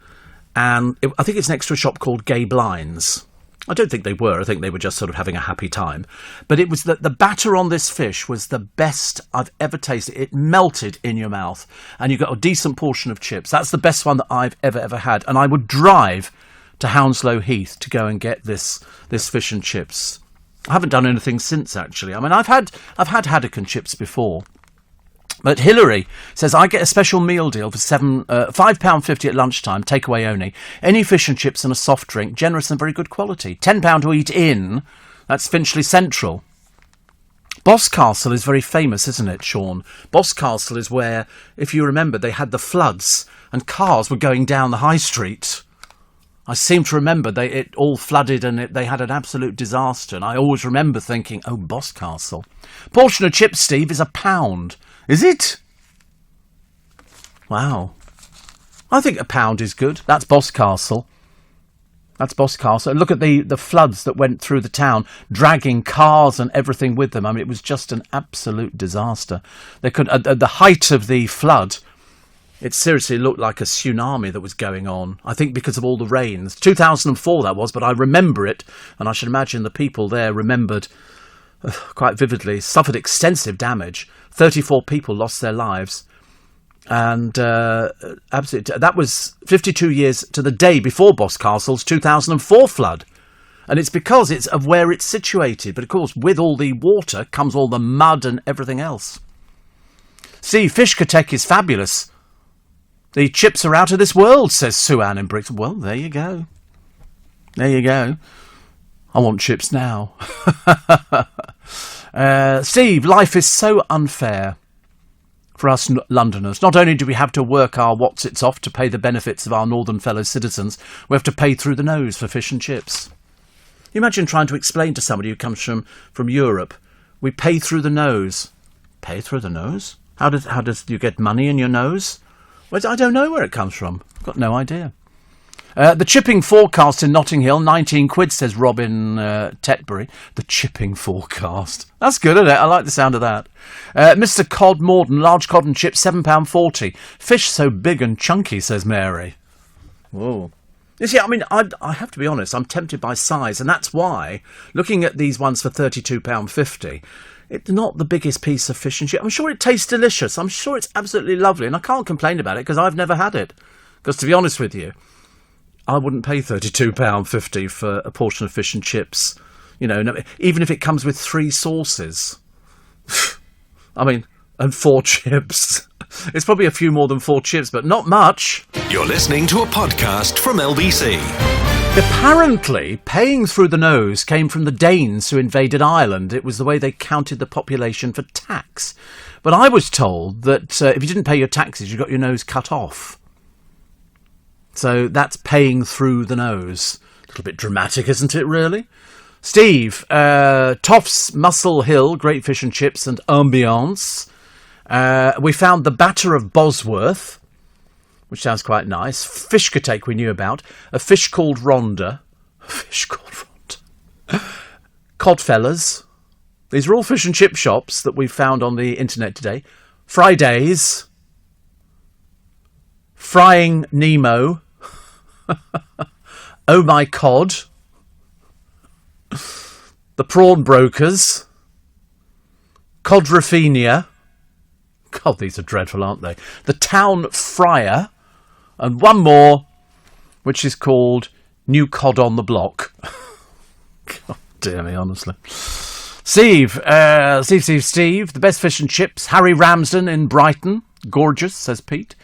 And I think it's next to a shop called Gay Blinds. I don't think they were. I think they were just sort of having a happy time. But it was the batter on this fish was the best I've ever tasted. It melted in your mouth. And you got a decent portion of chips. That's the best one that I've ever had. And I would drive to Hounslow Heath to go and get this fish and chips. I haven't done anything since, actually. I mean, I've had haddock and chips before. But Hillary says, I get a special meal deal for £5.50 at lunchtime, takeaway only. Any fish and chips and a soft drink, generous and very good quality. £10 to eat in, that's Finchley Central. Boscastle is very famous, isn't it, Sean? Boscastle is where, if you remember, they had the floods and cars were going down the high street. I seem to remember it all flooded and they had an absolute disaster. And I always remember thinking, oh, Boscastle. Portion of chips, Steve, is £1. Is it? Wow. I think £1 is good. That's Boscastle. That's Boscastle. Look at the floods that went through the town, dragging cars and everything with them. I mean, it was just an absolute disaster. They could, at the height of the flood, it seriously looked like a tsunami that was going on. I think because of all the rains. 2004 that was, but I remember it, and I should imagine the people there remembered quite vividly. Suffered extensive damage. 34 people lost their lives. And absolutely, that was 52 years to the day before Boscastle's 2004 flood. And it's because it's of where it's situated. But of course, with all the water comes all the mud and everything else. See, Fishkatek is fabulous. The chips are out of this world, says Sue Ann in Brixton. Well, there you go. There you go. I want chips now. Steve, life is so unfair. For us Londoners, not only do we have to work our whatsits off to pay the benefits of our northern fellow citizens, we have to pay through the nose for fish and chips. You imagine trying to explain to somebody who comes from Europe, we pay through the nose. Pay through the nose? How does you get money in your nose? Well, I don't know where it comes from. I've got no idea. The chipping forecast in Notting Hill, 19 quid, says Robin Tetbury. The chipping forecast. That's good, isn't it? I like the sound of that. Mr. Cod Morden, large cod and chips, £7.40. Fish so big and chunky, says Mary. Whoa. You see, I mean, I have to be honest, I'm tempted by size, and that's why, looking at these ones for £32.50, it's not the biggest piece of fish and chip. I'm sure it tastes delicious. I'm sure it's absolutely lovely, and I can't complain about it because I've never had it. Because to be honest with you, I wouldn't pay £32.50 for a portion of fish and chips. You know, even if it comes with 3 sauces. I mean, and 4 chips. It's probably a few more than 4 chips, but not much. You're listening to a podcast from LBC. Apparently, paying through the nose came from the Danes who invaded Ireland. It was the way they counted the population for tax. But I was told that if you didn't pay your taxes, you got your nose cut off. So that's paying through the nose. A little bit dramatic, isn't it, really? Steve, Toffs, Muscle Hill, great fish and chips and ambiance. We found the batter of Bosworth, which sounds quite nice. Fishkatek we knew about. A fish called Rhonda. Codfellas. These are all fish and chip shops that we found on the internet today. Fridays. Frying Nemo. Oh My Cod. The Prawn Brokers. Codrafenia. God, these are dreadful, aren't they? The Town Fryer. And one more, which is called New Cod on the Block. God dear me, honestly. Steve. The best fish and chips. Harry Ramsden in Brighton. Gorgeous, says Pete.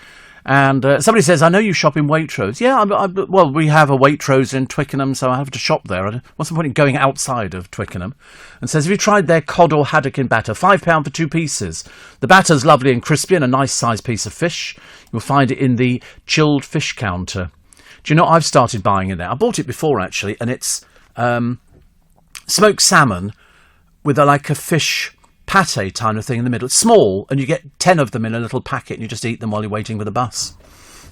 And somebody says, I know you shop in Waitrose. Yeah, well, we have a Waitrose in Twickenham, so I have to shop there. What's the point in going outside of Twickenham? And says, have you tried their cod or haddock in batter? £5 for 2 pieces. The batter's lovely and crispy and a nice sized piece of fish. You'll find it in the chilled fish counter. Do you know what I've started buying in there? I bought it before, actually, and it's smoked salmon with like a fish pate kind of thing in the middle. It's small, and you get 10 of them in a little packet, and you just eat them while you're waiting for the bus.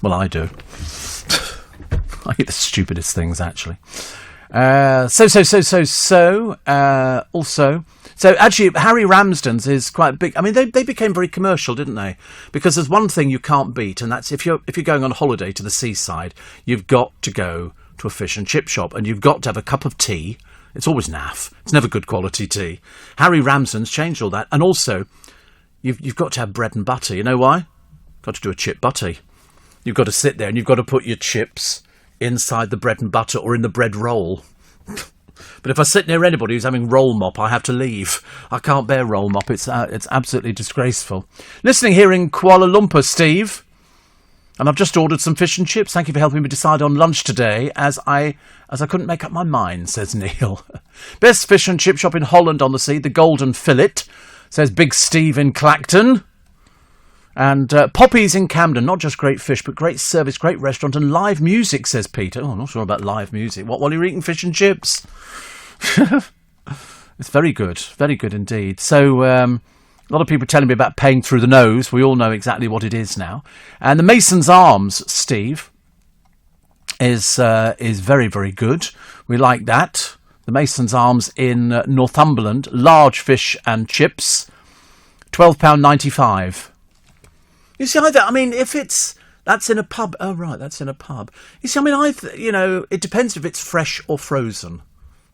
Well, I do. I eat the stupidest things, actually. So actually, Harry Ramsden's is quite big. I mean, they became very commercial, didn't they? Because there's one thing you can't beat, and that's if you're going on holiday to the seaside, you've got to go to a fish and chip shop, and you've got to have a cup of tea. It's always naff. It's never good quality tea. Harry Ramsden's changed all that. And also, you've got to have bread and butter. You know why? Got to do a chip butty. You've got to sit there and you've got to put your chips inside the bread and butter or in the bread roll. But if I sit near anybody who's having roll mop, I have to leave. I can't bear roll mop. It's absolutely disgraceful. Listening here in Kuala Lumpur, Steve. And I've just ordered some fish and chips. Thank you for helping me decide on lunch today, as I couldn't make up my mind, says Neil. Best fish and chip shop in Holland on the Sea, the Golden Fillet, says Big Steve in Clacton. And Poppy's in Camden, not just great fish, but great service, great restaurant, and live music, says Peter. Oh, I'm not sure about live music. What, while you're eating fish and chips? It's very good indeed. So, a lot of people telling me about paying through the nose. We all know exactly what it is now. And the Mason's Arms, Steve, is very, very good. We like that. The Mason's Arms in Northumberland, large fish and chips, £12.95. You see, that's in a pub. Oh, right, that's in a pub. You see, it depends if it's fresh or frozen.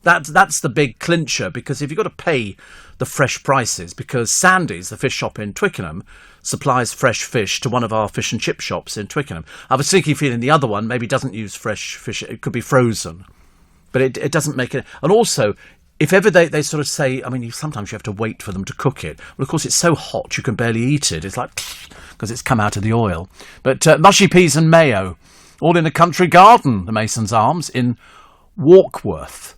That's the big clincher, because if you've got to pay the fresh prices, because Sandy's, the fish shop in Twickenham, supplies fresh fish to one of our fish and chip shops in Twickenham. I have a sneaky feeling the other one maybe doesn't use fresh fish. It could be frozen. But it doesn't make it. And also, if ever they sort of say, sometimes you have to wait for them to cook it. Well, of course, it's so hot you can barely eat it. It's like, because it's come out of the oil. But mushy peas and mayo, all in a country garden, the Mason's Arms, in Walkworth,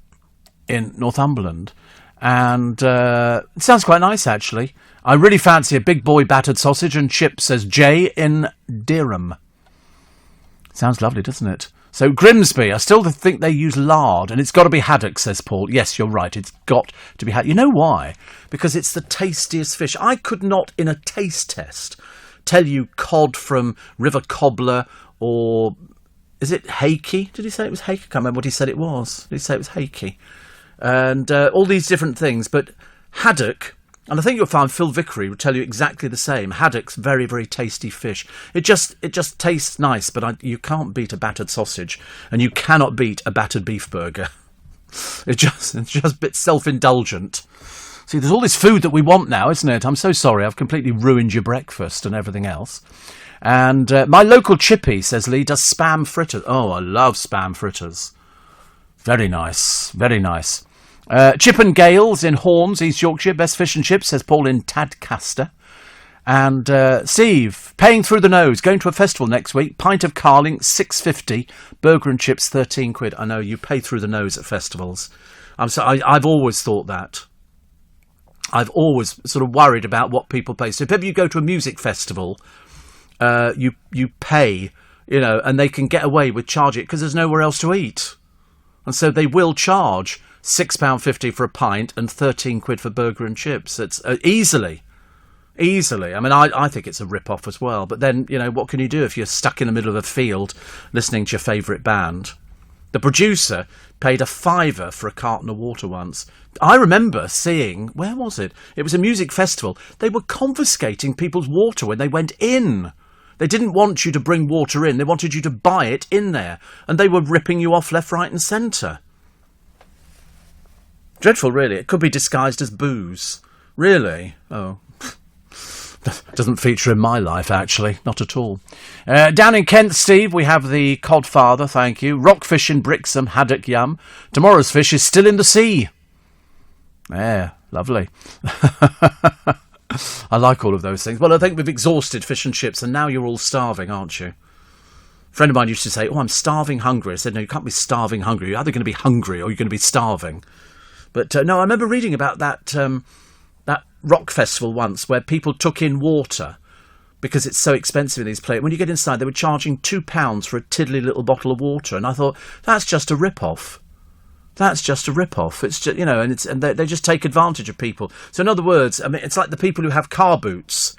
in Northumberland. And it sounds quite nice, actually. I really fancy a big boy battered sausage and chips, says Jay in Dereham. Sounds lovely, doesn't it? So Grimsby, I still think they use lard, and it's got to be haddock, says Paul. Yes, you're right, it's got to be haddock. You know why? Because it's the tastiest fish. I could not, in a taste test, tell you cod from River Cobbler, or is it hakey? Did he say it was hakey? I can't remember what he said it was. Did he say it was hakey? And all these different things, but haddock, and I think you'll find Phil Vickery will tell you exactly the same. Haddock's very, very tasty fish. It just tastes nice, but you can't beat a battered sausage, and you cannot beat a battered beef burger. It's just a bit self-indulgent. See, there's all this food that we want now, isn't it? I'm so sorry, I've completely ruined your breakfast and everything else. And my local chippy, says Lee, does spam fritters. Oh, I love spam fritters. Very nice, very nice. Chip and Gales in Horns, East Yorkshire, best fish and chips, says Paul in Tadcaster. And Steve, paying through the nose, going to a festival next week, pint of Carling, £6.50, burger and chips, £13. I know, you pay through the nose at festivals. I've always thought that. I've always sort of worried about what people pay. So if ever you go to a music festival, you pay, and they can get away with charging it because there's nowhere else to eat. And so they will charge £6.50 for a pint and £13 for burger and chips. It's easily. I think it's a rip-off as well. But then, what can you do if you're stuck in the middle of a field listening to your favourite band? The producer paid £5 for a carton of water once. I remember seeing, where was it? It was a music festival. They were confiscating people's water when they went in. They didn't want you to bring water in. They wanted you to buy it in there. And they were ripping you off left, right and centre. Dreadful, really. It could be disguised as booze. Really? Oh. Doesn't feature in my life, actually. Not at all. Down in Kent, Steve, we have the Codfather, thank you. Rockfish in Brixham, haddock yum. Tomorrow's fish is still in the sea. Yeah, lovely. I like all of those things. Well, I think we've exhausted fish and chips, and now you're all starving, aren't you? A friend of mine used to say, I'm starving hungry. I said, no, you can't be starving hungry. You're either going to be hungry or you're going to be starving. But no, I remember reading about that rock festival once where people took in water because it's so expensive in these places. When you get inside, they were charging £2 for a tiddly little bottle of water. And I thought, that's just a rip-off. That's just a rip-off. It's just, and they just take advantage of people. So in other words, it's like the people who have car boots.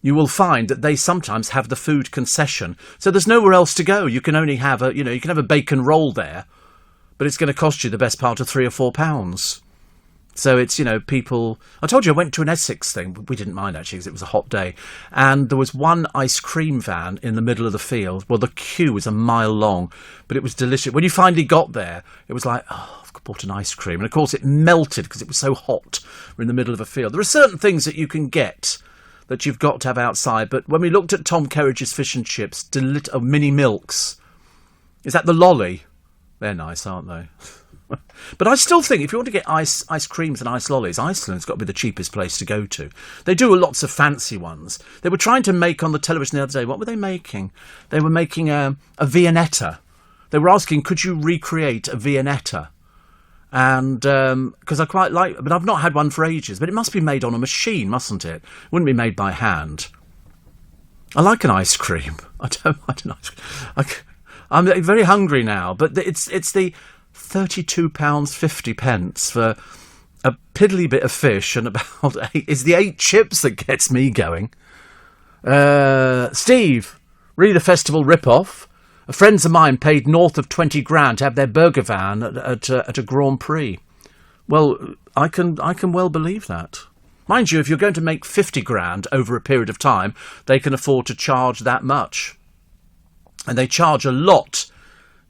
You will find that they sometimes have the food concession. So there's nowhere else to go. You can only have you can have a bacon roll there, but it's going to cost you the best part of £3 or £4. So it's, people... I told you I went to an Essex thing. We didn't mind, actually, because it was a hot day. And there was one ice cream van in the middle of the field. Well, the queue was a mile long, but it was delicious. When you finally got there, it was like, I've bought an ice cream. And, of course, it melted because it was so hot. We're in the middle of a field. There are certain things that you can get that you've got to have outside. But when we looked at Tom Kerridge's fish and chips, mini milks. Is that the lolly? They're nice, aren't they? But I still think if you want to get ice creams and ice lollies, Iceland's got to be the cheapest place to go to. They do lots of fancy ones. They were trying to make on the television the other day. What were they making? They were making a Viennetta. They were asking, could you recreate a Viennetta? And because I quite like, but I've not had one for ages. But it must be made on a machine, mustn't it? It wouldn't be made by hand. I like an ice cream. I don't mind an ice cream. I'm very hungry now, but it's the £32.50 for a piddly bit of fish and about 8. It's the 8 chips that gets me going. Steve, really the festival rip-off. Friends of mine paid north of 20 grand to have their burger van at a Grand Prix. Well, I can well believe that. Mind you, if you're going to make 50 grand over a period of time, they can afford to charge that much. And they charge a lot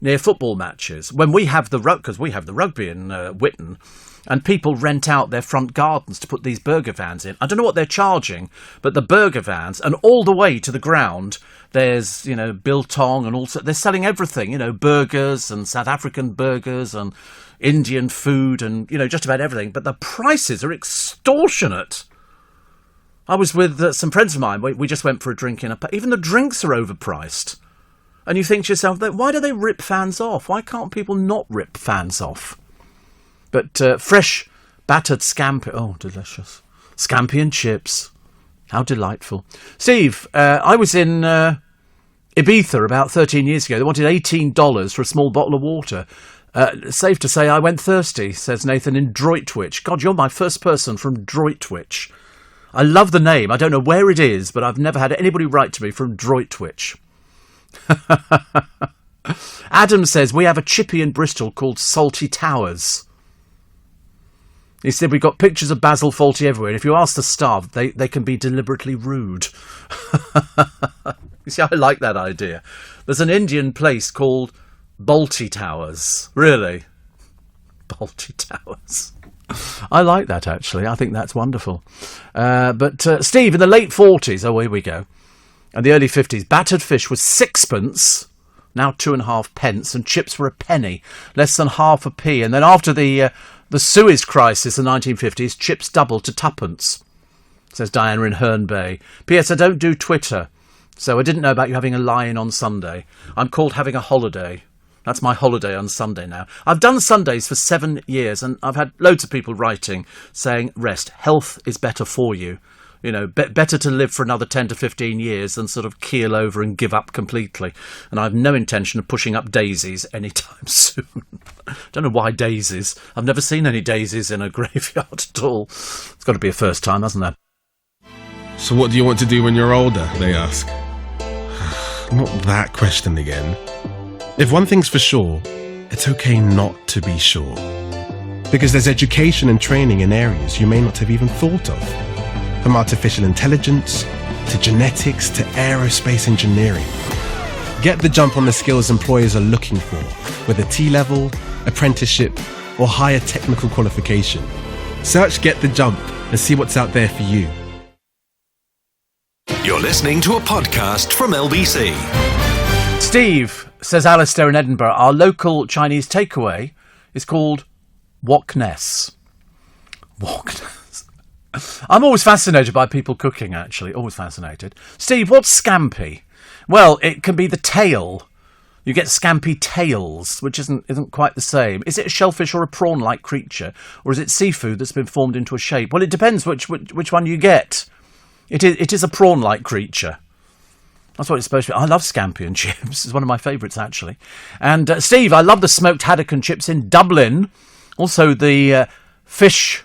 near football matches. When we have the rugby in Whitton, and people rent out their front gardens to put these burger vans in. I don't know what they're charging, but the burger vans, and all the way to the ground, there's, biltong and also they're selling everything, burgers and South African burgers and Indian food and, just about everything. But the prices are extortionate. I was with some friends of mine. We just went for a drink even the drinks are overpriced. And you think to yourself, why do they rip fans off? Why can't people not rip fans off? But fresh battered scampi. Oh, delicious. Scampi and chips. How delightful. Steve, I was in Ibiza about 13 years ago. They wanted $18 for a small bottle of water. Safe to say I went thirsty, says Nathan in Droitwich. God, you're my first person from Droitwich. I love the name. I don't know where it is, but I've never had anybody write to me from Droitwich. Adam says, we have a chippy in Bristol called Salty Towers. He said, we've got pictures of Basil Fawlty everywhere. And if you ask the staff, they can be deliberately rude. You see, I like that idea. There's an Indian place called Balti Towers. Really? Balti Towers. I like that, actually. I think that's wonderful. But Steve, in the late 40s, oh, here we go, and the early 50s, battered fish was 6p, now 2.5 pence, and chips were a penny, less than half a p. And then after the Suez crisis in the 1950s, chips doubled to 2p, says Diana in Herne Bay. P.S. I don't do Twitter, so I didn't know about you having a lie-in on Sunday. I'm called having a holiday. That's my holiday on Sunday now. I've done Sundays for 7 years, and I've had loads of people writing saying, rest, health is better for you. Better to live for another 10 to 15 years than sort of keel over and give up completely. And I have no intention of pushing up daisies anytime soon. Don't know why daisies. I've never seen any daisies in a graveyard at all. It's got to be a first time, hasn't it? So what do you want to do when you're older, they ask. Not that question again. If one thing's for sure, it's okay not to be sure. Because there's education and training in areas you may not have even thought of. From artificial intelligence, to genetics, to aerospace engineering. Get the jump on the skills employers are looking for, with a T-level, apprenticeship, or higher technical qualification. Search Get the Jump and see what's out there for you. You're listening to a podcast from LBC. Steve, says Alistair in Edinburgh, our local Chinese takeaway is called Wok Ness. Wok Ness. I'm always fascinated by people cooking, actually. Always fascinated. Steve, what's scampi? Well, it can be the tail. You get scampi tails, which isn't quite the same. Is it a shellfish or a prawn-like creature? Or is it seafood that's been formed into a shape? Well, it depends which one you get. It is a prawn-like creature. That's what it's supposed to be. I love scampi and chips. It's one of my favourites, actually. And, Steve, I love the smoked haddock and chips in Dublin. Also, the fish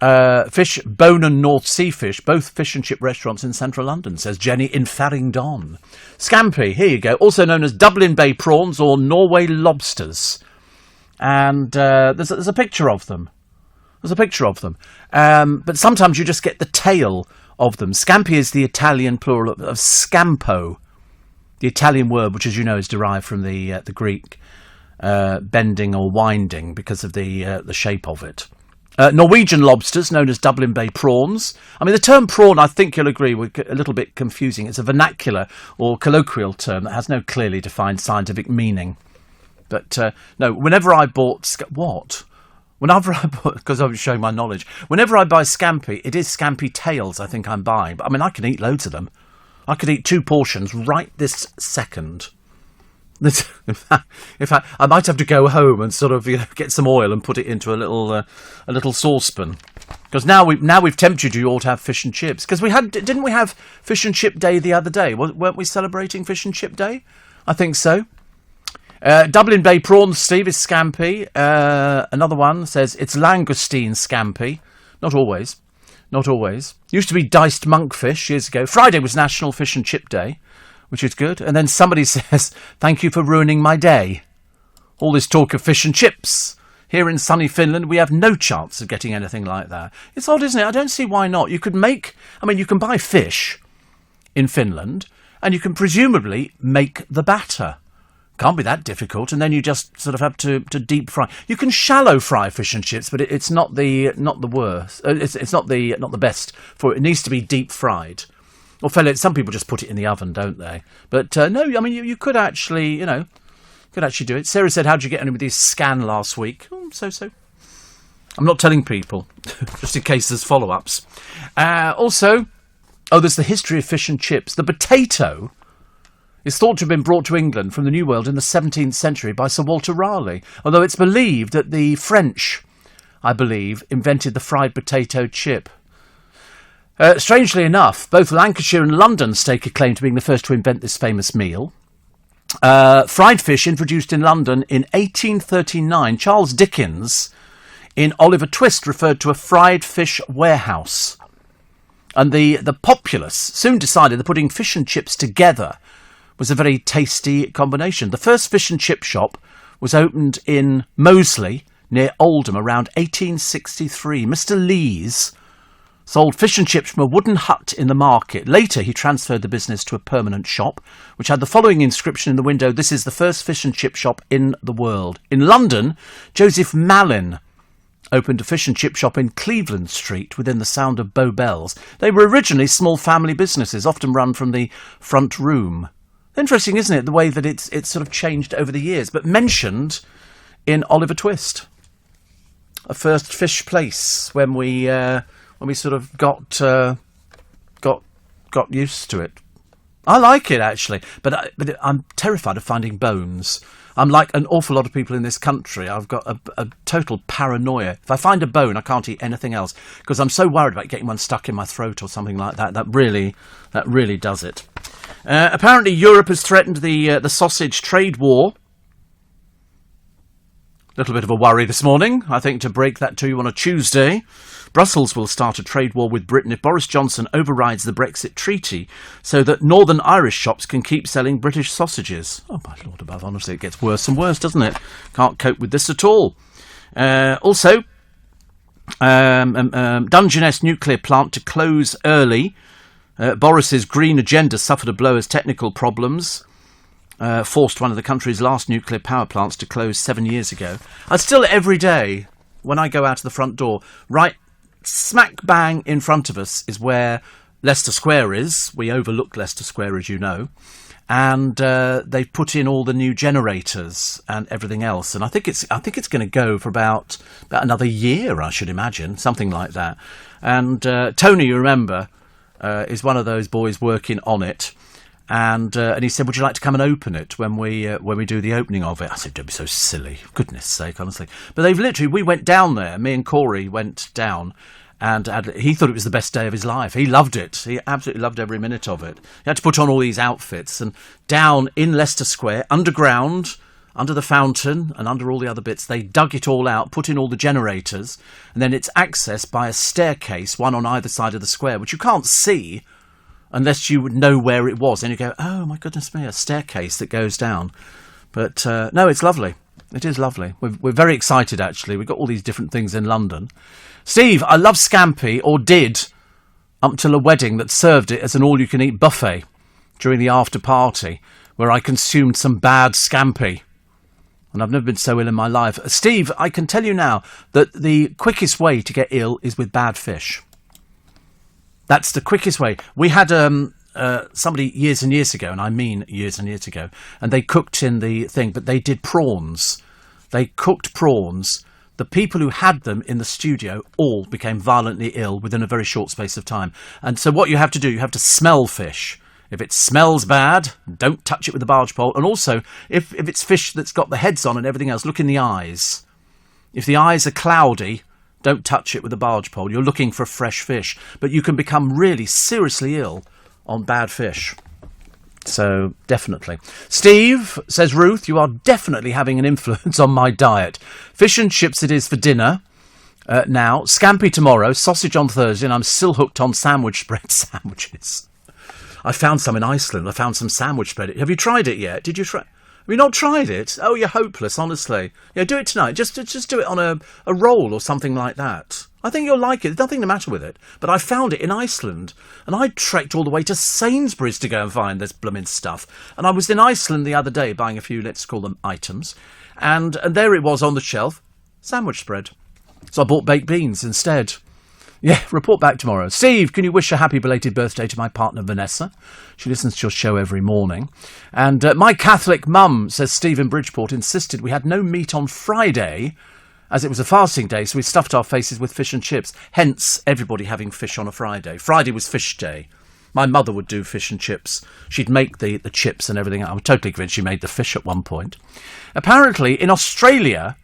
Bone and North Sea Fish, both fish and chip restaurants in central London, says Jenny in Farringdon. Scampi, here you go, also known as Dublin Bay prawns or Norway lobsters. And there's a picture of them. But sometimes you just get the tail of them. Scampi is the Italian plural of scampo, the Italian word, which, as you know, is derived from the Greek bending or winding because of the shape of it. Norwegian lobsters, known as Dublin Bay prawns. I mean, the term prawn, I think you'll agree, was a little bit confusing. It's a vernacular or colloquial term that has no clearly defined scientific meaning. But no, whenever I bought... Whenever I bought... Because I'm showing my knowledge. Whenever I buy scampi, it is scampi tails I think I'm buying. But I mean, I can eat loads of them. I could eat 2 portions right this second. In fact, I might have to go home and sort of get some oil and put it into a little saucepan. Because now we've tempted you all to have fish and chips. Because didn't we have fish and chip day the other day? Weren't we celebrating fish and chip day? I think so. Dublin Bay prawns, Steve, is scampi. Another one says it's langoustine scampi. Not always. Used to be diced monkfish years ago. Friday was National Fish and Chip Day, which is good. And then somebody says, thank you for ruining my day. All this talk of fish and chips. Here in sunny Finland, we have no chance of getting anything like that. It's odd, isn't it? I don't see why not. You can buy fish in Finland, and you can presumably make the batter. Can't be that difficult, and then you just sort of have to deep fry. You can shallow fry fish and chips, but it's not the worst. It's not the best for it. It needs to be deep fried. Or some people just put it in the oven, don't they? But no, I mean you could actually do it. Sarah said, "How'd you get on with this scan last week?" So. I'm not telling people, just in case there's follow-ups. Also, there's the history of fish and chips. The potato is thought to have been brought to England from the New World in the 17th century by Sir Walter Raleigh, although it's believed that the French, invented the fried potato chip. Strangely enough, both Lancashire and London stake a claim to being the first to invent this famous meal. Fried fish introduced in London in 1839. Charles Dickens, in Oliver Twist, referred to a fried fish warehouse. And the populace soon decided that putting fish and chips together was a very tasty combination. The first fish and chip shop was opened in Moseley, near Oldham, around 1863. Mr. Lees sold fish and chips from a wooden hut in the market. Later, he transferred the business to a permanent shop, which had the following inscription in the window: "This is the first fish and chip shop in the world." In London, Joseph Mallin opened a fish and chip shop in Cleveland Street within the sound of Bow Bells. They were originally small family businesses, often run from the front room. Interesting, isn't it, the way that it's sort of changed over the years, but mentioned in Oliver Twist. A first fish place when we sort of got used to it. I like it, actually, but I'm terrified of finding bones. I'm like an awful lot of people in this country. I've got a total paranoia. If I find a bone, I can't eat anything else because I'm so worried about getting one stuck in my throat or something like that. That really does it. Apparently, Europe has threatened the sausage trade war. A little bit of a worry this morning, I think, to break that to you on a Tuesday. Brussels will start a trade war with Britain if Boris Johnson overrides the Brexit treaty so that Northern Irish shops can keep selling British sausages. Oh, my Lord above, honestly, it gets worse and worse, doesn't it? Can't cope with this at all. Also, Dungeness nuclear plant to close early. Boris's green agenda suffered a blow as technical problems forced one of the country's last nuclear power plants to close 7 years ago. And still every day, when I go out of the front door, right smack bang in front of us is where Leicester Square is. We overlook Leicester Square, as you know. And they've put in all the new generators and everything else. And I think it's going to go for about another year, I should imagine, something like that. And Tony, you remember, is one of those boys working on it. And he said, would you like to come and open it when we do the opening of it? I said, don't be so silly. Goodness sake, honestly. But we went down there. Me and Corey went down. And he thought it was the best day of his life. He loved it. He absolutely loved every minute of it. He had to put on all these outfits. And down in Leicester Square, underground, under the fountain and under all the other bits, they dug it all out, put in all the generators. And then it's accessed by a staircase, one on either side of the square, which you can't see unless you would know where it was. And you go, oh, my goodness me, a staircase that goes down. But no, it's lovely. It is lovely. We're very excited, actually. We've got all these different things in London. Steve, I love scampi, or did, up till a wedding that served it as an all-you-can-eat buffet during the after-party, where I consumed some bad scampi. And I've never been so ill in my life. Steve, I can tell you now that the quickest way to get ill is with bad fish. That's the quickest way. We had somebody years and years ago, and I mean years and years ago, and they cooked in the thing, but they did prawns. They cooked prawns. The people who had them in the studio all became violently ill within a very short space of time. And so what you have to do, you have to smell fish. If it smells bad, don't touch it with a barge pole. And also, if it's fish that's got the heads on and everything else, look in the eyes. If the eyes are cloudy, don't touch it with a barge pole. You're looking for fresh fish. But you can become really seriously ill on bad fish. So, definitely. Steve, says Ruth, you are definitely having an influence on my diet. Fish and chips it is for dinner. Now, scampi tomorrow, sausage on Thursday, and I'm still hooked on sandwich spread sandwiches. I found some in Iceland. I found some sandwich spread. Have you tried it yet? Did you try? Have you not tried it? Oh, you're hopeless, honestly. Yeah, do it tonight. Just do it on a roll or something like that. I think you'll like it. There's nothing the matter with it. But I found it in Iceland. And I trekked all the way to Sainsbury's to go and find this blooming stuff. And I was in Iceland the other day buying a few, let's call them items. And there it was on the shelf. Sandwich spread. So I bought baked beans instead. Yeah, report back tomorrow. Steve, can you wish a happy belated birthday to my partner, Vanessa? She listens to your show every morning. And my Catholic mum, says Steve in Bridgeport, insisted we had no meat on Friday, as it was a fasting day, so we stuffed our faces with fish and chips. Hence, everybody having fish on a Friday. Friday was fish day. My mother would do fish and chips. She'd make the chips and everything. I'm totally convinced she made the fish at one point. Apparently, in Australia,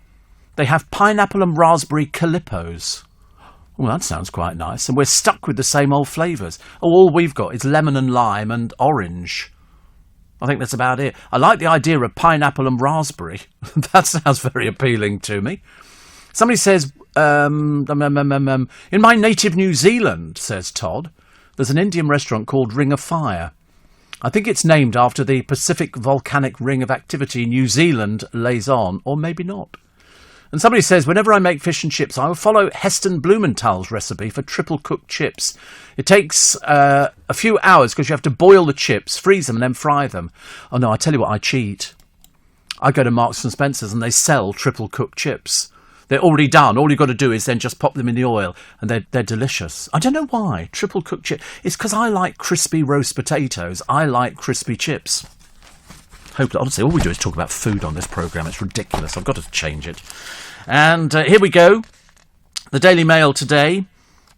they have pineapple and raspberry calippos. Well, that sounds quite nice. And we're stuck with the same old flavours. Oh, all we've got is lemon and lime and orange. I think that's about it. I like the idea of pineapple and raspberry. That sounds very appealing to me. Somebody says, in my native New Zealand, says Todd, there's an Indian restaurant called Ring of Fire. I think it's named after the Pacific volcanic ring of activity New Zealand lays on, or maybe not. And somebody says, whenever I make fish and chips, I will follow Heston Blumenthal's recipe for triple cooked chips. It takes a few hours because you have to boil the chips, freeze them and then fry them. Oh no, I tell you what, I cheat. I go to Marks and Spencer's and they sell triple cooked chips. They're already done. All you've got to do is then just pop them in the oil and they're delicious. I don't know why. Triple cooked chips. It's because I like crispy roast potatoes. I like crispy chips. Honestly, all we do is talk about food on this programme. It's ridiculous. I've got to change it. And here we go. The Daily Mail today.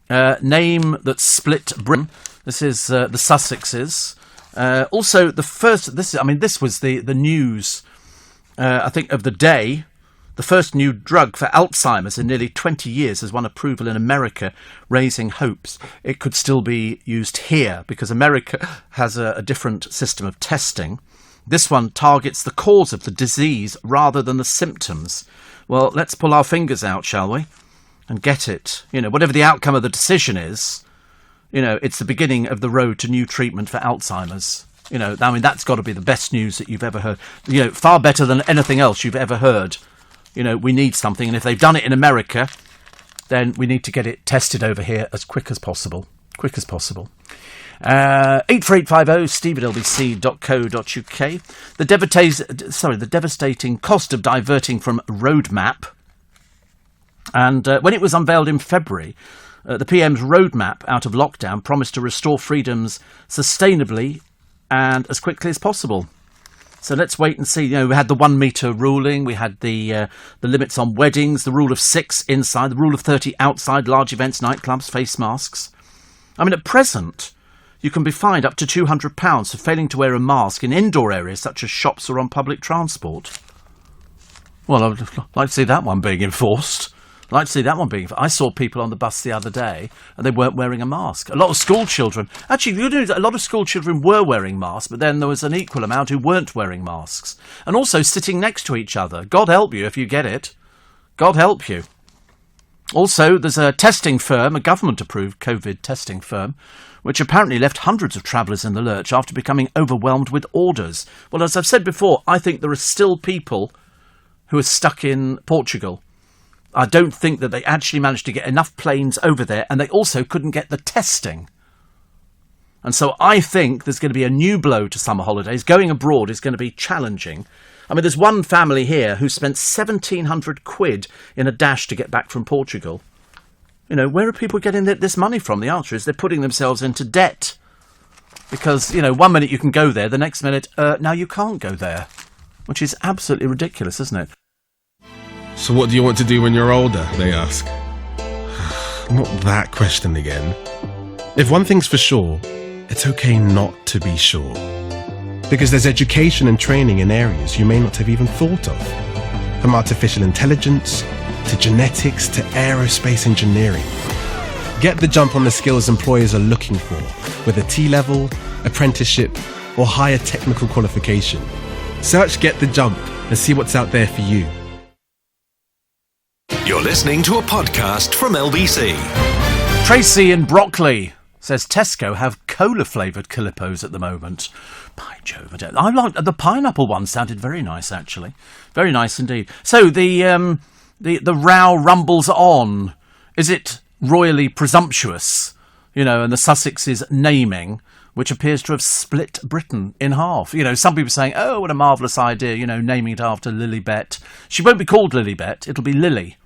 Name that split Britain. This is the Sussexes. Also, the first. This was the news. I think of the day. The first new drug for Alzheimer's in nearly 20 years has won approval in America, raising hopes it could still be used here because America has a different system of testing. This one targets the cause of the disease rather than the symptoms. Well, let's pull our fingers out, shall we? And get it. Whatever the outcome of the decision is, it's the beginning of the road to new treatment for Alzheimer's. That's got to be the best news that you've ever heard. Far better than anything else you've ever heard. We need something. And if they've done it in America, then we need to get it tested over here as quick as possible. 84850 steve@lbc.co.uk. The devastating cost of diverting from roadmap. And when it was unveiled in February, the PM's roadmap out of lockdown promised to restore freedoms sustainably and as quickly as possible. So let's wait and see. We had the 1 metre ruling, we had the limits on weddings, the rule of 6 inside, the rule of 30 outside, large events, nightclubs, face masks. At present, you can be fined up to £200 for failing to wear a mask in indoor areas such as shops or on public transport. Well, I would like to see that one being enforced. I saw people on the bus the other day and they weren't wearing a mask. A lot of school children, a lot of school children were wearing masks, but then there was an equal amount who weren't wearing masks. And also sitting next to each other. God help you if you get it. God help you. Also, there's a testing firm, a government-approved COVID testing firm, which apparently left hundreds of travellers in the lurch after becoming overwhelmed with orders. Well, as I've said before, I think there are still people who are stuck in Portugal. I don't think that they actually managed to get enough planes over there, and they also couldn't get the testing. And so I think there's going to be a new blow to summer holidays. Going abroad is going to be challenging. There's one family here who spent £1,700 in a dash to get back from Portugal. Where are people getting this money from? The answer is they're putting themselves into debt. Because, you know, 1 minute you can go there, the next minute, now you can't go there. Which is absolutely ridiculous, isn't it? So what do you want to do when you're older, they ask. Not that question again. If one thing's for sure, it's okay not to be sure. Because there's education and training in areas you may not have even thought of. From artificial intelligence, to genetics, to aerospace engineering. Get the jump on the skills employers are looking for with a T-level, apprenticeship, or higher technical qualification. Search Get the Jump and see what's out there for you. You're listening to a podcast from LBC. Tracy in Brockley says Tesco have cola-flavoured Calippos at the moment. By Jove, I like the pineapple one. Sounded very nice, actually. Very nice indeed. So the row rumbles on. Is it royally presumptuous? You know, and the Sussex's naming, which appears to have split Britain in half. You know, some people saying, oh, what a marvellous idea, you know, naming it after Lilibet. She won't be called Lilibet, it'll be Lily.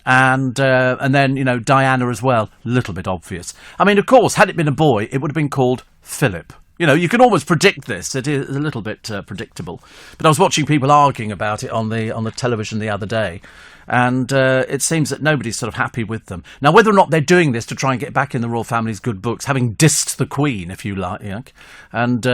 And then, you know, Diana as well. A little bit obvious. I mean, of course, had it been a boy, it would have been called Philip. You know, you can almost predict this. It is a little bit predictable. But I was watching people arguing about it on the television the other day. And it seems that nobody's sort of happy with them. Now, whether or not they're doing this to try and get back in the royal family's good books, having dissed the Queen, if you like, and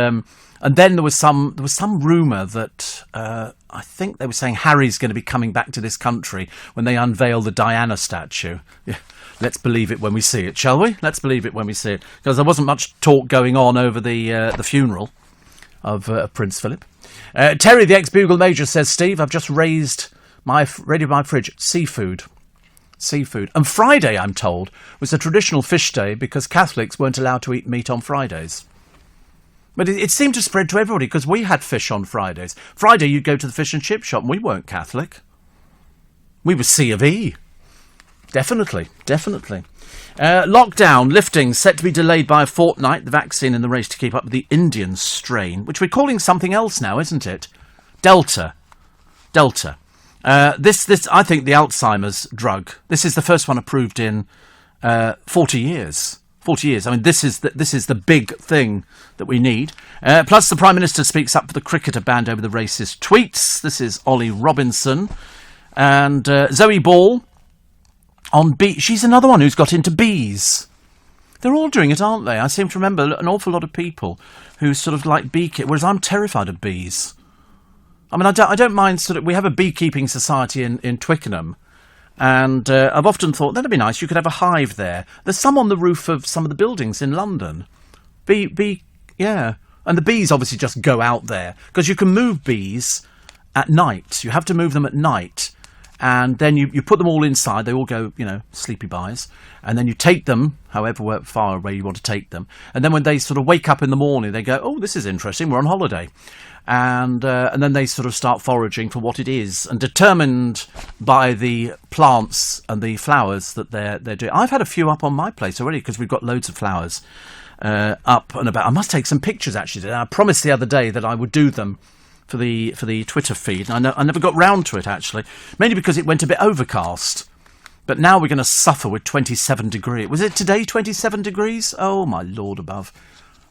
then there was some rumour that I think they were saying Harry's going to be coming back to this country when they unveil the Diana statue. Yeah, let's believe it when we see it, shall we? Let's believe it when we see it, because there wasn't much talk going on over the funeral of Prince Philip. Terry, the ex-bugle major, says, Steve, I've just raided my fridge. Seafood. And Friday, I'm told, was a traditional fish day because Catholics weren't allowed to eat meat on Fridays. But it seemed to spread to everybody because we had fish on Fridays. Friday, you'd go to the fish and chip shop and we weren't Catholic. We were C of E. Definitely. Lockdown lifting set to be delayed by a fortnight. The vaccine in the race to keep up with the Indian strain, which we're calling something else now, isn't it? Delta. This I think the Alzheimer's drug. This is the first one approved in 40 years. 40 years. I mean, this is the big thing that we need. Plus, the Prime Minister speaks up for the cricketer banned over the racist tweets. This is Ollie Robinson. And Zoe Ball on bee. She's another one who's got into bees. They're all doing it, aren't they? I seem to remember an awful lot of people who sort of like beekeeping, whereas I'm terrified of bees. I mean, I don't mind we have a beekeeping society in Twickenham. And I've often thought, that'd be nice, you could have a hive there. There's some on the roof of some of the buildings in London. Yeah. And the bees obviously just go out there. Because you can move bees at night. You have to move them at night. And then you put them all inside. They all go, you know, sleepy bys. And then you take them, however far away you want to take them. And then when they sort of wake up in the morning, they go, oh, this is interesting, we're on holiday. And then they sort of start foraging for what it is, and determined by the plants and the flowers that they're doing. I've had a few up on my place already because we've got loads of flowers up and about. I must take some pictures actually. I promised the other day that I would do them for the Twitter feed. I never got round to it actually, mainly because it went a bit overcast. But now we're going to suffer with 27 degrees. Was it today 27 degrees? Oh my Lord above.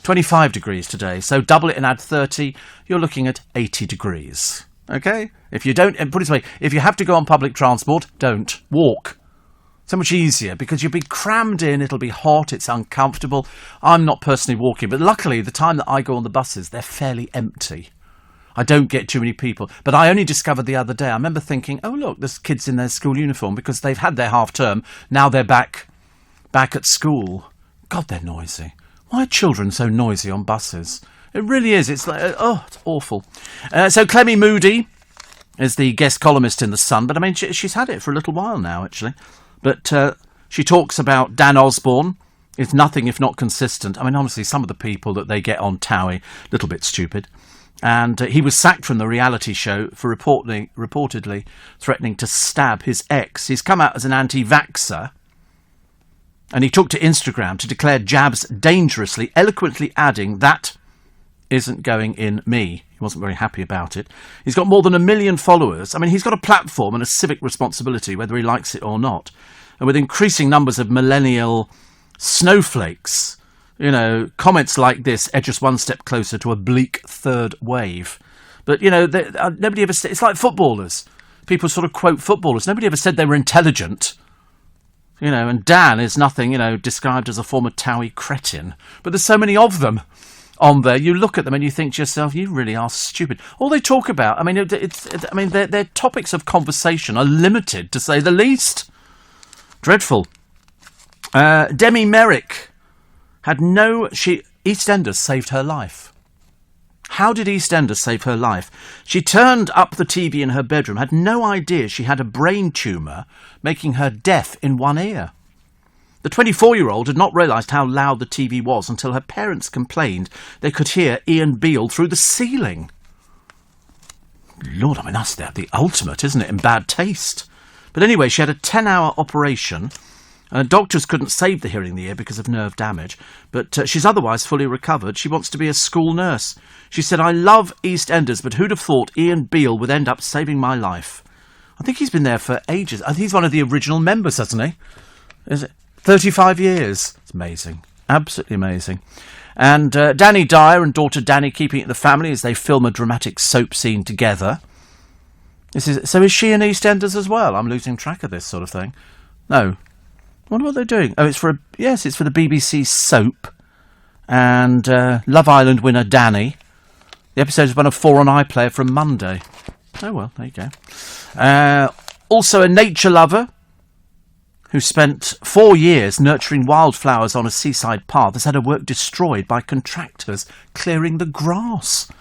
25 degrees today, so double it and add 30, you're looking at 80 degrees. Okay? If you don't, and put it this way, if you have to go on public transport, don't. Walk. So much easier, because you'll be crammed in, it'll be hot, it's uncomfortable. I'm not personally walking, but luckily, the time that I go on the buses, they're fairly empty. I don't get too many people. But I only discovered the other day, I remember thinking, oh look, there's kids in their school uniform, because they've had their half term, now they're back at school. God, they're noisy. Why are children so noisy on buses? It really is. It's like, it's awful. So Clemmy Moody is the guest columnist in The Sun, but I mean, she's had it for a little while now, actually. But she talks about Dan Osborne. It's nothing if not consistent. I mean, honestly, some of the people that they get on Towie, a little bit stupid. And he was sacked from the reality show for reportedly threatening to stab his ex. He's come out as an anti-vaxxer. And he took to Instagram to declare jabs dangerously, eloquently adding, that isn't going in me. He wasn't very happy about it. He's got more than 1 million followers. I mean, he's got a platform and a civic responsibility, whether he likes it or not. And with increasing numbers of millennial snowflakes, You know, comments like this edge us one step closer to a bleak third wave. But, you know, nobody ever said... It's like footballers. People sort of quote footballers. Nobody ever said they were intelligent. You know, and Dan is nothing, you know, described as a former Towie cretin. But there's so many of them on there. You look at them and you think to yourself, you really are stupid. All they talk about, I mean, their topics of conversation are limited, to say the least. Dreadful. Demi Merrick had EastEnders saved her life. How did EastEnders save her life? She turned up the TV in her bedroom, had no idea she had a brain tumour, making her deaf in one ear. The 24-year-old had not realised how loud the TV was until her parents complained they could hear Ian Beale through the ceiling. Lord, I mean, that's the ultimate, isn't it, in bad taste? But anyway, she had a 10-hour operation. Doctors couldn't save the hearing in the ear because of nerve damage, but she's otherwise fully recovered. She wants to be a school nurse. She said, I love EastEnders, but who'd have thought Ian Beale would end up saving my life? I think he's been there for ages. I think he's one of the original members, hasn't he? Is it 35 years? It's amazing. Absolutely amazing. And Danny Dyer and daughter Danny keeping it in the family as they film a dramatic soap scene together. So is she in EastEnders as well? I'm losing track of this sort of thing. No. I wonder what they're doing. Oh, it's for the BBC soap. And Love Island winner Danny. The episode is one of 4 on iPlayer from Monday. Oh, well, there you go. Also a nature lover who spent 4 years nurturing wildflowers on a seaside path has had her work destroyed by contractors clearing the grass.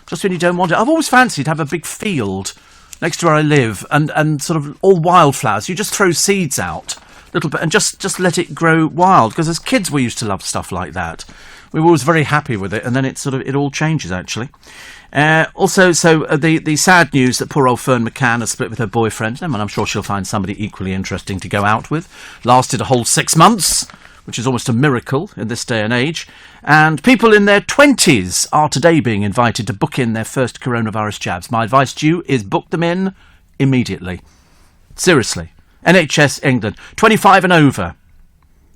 Just when you don't want it. I've always fancied to have a big field next to where I live and sort of all wildflowers. You just throw seeds out a little bit and just let it grow wild. Because as kids we used to love stuff like that. We were always very happy with it, and then it all changes actually. Also, the sad news that poor old Fern McCann has split with her boyfriend. Never mind, I'm sure she'll find somebody equally interesting to go out with. Lasted a whole 6 months, which is almost a miracle in this day and age. And people in their 20s are today being invited to book in their first coronavirus jabs. My advice to you is book them in immediately. Seriously. NHS England, 25 and over.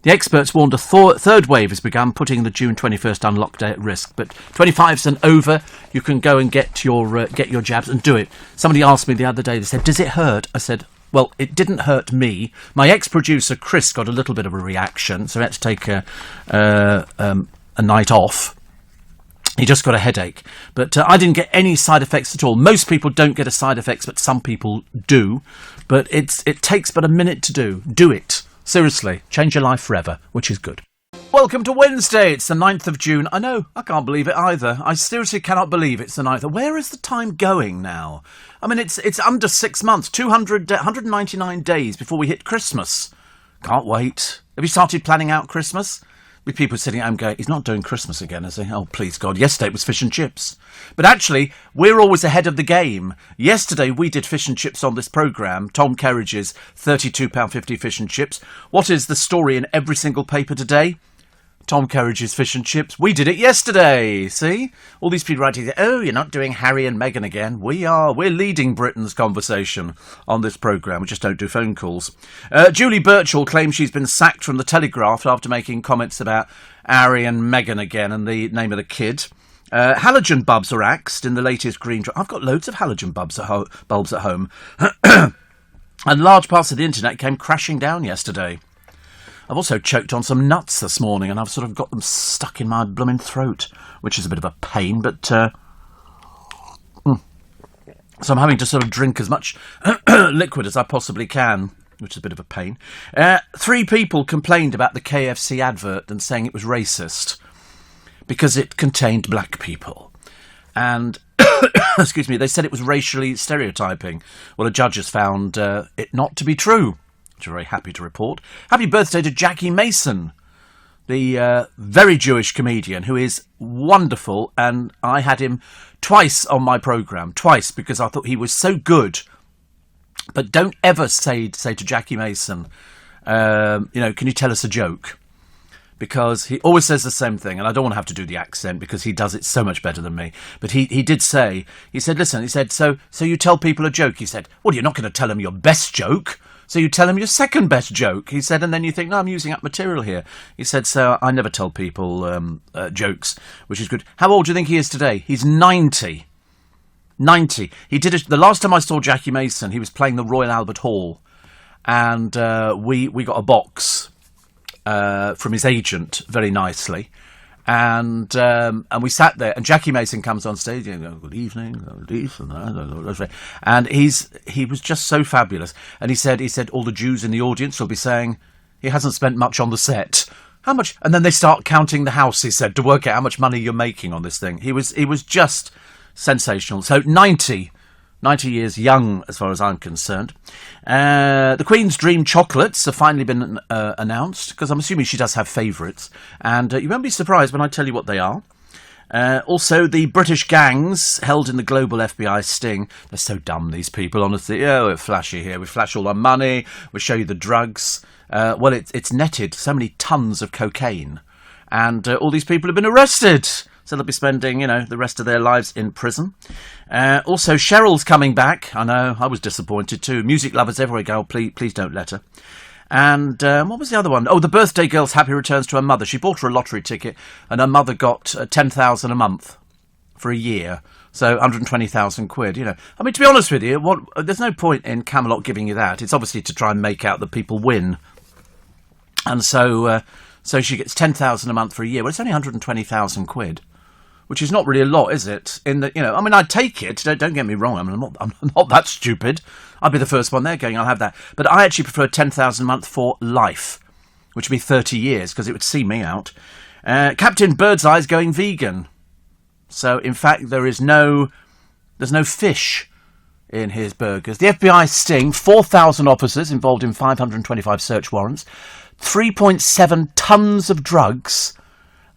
The experts warned a third wave has begun, putting the June 21st unlocked day at risk. But 25s and over, you can go and get your jabs and do it. Somebody asked me the other day, they said, does it hurt? I said, well, it didn't hurt me. My ex-producer, Chris, got a little bit of a reaction, so he had to take a night off. He just got a headache. But I didn't get any side effects at all. Most people don't get a side effects, but some people do. But it takes but a minute to do. Do it. Seriously, change your life forever, which is good. Welcome to Wednesday. It's the 9th of June. I know, I can't believe it either. I seriously cannot believe it's the 9th. Where is the time going now? I mean, it's under 6 months, 199 days before we hit Christmas. Can't wait. Have you started planning out Christmas? With people sitting at home going, he's not doing Christmas again, is he? Oh, please God. Yesterday it was fish and chips. But actually, we're always ahead of the game. Yesterday we did fish and chips on this programme. Tom Kerridge's £32.50 fish and chips. What is the story in every single paper today? Tom Kerridge's fish and chips. We did it yesterday. See? All these people writing, oh, you're not doing Harry and Meghan again. We are. We're leading Britain's conversation on this programme. We just don't do phone calls. Julie Birchall claims she's been sacked from the Telegraph after making comments about Harry and Meghan again and the name of the kid. Halogen bulbs are axed in the latest green... I've got loads of halogen bulbs at home. And large parts of the internet came crashing down yesterday. I've also choked on some nuts this morning, and I've sort of got them stuck in my blooming throat, which is a bit of a pain, but... So I'm having to sort of drink as much liquid as I possibly can, which is a bit of a pain. 3 people complained about the KFC advert and saying it was racist because it contained black people. And, excuse me, they said it was racially stereotyping. Well, a judge has found it not to be true, which I'm very happy to report. Happy birthday to Jackie Mason, the very Jewish comedian who is wonderful, and I had him twice on my programme, because I thought he was so good. But don't ever say to Jackie Mason, can you tell us a joke? Because he always says the same thing, and I don't want to have to do the accent because he does it so much better than me. But he did say, he said, so you tell people a joke. He said, well, you're not going to tell them your best joke. So you tell him your second best joke, he said, and then you think, no, I'm using up material here. He said, so I never tell people jokes, which is good. How old do you think he is today? He's 90. 90. He did it. The last time I saw Jackie Mason, he was playing the Royal Albert Hall, and we got a box from his agent very nicely. And we sat there, and Jackie Mason comes on stage, and goes, good evening, and he was just so fabulous. And he said all the Jews in the audience will be saying, he hasn't spent much on the set. How much? And then they start counting the house, he said, to work out how much money you're making on this thing. He was just sensational. So 90 years young, as far as I'm concerned. The Queen's Dream chocolates have finally been announced, because I'm assuming she does have favourites. And you won't be surprised when I tell you what they are. Also, the British gangs held in the global FBI sting. They're so dumb, these people, honestly. Oh, we're flashy here. We flash all our money. We show you the drugs. Well, it's netted so many tons of cocaine. And all these people have been arrested. So they'll be spending, the rest of their lives in prison. Also, Cheryl's coming back. I know, I was disappointed too. Music lovers everywhere go, please don't let her. And what was the other one? Oh, the birthday girl's happy returns to her mother. She bought her a lottery ticket, and her mother got $10,000 a month for a year. So 120,000 quid, I mean, to be honest with you, there's no point in Camelot giving you that. It's obviously to try and make out that people win. And so she gets 10,000 a month for a year. Well, it's only 120,000 quid. Which is not really a lot, is it? I mean, I'd take it. Don't get me wrong. I'm not that stupid. I'd be the first one there going, I'll have that. But I actually prefer 10,000 a month for life, which would be 30 years, because it would see me out. Captain Birdseye's going vegan. So, in fact, there's no fish in his burgers. The FBI sting 4,000 officers involved in 525 search warrants, 3.7 tons of drugs,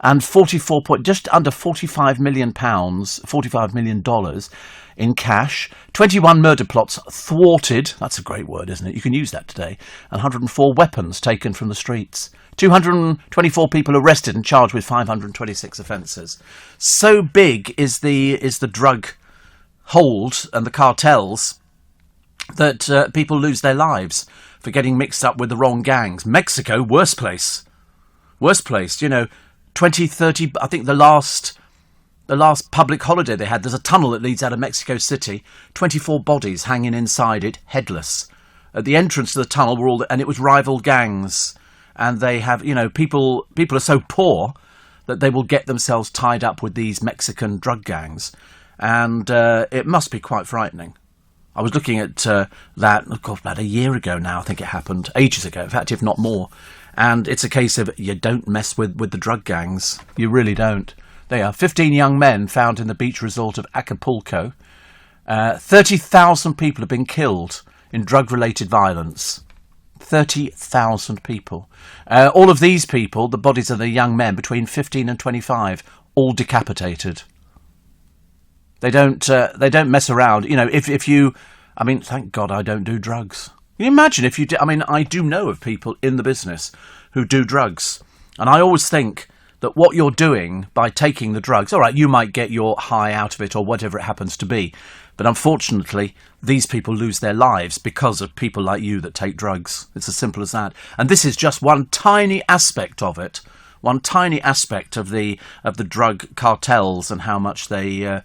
and just under £45 million, $45 million in cash. 21 murder plots thwarted. That's a great word, isn't it? You can use that today. And 104 weapons taken from the streets. 224 people arrested and charged with 526 offences. So big is the drug hold and the cartels that people lose their lives for getting mixed up with the wrong gangs. Mexico, worst place. 20, 30, I think the last public holiday they had, there's a tunnel that leads out of Mexico City, 24 bodies hanging inside it, headless. At the entrance to the tunnel and it was rival gangs. And they have, people are so poor that they will get themselves tied up with these Mexican drug gangs. And it must be quite frightening. I was looking at that, of course, about a year ago now, I think it happened, ages ago, in fact, if not more. And it's a case of you don't mess with the drug gangs. You really don't. They are 15 young men found in the beach resort of Acapulco. 30,000 people have been killed in drug-related violence. 30,000 people. All of these people, the bodies of the young men between 15 and 25, all decapitated. They don't mess around. If you... I mean, thank God I don't do drugs. Can you imagine if you did? I mean, I do know of people in the business who do drugs. And I always think that what you're doing by taking the drugs, all right, you might get your high out of it or whatever it happens to be. But unfortunately, these people lose their lives because of people like you that take drugs. It's as simple as that. And this is just one tiny aspect of it. One tiny aspect of the drug cartels and how much they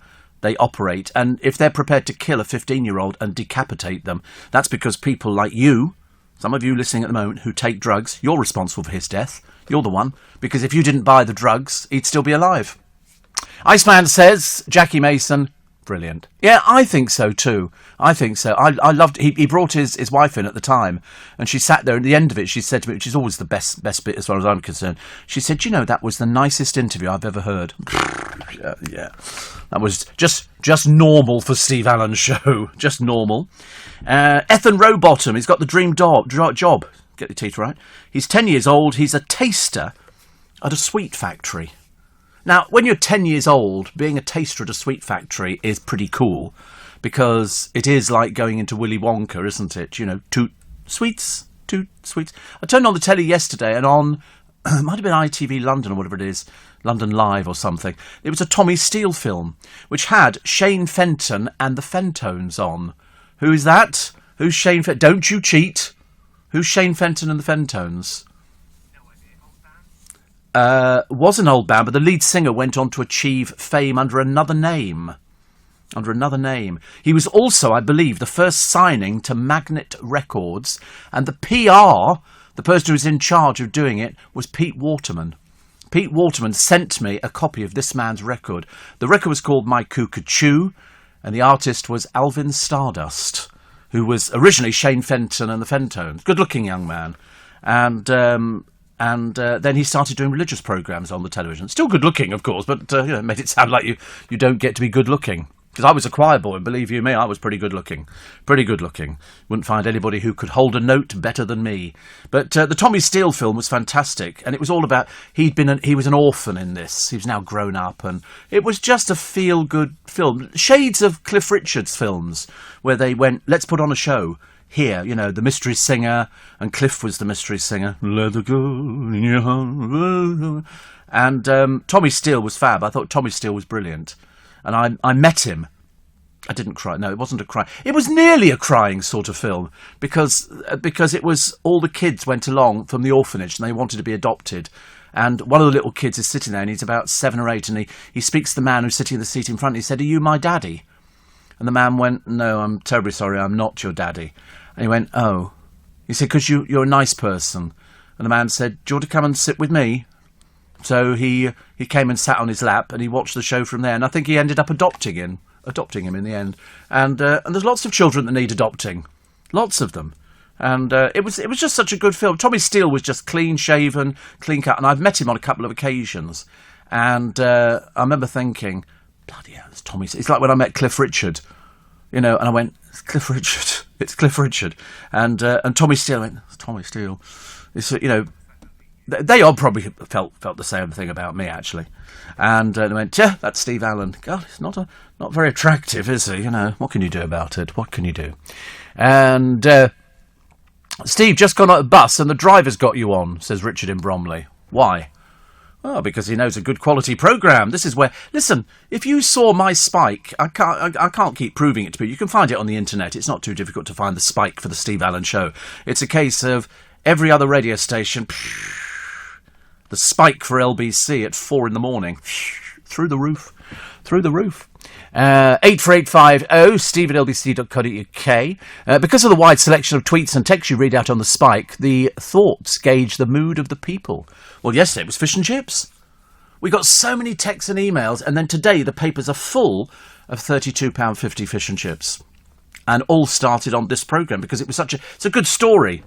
operate. And if they're prepared to kill a 15-year-old and decapitate them, that's because people like you, some of you listening at the moment who take drugs, you're responsible for his death. You're the one. Because if you didn't buy the drugs, he'd still be alive. Iceman says, Jackie Mason, brilliant. Yeah, I think so too. I think so. I loved... He brought his wife in at the time, and she sat there. At the end of it, she said to me, which is always the best bit as far as I'm concerned, she said, that was the nicest interview I've ever heard. Yeah. That was just normal for Steve Allen's show. Just normal. Ethan Rowbottom, he's got the dream job. Get your teeth right. He's 10 years old. He's a taster at a sweet factory. Now, when you're 10 years old, being a taster at a sweet factory is pretty cool, because it is like going into Willy Wonka, isn't it? Toot sweets. I turned on the telly yesterday, and on, it might have been ITV London or whatever it is, London Live or something. It was a Tommy Steele film, which had Shane Fenton and the Fentones on. Who is that? Who's Shane Fenton? Don't you cheat. Who's Shane Fenton and the Fentones? Was an old band, but the lead singer went on to achieve fame under another name. He was also, I believe, the first signing to Magnet Records, and the PR, the person who was in charge of doing it, was Pete Waterman. Pete Waterman sent me a copy of this man's record. The record was called My Cuckoo, and the artist was Alvin Stardust, who was originally Shane Fenton and the Fentones. Good-looking young man. And then he started doing religious programmes on the television. Still good-looking, of course, but made it sound like you don't get to be good-looking. Because I was a choir boy, and believe you me, I was pretty good-looking. Wouldn't find anybody who could hold a note better than me. But the Tommy Steele film was fantastic, and it was all about he was an orphan in this. He was now grown up, and it was just a feel-good film. Shades of Cliff Richard's films, where they went, let's put on a show. Here, the mystery singer, and Cliff was the mystery singer. Let it go in your heart. And Tommy Steele was fab. I thought Tommy Steele was brilliant. And I met him. I didn't cry. No, it wasn't a cry. It was nearly a crying sort of film because it was all the kids went along from the orphanage and they wanted to be adopted. And one of the little kids is sitting there and he's about 7 or 8 and he speaks to the man who's sitting in the seat in front. He said, "Are you my daddy?" And the man went, "No, I'm terribly sorry, I'm not your daddy." And he went, "Oh." He said, "Because you're a nice person." And the man said, "Do you want to come and sit with me?" So he came and sat on his lap and he watched the show from there. And I think he ended up adopting him in the end. And there's lots of children that need adopting. Lots of them. And it was just such a good film. Tommy Steele was just clean shaven, clean cut. And I've met him on a couple of occasions. And I remember thinking, bloody hell, it's Tommy Steele. It's like when I met Cliff Richard, and I went, it's Cliff Richard. It's Cliff Richard. And Tommy Steele went, it's Tommy Steele. It's, they all probably felt the same thing about me, actually. And they went, "Yeah, that's Steve Allen. God, he's not very attractive, is he? What can you do about it? What can you do?" And Steve, just got on a bus and the driver's got you on, says Richard in Bromley. Why? Oh, because he knows a good quality programme. This is where... Listen, if you saw my Spike, I can't keep proving it to you. You can find it on the internet. It's not too difficult to find the Spike for the Steve Allen Show. It's a case of every other radio station... The Spike for LBC at 4 a.m. Through the roof. 84850 steve@lbc.co.uk. Because of the wide selection of tweets and texts you read out on the Spike, the thoughts gauge the mood of the people. Well, yesterday it was fish and chips. We got so many texts and emails, and then today the papers are full of £32.50 fish and chips. And all started on this programme because it's a good story.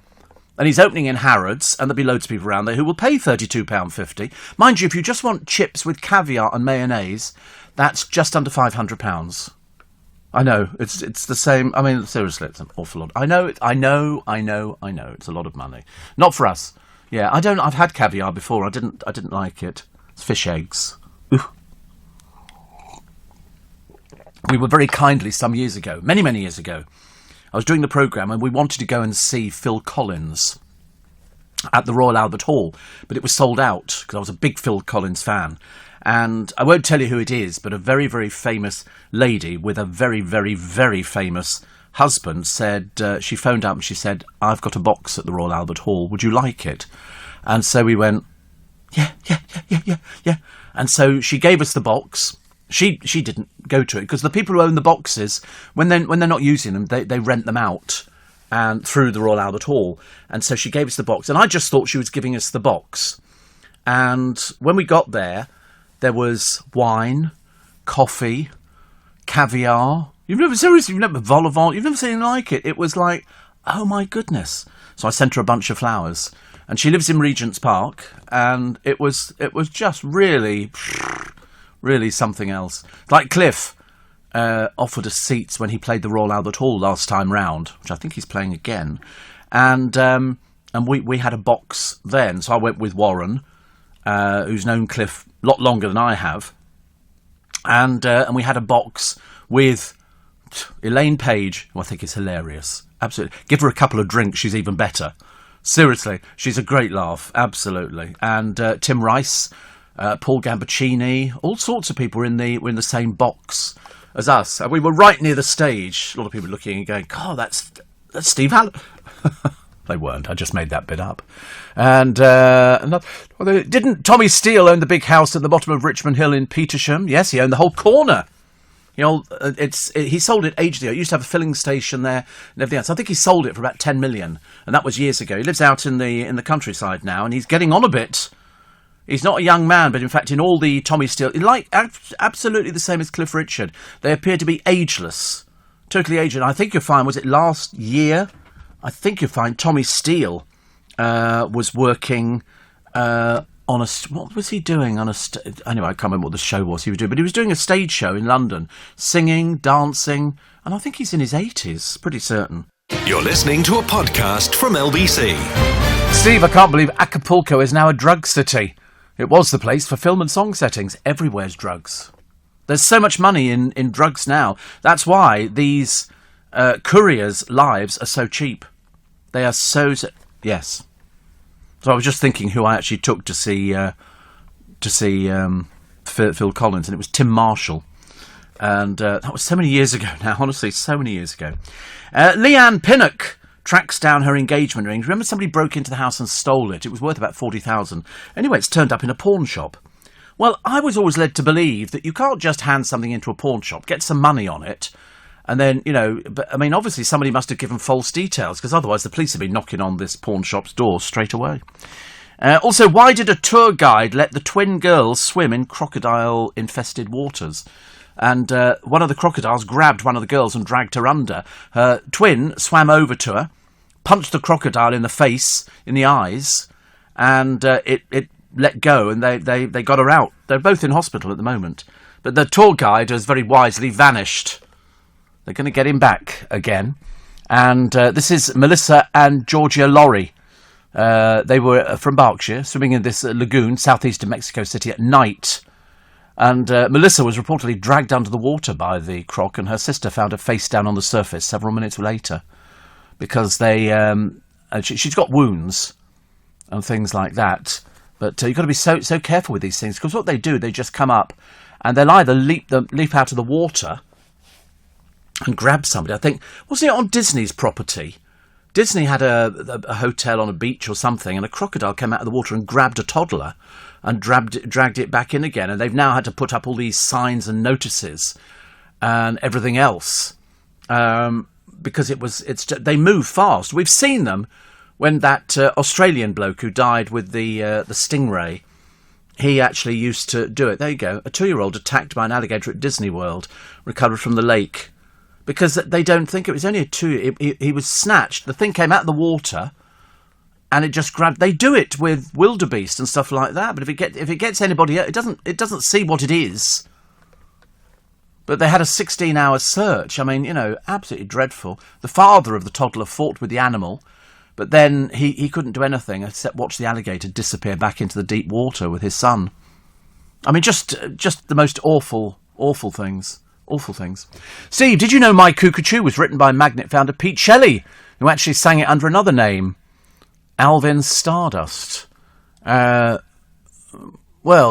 And he's opening in Harrods, and there'll be loads of people around there who will pay £32.50. Mind you, if you just want chips with caviar and mayonnaise, that's just under £500. I know, it's the same. I mean, seriously, it's an awful lot. I know. It's a lot of money. Not for us. Yeah, I've had caviar before. I didn't like it. It's fish eggs. Ooh. We were very kindly some years ago, many years ago. I was doing the programme and we wanted to go and see Phil Collins at the Royal Albert Hall, but it was sold out because I was a big Phil Collins fan. And I won't tell you who it is, but a very, very famous lady with a very, very, very famous husband said, she phoned up and she said, "I've got a box at the Royal Albert Hall. Would you like it?" And so we went, yeah. And so she gave us the box. She didn't go to it because the people who own the boxes, when they're not using them, they rent them out and through the Royal Albert Hall. And so she gave us the box, and I just thought she was giving us the box. And when we got there, there was wine, coffee, caviar. You've never vol au vent. You've never seen anything like it. It was like, oh my goodness. So I sent her a bunch of flowers, and she lives in Regent's Park, and it was just really something else. Like Cliff offered us seats when he played the Royal Albert Hall last time round, which I think he's playing again. And we had a box then, so I went with Warren, who's known Cliff a lot longer than I have. And we had a box with Elaine Page, who I think is hilarious. Absolutely. Give her a couple of drinks, she's even better. Seriously, she's a great laugh. Absolutely. And Tim Rice, Paul Gambaccini, all sorts of people were in the same box as us. And we were right near the stage. A lot of people looking and going, God, that's Steve Allen. They weren't. I just made that bit up. And didn't Tommy Steele own the big house at the bottom of Richmond Hill in Petersham? Yes, he owned the whole corner. You know, he sold it ages ago. It used to have a filling station there and everything else. I think he sold it for about 10 million, and that was years ago. He lives out in the countryside now, and he's getting on a bit. He's not a young man, but in fact, in all the Tommy Steele, absolutely the same as Cliff Richard, they appear to be ageless, totally ageless. I think you'll find, was it last year? I think you'll find Tommy Steele was working on what was he doing on a anyway, I can't remember what the show was he was doing, but he was doing a stage show in London, singing, dancing, and I think he's in his 80s, pretty certain. You're listening to a podcast from LBC. Steve, I can't believe Acapulco is now a drug city. It was the place for film and song settings. Everywhere's drugs. There's so much money in drugs now. That's why these couriers' lives are so cheap. They are so yes. So I was just thinking who I actually took to see Phil Collins, and it was Tim Marshall, and that was so many years ago now. Honestly, so many years ago. Leanne Pinnock tracks down her engagement ring. Remember, somebody broke into the house and stole it. It was worth about 40,000. Anyway, it's turned up in a pawn shop. Well, I was always led to believe that you can't just hand something into a pawn shop, get some money on it, and then, you know, but I mean, obviously somebody must have given false details, because otherwise the police have been knocking on this pawn shop's door straight away. Also, why did a tour guide let the twin girls swim in crocodile-infested waters? And one of the crocodiles grabbed one of the girls and dragged her under. Her twin swam over to her, punched the crocodile in the face, in the eyes, and it let go, and they got her out. They're both in hospital at the moment. But the tour guide has very wisely vanished. They're going to get him back again. And this is Melissa and Georgia Laurie. They were from Berkshire, swimming in this lagoon southeast of Mexico City at night. And Melissa was reportedly dragged under the water by the croc, and her sister found her face down on the surface several minutes later, because she's got wounds and things like that. But you've got to be so careful with these things, because what they do, they just come up and they'll either leap out of the water and grab somebody. I think, wasn't it on Disney's property? Disney had a hotel on a beach or something, and a crocodile came out of the water and grabbed a toddler and dragged it back in again. And they've now had to put up all these signs and notices and everything else, because they move fast. We've seen them when that Australian bloke who died with the stingray, he actually used to do it. There you go. A 2-year-old attacked by an alligator at Disney World, recovered from the lake. Because they don't think it was only a 2. He was snatched. The thing came out of the water, and it just grabbed. They do it with wildebeest and stuff like that. But if it gets anybody else, it doesn't see what it is. But they had a 16-hour search. I mean, you know, absolutely dreadful. The father of the toddler fought with the animal, but then he couldn't do anything except watch the alligator disappear back into the deep water with his son. I mean, just the most awful things. Awful things. Steve, did you know My Cuckoo was written by Magnet founder Pete Shelley, who actually sang it under another name, Alvin Stardust? Well,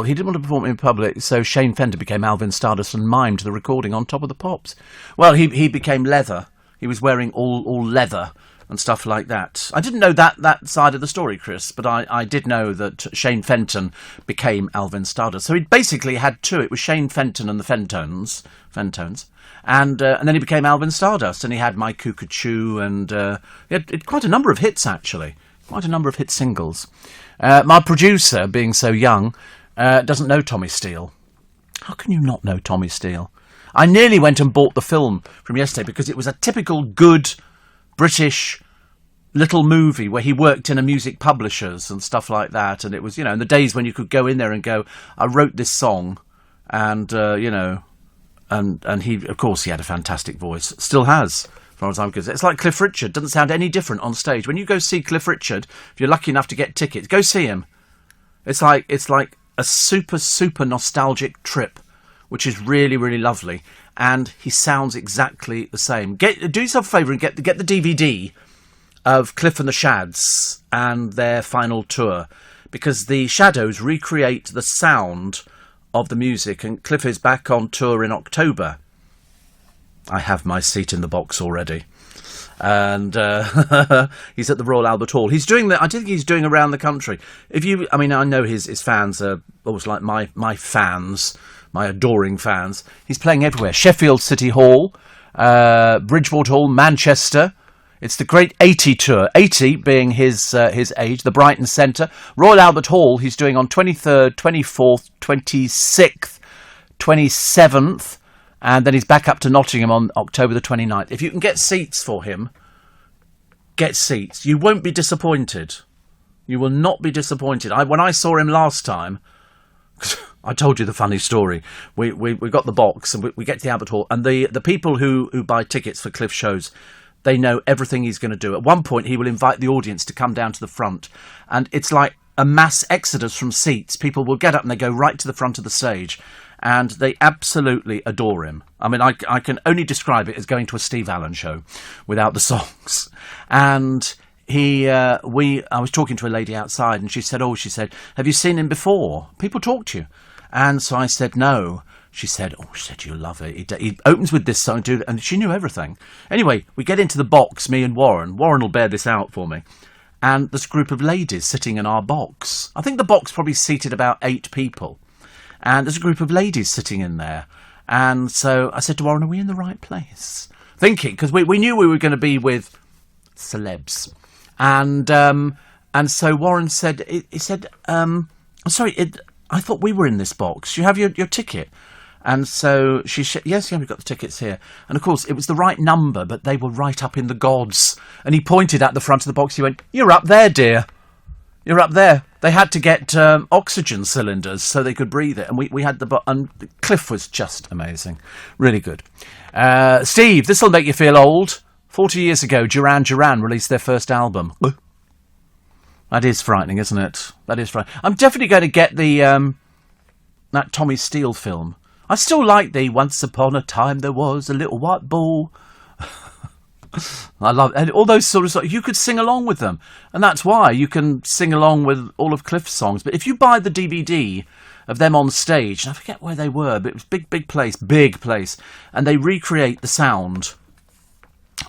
he didn't want to perform it in public, so Shane Fender became Alvin Stardust and mimed the recording on Top of the Pops. Well, he became leather. He was wearing all leather and stuff like that. I didn't know that side of the story, Chris, but I did know that Shane Fenton became Alvin Stardust. So he basically had two. It was Shane Fenton and the Fentones, and then he became Alvin Stardust, and he had My Cuckoo, and he had quite a number of hits, actually. Quite a number of hit singles. My producer, being so young, doesn't know Tommy Steele. How can you not know Tommy Steele? I nearly went and bought the film from yesterday because it was a typical good British little movie where he worked in a music publishers and stuff like that, and it was, you know, in the days when you could go in there and go, I wrote this song, and you know, and he, of course, he had a fantastic voice, still has, as far as I'm concerned. It's like Cliff Richard, doesn't sound any different on stage. When you go see Cliff Richard, if you're lucky enough to get tickets, go see him. It's like a super nostalgic trip, which is really, really lovely. And he sounds exactly the same. Do yourself a favour and get the DVD of Cliff and the Shads and their final tour, because the Shadows recreate the sound of the music, and Cliff is back on tour in October. I have my seat in the box already. And he's at the Royal Albert Hall. He's doing I think he's doing around the country. I know his fans are always like my fans, my adoring fans. He's playing everywhere. Sheffield City Hall, Bridgewater Hall, Manchester. It's the Great 80 Tour, 80 being his age, the Brighton Centre. Royal Albert Hall, he's doing on 23rd, 24th, 26th, 27th, and then he's back up to Nottingham on October the 29th. If you can get seats for him, get seats. You won't be disappointed. You will not be disappointed. When I saw him last time, I told you the funny story. We got the box and we get to the Albert Hall, and the people who buy tickets for Cliff shows, they know everything he's going to do. At one point, he will invite the audience to come down to the front, and it's like a mass exodus from seats. People will get up and they go right to the front of the stage, and they absolutely adore him. I mean, I can only describe it as going to a Steve Allen show without the songs. And I was talking to a lady outside, and she said, have you seen him before? People talk to you. And so I said, no. She said, you'll love it. He opens with this song, and she knew everything. Anyway, we get into the box, me and Warren. Warren will bear this out for me. And there's a group of ladies sitting in our box. I think the box probably seated about 8 people. And there's a group of ladies sitting in there. And so I said to Warren, are we in the right place? Thinking, because we knew we were going to be with celebs. And so Warren said, I'm sorry, I thought we were in this box. You have your ticket. And so she said, yes, we've got the tickets here. And of course, it was the right number, but they were right up in the gods. And he pointed at the front of the box. He went, you're up there, dear. You're up there. They had to get oxygen cylinders so they could breathe it. And we had and Cliff was just amazing. Really good. Steve, this will make you feel old. 40 years ago, Duran Duran released their first album. That is frightening, isn't it? That is frightening. I'm definitely going to get that Tommy Steele film. I still like the Once Upon a Time There Was a Little White Ball. I love it. And all those sort of songs. You could sing along with them. And that's why you can sing along with all of Cliff's songs. But if you buy the DVD of them on stage, and I forget where they were, but it was big place. And they recreate the sound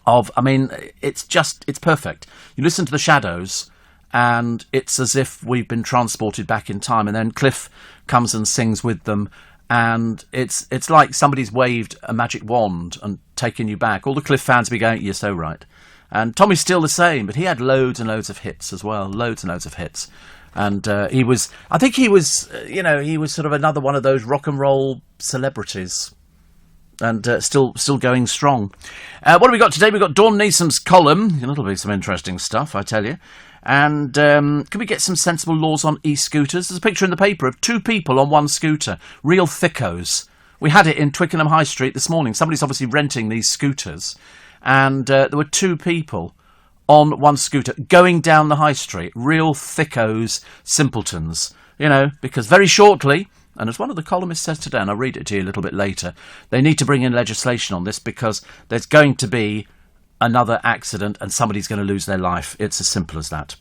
of, it's perfect. You listen to the Shadows, and it's as if we've been transported back in time. And then Cliff comes and sings with them. And it's like somebody's waved a magic wand and taken you back. All the Cliff fans will be going, you're so right. And Tommy's still the same, but he had loads and loads of hits as well. Loads and loads of hits. And he was sort of another one of those rock and roll celebrities. And still going strong. What have we got today? We've got Dawn Neeson's column. That'll be some interesting stuff, I tell you. And can we get some sensible laws on e-scooters? There's a picture in the paper of 2 people on one scooter. Real thickos. We had it in Twickenham High Street this morning. Somebody's obviously renting these scooters. And there were 2 people on one scooter going down the high street. Real thickos, simpletons. Because very shortly, and as one of the columnists says today, and I'll read it to you a little bit later, they need to bring in legislation on this because there's going to be another accident and somebody's going to lose their life. It's as simple as that.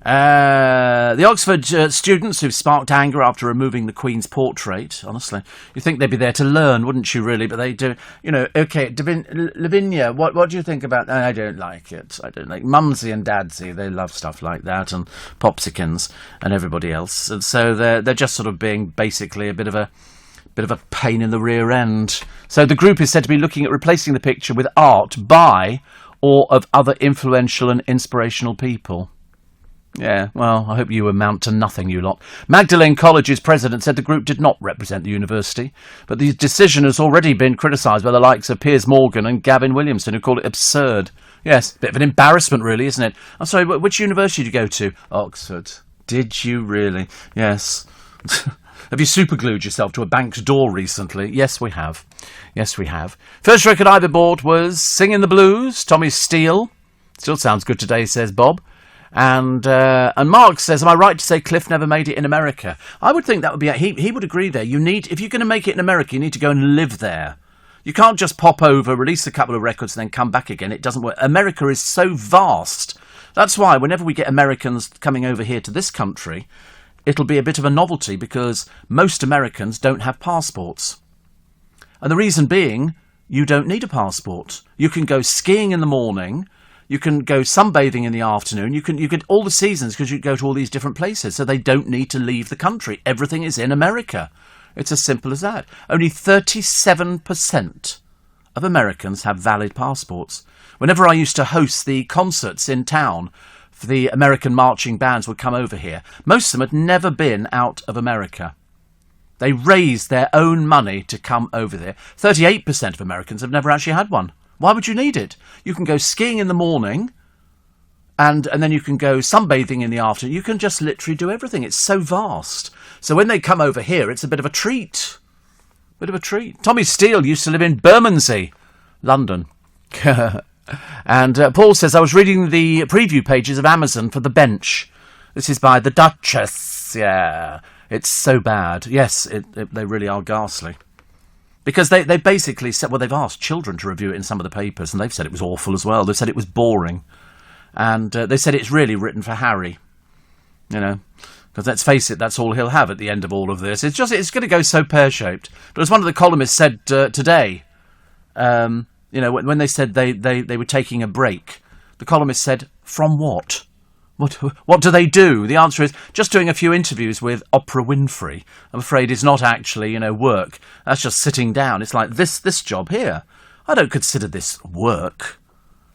The Oxford students who've sparked anger after removing the Queen's portrait. Honestly, you'd think they'd be there to learn, wouldn't you, really? But they do. Okay, Lavinia, what do you think about... I don't like it. I don't like... Mumsy and Dadsy, they love stuff like that, and Popsikins and everybody else. And so they're just sort of being basically a bit of a pain in the rear end. So the group is said to be looking at replacing the picture with art by or of other influential and inspirational people. Yeah, well, I hope you amount to nothing, you lot. Magdalene College's president said the group did not represent the university, but the decision has already been criticised by the likes of Piers Morgan and Gavin Williamson, who call it absurd. Yes, bit of an embarrassment, really, isn't it? I'm sorry, which university did you go to? Oxford. Did you really? Yes. Have you superglued yourself to a bank's door recently? Yes, we have. Yes, we have. First record I ever bought was Singing the Blues, Tommy Steele. Still sounds good today, says Bob. And Mark says, am I right to say Cliff never made it in America? I would think that would be... He would agree there. If you're going to make it in America, you need to go and live there. You can't just pop over, release a couple of records, and then come back again. It doesn't work. America is so vast. That's why whenever we get Americans coming over here to this country, it'll be a bit of a novelty because most Americans don't have passports. And the reason being, you don't need a passport. You can go skiing in the morning. You can go sunbathing in the afternoon. You can all the seasons, because you go to all these different places. So they don't need to leave the country. Everything is in America. It's as simple as that. Only 37% of Americans have valid passports. Whenever I used to host the concerts in town, for the American marching bands would come over here. Most of them had never been out of America. They raised their own money to come over there. 38% of Americans have never actually had one. Why would you need it? You can go skiing in the morning and then you can go sunbathing in the afternoon. You can just literally do everything. It's so vast. So when they come over here, it's a bit of a treat. Tommy Steele used to live in Bermondsey, London. And Paul says, I was reading the preview pages of Amazon for The Bench. This is by The Duchess. Yeah, it's so bad. Yes, they really are ghastly. Because they basically said, well, they've asked children to review it in some of the papers, and they've said it was awful as well. They've said it was boring. And they said it's really written for Harry. You know, because let's face it, that's all he'll have at the end of all of this. It's going to go so pear-shaped. But as one of the columnists said today, you know, when they said they were taking a break, the columnist said, from what? What do they do? The answer is just doing a few interviews with Oprah Winfrey. I'm afraid is not actually, you know, work. That's just sitting down. It's like this job here. I don't consider this work.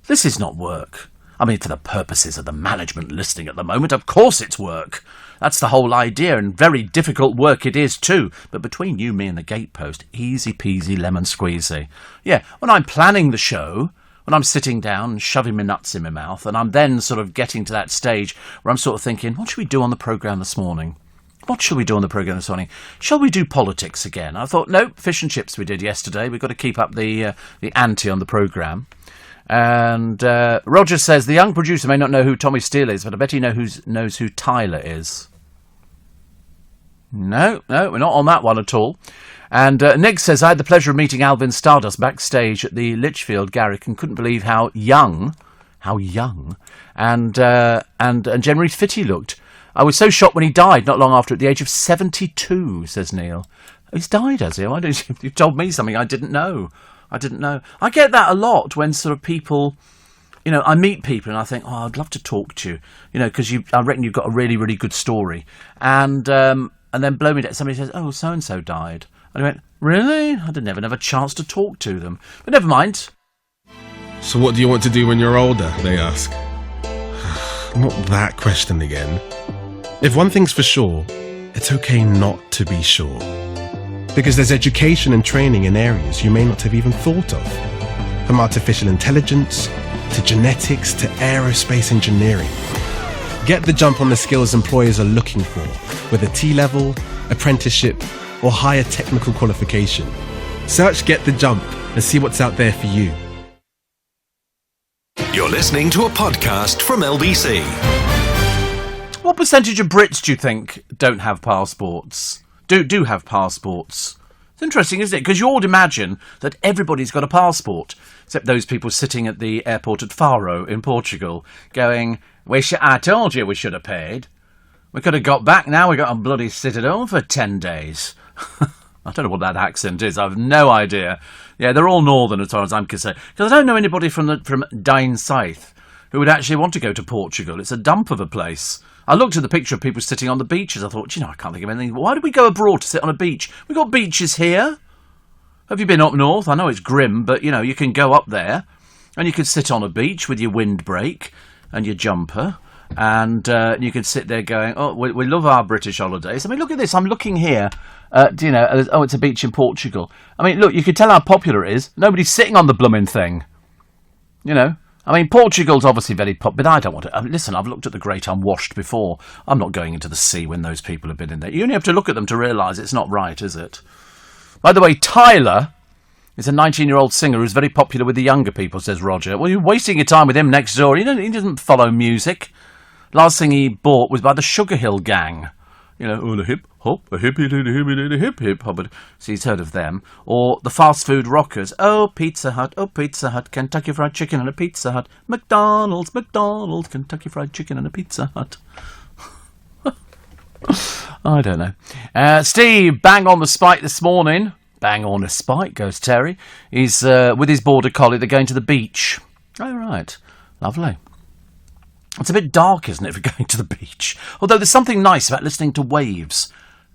This is not work. I mean, for the purposes of the management listening at the moment, of course it's work. That's the whole idea, and very difficult work it is too. But between you, me and the gatepost, easy peasy lemon squeezy. Yeah, when I'm planning the show, when I'm sitting down and shoving my nuts in my mouth, and I'm then sort of getting to that stage where I'm sort of thinking, what should we do on the programme this morning? What shall we do on the programme this morning? Shall we do politics again? I thought, no, fish and chips we did yesterday. We've got to keep up the ante on the programme. And Roger says, the young producer may not know who Tommy Steele is, but I bet he knows who Tyler is. No, we're not on that one at all. And Nick says, I had the pleasure of meeting Alvin Stardust backstage at the Lichfield Garrick and couldn't believe how young, and generally fit he looked. I was so shocked when he died not long after at the age of 72, says Neil. He's died, has he? Why don't you told me something I didn't know. I get that a lot when sort of people, you know, I meet people and I think, oh, I'd love to talk to you, you know, because I reckon you've got a really, really good story. And then blow me dead, somebody says, oh, so-and-so died. And I went, really? I didn't ever have a chance to talk to them. But never mind. So what do you want to do when you're older, they ask. Not that question again. If one thing's for sure, it's okay not to be sure. Because there's education and training in areas you may not have even thought of. From artificial intelligence, to genetics, to aerospace engineering. Get the jump on the skills employers are looking for, with a T-level, apprenticeship, or higher technical qualification. Search Get the Jump and see what's out there for you. You're listening to a podcast from LBC. What percentage of Brits do you think don't have passports? Do have passports? It's interesting, isn't it? Because you all imagine that everybody's got a passport, except those people sitting at the airport at Faro in Portugal, going, I told you we should have paid. We could have got back now. We got to bloody sit at home for 10 days. I don't know what that accent is. I have no idea. Yeah, they're all northern as far as I'm concerned. Because I don't know anybody from Dynesith who would actually want to go to Portugal. It's a dump of a place. I looked at the picture of people sitting on the beaches. I thought, I can't think of anything. Why do we go abroad to sit on a beach? We've got beaches here. Have you been up north? I know it's grim, but, you know, you can go up there and you can sit on a beach with your windbreak and your jumper. And you can sit there going, oh, we love our British holidays. I mean, look at this. I'm looking here. It's a beach in Portugal. I mean, look, you can tell how popular it is. Nobody's sitting on the blooming thing. You know? I mean, Portugal's obviously very popular, but I don't want to. Listen, I've looked at the Great Unwashed before. I'm not going into the sea when those people have been in there. You only have to look at them to realise it's not right, is it? By the way, Tyler is a 19-year-old singer who's very popular with the younger people, says Roger. Well, you're wasting your time with him next door. He doesn't follow music. Last thing he bought was by the Sugar Hill Gang. You know, oh, the hip hop, a hippie, the hip hip hop. So he's heard of them. Or the fast food rockers. Oh, Pizza Hut, Kentucky Fried Chicken and a Pizza Hut. McDonald's, Kentucky Fried Chicken and a Pizza Hut. I don't know. Steve, bang on the spike this morning. Bang on a spike goes Terry. He's with his border collie. They're going to the beach. Oh, right. Lovely. It's a bit dark, isn't it, for going to the beach? Although there's something nice about listening to waves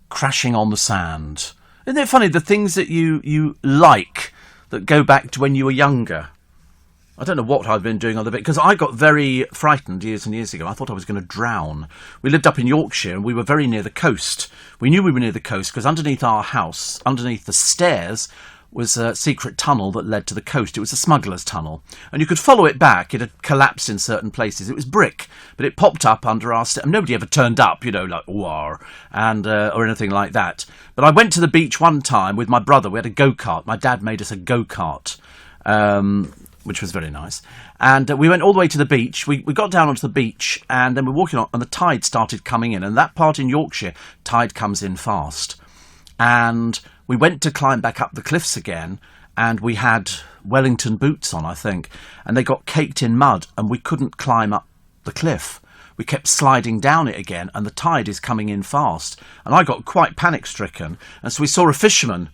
crashing on the sand. Isn't it funny, the things that you like that go back to when you were younger? I don't know what I've been doing on the bit, because I got very frightened years and years ago. I thought I was going to drown. We lived up in Yorkshire and we were very near the coast. We knew we were near the coast because underneath our house, underneath the stairs, was a secret tunnel that led to the coast. It was a smuggler's tunnel. And you could follow it back. It had collapsed in certain places. It was brick, but it popped up under our stairs. Nobody ever turned up, like, war, and or anything like that. But I went to the beach one time with my brother. We had a go-kart. My dad made us a go-kart. Which was very nice. And we went all the way to the beach. We got down onto the beach, and then we were walking on, and the tide started coming in. And that part in Yorkshire, tide comes in fast. And we went to climb back up the cliffs again, and we had Wellington boots on, I think. And they got caked in mud, and we couldn't climb up the cliff. We kept sliding down it again, and the tide is coming in fast. And I got quite panic-stricken. And so we saw a fisherman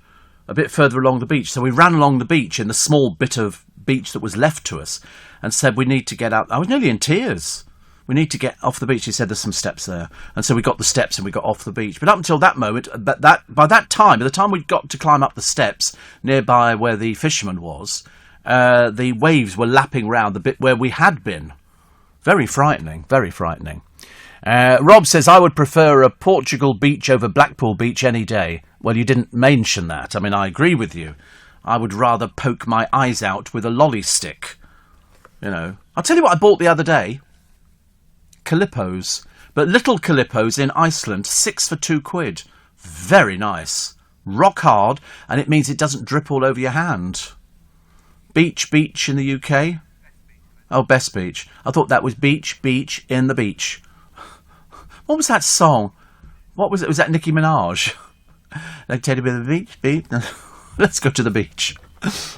a bit further along the beach. So we ran along the beach in the small bit of beach that was left to us and said, we need to get out. I was nearly in tears. We need to get off the beach. He said, there's some steps there. And so we got the steps and we got off the beach. But up until that moment, by the time we got to climb up the steps nearby where the fisherman was, the waves were lapping round the bit where we had been. Very frightening, very frightening. Rob says, I would prefer a Portugal beach over Blackpool beach any day. Well, you didn't mention that. I mean, I agree with you. I would rather poke my eyes out with a lolly stick. I'll tell you what I bought the other day. Calippos. But little Calippos in Iceland, 6 for £2. Very nice. Rock hard, and it means it doesn't drip all over your hand. Beach in the UK. Oh, Best Beach. I thought that was beach in the beach. What was that song? What was it? Was that Nicki Minaj? Like, take me to the beach. Let's go to the beach.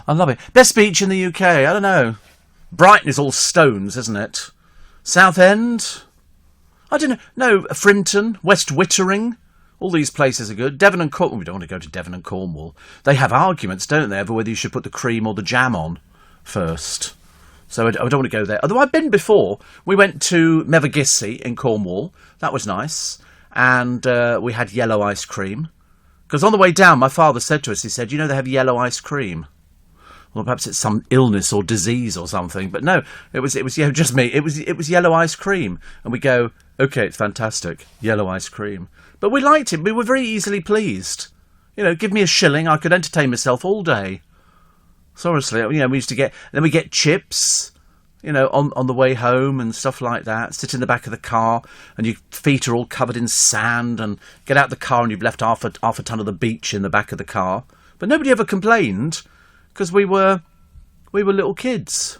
I love it. Best beach in the UK. I don't know. Brighton is all stones, isn't it? Southend? I don't know. No, Frinton, West Wittering. All these places are good. Devon and Cornwall. We don't want to go to Devon and Cornwall. They have arguments, don't they, over whether you should put the cream or the jam on first. So I don't want to go there. Although I've been before. We went to Mevagissey in Cornwall. That was nice. And we had yellow ice cream. Because on the way down, my father said to us, he said, they have yellow ice cream. Well, perhaps it's some illness or disease or something. But no, it was just me. It was yellow ice cream. And we go, okay, it's fantastic. Yellow ice cream. But we liked it. We were very easily pleased. Give me a shilling. I could entertain myself all day. Seriously, we used to get chips, on the way home and stuff like that. Sit in the back of the car and your feet are all covered in sand, and get out the car and you've left half a ton of the beach in the back of the car. But nobody ever complained because we were little kids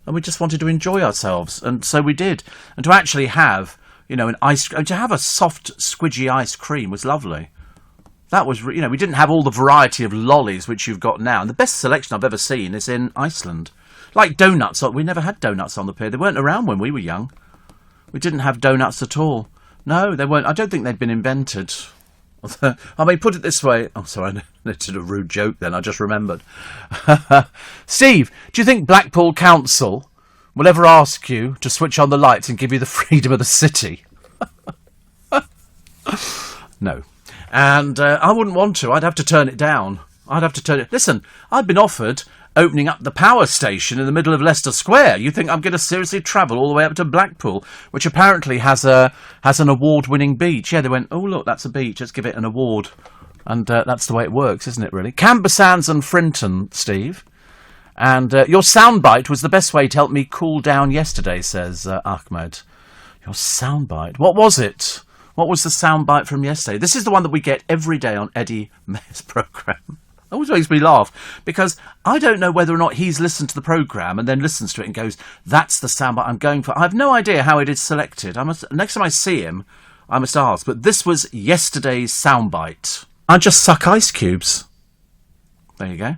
and we just wanted to enjoy ourselves. And so we did. And to actually have, to have a soft, squidgy ice cream was lovely. That was, we didn't have all the variety of lollies which you've got now. And the best selection I've ever seen is in Iceland. Like donuts. We never had donuts on the pier. They weren't around when we were young. We didn't have donuts at all. No, they weren't. I don't think they'd been invented. I mean, put it this way. Oh, sorry, I did a rude joke then. I just remembered. Steve, do you think Blackpool Council will ever ask you to switch on the lights and give you the freedom of the city? No. And I wouldn't want to. I'd have to turn it down. Listen, I've been offered opening up the power station in the middle of Leicester Square. You think I'm going to seriously travel all the way up to Blackpool, which apparently has an award-winning beach? Yeah, they went, oh, look, that's a beach. Let's give it an award. And that's the way it works, isn't it, really? Camber Sands and Frinton, Steve. And your soundbite was the best way to help me cool down yesterday, says Ahmed. Your soundbite? What was it? What was the soundbite from yesterday? This is the one that we get every day on Eddie Mayer's programme. It always makes me laugh, because I don't know whether or not he's listened to the programme and then listens to it and goes, that's the soundbite I'm going for. I have no idea how it is selected. Next time I see him, I must ask. But this was yesterday's soundbite. I just suck ice cubes. There you go.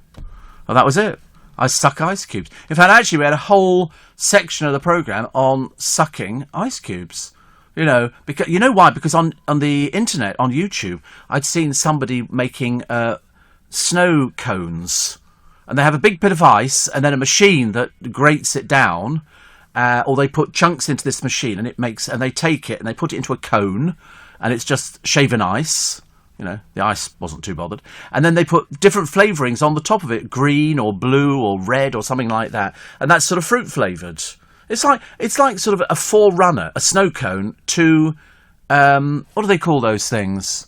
Well, that was it. I suck ice cubes. In fact, actually, we had a whole section of the programme on sucking ice cubes. Because you know why? Because on the internet, on YouTube, I'd seen somebody making snow cones, and they have a big bit of ice and then a machine that grates it down, or they put chunks into this machine and they take it and they put it into a cone, and it's just shaven ice. You know, the ice wasn't too bothered. And then they put different flavourings on the top of it, green or blue or red or something like that, and that's sort of fruit flavoured. It's like sort of a forerunner, a snow cone to what do they call those things?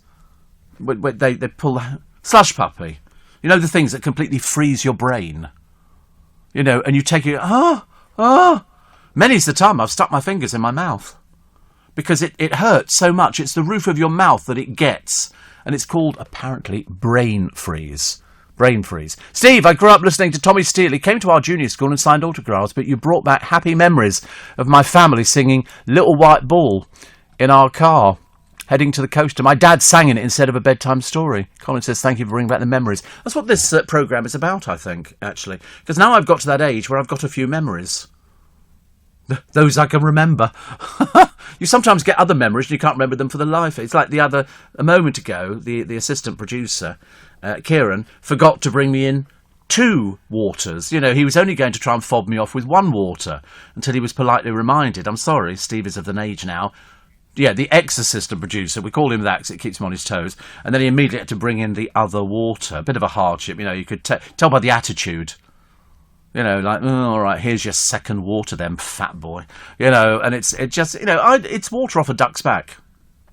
They pull slush puppy. You know, the things that completely freeze your brain. You know, and you take it. Many's the time I've stuck my fingers in my mouth because it hurts so much. It's the roof of your mouth that it gets, and it's called apparently brain freeze. Brain freeze. Steve, I grew up listening to Tommy Steele. He came to our junior school and signed autographs, but you brought back happy memories of my family singing Little White Ball in our car, heading to the coast. And my dad sang in it instead of a bedtime story. Colin says, thank you for bringing back the memories. That's what this programme is about, I think, actually. Because now I've got to that age where I've got a few memories. Those I can remember. You sometimes get other memories and you can't remember them for the life. It's like a moment ago, the assistant producer, Kieran, forgot to bring me in 2 waters. You know, he was only going to try and fob me off with 1 water until he was politely reminded. I'm sorry, Steve is of an age now. Yeah, the ex-assistant producer, we call him that because it keeps him on his toes. And then he immediately had to bring in the other water. A bit of a hardship, you know, you could tell by the attitude. You know, like, all right, here's your second water then, fat boy. You know, and it's water off a duck's back.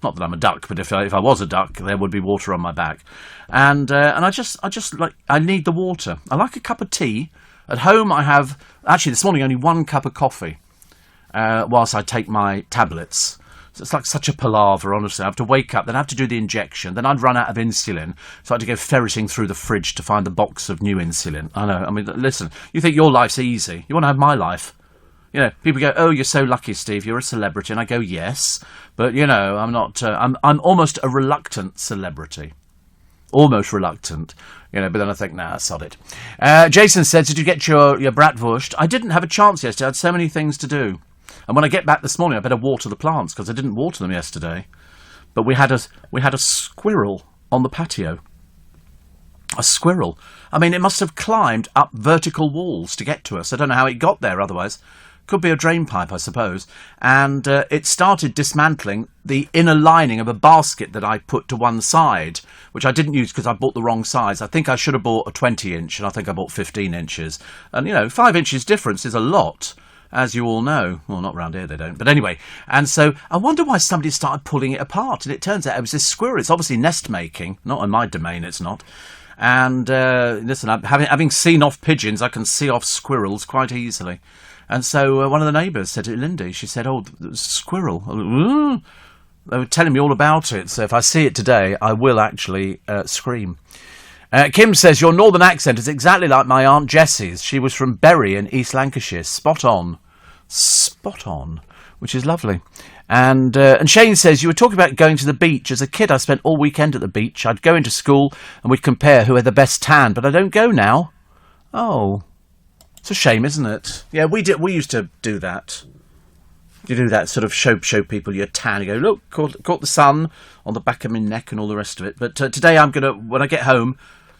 Not that I'm a duck, but if I was a duck, there would be water on my back. And I need the water. I like a cup of tea. At home I have, actually this morning, only 1 cup of coffee whilst I take my tablets. So it's like such a palaver, honestly. I have to wake up, then I have to do the injection, then I'd run out of insulin, so I had to go ferreting through the fridge to find the box of new insulin. I know, I mean, listen, you think your life's easy. You want to have my life. You know, people go, oh, you're so lucky, Steve, you're a celebrity. And I go, yes, but, you know, I'm not, I'm almost a reluctant celebrity. Almost reluctant, you know, but then I think, nah, sod it. Jason said, did you get your bratwurst? I didn't have a chance yesterday. I had so many things to do. And when I get back this morning, I better water the plants because I didn't water them yesterday. But we had a squirrel on the patio. A squirrel. I mean, it must have climbed up vertical walls to get to us. I don't know how it got there otherwise. Could be a drain pipe, I suppose. And it started dismantling the inner lining of a basket that I put to one side, which I didn't use because I bought the wrong size. I think I should have bought a 20-inch, and I think I bought 15 inches. And, you know, 5 inches difference is a lot. As you all know. Well, not round here they don't. But anyway, and so I wonder why somebody started pulling it apart. And it turns out it was this squirrel. It's obviously nest making. Not in my domain, it's not. And listen, having seen off pigeons, I can see off squirrels quite easily. And so one of the neighbours said to Lindy, she said, oh, the squirrel. Ooh. They were telling me all about it. So if I see it today, I will actually scream. Kim says, your northern accent is exactly like my Aunt Jessie's. She was from Bury in East Lancashire. Spot on. Spot on. Which is lovely. And Shane says, you were talking about going to the beach. As a kid, I spent all weekend at the beach. I'd go into school and we'd compare who had the best tan, but I don't go now. Oh. It's a shame, isn't it? Yeah, we used to do that. You do that, sort of show people your tan. You go, look, caught the sun on the back of my neck and all the rest of it. But today I'm going to, when I get home,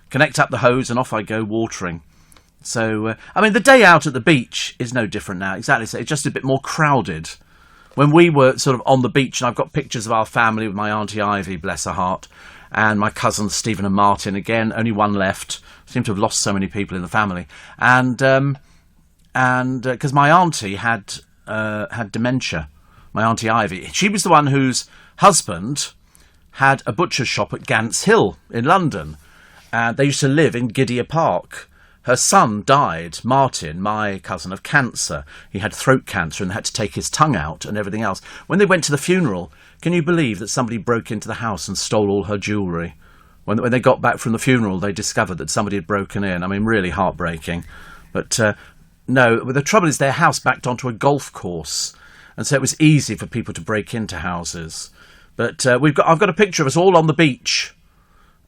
connect up the hose and off I go watering. So, I mean, the day out at the beach is no different now. Exactly. So it's just a bit more crowded. When we were sort of on the beach, and I've got pictures of our family with my Auntie Ivy, bless her heart, and my cousins Stephen and Martin. Again, only one left. Seem to have lost so many people in the family. And because my auntie had dementia, my Auntie Ivy. She was the one whose husband had a butcher's shop at Gants Hill in London. They used to live in Gidea Park. Her son died, Martin, my cousin, of cancer. He had throat cancer and had to take his tongue out and everything else. When they went to the funeral, can you believe that somebody broke into the house and stole all her jewellery? When they got back from the funeral, they discovered that somebody had broken in. I mean, really heartbreaking. But no, the trouble is their house backed onto a golf course. And so it was easy for people to break into houses. But I've got a picture of us all on the beach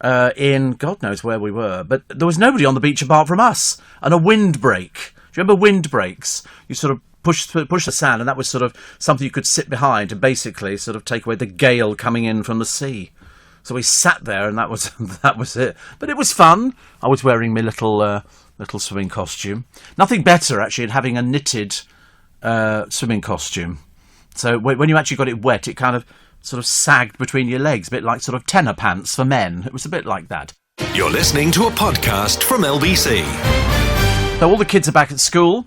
in God knows where we were. But there was nobody on the beach apart from us. And a windbreak. Do you remember windbreaks? You sort of push the sand, and that was sort of something you could sit behind and basically sort of take away the gale coming in from the sea. So we sat there, and that was that was it. But it was fun. I was wearing my little swimming costume. Nothing better, actually, than having a knitted swimming costume. So when you actually got it wet, it kind of sort of sagged between your legs, a bit like sort of tenor pants for men. It was a bit like that. You're listening to a podcast from LBC. So all the kids are back at school,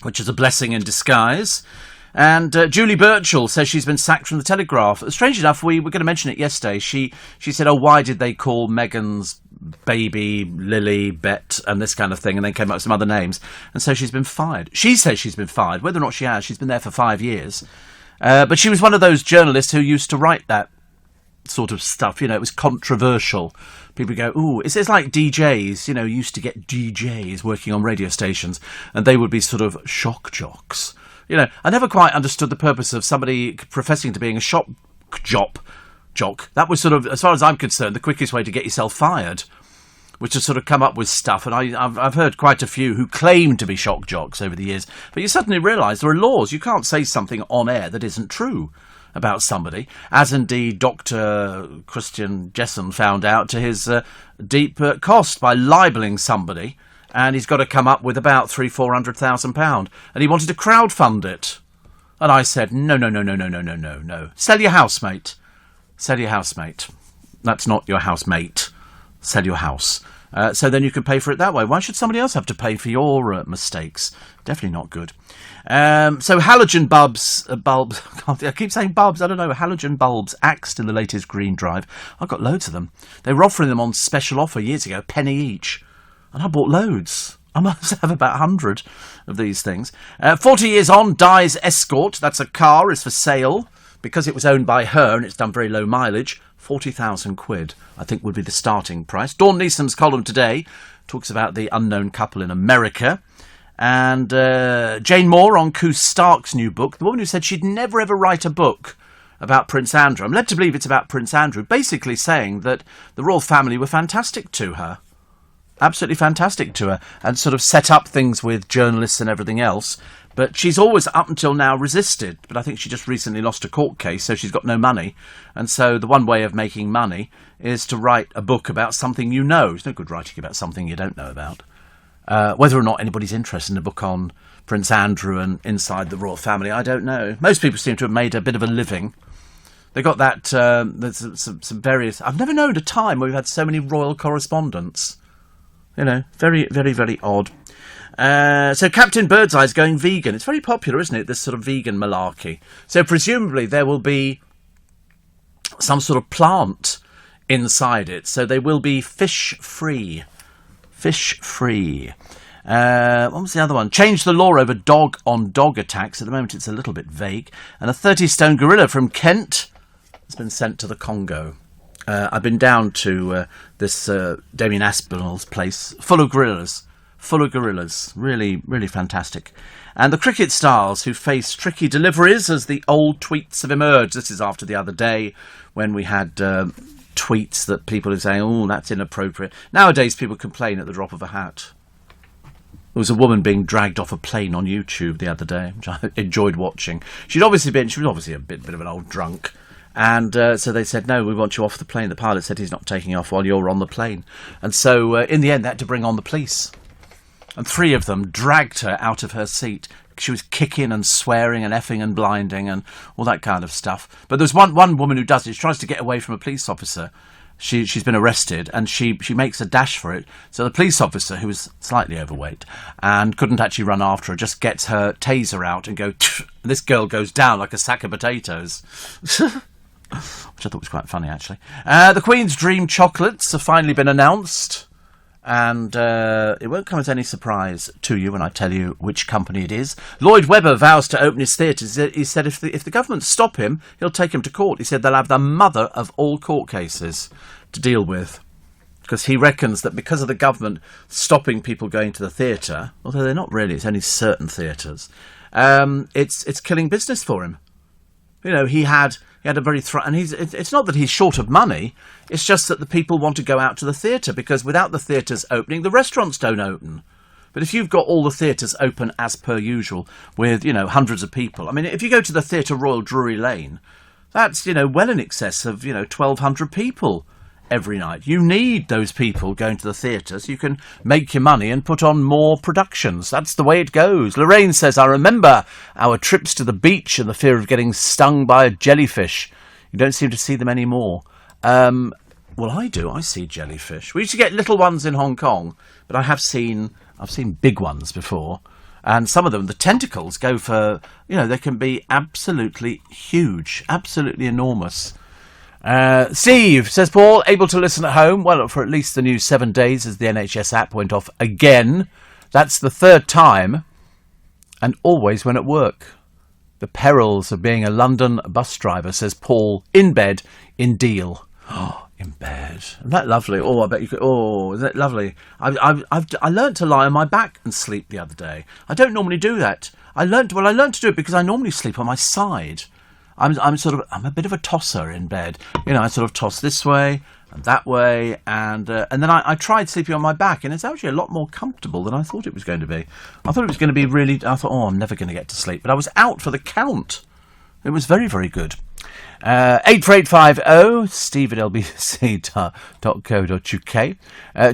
which is a blessing in disguise. And Julie Birchall says she's been sacked from the Telegraph. Strange enough, we were going to mention it yesterday. She said, oh, why did they call Meghan's baby Lily, Bet, and this kind of thing, and then came up with some other names. And so she's been fired. She says she's been fired. Whether or not she has, she's been there for 5 years. But she was one of those journalists who used to write that sort of stuff. It was controversial. People go, ooh, it's like DJs, used to get DJs working on radio stations, and they would be sort of shock jocks. I never quite understood the purpose of somebody professing to being a shock jock. That was sort of, as far as I'm concerned, the quickest way to get yourself fired, which to sort of come up with stuff. And I've heard quite a few who claim to be shock jocks over the years. But you suddenly realise there are laws. You can't say something on air that isn't true about somebody, as indeed Dr. Christian Jessen found out to his deep cost by libelling somebody. And he's got to come up with about £300,000-400,000. And he wanted to crowdfund it. And I said, no. Sell your house, mate. Sell your house, mate. That's not your housemate. Sell your house. So then you can pay for it that way. Why should somebody else have to pay for your mistakes? Definitely not good. So halogen bulbs, I keep saying bulbs, I don't know, halogen bulbs axed in the latest Green Drive. I've got loads of them. They were offering them on special offer years ago, £1 each. And I bought loads. I must have about 100 of these things. 40 years on, dies Escort. That's a car, is for sale. Because it was owned by her and it's done very low mileage, 40,000 quid, I think, would be the starting price. Dawn Neeson's column today talks about the unknown couple in America. And Jane Moore on Koo Stark's new book, the woman who said she'd never ever write a book about Prince Andrew. I'm led to believe it's about Prince Andrew, basically saying that the royal family were fantastic to her. Absolutely fantastic to her, and sort of set up things with journalists and everything else. But she's always, up until now, resisted. But I think she just recently lost a court case, so she's got no money. And so the one way of making money is to write a book about something you know. It's no good writing about something you don't know about. Whether or not anybody's interested in a book on Prince Andrew and inside the royal family, I don't know. Most people seem to have made a bit of a living. They got that, there's some various... I've never known a time where we've had so many royal correspondents. Very, very, very odd. So Captain Birdseye is going vegan. It's very popular, isn't it, this sort of vegan malarkey. So presumably there will be some sort of plant inside it. So they will be fish-free. Fish-free. What was the other one? Change the law over dog-on-dog attacks. At the moment it's a little bit vague. And a 30-stone gorilla from Kent has been sent to the Congo. I've been down to this Damien Aspinall's place, full of gorillas. Really, really fantastic. And the cricket stars who face tricky deliveries as the old tweets have emerged. This is after the other day when we had tweets that people are saying, oh, that's inappropriate. Nowadays, people complain at the drop of a hat. There was a woman being dragged off a plane on YouTube the other day, which I enjoyed watching. She was obviously a bit of an old drunk. And so they said, no, we want you off the plane. The pilot said he's not taking off while you're on the plane. And so in the end, they had to bring on the police. And 3 of them dragged her out of her seat. She was kicking and swearing and effing and blinding and all that kind of stuff. But there's one woman who does it. She tries to get away from a police officer. She's been arrested and she makes a dash for it. So the police officer, who was slightly overweight and couldn't actually run after her, just gets her taser out and and this girl goes down like a sack of potatoes. Which I thought was quite funny, actually. The Queen's Dream chocolates have finally been announced. And it won't come as any surprise to you when I tell you which company it is. Lloyd Webber vows to open his theatres. He said if the government stop him, he'll take him to court. He said they'll have the mother of all court cases to deal with. Because he reckons that because of the government stopping people going to the theatre, although they're not really, it's only certain theatres, it's killing business for him. He had a very and it's not that he's short of money, it's just that the people want to go out to the theatre, because without the theatres opening, the restaurants don't open. But if you've got all the theatres open as per usual with, hundreds of people, I mean, if you go to the Theatre Royal Drury Lane, That's, well in excess of, 1,200 people every night. You need those people going to the theatre so you can make your money and put on more productions. That's the way it goes. Lorraine says, I remember our trips to the beach and the fear of getting stung by a jellyfish. You don't seem to see them anymore. Well, I do. I see jellyfish. We used to get little ones in Hong Kong, but I've seen big ones before. And some of them, the tentacles go for, they can be absolutely huge, absolutely enormous. Steve says, Paul, able to listen at home? Well, for at least the new 7 days as the NHS app went off again. That's the third time, and always when at work. The perils of being a London bus driver, says Paul, in bed in Deal. Oh, in bed. Isn't that lovely? Oh, I bet you could. Oh, isn't that lovely? I learnt to lie on my back and sleep the other day. I don't normally do that. I learnt to do it because I normally sleep on my side. I'm a bit of a tosser in bed. I sort of toss this way and that way, and then I tried sleeping on my back, and it's actually a lot more comfortable than I thought it was going to be. I thought it was going to be really. I thought, I'm never going to get to sleep, but I was out for the count. It was very, very good. 84850 steve at lbc.co.uk.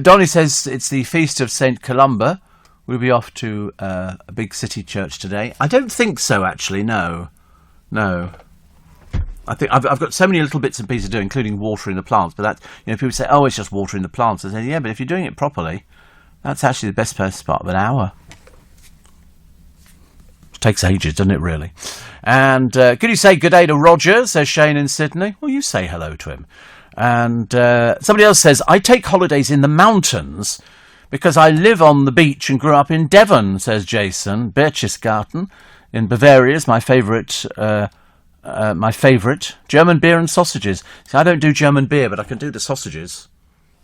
Donny says it's the feast of St. Columba. We'll be off to a big city church today. I don't think so, actually. No. I think I've got so many little bits and pieces to do, including watering the plants. But that, people say, it's just watering the plants. I say, yeah, but if you're doing it properly, that's actually the best part of an hour. It takes ages, doesn't it, really? And could you say good day to Roger, says Shane in Sydney? Well, you say hello to him. And somebody else says, I take holidays in the mountains because I live on the beach and grew up in Devon, says Jason. Berchtesgaden in Bavaria is my favourite. German beer and sausages. See, I don't do German beer, but I can do the sausages.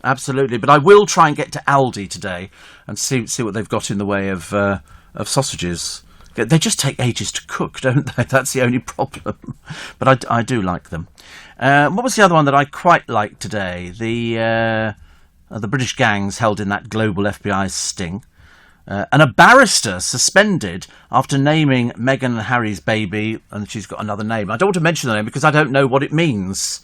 Absolutely. But I will try and get to Aldi today and see what they've got in the way of sausages. They just take ages to cook, don't they? That's the only problem. But I do like them. What was the other one that I quite liked today? The British gangs held in that global FBI sting. And a barrister suspended after naming Meghan and Harry's baby, and she's got another name. I don't want to mention the name because I don't know what it means.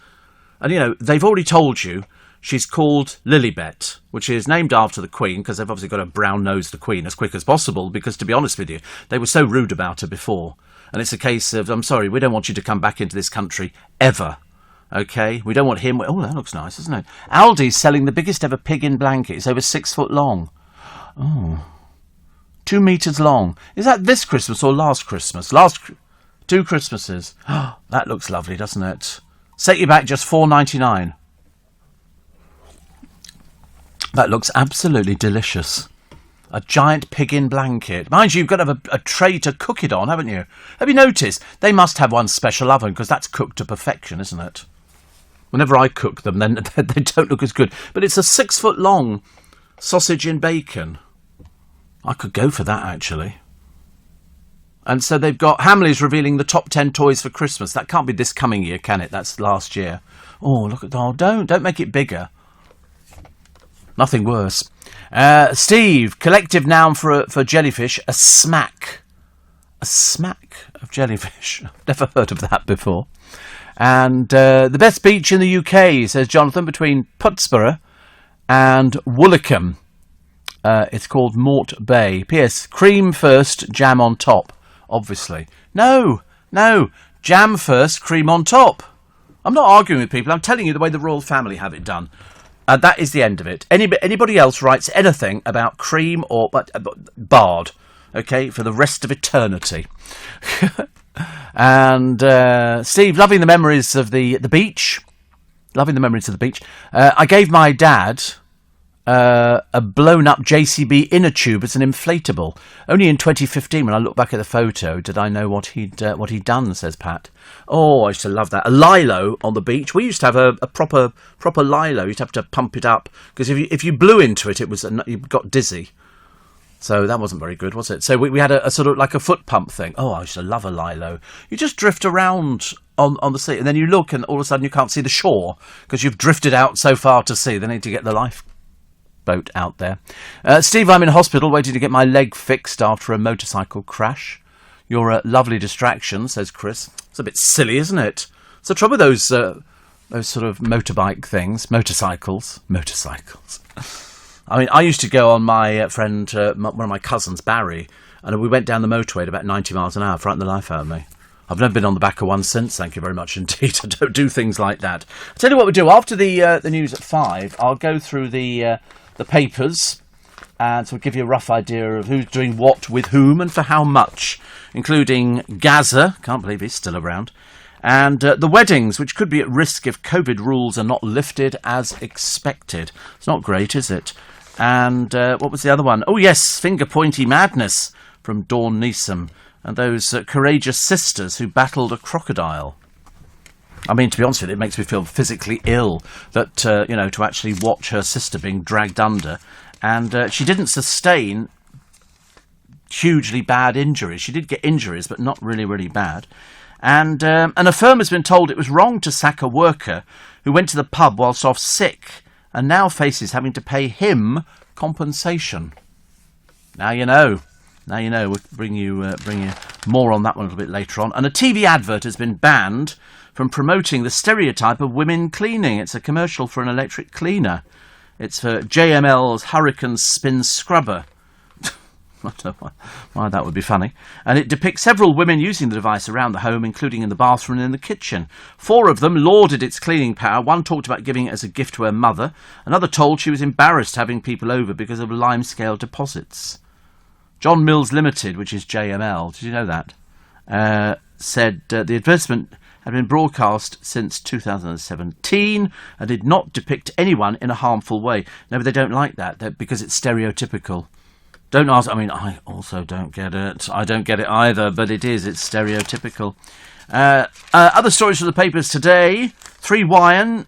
And, they've already told you she's called Lilibet, which is named after the Queen, because they've obviously got to brown-nose the Queen as quick as possible, because, to be honest with you, they were so rude about her before. And it's a case of, I'm sorry, we don't want you to come back into this country ever. Okay? We don't want him. Oh, that looks nice, isn't it? Aldi's selling the biggest ever pig in blanket. It's over 6 foot long. Oh. 2 meters long. Is that this Christmas or last Christmas? Two Christmases. Oh, that looks lovely, doesn't it? Set you back just $4.99. That looks absolutely delicious. A giant pig in blanket. Mind you, you've got to have a tray to cook it on, haven't you? Have you noticed? They must have one special oven because that's cooked to perfection, isn't it? Whenever I cook them, then they don't look as good. But it's a 6 foot long sausage and bacon. I could go for that, actually. And so they've got Hamleys revealing the top 10 toys for Christmas. That can't be this coming year, can it? That's last year. Oh, look at that. Oh, don't make it bigger. Nothing worse. Steve, collective noun for jellyfish, a smack. A smack of jellyfish. Never heard of that before. And the best beach in the UK, says Jonathan, between Putsborough and Woolwickham. It's called Mort Bay. P.S. Cream first, jam on top. Obviously. No. Jam first, cream on top. I'm not arguing with people. I'm telling you the way the royal family have it done. That is the end of it. Anybody else writes anything about cream or barred, okay, for the rest of eternity. And Steve, loving the memories of the beach. Loving the memories of the beach. I gave my dad a blown-up JCB inner tube as an inflatable. Only in 2015, when I look back at the photo, did I know what he'd done, says Pat. Oh, I used to love that. A lilo on the beach. We used to have a proper lilo. You'd have to pump it up, because if you blew into it, you got dizzy. So that wasn't very good, was it? So we had a sort of like a foot pump thing. Oh, I used to love a lilo. You just drift around on the sea, and then you look, and all of a sudden you can't see the shore, because you've drifted out so far to sea. They need to get the lifeboat out there. Steve, I'm in hospital waiting to get my leg fixed after a motorcycle crash. You're a lovely distraction, says Chris. It's a bit silly, isn't it? the trouble with those sort of motorcycles. I mean, I used to go on my friend, one of my cousins, Barry, and we went down the motorway at about 90 miles an hour, frightened the life out of me. I've never been on the back of one since, thank you very much indeed. I don't do things like that. I'll tell you what we'll do. After the news at 5, I'll go through the papers, and so we'll give you a rough idea of who's doing what with whom and for how much, including Gaza, can't believe he's still around, and the weddings, which could be at risk if COVID rules are not lifted as expected. It's not great, is it? And what was the other one? Oh yes, Finger Pointy Madness from Dawn Neeson. And those courageous sisters who battled a crocodile. I mean, to be honest with you, it makes me feel physically ill that, to actually watch her sister being dragged under. And she didn't sustain hugely bad injuries. She did get injuries, but not really, really bad. And a firm has been told it was wrong to sack a worker who went to the pub whilst off sick and now faces having to pay him compensation. Now you know. We'll bring you more on that one a little bit later on. And a TV advert has been banned from promoting the stereotype of women cleaning. It's a commercial for an electric cleaner. It's for JML's Hurricane Spin Scrubber. I don't know why that would be funny. And it depicts several women using the device around the home, including in the bathroom and in the kitchen. 4 of them lauded its cleaning power. One talked about giving it as a gift to her mother. Another told she was embarrassed having people over because of limescale deposits. John Mills Limited, which is JML, did you know that, said the advertisement had been broadcast since 2017 and did not depict anyone in a harmful way. No, but they don't like that because it's stereotypical. Don't ask, I mean, I also don't get it. I don't get it either, but it's stereotypical. Other stories from the papers today. 3 wines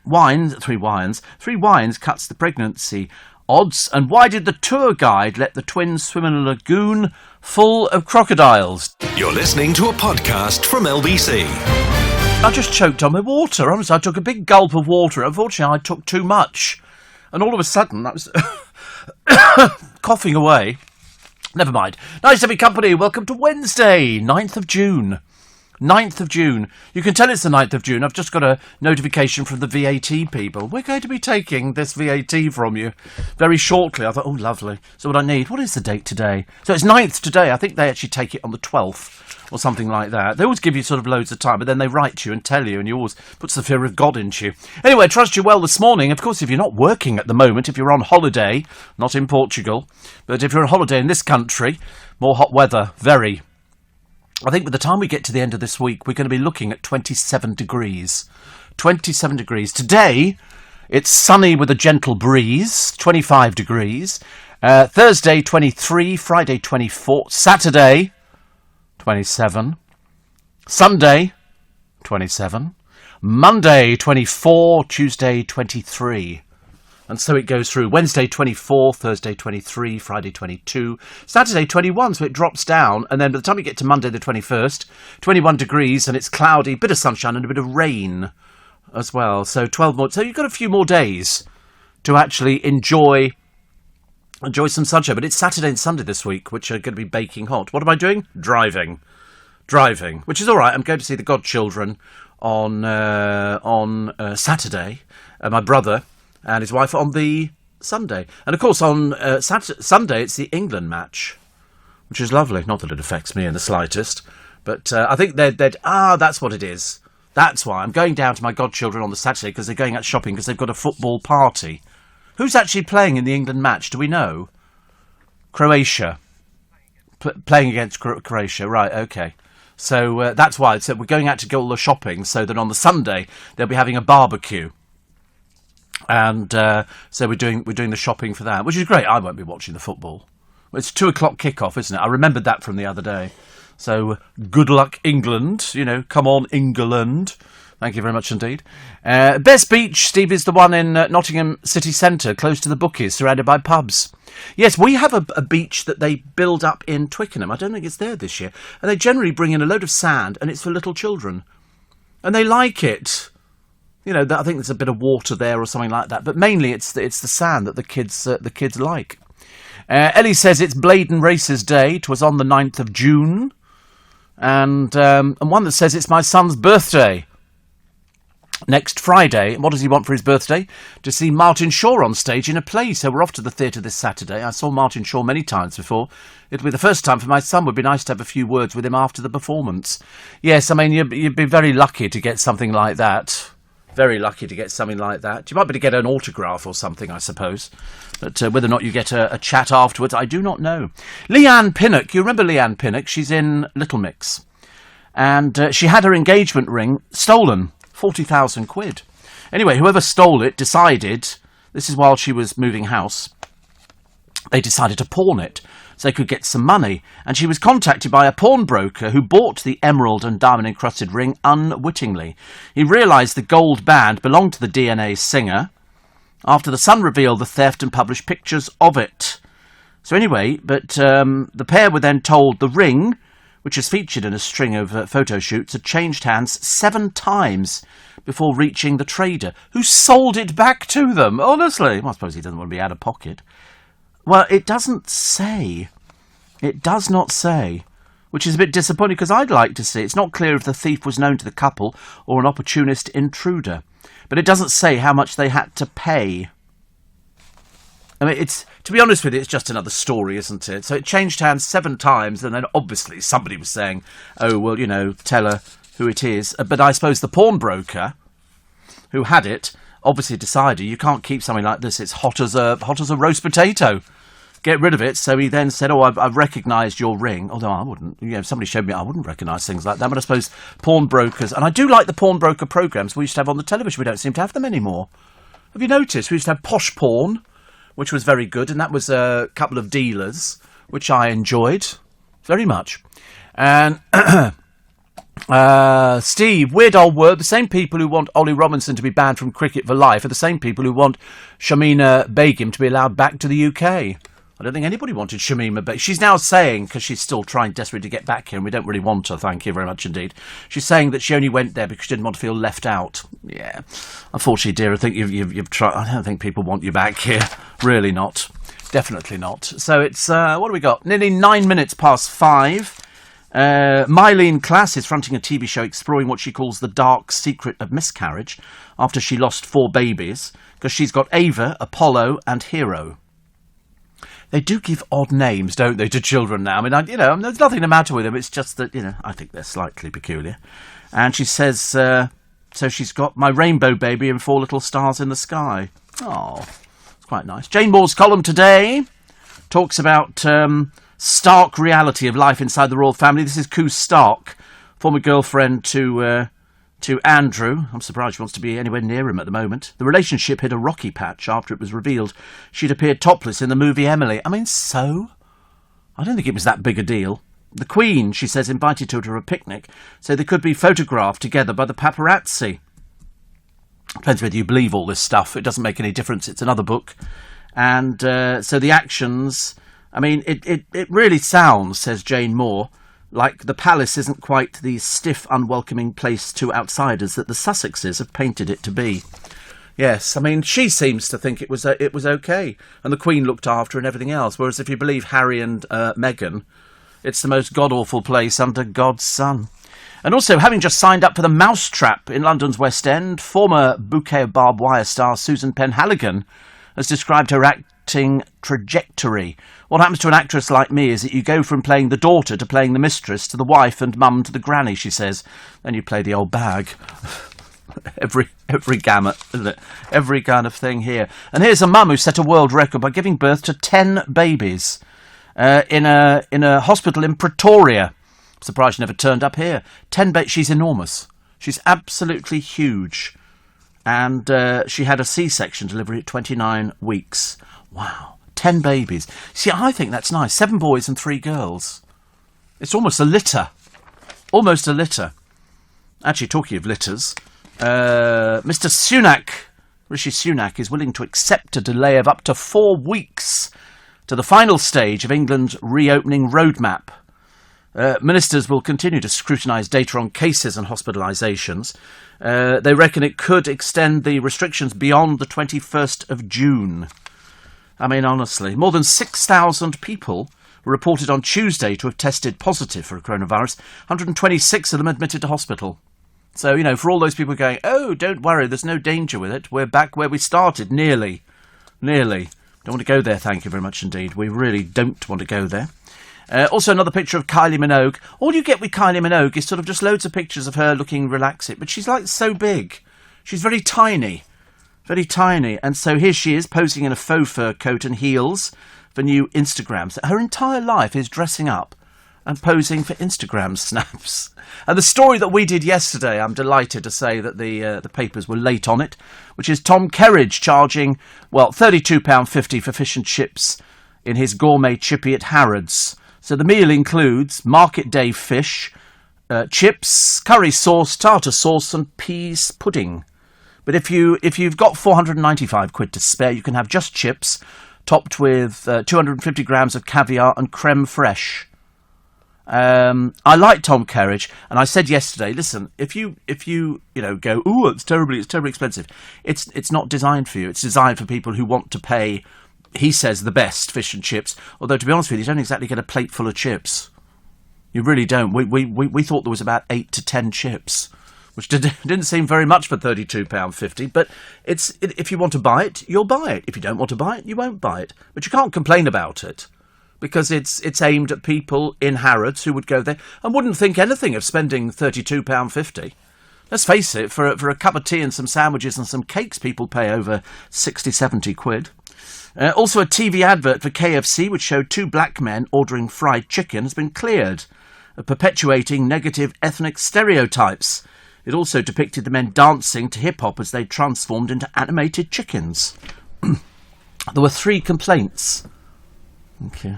cuts the pregnancy odds, and why did the tour guide let the twins swim in a lagoon full of crocodiles? You're listening to a podcast from LBC. I just choked on my water. Honestly, I took a big gulp of water. Unfortunately, I took too much, and all of a sudden, I was coughing away. Never mind. Nice to be company. Welcome to Wednesday, 9th of June. 9th of June. You can tell it's the 9th of June. I've just got a notification from the VAT people. We're going to be taking this VAT from you very shortly. I thought, oh, lovely. So what I need, what is the date today? So it's 9th today. I think they actually take it on the 12th or something like that. They always give you sort of loads of time, but then they write to you and tell you, and you always puts the fear of God into you. Anyway, trust you well this morning. Of course, if you're not working at the moment, if you're on holiday, not in Portugal, but if you're on holiday in this country, more hot weather, very. I think by the time we get to the end of this week, we're going to be looking at 27 degrees. 27 degrees. Today, it's sunny with a gentle breeze, 25 degrees. Thursday, 23. Friday, 24. Saturday, 27. Sunday, 27. Monday, 24. Tuesday, 23. And so it goes through. Wednesday 24, Thursday 23, Friday 22, Saturday 21, so it drops down. And then by the time you get to Monday the 21st, 21 degrees and it's cloudy, bit of sunshine and a bit of rain as well. So 12 more. So you've got a few more days to actually enjoy some sunshine. But it's Saturday and Sunday this week, which are going to be baking hot. What am I doing? Driving, which is all right. I'm going to see the godchildren on Saturday. My brother and his wife on the Sunday. And of course on Sunday it's the England match, which is lovely. Not that it affects me in the slightest, but I think that's what it is. That's why I'm going down to my godchildren on the Saturday, because they're going out shopping because they've got a football party. Who's actually playing in the England match? Do we know? Croatia. Playing against Croatia. Right, okay. So that's why. So we're going out to go all the shopping so that on the Sunday they'll be having a barbecue. And so we're doing the shopping for that, which is great. I won't be watching the football. It's 2:00 kickoff, isn't it? I remembered that from the other day. So good luck, England. Come on, England. Thank you very much indeed. Best beach, Steve, is the one in Nottingham city centre, close to the bookies, surrounded by pubs. Yes, we have a beach that they build up in Twickenham. I don't think it's there this year. And they generally bring in a load of sand, and it's for little children. And they like it. I think there's a bit of water there or something like that. But mainly it's the sand that the kids like. Ellie says it's Blaydon Races Day. 'Twas on the 9th of June. And one that says it's my son's birthday. next Friday. What does he want for his birthday? To see Martin Shaw on stage in a play. So we're off to the theatre this Saturday. I saw Martin Shaw many times before. It'll be the first time for my son. Would be nice to have a few words with him after the performance. Yes, I mean, you'd be very lucky to get something like that. Very lucky to get something like that. You might be able to get an autograph or something, I suppose. But whether or not you get a chat afterwards, I do not know. Leanne Pinnock. You remember Leanne Pinnock? She's in Little Mix. And she had her engagement ring stolen. 40,000 quid. Anyway, whoever stole it decided, this is while she was moving house, they decided to pawn it so they could get some money. And she was contacted by a pawnbroker who bought the emerald and diamond encrusted ring unwittingly. He realised the gold band belonged to the DNA singer after the Sun revealed the theft and published pictures of it. So anyway, but the pair were then told the ring, which is featured in a string of photo shoots, had changed hands 7 times before reaching the trader, who sold it back to them. Honestly, well, I suppose he doesn't want to be out of pocket. Well, it doesn't say. It does not say, which is a bit disappointing because I'd like to see. It's not clear if the thief was known to the couple or an opportunist intruder, but it doesn't say how much they had to pay. I mean, to be honest with you, it's just another story, isn't it? So it changed hands 7 times, and then obviously somebody was saying, oh, well, you know, tell her who it is. But I suppose the pawnbroker who had it obviously decided you can't keep something like this. It's hot as a roast potato. Get rid of it. So he then said, oh, I've recognised your ring. Although I wouldn't. You know, if somebody showed me, I wouldn't recognise things like that. But I suppose pawnbrokers, and I do like the pawnbroker programmes we used to have on the television. We don't seem to have them anymore. Have you noticed? We used to have Posh Pawn, which was very good, and that was a couple of dealers, which I enjoyed very much. And Steve, weird old word, the same people who want Ollie Robinson to be banned from cricket for life are the same people who want Shamima Begum to be allowed back to the UK. I don't think anybody wanted Shamima Begum. She's now saying, because she's still trying desperately to get back here, and we don't really want her, thank you very much indeed. She's saying that she only went there because she didn't want to feel left out. Yeah. Unfortunately, dear, I think you've tried. I don't think people want you back here. Really not. Definitely not. So it's, what do we got? Nearly 9 minutes past 5. Mylene Klass is fronting a TV show exploring what she calls the dark secret of miscarriage after she lost 4 babies, because she's got Ava, Apollo, and Hero. They do give odd names, don't they, to children now? I mean, there's nothing the matter with them. It's just that, I think they're slightly peculiar. And she says, so she's got my rainbow baby and 4 little stars in the sky. Oh, it's quite nice. Jane Moore's column today talks about stark reality of life inside the royal family. This is Koo Stark, former girlfriend to Andrew. I'm surprised she wants to be anywhere near him at the moment. The relationship hit a rocky patch after it was revealed she'd appeared topless in the movie Emily. I mean, so? I don't think it was that big a deal. The Queen, she says, invited her to a picnic so they could be photographed together by the paparazzi. Depends whether you believe all this stuff. It doesn't make any difference. It's another book. And so the actions, I mean, it really sounds, says Jane Moore, like the palace isn't quite the stiff, unwelcoming place to outsiders that the Sussexes have painted it to be. Yes, I mean, she seems to think it was okay, and the Queen looked after her and everything else, whereas if you believe Harry and Meghan, it's the most god-awful place under God's sun. And also, having just signed up for the Mousetrap in London's West End, former Bouquet of Barbed Wire star Susan Penhaligon has described her acting trajectory. What happens to an actress like me is that you go from playing the daughter to playing the mistress to the wife and mum to the granny, she says. Then you play the old bag. every gamut, isn't it? Every kind of thing here. And here's a mum who set a world record by giving birth to 10 babies in a hospital in Pretoria. I'm surprised she never turned up here. 10 babies. She's enormous. She's absolutely huge. And she had a C-section delivery at 29 weeks. Wow. 10 babies. See, I think that's nice. 7 boys and 3 girls. It's almost a litter. Almost a litter. Actually, talking of litters, Mr. Sunak, Rishi Sunak, is willing to accept a delay of up to 4 weeks to the final stage of England's reopening roadmap. Ministers will continue to scrutinise data on cases and hospitalisations. They reckon it could extend the restrictions beyond the 21st of June. I mean, honestly, more than 6,000 people were reported on Tuesday to have tested positive for coronavirus. 126 of them admitted to hospital. So, you know, for all those people going, oh, don't worry, there's no danger with it. We're back where we started, nearly. Don't want to go there, thank you very much indeed. We really don't want to go there. Also, another picture of Kylie Minogue. All you get with Kylie Minogue is sort of just loads of pictures of her looking relaxed, but she's like so big. She's very tiny. Very tiny. And so here she is, posing in a faux fur coat and heels for new Instagrams. Her entire life is dressing up and posing for Instagram snaps. And the story that we did yesterday, I'm delighted to say that the papers were late on it, which is Tom Kerridge charging, well, £32.50 for fish and chips in his gourmet chippy at Harrods. So the meal includes market day fish, chips, curry sauce, tartar sauce and peas pudding. But if you've got £495 to spare, you can have just chips, topped with 250 grams of caviar and creme fraiche. I like Tom Kerridge, and I said yesterday, listen, if you go, ooh, it's terribly expensive. It's not designed for you. It's designed for people who want to pay, he says, the best fish and chips. Although, to be honest with you don't exactly get a plate full of chips. You really don't. We thought there was about 8 to 10 chips, which didn't seem very much for £32.50. But if you want to buy it, you'll buy it. If you don't want to buy it, you won't buy it. But you can't complain about it, because it's aimed at people in Harrods who would go there and wouldn't think anything of spending £32.50. Let's face it, for a cup of tea and some sandwiches and some cakes, people pay over 60, 70 quid. Also, a TV advert for KFC, which showed 2 black men ordering fried chicken, has been cleared, perpetuating negative ethnic stereotypes. It also depicted the men dancing to hip-hop as they transformed into animated chickens. There were 3 complaints. Okay.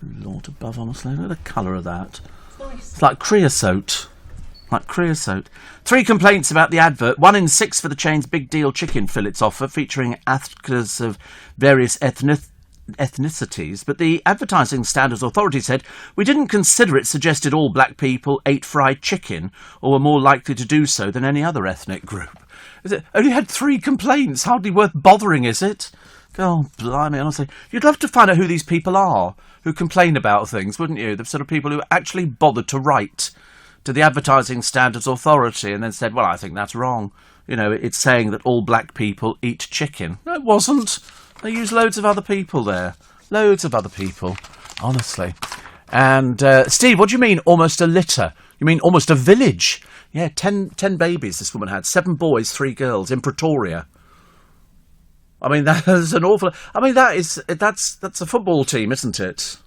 Lord above, honestly, look at the colour of that. It's like creosote. 3 complaints about the advert. 1 in 6 for the chain's big deal chicken fillets offer, featuring actors of various ethnicities. But the Advertising Standards Authority said, we didn't consider it suggested all black people ate fried chicken or were more likely to do so than any other ethnic group. Is it only had 3 complaints? Hardly worth bothering, is it? Oh, blimey, honestly. You'd love to find out who these people are who complain about things, wouldn't you? The sort of people who actually bothered to write to the Advertising Standards Authority and then said, well, I think that's wrong. You know, it's saying that all black people eat chicken. No, it wasn't. They used loads of other people there. Loads of other people, honestly. And, Steve, what do you mean, almost a litter? You mean almost a village? Yeah, 10 babies this woman had. 7 boys, 3 girls in Pretoria. I mean, that is an awful... I mean, that's a football team, isn't it?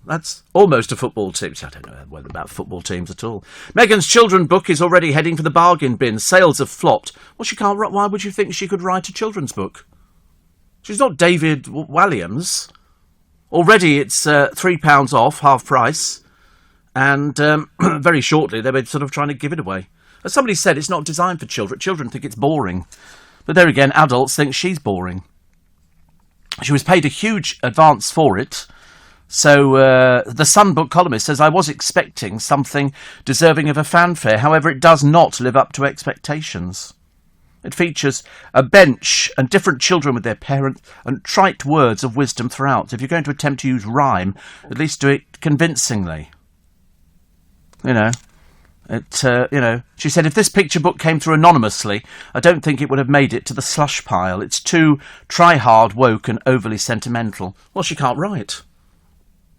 That's almost a football team. I don't know about football teams at all. Meghan's children's book is already heading for the bargain bin. Sales have flopped. Well, she can't write... Why would you think she could write a children's book? She's not David Walliams. Already it's £3 off, half price. And very shortly they were sort of trying to give it away. As somebody said, it's not designed for children. Children think it's boring. But there again, adults think she's boring. She was paid a huge advance for it. So the Sun book columnist says, I was expecting something deserving of a fanfare. However, it does not live up to expectations. It features a bench and different children with their parents and trite words of wisdom throughout. If you're going to attempt to use rhyme, at least do it convincingly. You know. She said, if this picture book came through anonymously, I don't think it would have made it to the slush pile. It's too try-hard, woke and overly sentimental. Well, she can't write.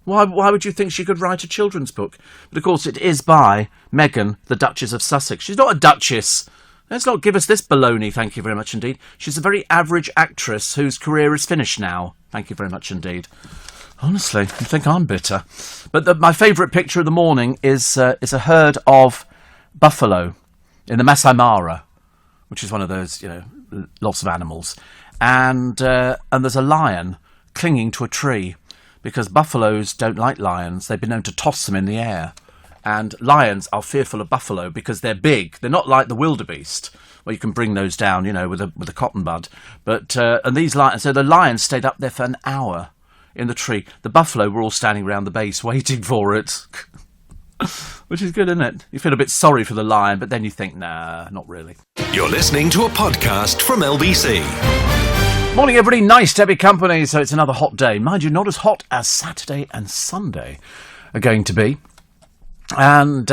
Why would you think she could write a children's book? But, of course, it is by Meghan, the Duchess of Sussex. She's not a duchess. Let's not give us this baloney, thank you very much indeed. She's a very average actress whose career is finished now. Thank you very much indeed. Honestly, you think I'm bitter. But my favourite picture of the morning is a herd of buffalo in the Masai Mara, which is one of those, lots of animals. And there's a lion clinging to a tree, because buffaloes don't like lions. They've been known to toss them in the air. And lions are fearful of buffalo because they're big. They're not like the wildebeest, where you can bring those down, with a cotton bud. But and these lions, so the lions stayed up there for an hour in the tree. The buffalo were all standing around the base waiting for it, which is good, isn't it? You feel a bit sorry for the lion, but then you think, nah, not really. You're listening to a podcast from LBC. Morning, everybody. Nice to have your company. So it's another hot day. Mind you, not as hot as Saturday and Sunday are going to be. And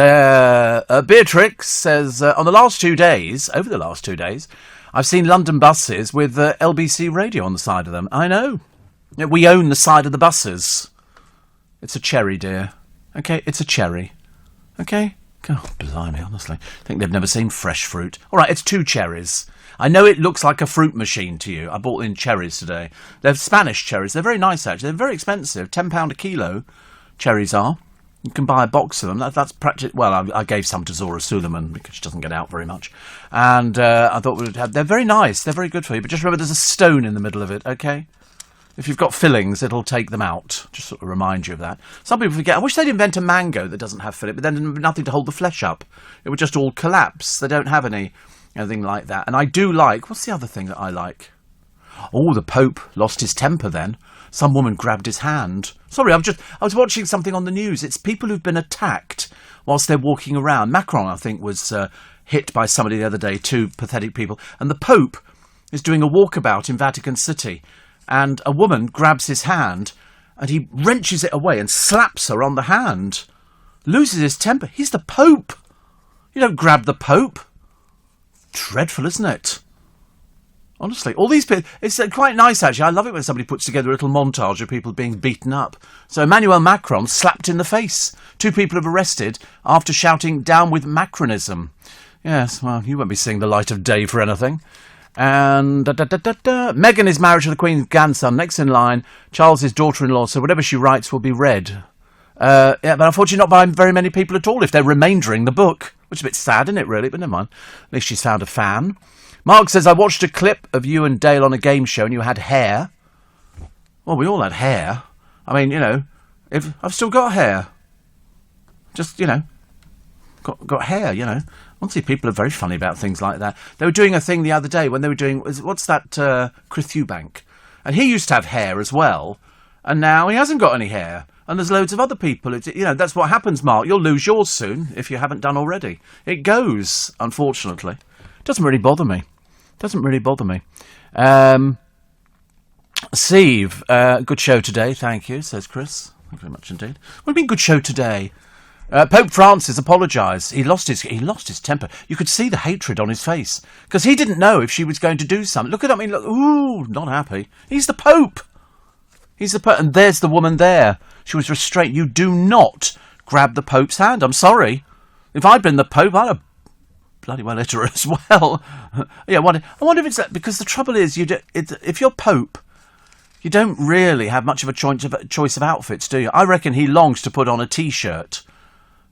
Beatrix says, over the last 2 days, I've seen London buses with LBC radio on the side of them. I know. We own the side of the buses. It's a cherry, dear. Okay, it's a cherry. Okay? God, blimey, honestly. I think they've never seen fresh fruit. All right, it's 2 cherries. I know it looks like a fruit machine to you. I bought in cherries today. They're Spanish cherries. They're very nice, actually. They're very expensive. £10 a kilo, cherries are. You can buy a box of them. That's practically... Well, I gave some to Zora Suleiman because she doesn't get out very much. And I thought we'd have... They're very nice. They're very good for you. But just remember, there's a stone in the middle of it, okay? If you've got fillings, it'll take them out. Just sort of remind you of that. Some people forget. I wish they'd invent a mango that doesn't have filling, but then nothing to hold the flesh up. It would just all collapse. They don't have anything like that. And I do like... What's the other thing that I like? Oh, the Pope lost his temper then. Some woman grabbed his hand. Sorry, I was watching something on the news. It's people who've been attacked whilst they're walking around. Macron, I think, was hit by somebody the other day, 2 pathetic people. And the Pope is doing a walkabout in Vatican City. And a woman grabs his hand and he wrenches it away and slaps her on the hand. Loses his temper. He's the Pope. You don't grab the Pope. Dreadful, isn't it? Honestly, all these people... It's quite nice, actually. I love it when somebody puts together a little montage of people being beaten up. So Emmanuel Macron slapped in the face. 2 people have arrested after shouting, "Down with Macronism." Yes, well, you won't be seeing the light of day for anything. And Meghan is married to the Queen's grandson. Next in line, Charles's daughter-in-law, so whatever she writes will be read. Yeah, but unfortunately not by very many people at all if they're remaindering the book. Which is a bit sad, isn't it, really? But never mind. At least she's found a fan. Mark says, I watched a clip of you and Dale on a game show and you had hair. Well, we all had hair. I mean, you know, if I've still got hair. Just, you know, got hair, you know. Honestly, people are very funny about things like that. They were doing a thing the other day when they were doing, what's that, Chris Eubank? And he used to have hair as well. And now he hasn't got any hair. And there's loads of other people. You know, that's what happens, Mark. You'll lose yours soon if you haven't done already. It goes, unfortunately. Doesn't really bother me. Steve, good show today, thank you, says Chris. Thank you very much indeed. What do you mean, good show today? Pope Francis apologised. He lost his temper. You could see the hatred on his face because he didn't know if she was going to do something. Look at him. Look, ooh, not happy. He's the Pope. And there's the woman there. She was restrained. You do not grab the Pope's hand. I'm sorry. If I'd been the Pope, I'd have bloody well hit her as well. Yeah, I wonder if it's that, because the trouble is, if you're Pope, you don't really have much of a choice of outfits, do you? I reckon he longs to put on a T-shirt,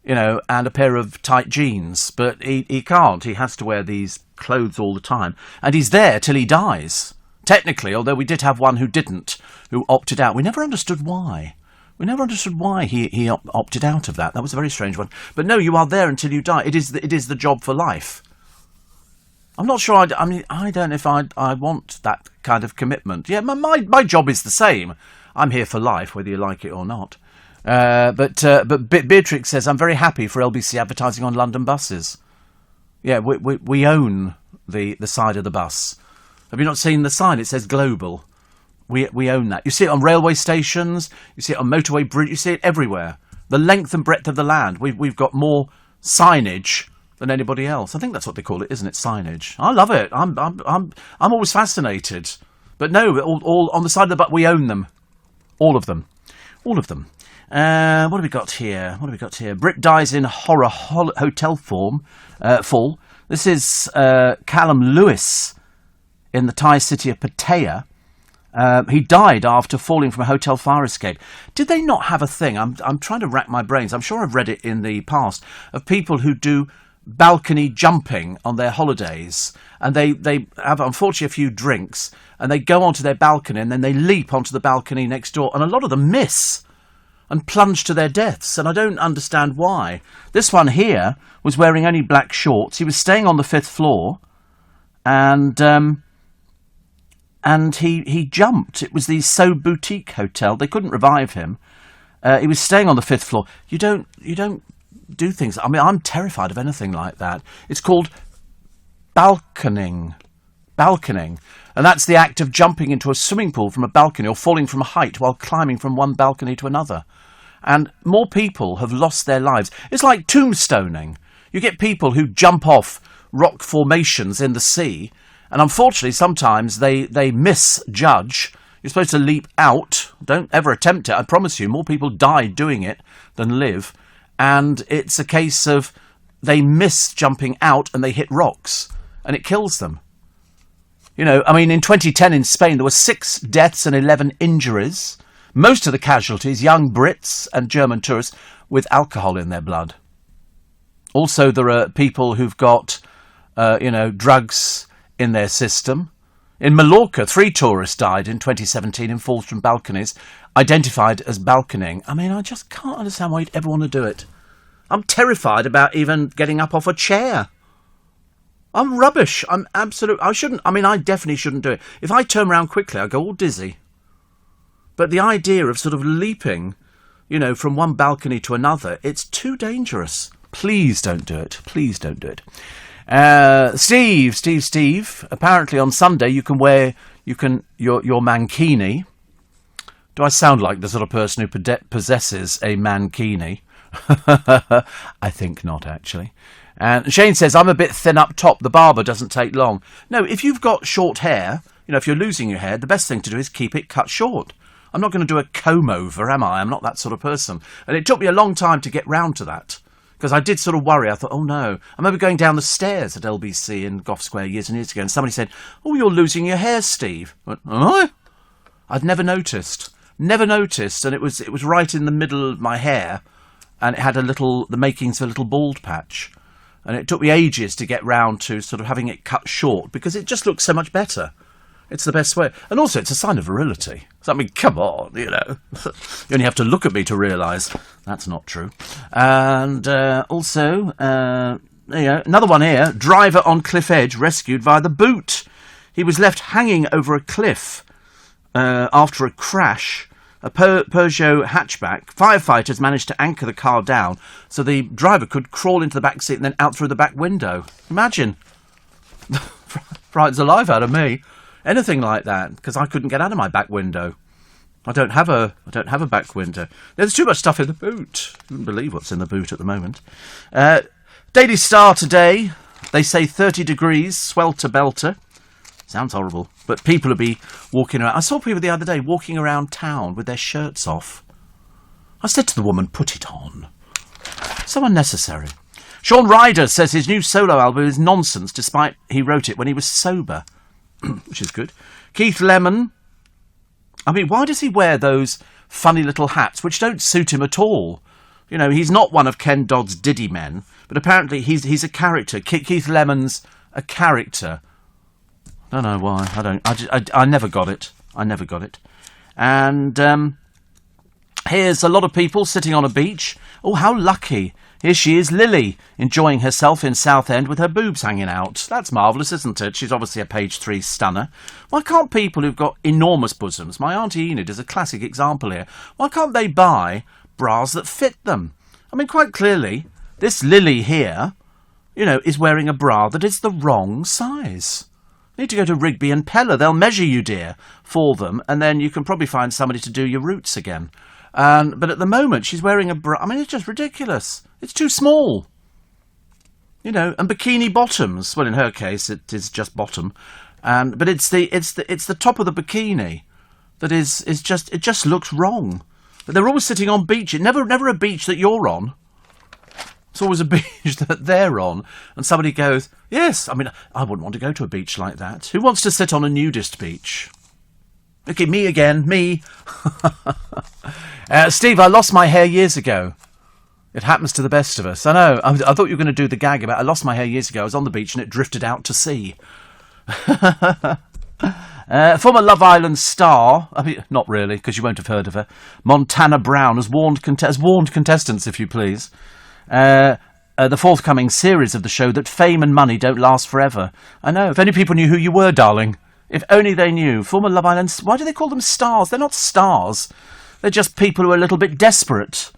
you know, and a pair of tight jeans, but he can't. He has to wear these clothes all the time, and he's there till he dies. Technically, although we did have one who didn't, who opted out. We never understood why. He opted out of that. That was a very strange one. But no, you are there until you die. It is the job for life. I'm not sure. I don't know if I want that kind of commitment. Yeah, my job is the same. I'm here for life, whether you like it or not. But Beatrix says, I'm very happy for LBC advertising on London buses. Yeah, we own the side of the bus. Have you not seen the sign? It says Global. We own that. You see it on railway stations. You see it on motorway bridge. You see it everywhere. The length and breadth of the land. We've got more signage than anybody else. I think that's what they call it, isn't it? Signage. I love it. I'm always fascinated. But no, all on the side of the bus. We own them. All of them. What have we got here? Brit dies in horror hotel form. Fall. This is Callum Lewis in the Thai city of Pattaya. He died after falling from a hotel fire escape. Did they not have a thing? I'm trying to rack my brains. I'm sure I've read it in the past of people who do balcony jumping on their holidays, and they have unfortunately a few drinks, and they go onto their balcony, and then they leap onto the balcony next door, and a lot of them miss and plunge to their deaths, and I don't understand why. This one here was wearing only black shorts. He was staying on the 5th floor, and he jumped. It was the So Boutique Hotel. They couldn't revive him. He was staying on the 5th floor. You don't do things. I mean, I'm terrified of anything like that. It's called balconing. And that's the act of jumping into a swimming pool from a balcony or falling from a height while climbing from one balcony to another. And more people have lost their lives. It's like tombstoning. You get people who jump off rock formations in the sea, and unfortunately sometimes they misjudge. You're supposed to leap out. Don't ever attempt it. I promise you, more people die doing it than live. And it's a case of they miss jumping out and they hit rocks, and it kills them. You know, I mean, in 2010 in Spain, there were 6 deaths and 11 injuries. Most of the casualties, young Brits and German tourists with alcohol in their blood. Also, there are people who've got, drugs in their system. In Mallorca, 3 tourists died in 2017 in falls from balconies, identified as balconing. I mean, I just can't understand why you'd ever want to do it. I'm terrified about even getting up off a chair. I'm rubbish. I definitely shouldn't do it. If I turn around quickly, I go all dizzy. But the idea of sort of leaping, from one balcony to another, it's too dangerous. Please don't do it. Please don't do it. Steve. Apparently on Sunday you can wear your mankini. Do I sound like the sort of person who possesses a mankini? I think not, actually. And Shane says, I'm a bit thin up top. The barber doesn't take long. No, if you've got short hair, if you're losing your hair, the best thing to do is keep it cut short. I'm not going to do a comb over, am I? I'm not that sort of person. And it took me a long time to get round to that. Because I did sort of worry. I thought, oh no. I remember going down the stairs at LBC in Gough Square years and years ago, and somebody said, oh, you're losing your hair, Steve. I went, am I? I'd never noticed. And it was right in the middle of my hair, and it had the makings of a little bald patch. And it took me ages to get round to sort of having it cut short, because it just looks so much better. It's the best way. And also, it's a sign of virility. So, I mean, come on, You only have to look at me to realise that's not true. And also, another one here. Driver on cliff edge rescued via the boot. He was left hanging over a cliff after a crash. A Peugeot hatchback. Firefighters managed to anchor the car down so the driver could crawl into the back seat and then out through the back window. Imagine. Frightens the life out of me. Anything like that, because I couldn't get out of my back window. I don't have a back window. There's too much stuff in the boot. I wouldn't believe what's in the boot at the moment. Daily Star today. They say 30 degrees, swelter belter. Sounds horrible, but people will be walking around. I saw people the other day walking around town with their shirts off. I said to the woman, put it on. So unnecessary. Sean Ryder says his new solo album is nonsense, despite he wrote it when he was sober. Which is good. Keith Lemon. I mean, why does he wear those funny little hats, which don't suit him at all? He's not one of Ken Dodd's Diddy men, but apparently he's a character. Keith Lemon's a character. I don't know why. I never got it. And here's a lot of people sitting on a beach. Oh, how lucky. Here she is, Lily, enjoying herself in Southend with her boobs hanging out. That's marvellous, isn't it? She's obviously a page 3 stunner. Why can't people who've got enormous bosoms, my Auntie Enid is a classic example here, why can't they buy bras that fit them? I mean, quite clearly, this Lily here, is wearing a bra that is the wrong size. You need to go to Rigby and Pella. They'll measure you, dear, for them, and then you can probably find somebody to do your roots again. But at the moment, she's wearing a bra. I mean, it's just ridiculous. It's too small. And bikini bottoms. Well, in her case, it is just bottom. But it's the top of the bikini that is just, it just looks wrong. But they're always sitting on beaches. Never a beach that you're on. It's always a beach that they're on. And somebody goes, yes, I mean, I wouldn't want to go to a beach like that. Who wants to sit on a nudist beach? Okay, me again, me. Steve, I lost my hair years ago. It happens to the best of us. I know. I thought you were going to do the gag about I lost my hair years ago. I was on the beach and it drifted out to sea. Former Love Island star, I mean, not really, because you won't have heard of her, Montana Brown has warned contestants, if you please, the forthcoming series of the show that fame and money don't last forever. I know. If only people knew who you were, darling. If only they knew. Former Love Island... Why do they call them stars? They're not stars. They're just people who are a little bit desperate.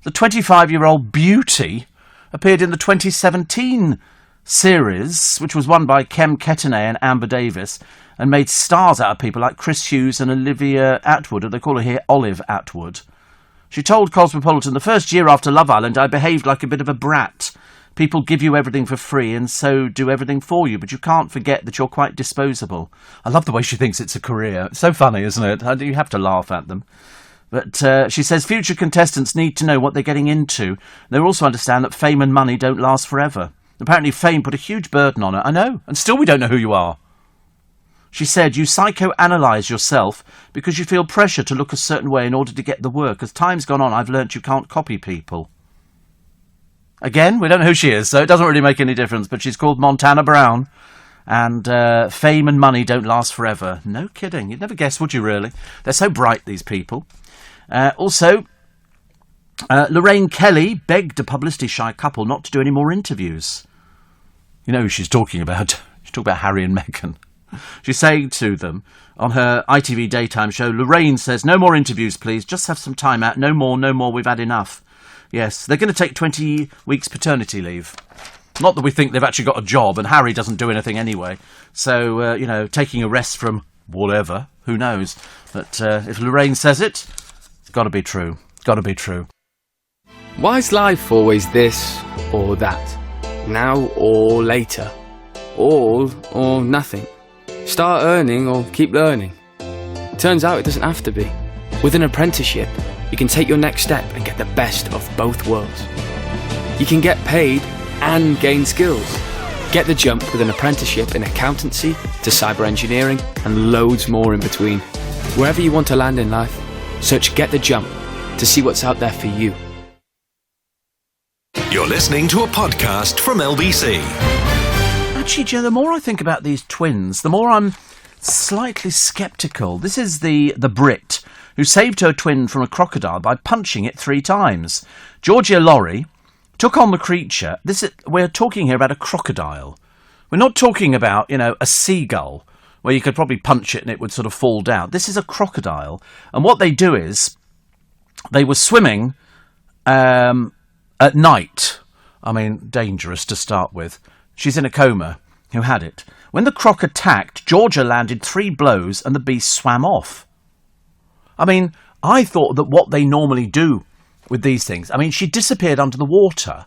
The 25-year-old beauty appeared in the 2017 series, which was won by Kem Ketaney and Amber Davis, and made stars out of people like Chris Hughes and Olivia Atwood, or they call her here Olive Atwood. She told Cosmopolitan, the first year after Love Island, I behaved like a bit of a brat. People give you everything for free and so do everything for you, but you can't forget that you're quite disposable. I love the way she thinks it's a career. It's so funny, isn't it? You have to laugh at them. But she says future contestants need to know what they're getting into. They also understand that fame and money don't last forever. Apparently fame put a huge burden on her. I know, and still we don't know who you are. She said, you psychoanalyse yourself because you feel pressure to look a certain way in order to get the work. As time's gone on, I've learnt you can't copy people. Again, we don't know who she is, so it doesn't really make any difference, but she's called Montana Brown, and fame and money don't last forever. No kidding. You'd never guess, would you, really? They're so bright, these people. Also, Lorraine Kelly begged a publicity-shy couple not to do any more interviews. You know who she's talking about. She's talking about Harry and Meghan. She's saying to them on her ITV daytime show, Lorraine says, no more interviews, please. Just have some time out. No more. We've had enough. Yes, they're going to take 20 weeks paternity leave. Not that we think they've actually got a job, and Harry doesn't do anything anyway. So, taking a rest from whatever, who knows. But if Lorraine says it, it's got to be true. Got to be true. Why is life always this or that? Now or later? All or nothing? Start earning or keep learning? Turns out it doesn't have to be. With an apprenticeship, you can take your next step and get the best of both worlds. You can get paid and gain skills. Get the jump with an apprenticeship in accountancy to cyber engineering and loads more in between. Wherever you want to land in life, search Get the Jump to see what's out there for you. You're listening to a podcast from LBC. Actually, Joe, the more I think about these twins, the more I'm slightly sceptical. This is the Brit who saved her twin from a crocodile by punching it 3 times. Georgia Laurie took on the creature. We're talking here about a crocodile. We're not talking about, a seagull where you could probably punch it and it would sort of fall down. This is a crocodile. And what they do is they were swimming at night. I mean, dangerous to start with. She's in a coma, who had it. When the croc attacked, Georgia landed 3 blows and the beast swam off. I mean, I thought that what they normally do with these things, she disappeared under the water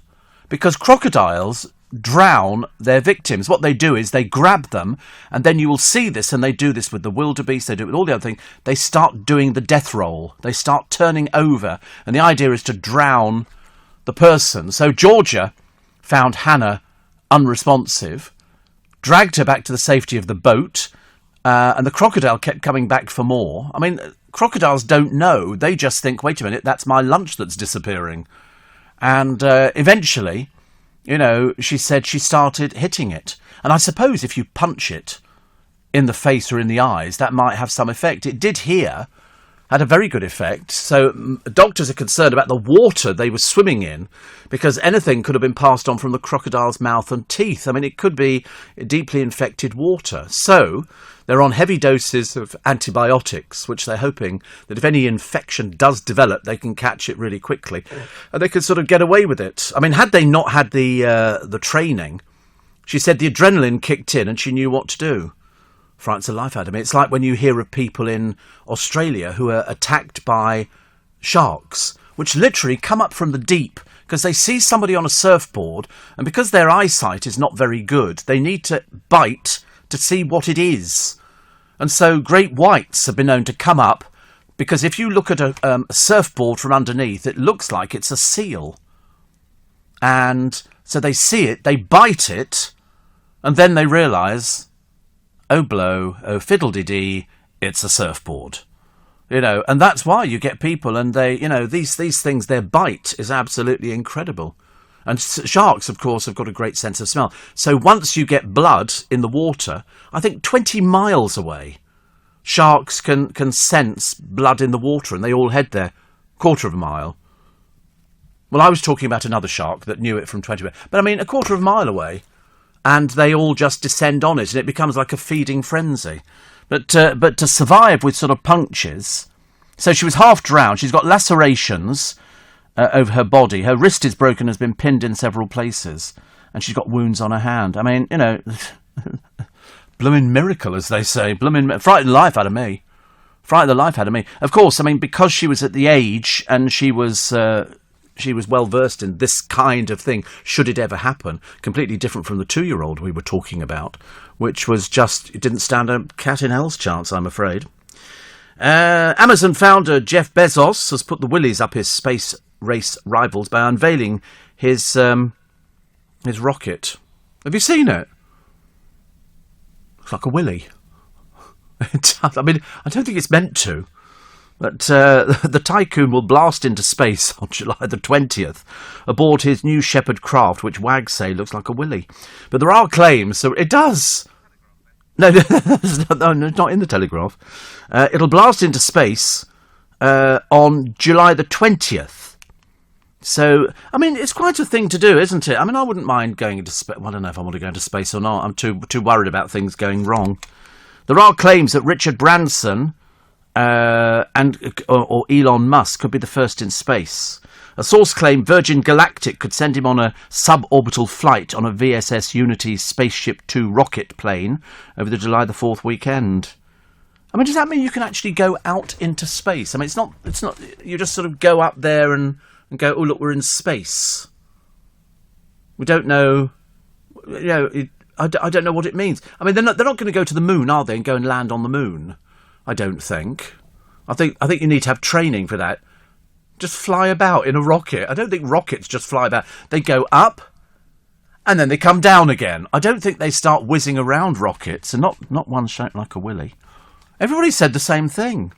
because crocodiles drown their victims. What they do is they grab them, and then you will see this, and they do this with the wildebeest, they do it with all the other things. They start doing the death roll. They start turning over, and the idea is to drown the person. So Georgia found Hannah unresponsive, dragged her back to the safety of the boat, and the crocodile kept coming back for more. Crocodiles don't know. They just think, wait a minute, that's my lunch that's disappearing. And eventually, she said she started hitting it. And I suppose if you punch it in the face or in the eyes, that might have some effect. It did here. Had a very good effect. So doctors are concerned about the water they were swimming in because anything could have been passed on from the crocodile's mouth and teeth. It could be deeply infected water. So they're on heavy doses of antibiotics, which they're hoping that if any infection does develop, they can catch it really quickly. And they could sort of get away with it. Had they not had the training, she said the adrenaline kicked in and she knew what to do. Frightens the life out of me. It's like when you hear of people in Australia who are attacked by sharks, which literally come up from the deep because they see somebody on a surfboard, and because their eyesight is not very good, they need to bite to see what it is. And so great whites have been known to come up because if you look at a surfboard from underneath, it looks like it's a seal. And so they see it, they bite it, and then they realise, oh blow, oh fiddle-dee-dee, it's a surfboard. And that's why you get people and they, these things, their bite is absolutely incredible. And sharks, of course, have got a great sense of smell. So once you get blood in the water, I think 20 miles away, sharks can sense blood in the water and they all head there, 1/4 mile. Well, I was talking about another shark that knew it from 20 miles. But 1/4 mile away, and they all just descend on it, and it becomes like a feeding frenzy. But to survive with sort of punctures, so she was half drowned. She's got lacerations over her body. Her wrist is broken, has been pinned in several places, and she's got wounds on her hand. Blooming miracle, as they say. Blooming frightened life out of me. frightened the life out of me. Of course, I mean, because she was at the age and she was well versed in this kind of thing, should it ever happen, completely different from the 2-year-old we were talking about, which was just, it didn't stand a cat in hell's chance, I'm afraid. Amazon founder Jeff Bezos has put the willies up his space race rivals by unveiling his rocket. Have you seen it? Looks like a willy. I mean, I don't think it's meant to. But the Tycoon will blast into space on July the 20th aboard his new Shepard craft, which wags say looks like a willy. But there are claims, so it does. No, not in the Telegraph. It'll blast into space on July the 20th. So, I mean, it's quite a thing to do, isn't it? I mean, I wouldn't mind going into space. Well, I don't know if I want to go into space or not. I'm too worried about things going wrong. There are claims that Richard Branson or Elon Musk could be the first in space. A source claimed Virgin Galactic could send him on a suborbital flight on a VSS Unity Spaceship 2 rocket plane over the July the 4th weekend. I mean, does that mean you can actually go out into space? I mean, it's not. You just sort of go up there and go, oh look, we're in space. We don't know. You know, I don't know what it means. I mean, they're not going to go to the moon, are they, and go and land on the moon? I don't think. I think you need to have training for that. Just fly about in a rocket. I don't think rockets just fly about. They go up, and then they come down again. I don't think they start whizzing around rockets, and not one shaped like a willy. Everybody said the same thing.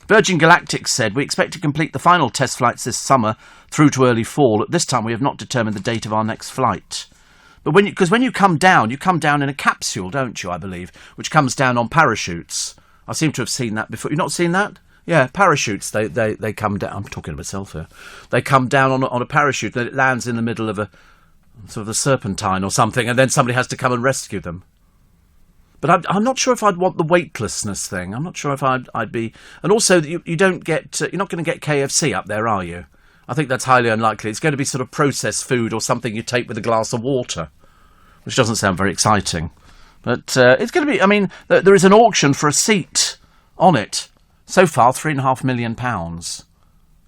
Virgin Galactic said, we expect to complete the final test flights this summer through to early fall. At this time, we have not determined the date of our next flight. But when you come down in a capsule, don't you, I believe, which comes down on parachutes. I seem to have seen that before. You've not seen that? Yeah, parachutes, they come down. I'm talking to myself here. They come down on a parachute, then it lands in the middle of a sort of a serpentine or something, and then somebody has to come and rescue them. But I'm not sure if I'd want the weightlessness thing. I'm not sure if I'd be... And also, you don't get... you're not going to get KFC up there, are you? I think that's highly unlikely. It's going to be sort of processed food or something you take with a glass of water, which doesn't sound very exciting. But it's going to be... I mean, there is an auction for a seat on it. So far, £3.5 million.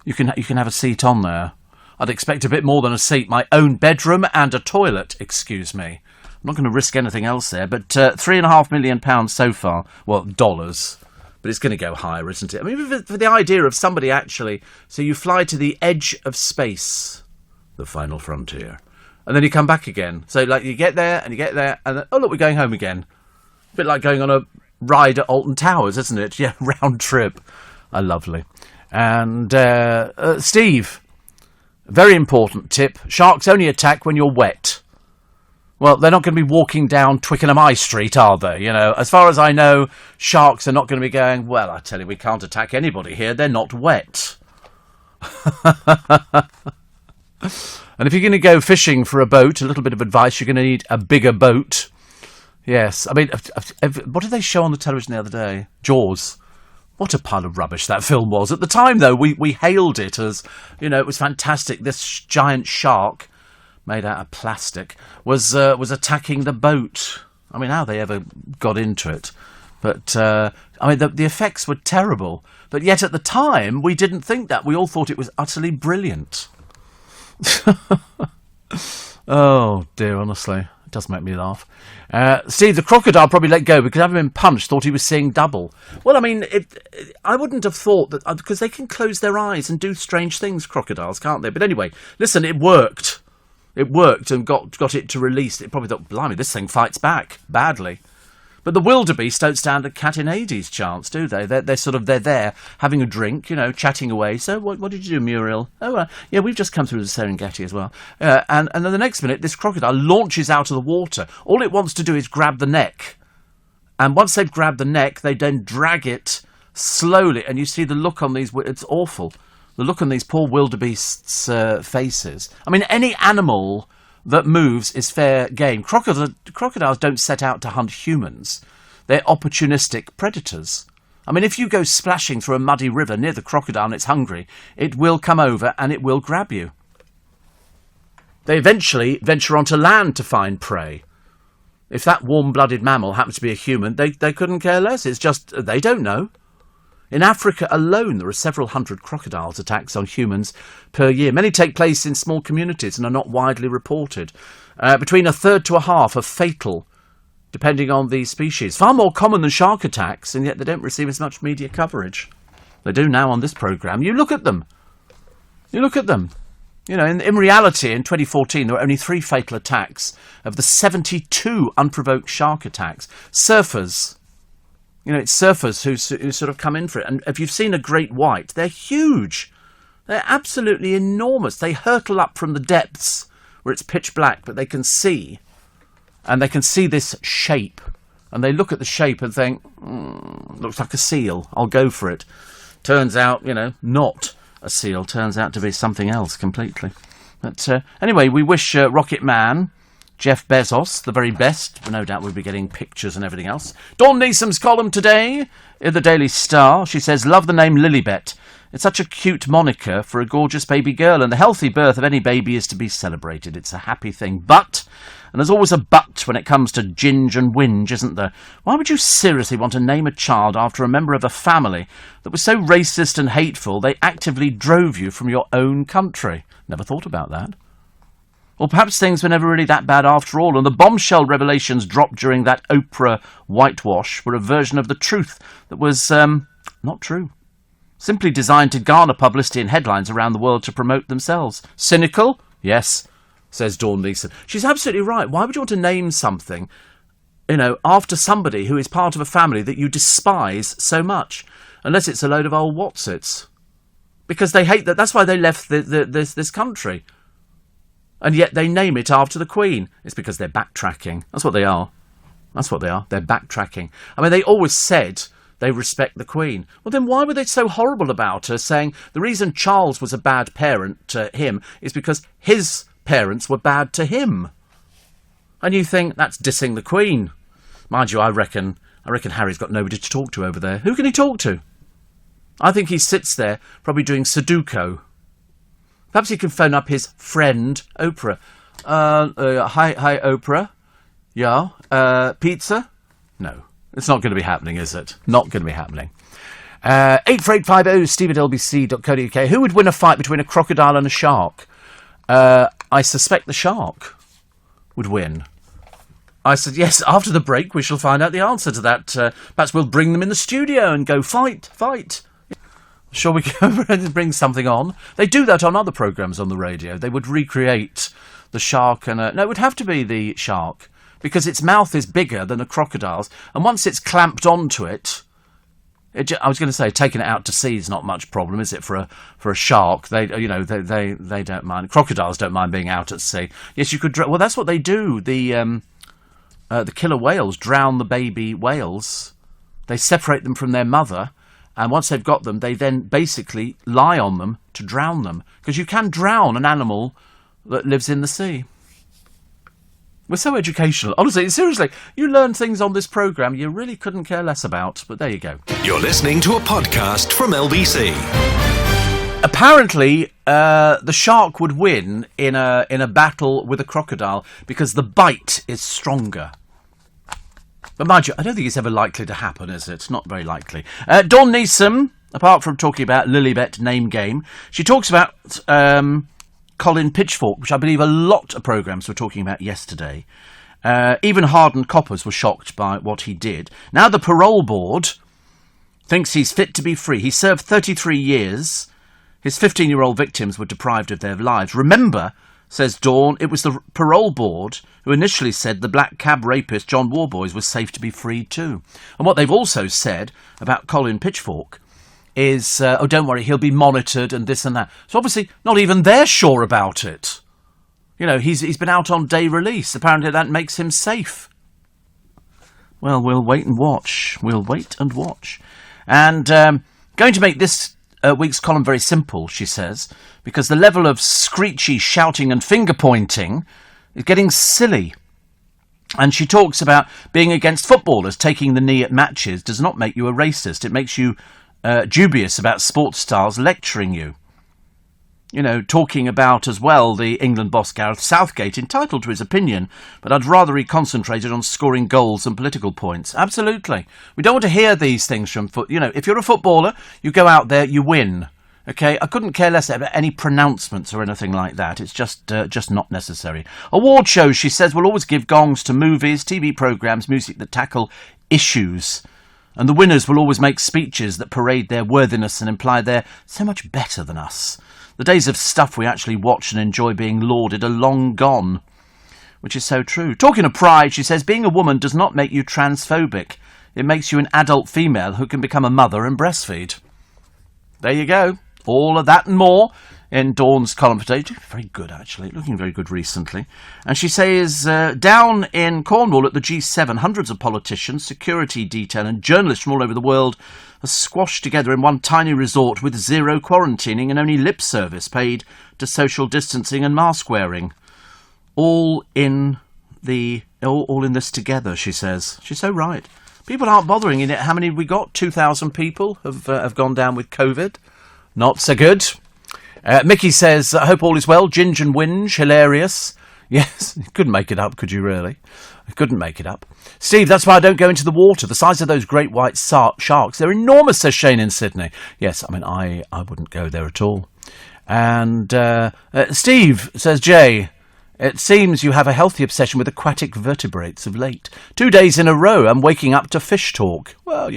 You can have a seat on there. I'd expect a bit more than a seat. My own bedroom and a toilet, excuse me. I'm not going to risk anything else there, but £3.5 million so far. Well, dollars. But it's going to go higher, isn't it? I mean, for the idea of somebody actually... So you fly to the edge of space, the final frontier, and then you come back again. So, like, you get there, and then, oh, look, we're going home again. A bit like going on a ride at Alton Towers, isn't it? Yeah, round trip. Lovely. And Steve, very important tip. Sharks only attack when you're wet. Well, they're not going to be walking down Twickenham High Street, are they? You know, as far as I know, sharks are not going to be going, well, I tell you, we can't attack anybody here. They're not wet. And if you're going to go fishing for a boat, a little bit of advice, you're going to need a bigger boat. Yes. I mean, what did they show on the television the other day? Jaws. What a pile of rubbish that film was. At the time, though, we hailed it as, you know, it was fantastic. This giant shark, made out of plastic, was attacking the boat. I mean, how they ever got into it. But, I mean, the effects were terrible. But yet at the time, we didn't think that. We all thought it was utterly brilliant. Oh, dear, honestly. It does make me laugh. Steve, the crocodile probably let go because having been punched, thought he was seeing double. Well, I mean, I wouldn't have thought that, because they can close their eyes and do strange things, crocodiles, can't they? But anyway, listen, it worked. It worked and got it to release. It probably thought, blimey, this thing fights back badly. But the wildebeest don't stand a cat in Hades chance, do they? They're there having a drink, you know, chatting away. So what did you do, Muriel? Oh, yeah, we've just come through the Serengeti as well. And then the next minute, this crocodile launches out of the water. All it wants to do is grab the neck. And once they've grabbed the neck, they then drag it slowly. And you see the look on these, it's awful. The look on these poor wildebeests' faces. I mean, any animal that moves is fair game. Crocodiles don't set out to hunt humans. They're opportunistic predators. I mean, if you go splashing through a muddy river near the crocodile and it's hungry, it will come over and it will grab you. They eventually venture onto land to find prey. If that warm-blooded mammal happens to be a human, they couldn't care less. It's just, they don't know. In Africa alone, there are several hundred crocodiles attacks on humans per year. Many take place in small communities and are not widely reported. Between a third to a half are fatal, depending on the species. Far more common than shark attacks, and yet they don't receive as much media coverage. They do now on this programme. You look at them. You know, in reality, in 2014, there were only 3 fatal attacks of the 72 unprovoked shark attacks. Surfers. You know, it's surfers who sort of come in for it. And if you've seen a great white, they're huge. They're absolutely enormous. They hurtle up from the depths where it's pitch black, but they can see. And they can see this shape. And they look at the shape and think, looks like a seal. I'll go for it. Turns out, you know, not a seal. Turns out to be something else completely. But anyway, we wish Rocket Man, Jeff Bezos, the very best. No doubt we'll be getting pictures and everything else. Dawn Neesom's column today in the Daily Star. She says, love the name Lilibet. It's such a cute moniker for a gorgeous baby girl, and the healthy birth of any baby is to be celebrated. It's a happy thing. But, and there's always a but when it comes to ginge and whinge, isn't there? Why would you seriously want to name a child after a member of a family that was so racist and hateful they actively drove you from your own country? Never thought about that. Or perhaps things were never really that bad after all, and the bombshell revelations dropped during that Oprah whitewash were a version of the truth that was, not true. Simply designed to garner publicity and headlines around the world to promote themselves. Cynical? Yes, says Dawn Neeson. She's absolutely right. Why would you want to name something, you know, after somebody who is part of a family that you despise so much? Unless it's a load of old Watsits. Because they hate that. That's why they left this country. And yet they name it after the Queen. It's because they're backtracking. That's what they are. That's what they are. They're backtracking. I mean, they always said they respect the Queen. Well, then why were they so horrible about her, saying the reason Charles was a bad parent to him is because his parents were bad to him? And you think, that's dissing the Queen. Mind you, I reckon Harry's got nobody to talk to over there. Who can he talk to? I think he sits there probably doing Sudoku. Perhaps he can phone up his friend, Oprah. Hi, Oprah. Yeah. Pizza? No. It's not going to be happening, is it? Not going to be happening. 84850 steve@lbc.co.uk. Who would win a fight between a crocodile and a shark? I suspect the shark would win. I said, yes, after the break we shall find out the answer to that. Perhaps we'll bring them in the studio and go, fight. Shall we go and bring something on? They do that on other programmes on the radio. They would recreate the shark and no, it would have to be the shark because its mouth is bigger than a crocodile's, and once it's clamped onto it, I was going to say taking it out to sea is not much problem, is it? For a shark, they don't mind. Crocodiles don't mind being out at sea. Yes, you could. Well, that's what they do. The killer whales drown the baby whales. They separate them from their mother. And once they've got them, they then basically lie on them to drown them. Because you can drown an animal that lives in the sea. We're so educational. Honestly, seriously, you learn things on this programme you really couldn't care less about. But there you go. You're listening to a podcast from LBC. Apparently, the shark would win in a battle with a crocodile because the bite is stronger. But mind you, I don't think it's ever likely to happen, is it? Not very likely. Dawn Neeson, apart from talking about Lilibet name game, she talks about Colin Pitchfork, which I believe a lot of programmes were talking about yesterday. Even hardened coppers were shocked by what he did. Now the parole board thinks he's fit to be free. He served 33 years. His 15-year-old victims were deprived of their lives. Remember, says Dawn, it was the parole board who initially said the black cab rapist John Warboys was safe to be freed too. And what they've also said about Colin Pitchfork is, oh, don't worry, he'll be monitored and this and that. So obviously not even they're sure about it. You know, he's been out on day release. Apparently that makes him safe. Well, we'll wait and watch. We'll wait and watch. And going to make this week's column very simple, she says, because the level of screechy shouting and finger-pointing is getting silly. And she talks about being against footballers taking the knee at matches does not make you a racist. It makes you dubious about sports stars lecturing you. talking about as well the England boss Gareth Southgate, entitled to his opinion, but I'd rather he concentrated on scoring goals and political points. Absolutely. We don't want to hear these things from if you're a footballer, you go out there, you win. Okay, I couldn't care less about any pronouncements or anything like that. It's just not necessary. Award shows, she says, will always give gongs to movies, TV programmes, music that tackle issues. And the winners will always make speeches that parade their worthiness and imply they're so much better than us. The days of stuff we actually watch and enjoy being lauded are long gone. Which is so true. Talking of pride, she says, being a woman does not make you transphobic. It makes you an adult female who can become a mother and breastfeed. There you go. All of that and more in Dawn's column for today. Very good, actually. Looking very good recently. And she says, down in Cornwall at the G7, hundreds of politicians, security detail and journalists from all over the world are squashed together in one tiny resort with zero quarantining and only lip service paid to social distancing and mask wearing. All in this together, she says. She's so right. People aren't bothering in it. How many have we got? 2,000 people have gone down with COVID. Not so good. Mickey says, I hope all is well. Ginge and Whinge, hilarious. Yes, you couldn't make it up, could you really? I couldn't make it up. Steve, that's why I don't go into the water. The size of those great white sharks, they're enormous, says Shane in Sydney. Yes, I mean, I wouldn't go there at all. And Steve, says Jay, it seems you have a healthy obsession with aquatic vertebrates of late. 2 days in a row, I'm waking up to fish talk. Well,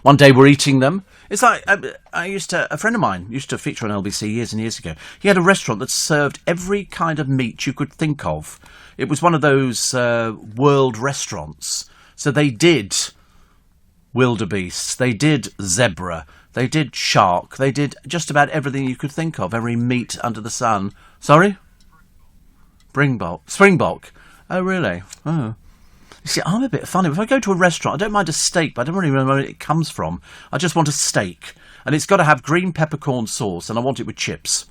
one day we're eating them. It's like, a friend of mine used to feature on LBC years and years ago. He had a restaurant that served every kind of meat you could think of. It was one of those world restaurants. So they did wildebeest, they did zebra, they did shark, they did just about everything you could think of, every meat under the sun. Sorry? Springbok. Oh, really? Oh. You see, I'm a bit funny. If I go to a restaurant, I don't mind a steak, but I don't really know where it comes from. I just want a steak. And it's got to have green peppercorn sauce, and I want it with chips.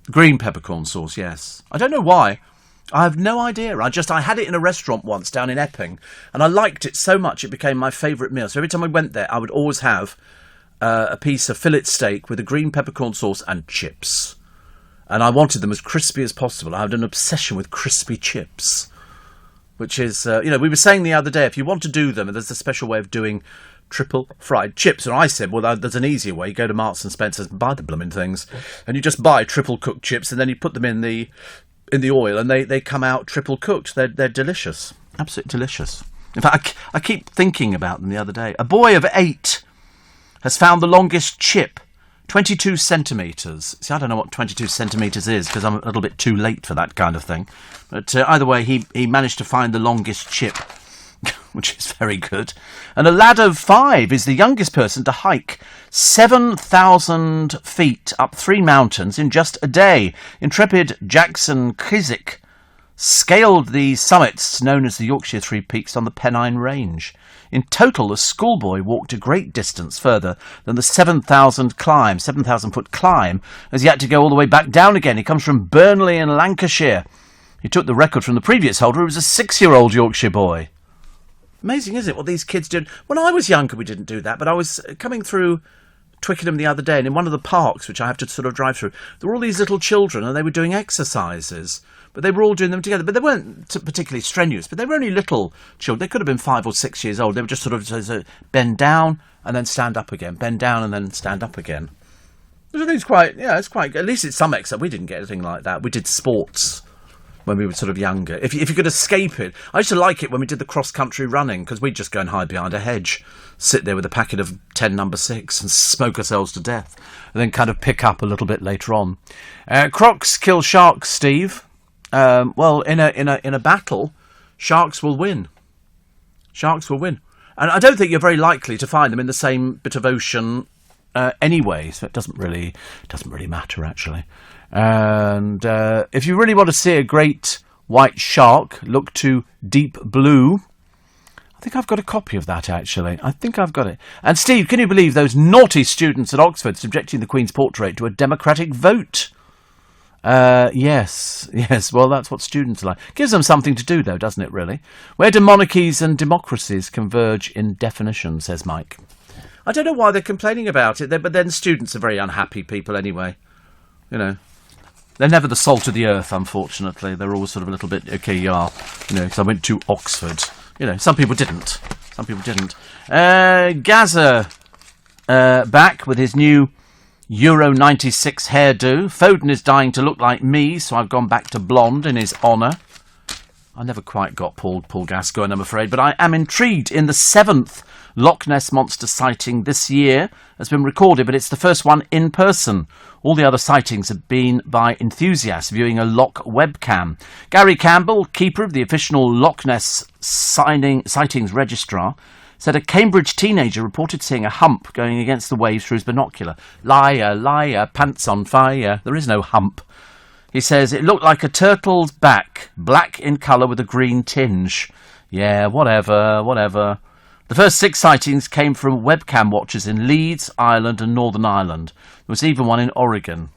Green peppercorn sauce, yes. I don't know why. I have no idea. I had it in a restaurant once down in Epping, and I liked it so much it became my favourite meal. So every time I went there, I would always have a piece of fillet steak with a green peppercorn sauce and chips. And I wanted them as crispy as possible. I had an obsession with crispy chips. Which is, we were saying the other day, if you want to do them, there's a special way of doing triple fried chips. And I said, well, there's an easier way. You go to Marks and Spencer's and buy the blooming things. And you just buy triple cooked chips and then you put them in the oil and they come out triple cooked. They're delicious. Absolutely delicious. In fact, I keep thinking about them the other day. A boy of 8 has found the longest chip. 22 centimetres. See, I don't know what 22 centimetres is because I'm a little bit too late for that kind of thing. But either way, he managed to find the longest chip, which is very good. And a lad of 5 is the youngest person to hike 7,000 feet up 3 mountains in just a day. Intrepid Jackson Kizik scaled the summits known as the Yorkshire Three Peaks on the Pennine Range. In total, the schoolboy walked a great distance further than the 7,000-foot climb, as he had to go all the way back down again. He comes from Burnley in Lancashire. He took the record from the previous holder, who was a 6-year-old Yorkshire boy. Amazing, isn't it, what these kids do? When I was younger, we didn't do that, but I was coming through Twickenham the other day, and in one of the parks, which I have to sort of drive through, there were all these little children, and they were doing exercises. But they were all doing them together. But they weren't particularly strenuous. But they were only little children. They could have been 5 or 6 years old. They were just sort of bend down and then stand up again. Bend down and then stand up again. Which I think is quite, it's quite good. At least it's some extent. We didn't get anything like that. We did sports when we were sort of younger. If you could escape it. I used to like it when we did the cross-country running because we'd just go and hide behind a hedge, sit there with a packet of 10 number 6 and smoke ourselves to death. And then kind of pick up a little bit later on. Crocs kill sharks, Steve. Well, in a battle, sharks will win. Sharks will win, and I don't think you're very likely to find them in the same bit of ocean anyway. So it doesn't really matter actually. And if you really want to see a great white shark, look to Deep Blue. I think I've got a copy of that actually. I think I've got it. And Steve, can you believe those naughty students at Oxford subjecting the Queen's portrait to a democratic vote? Yes. Well, that's what students are like. Gives them something to do, though, doesn't it, really? Where do monarchies and democracies converge in definition, says Mike. I don't know why they're complaining about it, but then students are very unhappy people anyway. You know, they're never the salt of the earth, unfortunately. They're always sort of a little bit, okay, you are, you know, because I went to Oxford. You know, some people didn't. Gaza back with his new Euro 96 hairdo. Foden is dying to look like me, so I've gone back to blonde in his honour. I never quite got Paul Gascoigne, I'm afraid, but I am intrigued in the 7th Loch Ness Monster sighting this year has been recorded, but it's the first one in person. All the other sightings have been by enthusiasts viewing a Loch webcam. Gary Campbell, keeper of the official Loch Ness sightings registrar, said a Cambridge teenager reported seeing a hump going against the waves through his binocular. Liar, pants on fire. There is no hump. He says it looked like a turtle's back, black in colour with a green tinge. Yeah, whatever. The first 6 sightings came from webcam watchers in Leeds, Ireland and Northern Ireland. There was even one in Oregon.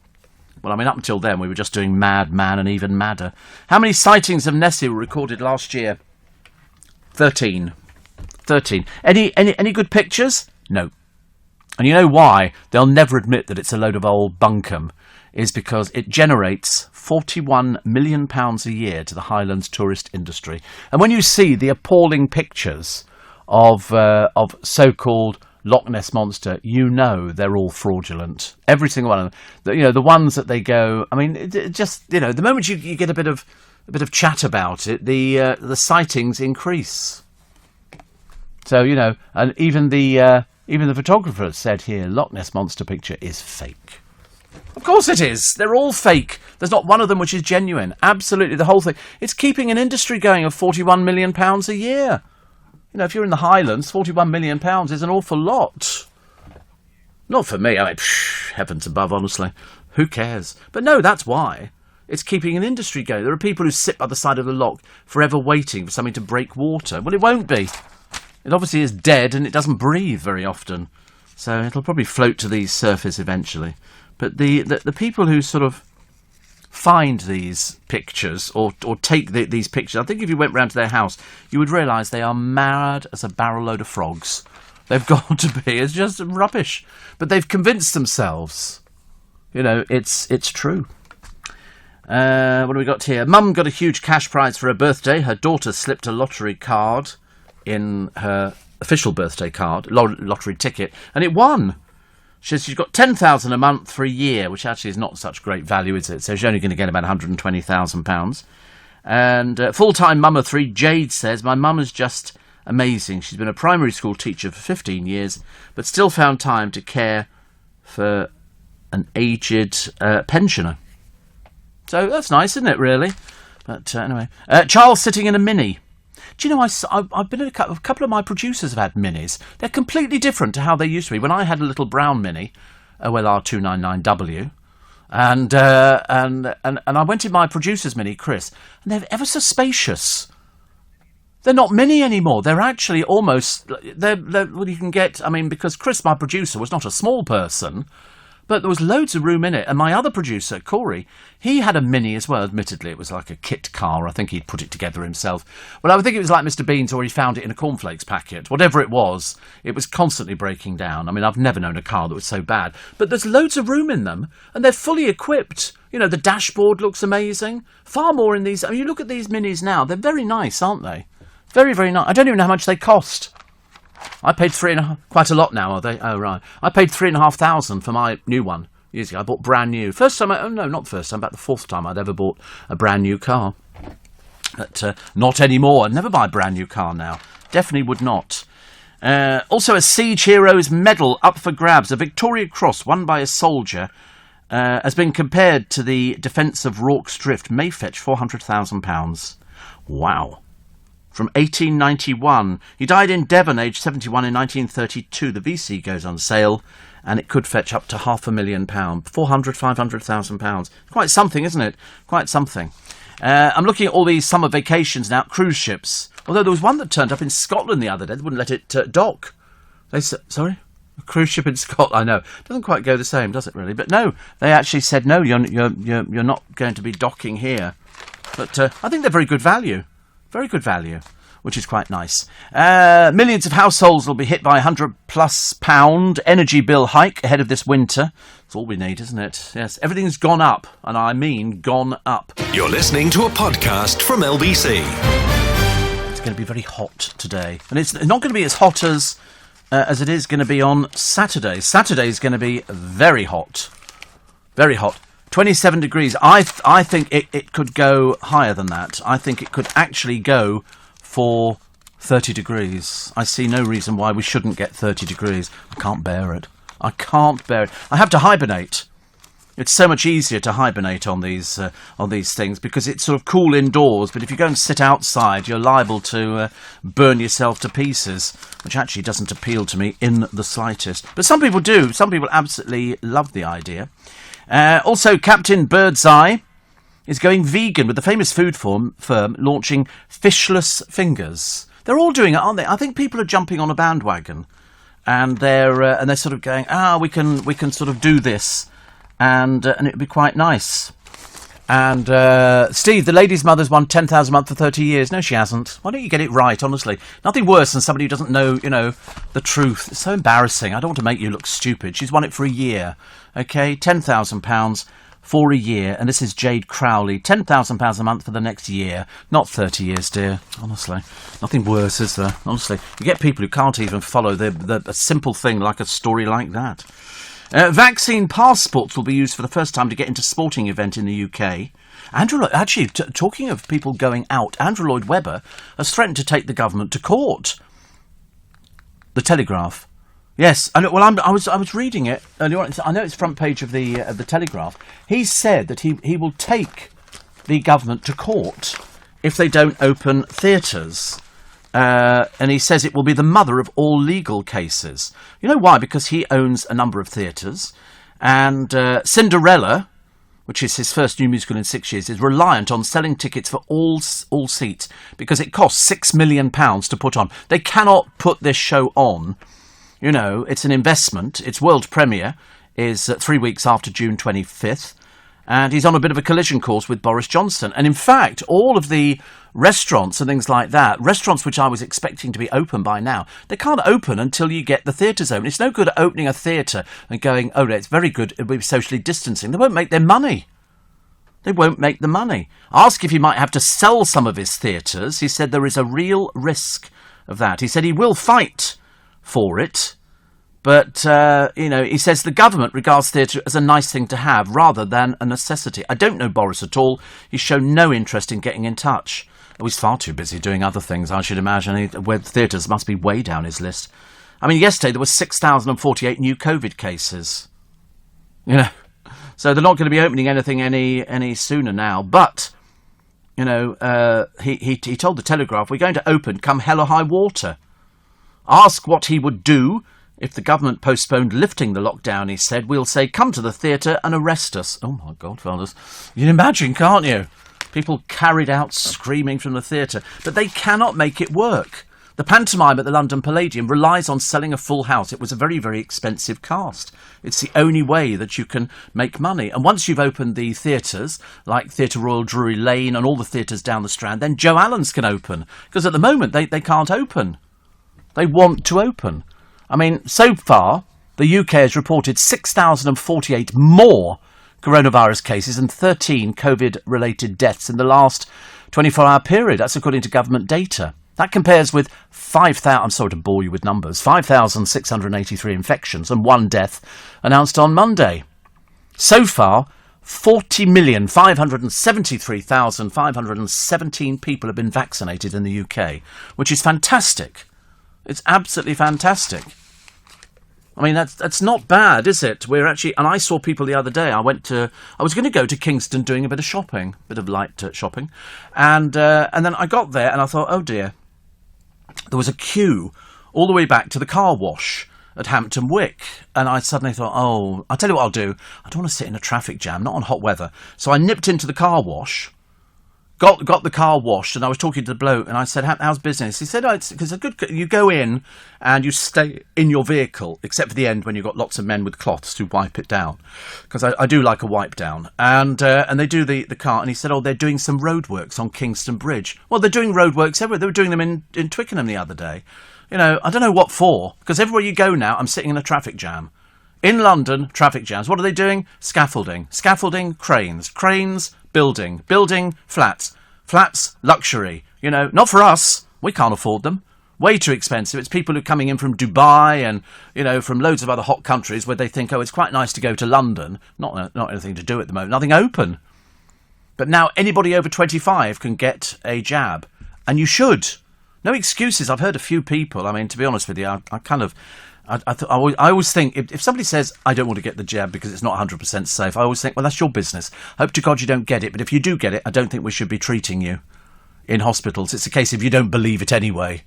Well, I mean, up until then, we were just doing Mad Man and even madder. How many sightings of Nessie were recorded last year? 13. Any good pictures? No. And you know why they'll never admit that it's a load of old bunkum? Is because it generates £41 million a year to the Highlands tourist industry. And when you see the appalling pictures of so-called Loch Ness Monster, you know they're all fraudulent. Every single one of them. You know, the ones that they go, I mean, it just, you know, the moment you get a bit of chat about it, the sightings increase. So, you know, and even the photographer said here, Loch Ness Monster picture is fake. Of course it is. They're all fake. There's not one of them which is genuine. Absolutely, the whole thing. It's keeping an industry going of £41 million a year. You know, if you're in the Highlands, £41 million is an awful lot. Not for me. I mean, heavens above, honestly. Who cares? But no, that's why. It's keeping an industry going. There are people who sit by the side of the loch forever waiting for something to break water. Well, it won't be. It obviously is dead and it doesn't breathe very often. So it'll probably float to the surface eventually. But the people who sort of find these pictures or take these pictures, I think if you went round to their house, you would realise they are mad as a barrel load of frogs. They've got to be. It's just rubbish. But they've convinced themselves. You know, it's true. What do we got here? Mum got a huge cash prize for her birthday. Her daughter slipped a lottery card in her official birthday card, lottery ticket, and it won. She's got £10,000 a month for a year, which actually is not such great value, is it? So she's only going to get about £120,000. And full-time mum of 3, Jade, says, my mum is just amazing. She's been a primary school teacher for 15 years, but still found time to care for an aged pensioner. So that's nice, isn't it, really? But anyway. Charles sitting in a Mini. Do you know, I've been in a couple of my producers have had Minis. They're completely different to how they used to be. When I had a little brown Mini, OLR 299W, and I went in my producer's Mini, Chris, and they're ever so spacious. They're not Mini anymore. They're actually almost, they're what you can get, I mean, because Chris, my producer, was not a small person, but there was loads of room in it. And my other producer, Corey, he had a Mini as well. Admittedly, it was like a kit car. I think he'd put it together himself. Well, I would think it was like Mr. Bean's, or he found it in a cornflakes packet. Whatever it was constantly breaking down. I mean, I've never known a car that was so bad. But there's loads of room in them, and they're fully equipped. You know, the dashboard looks amazing. Far more in these. I mean, you look at these Minis now. They're very nice, aren't they? Very, very nice. I don't even know how much they cost. I paid quite a lot now, are they? Oh, right. I paid £3,500 for my new one years ago. I bought brand new. First time, not the first time, about the 4th time I'd ever bought a brand new car. But not anymore. I'd never buy a brand new car now. Definitely would not. Also, a Siege Heroes medal up for grabs. A Victoria Cross won by a soldier has been compared to the defence of Rorke's Drift. May fetch £400,000. Wow. From 1891. He died in Devon, aged 71, in 1932. The VC goes on sale, and it could fetch up to £500,000. £500,000. Quite something, isn't it? Quite something. I'm looking at all these summer vacations now, cruise ships. Although there was one that turned up in Scotland the other day. They wouldn't let it dock. Sorry? A cruise ship in Scotland, I know. Doesn't quite go the same, does it really? But no, they actually said, no, you're not going to be docking here. But I think they're very good value. Very good value, which is quite nice. Millions of households will be hit by £100+ energy bill hike ahead of this winter. That's all we need, isn't it? Yes, everything's gone up, and I mean gone up. You're listening to a podcast from LBC. It's going to be very hot today, and it's not going to be as hot as it is going to be on Saturday. Saturday is going to be very hot. Very hot. 27 degrees. I think it could go higher than that. I think it could actually go for 30 degrees. I see no reason why we shouldn't get 30 degrees. I can't bear it. I can't bear it. I have to hibernate. It's so much easier to hibernate on these things because it's sort of cool indoors. But if you go and sit outside, you're liable to burn yourself to pieces, which actually doesn't appeal to me in the slightest. But some people do. Some people absolutely love the idea. Also, Captain Birdseye is going vegan with the famous food firm launching fishless fingers. They're all doing it, aren't they? I think people are jumping on a bandwagon, and they're sort of going, we can sort of do this, and it'd be quite nice. And Steve, the lady's mother's won 10,000 a month for 30 years. No, she hasn't. Why don't you get it right? Honestly, nothing worse than somebody who doesn't know, the truth. It's so embarrassing. I don't want to make you look stupid. She's won it for a year. Okay, £10,000 for a year, and this is Jade Crowley. £10,000 a month for the next year, not 30 years, dear. Honestly, nothing worse, is there? Honestly, you get people who can't even follow a simple thing like a story like that. Vaccine passports will be used for the first time to get into sporting event in the UK. Talking of people going out, Andrew Lloyd Webber has threatened to take the government to court. The Telegraph. Yes, I was reading it earlier on. I know it's front page of the Telegraph. He said that he will take the government to court if they don't open theatres. And he says it will be the mother of all legal cases. You know why? Because he owns a number of theatres, and Cinderella, which is his first new musical in 6 years, is reliant on selling tickets for all seats because it costs £6 million to put on. They cannot put this show on. It's an investment. Its world premiere is 3 weeks after June 25th. And he's on a bit of a collision course with Boris Johnson. And in fact, all of the restaurants and things like that, restaurants which I was expecting to be open by now, they can't open until you get the theatres open. It's no good opening a theatre and going, oh, it's very good, it'll be socially distancing. They won't make their money. They won't make the money. Ask if he might have to sell some of his theatres. He said there is a real risk of that. He said he will fight for it. But, he says the government regards theatre as a nice thing to have rather than a necessity. I don't know Boris at all. He's shown no interest in getting in touch. Oh, he's far too busy doing other things, I should imagine. Theatres must be way down his list. I mean, yesterday there were 6,048 new COVID cases. So they're not going to be opening anything any sooner now. But, he told the Telegraph, we're going to open come hell or high water. Ask what he would do if the government postponed lifting the lockdown, he said. We'll say, come to the theatre and arrest us. Oh, my God, fellas. You can imagine, can't you? People carried out screaming from the theatre. But they cannot make it work. The pantomime at the London Palladium relies on selling a full house. It was a very, very expensive cast. It's the only way that you can make money. And once you've opened the theatres, like Theatre Royal Drury Lane and all the theatres down the Strand, then Joe Allen's can open. Because at the moment, they can't open. They want to open. I mean, so far, the UK has reported 6,048 more coronavirus cases and 13 COVID-related deaths in the last 24-hour period. That's according to government data. That compares with 5,000, I'm sorry to bore you with numbers, 5,683 infections and 1 death announced on Monday. So far, 40,573,517 people have been vaccinated in the UK, which is fantastic. It's absolutely fantastic. I mean, that's not bad, is it? We're actually, and I saw people the other day. I was going to go to Kingston doing a bit of shopping, a bit of light shopping, and then I got there and I thought, oh dear, there was a queue all the way back to the car wash at Hampton Wick, and I suddenly thought, oh, I'll tell you what I'll do. I don't want to sit in a traffic jam, not on hot weather. So I nipped into the car wash, got the car washed, and I was talking to the bloke, and I said, how's business? He said, oh, it's because you go in and you stay in your vehicle, except for the end when you've got lots of men with cloths to wipe it down, because I do like a wipe down, and they do the car, and he said, oh, they're doing some roadworks on Kingston Bridge. Well, they're doing roadworks everywhere. They were doing them in Twickenham the other day. You know, I don't know what for, because everywhere you go now, I'm sitting in a traffic jam. In London, traffic jams. What are they doing? Scaffolding, cranes, building, flats, luxury. You know, not for us. We can't afford them. Way too expensive. It's people who are coming in from Dubai and, you know, from loads of other hot countries where they think, oh, it's quite nice to go to London. Not anything to do at the moment. Nothing open. But now anybody over 25 can get a jab. And you should. No excuses. I've heard a few people. I mean, to be honest with you, I always think, if somebody says, I don't want to get the jab because it's not 100% safe, I always think, well, that's your business. Hope to God you don't get it. But if you do get it, I don't think we should be treating you in hospitals. It's a case of you don't believe it anyway.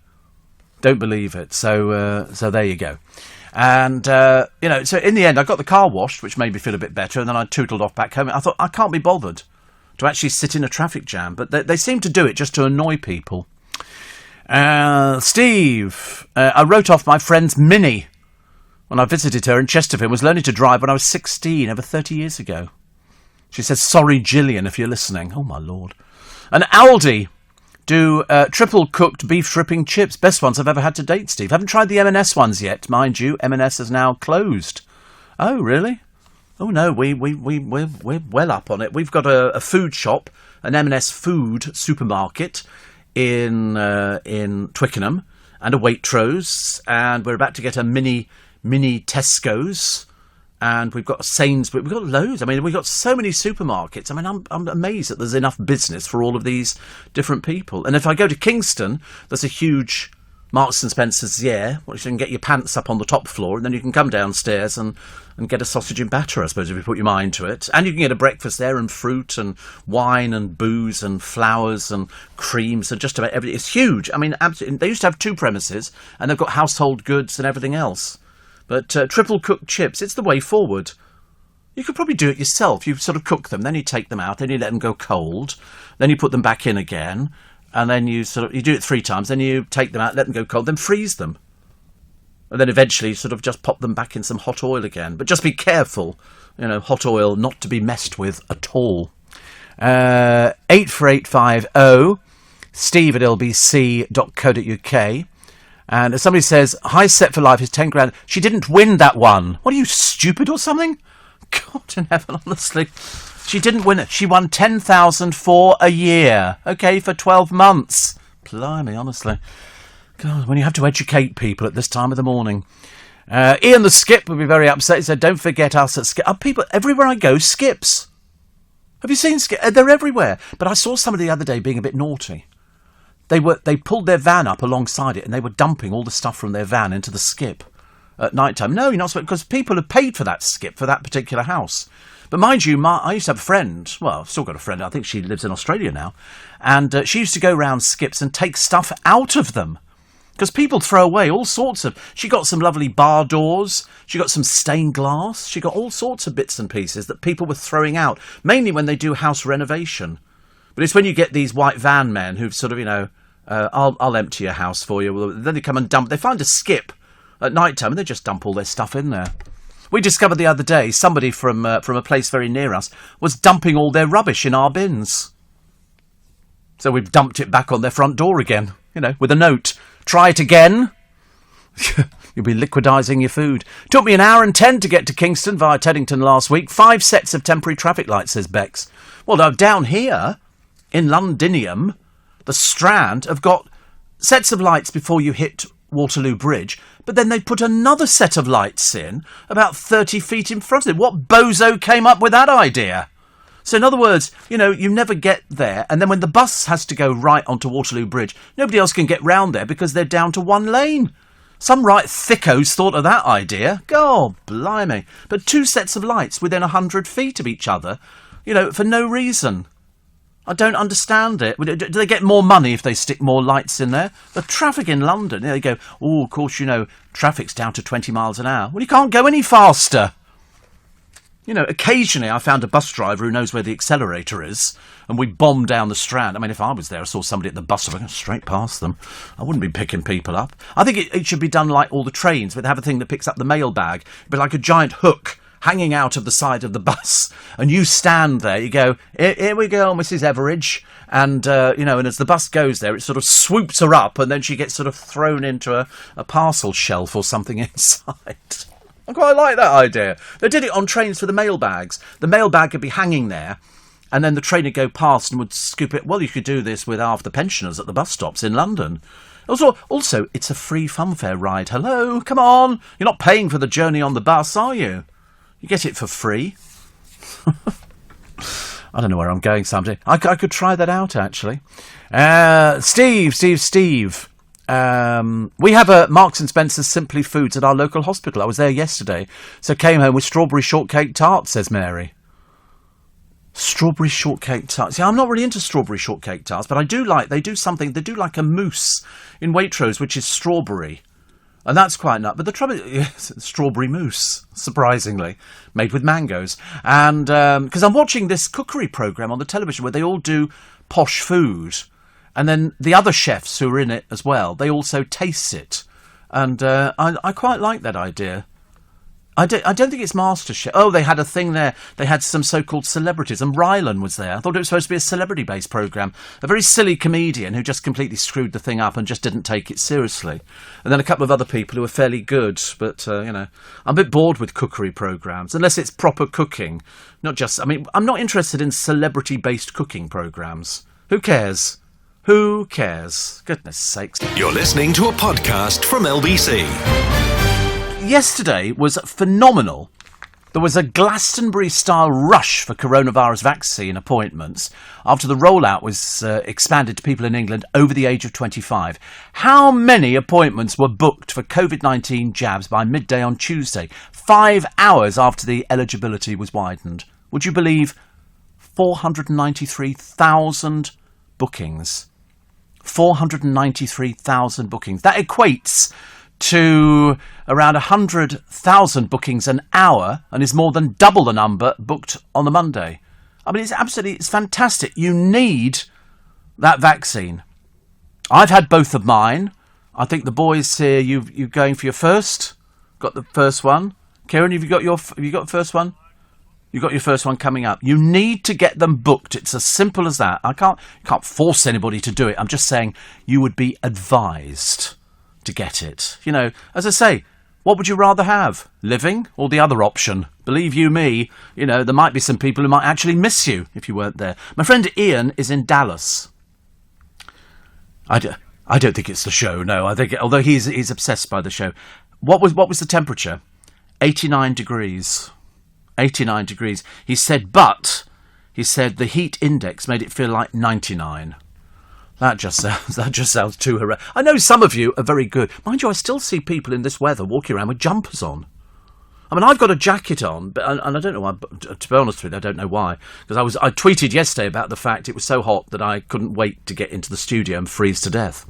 Don't believe it. So there you go. And, you know, so in the end, I got the car washed, which made me feel a bit better. And then I tootled off back home. I thought, I can't be bothered to actually sit in a traffic jam. But they seem to do it just to annoy people. Steve, I wrote off my friend's Minnie when I visited her in Chesterfield. Was learning to drive when I was 16, over 30 years ago. She says, sorry, Gillian, if you're listening. Oh, my Lord. And Aldi do triple cooked beef dripping chips. Best ones I've ever had to date, Steve. Haven't tried the M&S ones yet, mind you. M&S is now closed. Oh, really? Oh, no, we're well up on it. We've got a food shop, an M&S food supermarket in Twickenham, and a Waitrose, and we're about to get a mini Tesco's, and we've got a Sainsbury's. We've got loads. I mean, we've got so many supermarkets. I mean, I'm amazed that there's enough business for all of these different people. And if I go to Kingston, there's a huge Marks and Spencer's, where you can get your pants up on the top floor, and then you can come downstairs and get a sausage and batter, I suppose, if you put your mind to it. And you can get a breakfast there, and fruit and wine and booze and flowers and creams and just about everything. It's huge. I mean, absolutely. They used to have 2 premises, and they've got household goods and everything else. But triple cooked chips, it's the way forward. You could probably do it yourself. You sort of cook them, then you take them out, then you let them go cold, then you put them back in again, and then you do it 3 times, then you take them out, let them go cold, then freeze them. And then eventually sort of just pop them back in some hot oil again. But just be careful, you know, hot oil not to be messed with at all. 84850 steve at lbc.co.uk. And somebody says, high set for life is 10 grand. She didn't win that one. What are you, stupid or something? God in heaven, honestly. She didn't win it. She won 10,000 for a year. Okay, for 12 months. Blimey, honestly. God, when you have to educate people at this time of the morning. Ian the Skip would be very upset. He said, don't forget us at Skip. People, everywhere I go, Skips. Have you seen Skips? They're everywhere. But I saw somebody the other day being a bit naughty. They pulled their van up alongside it, and they were dumping all the stuff from their van into the Skip at night time. No, you're not supposed, because people have paid for that Skip for that particular house. But mind you, I used to have a friend. Well, I've still got a friend. I think she lives in Australia now, and she used to go round Skips and take stuff out of them. Because people throw away all sorts of... She got some lovely bar doors. She got some stained glass. She got all sorts of bits and pieces that people were throwing out, mainly when they do house renovation. But it's when you get these white van men who've sort of, you know, I'll empty your house for you. Well, then they come and dump. They find a Skip at night time and they just dump all their stuff in there. We discovered the other day somebody from a place very near us was dumping all their rubbish in our bins. So we've dumped it back on their front door again, you know, with a note. Try it again. You'll be liquidising your food. Took me 1 hour and 10 to get to Kingston via Teddington last week. 5 sets of temporary traffic lights, says Bex. Well, now down here in Londinium, the Strand have got sets of lights before you hit Waterloo Bridge, but then they put another set of lights in about 30 feet in front of it. What bozo came up with that idea? So in other words, you know, you never get there, and then when the bus has to go right onto Waterloo Bridge, nobody else can get round there because they're down to 1 lane. Some right thickos thought of that idea. God, blimey. But 2 sets of lights within 100 feet of each other, you know, for no reason. I don't understand it. Do they get more money if they stick more lights in there? The traffic in London, they go, oh, of course, you know, traffic's down to 20 miles an hour. Well, you can't go any faster. You know, occasionally I found a bus driver who knows where the accelerator is, and we bombed down the Strand. I mean, if I was there, I saw somebody at the bus stop, I'd go straight past them. I wouldn't be picking people up. I think it should be done like all the trains, but they have a thing that picks up the mailbag. It'd be like a giant hook hanging out of the side of the bus, and you stand there, you go, here we go, Mrs. Everidge, and, you know, and as the bus goes there, it sort of swoops her up, and then she gets sort of thrown into a parcel shelf or something inside. I quite like that idea. They did it on trains for the mailbags. The mailbag would be hanging there, and then the train would go past and would scoop it. Well, you could do this with half the pensioners at the bus stops in London. Also, it's a free funfair ride. Hello, come on. You're not paying for the journey on the bus, are you? You get it for free. I don't know where I'm going someday. I could try that out, actually. Steve. We have a Marks and Spencer's Simply Foods at our local hospital. I was there yesterday, so came home with strawberry shortcake tarts, says Mary. Strawberry shortcake tarts. Yeah, I'm not really into strawberry shortcake tarts, but they do like a mousse in Waitrose, which is strawberry. And that's quite nut. But the trouble is, strawberry mousse, surprisingly, made with mangoes. And because I'm watching this cookery programme on the television where they all do posh food. And then the other chefs who are in it as well, they also taste it. And I quite like that idea. I don't think it's MasterChef. Oh, they had a thing there. They had some so-called celebrities, and Rylan was there. I thought it was supposed to be a celebrity-based programme. A very silly comedian who just completely screwed the thing up and just didn't take it seriously. And then a couple of other people who were fairly good. But, you know, I'm a bit bored with cookery programmes, unless it's proper cooking. I'm not interested in celebrity-based cooking programmes. Who cares? Who cares? Goodness sakes. You're listening to a podcast from LBC. Yesterday was phenomenal. There was a Glastonbury-style rush for coronavirus vaccine appointments after the rollout was expanded to people in England over the age of 25. How many appointments were booked for COVID-19 jabs by midday on Tuesday, 5 hours after the eligibility was widened? Would you believe 493,000 bookings? 493,000 bookings. That equates to around 100,000 bookings an hour and is more than double the number booked on the Monday. I mean, it's fantastic. You need that vaccine. I've had both of mine. I think the boys here, you're going for your first. Got the first one. Kieran, have you got the first one? You've got your first one coming up. You need to get them booked. It's as simple as that. I can't force anybody to do it. I'm just saying you would be advised to get it. You know, as I say, what would you rather have? Living or the other option? Believe you me, you know, there might be some people who might actually miss you if you weren't there. My friend Ian is in Dallas. I don't think it's the show, no. I think, although he's obsessed by the show. What was the temperature? 89 degrees. 89 degrees. He said the heat index made it feel like 99. That just sounds too horrendous. I know some of you are very good. Mind you, I still see people in this weather walking around with jumpers on. I mean, I've got a jacket on, and I don't know why. To be honest with you, I don't know why. Because I tweeted yesterday about the fact it was so hot that I couldn't wait to get into the studio and freeze to death.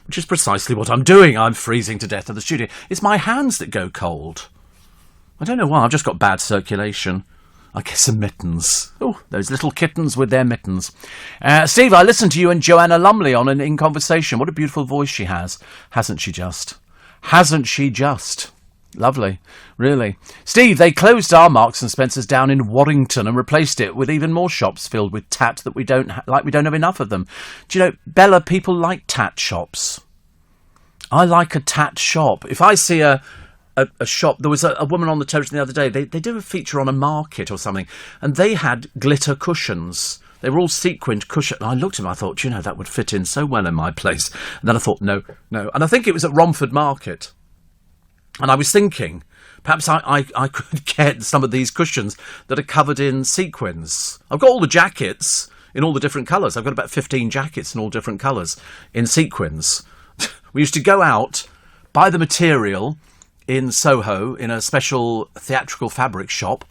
Which is precisely what I'm doing. I'm freezing to death in the studio. It's my hands that go cold. I don't know why. I've just got bad circulation. I guess some mittens. Oh, those little kittens with their mittens. Steve, I listened to you and Joanna Lumley on In Conversation. What a beautiful voice she has. Hasn't she just? Hasn't she just? Lovely. Really. Steve, they closed our Marks and Spencer's down in Warrington and replaced it with even more shops filled with tat that we don't have enough of them. Do you know, Bella, people like tat shops. I like a tat shop. If I see a shop, there was a woman on the television the other day, they did a feature on a market or something, and they had glitter cushions. They were all sequined cushions. And I looked at them, I thought, you know, that would fit in so well in my place. And then I thought, no. And I think it was at Romford Market. And I was thinking, perhaps I could get some of these cushions that are covered in sequins. I've got all the jackets in all the different colours. I've got about 15 jackets in all different colours in sequins. We used to go out, buy the material in Soho in a special theatrical fabric shop,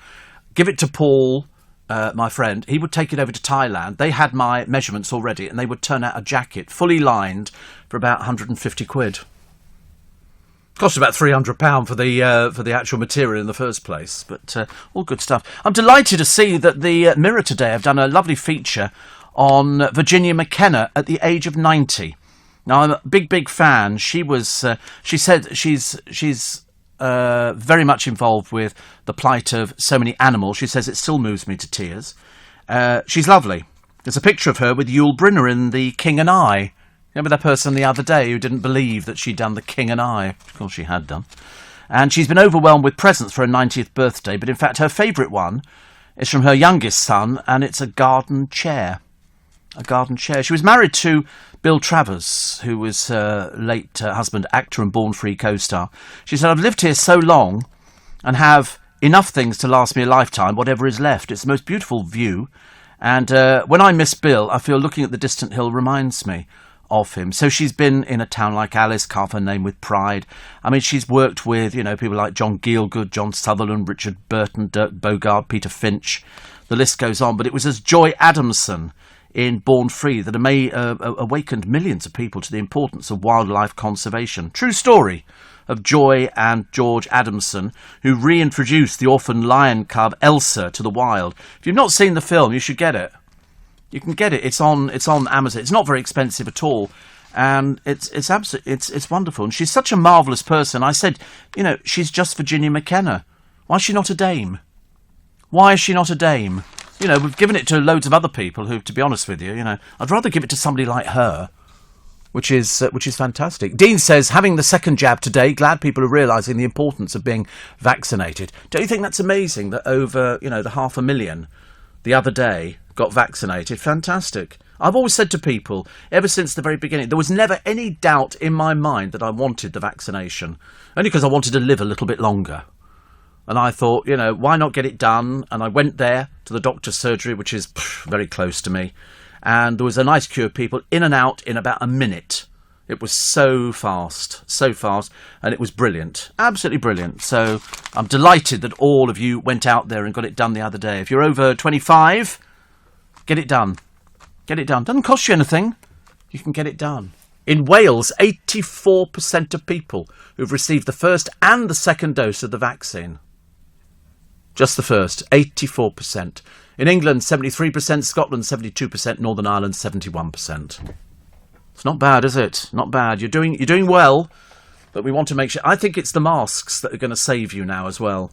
give it to Paul, my friend. He would take it over to Thailand. They had my measurements already, and they would turn out a jacket fully lined for about 150 quid. Cost about £300 for the actual material in the first place, but all good stuff. I'm delighted to see that the Mirror today have done a lovely feature on Virginia McKenna at the age of 90. Now, I'm a big fan. She said she's very much involved with the plight of so many animals. She says it still moves me to tears. She's lovely. There's a picture of her with Yul Brynner in The King and I. Remember that person the other day who didn't believe that she'd done The King and I? Of course she had done. And she's been overwhelmed with presents for her 90th birthday, but in fact her favourite one is from her youngest son, and it's a garden chair. A garden chair. She was married to Bill Travers, who was her late husband, actor and Born Free co-star. She said, I've lived here so long and have enough things to last me a lifetime, whatever is left. It's the most beautiful view. And when I miss Bill, I feel looking at the distant hill reminds me of him. So she's been in a town like Alice, carve her name with pride. I mean, she's worked with, people like John Gielgud, John Sutherland, Richard Burton, Dirk Bogarde, Peter Finch. The list goes on. But it was as Joy Adamson in Born Free that awakened millions of people to the importance of wildlife conservation. True story of Joy and George Adamson, who reintroduced the orphan lion cub Elsa to the wild. If you've not seen the film, you should get it. You can get it. It's on Amazon. It's not very expensive at all, and it's wonderful. And she's such a marvellous person. I said, she's just Virginia McKenna. Why is she not a dame? Why is she not a dame? We've given it to loads of other people who, to be honest with you, I'd rather give it to somebody like her, which is fantastic. Dean says, having the second jab today, glad people are realising the importance of being vaccinated. Don't you think that's amazing that over, the 500,000 the other day got vaccinated? Fantastic. I've always said to people, ever since the very beginning, there was never any doubt in my mind that I wanted the vaccination, only because I wanted to live a little bit longer. And I thought, why not get it done? And I went there to the doctor's surgery, which is very close to me. And there was a nice queue of people in and out in about a minute. It was so fast, and it was brilliant, absolutely brilliant. So I'm delighted that all of you went out there and got it done the other day. If you're over 25, get it done. Get it done. Doesn't cost you anything. You can get it done. In Wales, 84% of people who've received the first and the second dose of the vaccine. Just the first, 84%. In England, 73%, Scotland, 72%, Northern Ireland, 71%. It's not bad, is it? Not bad. You're doing well, but we want to make sure. I think it's the masks that are going to save you now as well.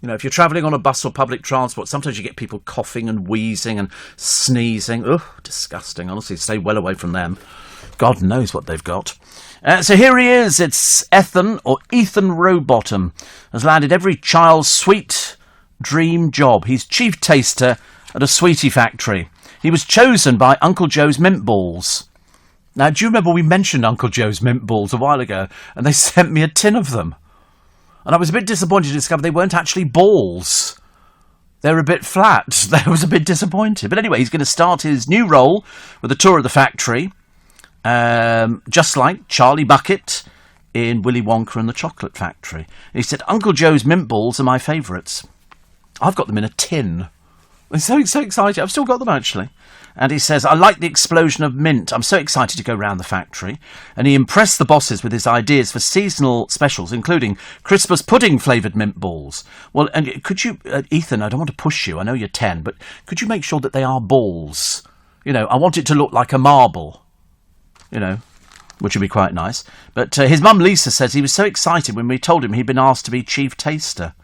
If you're travelling on a bus or public transport, sometimes you get people coughing and wheezing and sneezing. Ugh, disgusting. Honestly, stay well away from them. God knows what they've got. So here he is. It's Ethan Rowbottom. Has landed every child's sweet dream job. He's chief taster at a sweetie factory. He was chosen by Uncle Joe's Mint Balls. Now, do you remember we mentioned Uncle Joe's Mint Balls a while ago, and they sent me a tin of them? And I was a bit disappointed to discover they weren't actually balls. They're a bit flat. I was a bit disappointed. But anyway, he's going to start his new role with a tour of the factory, just like Charlie Bucket in Willy Wonka and the Chocolate Factory. And he said, Uncle Joe's Mint Balls are my favourites. I've got them in a tin. I'm so excited. I've still got them, actually. And he says, I like the explosion of mint. I'm so excited to go round the factory. And he impressed the bosses with his ideas for seasonal specials, including Christmas pudding-flavoured mint balls. Well, and could you, Ethan, I don't want to push you. I know you're 10, but could you make sure that they are balls? I want it to look like a marble, which would be quite nice. But his mum, Lisa, says he was so excited when we told him he'd been asked to be chief taster.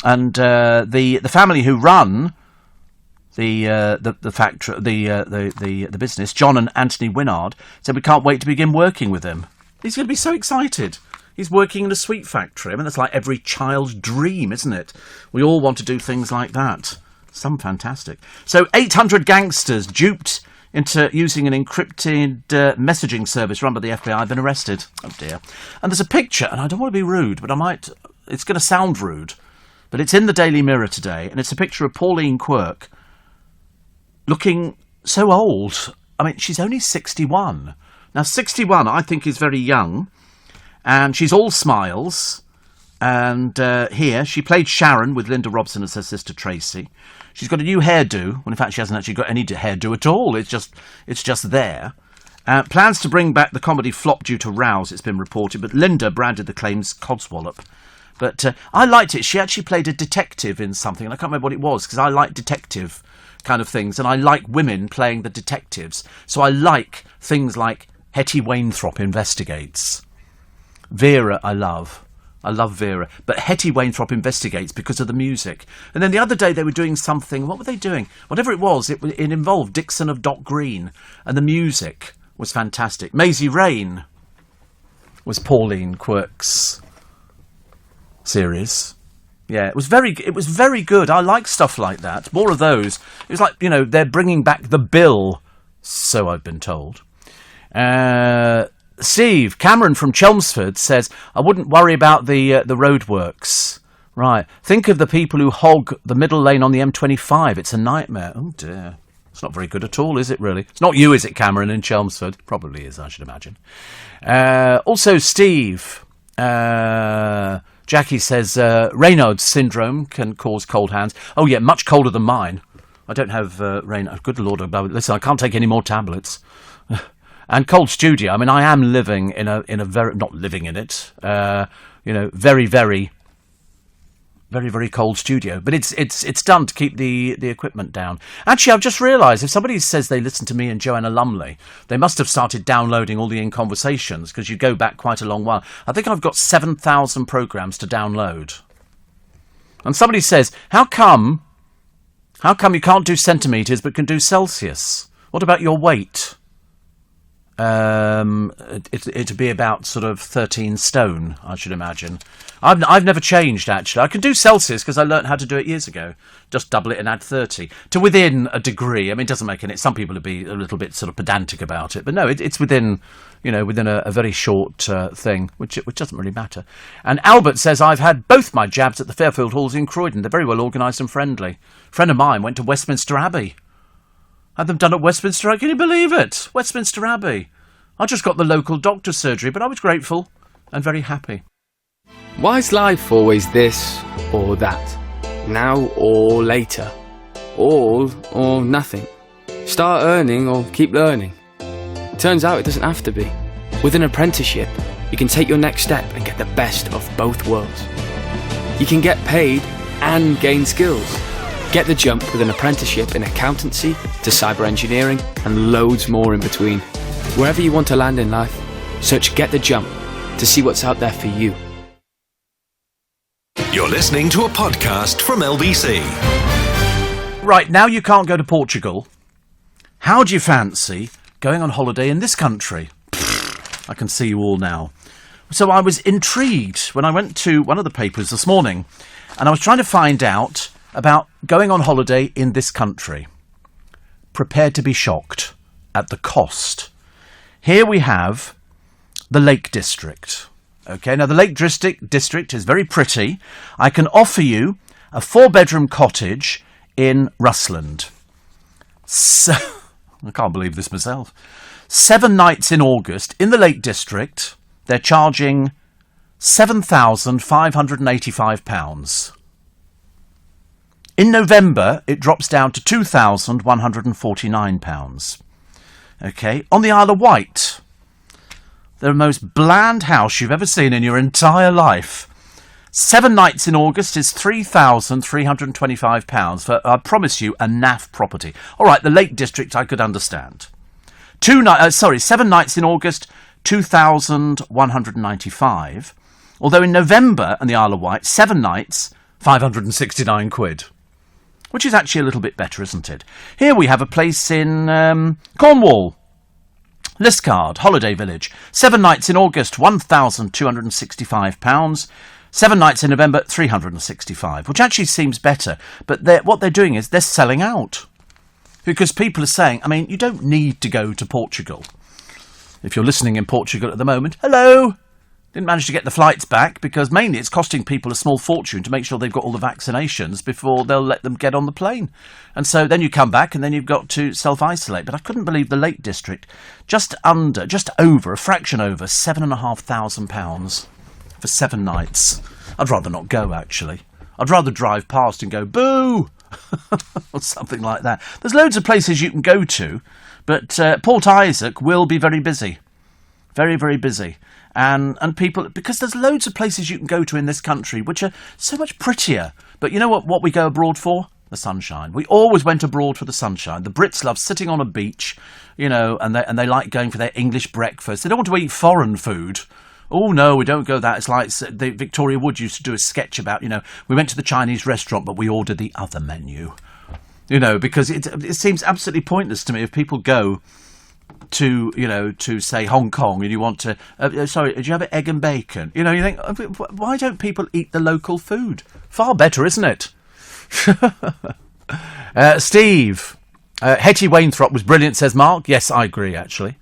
And the family who run the factory, the business, John and Anthony Winard, said we can't wait to begin working with him. He's going to be so excited. He's working in a sweet factory. I mean, that's like every child's dream, isn't it? We all want to do things like that. Some fantastic. So 800 gangsters duped into using an encrypted messaging service run by the FBI have been arrested. Oh dear. And there's a picture, and I don't want to be rude, but it's going to sound rude, but it's in the Daily Mirror today, and it's a picture of Pauline Quirk, looking so old. I mean, she's only 61. Now, 61, I think, is very young. And she's all smiles. And here, she played Sharon with Linda Robson as her sister Tracy. She's got a new hairdo. Well, in fact, she hasn't actually got any hairdo at all. It's just there. Plans to bring back the comedy flop due to rows, it's been reported, but Linda branded the claims codswallop. But I liked it. She actually played a detective in something, and I can't remember what it was, because I like detective kind of things, and I like women playing the detectives. So I like things like Hetty Wainthropp Investigates. Vera, I love Vera. But Hetty Wainthropp Investigates because of the music. And then the other day they were doing something. What were they doing? Whatever it was, it involved Dixon of Dock Green. And the music was fantastic. Maisie Rain was Pauline Quirk's series. Yeah, it was very good. I like stuff like that. More of those. It was like, they're bringing back The Bill, so I've been told. Steve Cameron from Chelmsford says, I wouldn't worry about the roadworks. Right. Think of the people who hog the middle lane on the M25. It's a nightmare. Oh, dear. It's not very good at all, is it, really? It's not you, is it, Cameron, in Chelmsford? Probably is, I should imagine. Also, Steve, Jackie says, Raynaud's syndrome can cause cold hands. Oh, yeah, much colder than mine. I don't have Raynaud. Good Lord, listen, I can't take any more tablets. And cold studio. I mean, I am living in a very, not living in it, very, very, very, very cold studio. But it's done to keep the equipment down. Actually, I've just realised if somebody says they listen to me and Joanna Lumley, they must have started downloading all the In Conversations, because you go back quite a long while. I think I've got 7,000 programmes to download. And somebody says, how come you can't do centimetres but can do Celsius? What about your weight? It'd be about sort of 13 stone, I should imagine. I've never changed, actually. I can do Celsius because I learnt how to do it years ago. Just double it and add 30 to within a degree. I mean, it doesn't make any. Some people would be a little bit sort of pedantic about it, but no, it's within a very short thing, which doesn't really matter. And Albert says, I've had both my jabs at the Fairfield Halls in Croydon. They're very well organised and friendly. A friend of mine went to Westminster Abbey. Had them done at Westminster. Can you believe it? Westminster Abbey. I just got the local doctor's surgery, but I was grateful and very happy. Why is life always this or that? Now or later? All or nothing? Start earning or keep learning? Turns out it doesn't have to be. With an apprenticeship, you can take your next step and get the best of both worlds. You can get paid and gain skills. Get the jump with an apprenticeship in accountancy to cyber engineering and loads more in between. Wherever you want to land in life, search Get the Jump to see what's out there for you. You're listening to a podcast from LBC. Right, now you can't go to Portugal. How do you fancy going on holiday in this country? I can see you all now. So I was intrigued when I went to one of the papers this morning, and I was trying to find out about going on holiday in this country. Prepared to be shocked at the cost. Here we have the Lake District. Okay, now the Lake District is very pretty. I can offer you a 4-bedroom cottage in Russland. So, I can't believe this myself. 7 nights in August in the Lake District. They're charging £7,585. In November, it drops down to £2,149. Okay, on the Isle of Wight, the most bland house you've ever seen in your entire life. 7 nights in August is £3,325 for, I promise you, a naff property. All right, the Lake District I could understand. 7 nights in August, £2,195. Although in November on the Isle of Wight, 7 nights, £569. Which is actually a little bit better, isn't it? Here we have a place in Cornwall. Liscard, Holiday Village. 7 nights in August, £1,265. 7 nights in November, £365, which actually seems better. But what they're doing is they're selling out. Because people are saying, I mean, you don't need to go to Portugal. If you're listening in Portugal at the moment, hello! Didn't manage to get the flights back because mainly it's costing people a small fortune to make sure they've got all the vaccinations before they'll let them get on the plane. And so then you come back and then you've got to self-isolate. But I couldn't believe the Lake District, just over, a fraction over, £7,500 for 7 nights. I'd rather not go, actually. I'd rather drive past and go, boo! Or something like that. There's loads of places you can go to, But Port Isaac will be very busy. Very, very busy. And people, because there's loads of places you can go to in this country which are so much prettier. But you know what we go abroad for? The sunshine. We always went abroad for the sunshine. The Brits love sitting on a beach, you know, and they like going for their English breakfast. They don't want to eat foreign food. Oh, no, we don't go that. It's like the Victoria Wood used to do a sketch about, you know, we went to the Chinese restaurant, but we ordered the other menu. You know, because it seems absolutely pointless to me if people go to, you know, to say Hong Kong and you want to, sorry, did you have egg and bacon? You know, you think, why don't people eat the local food? Far better, isn't it? Steve, Hetty Wainthropp was brilliant, says Mark. Yes, I agree, actually.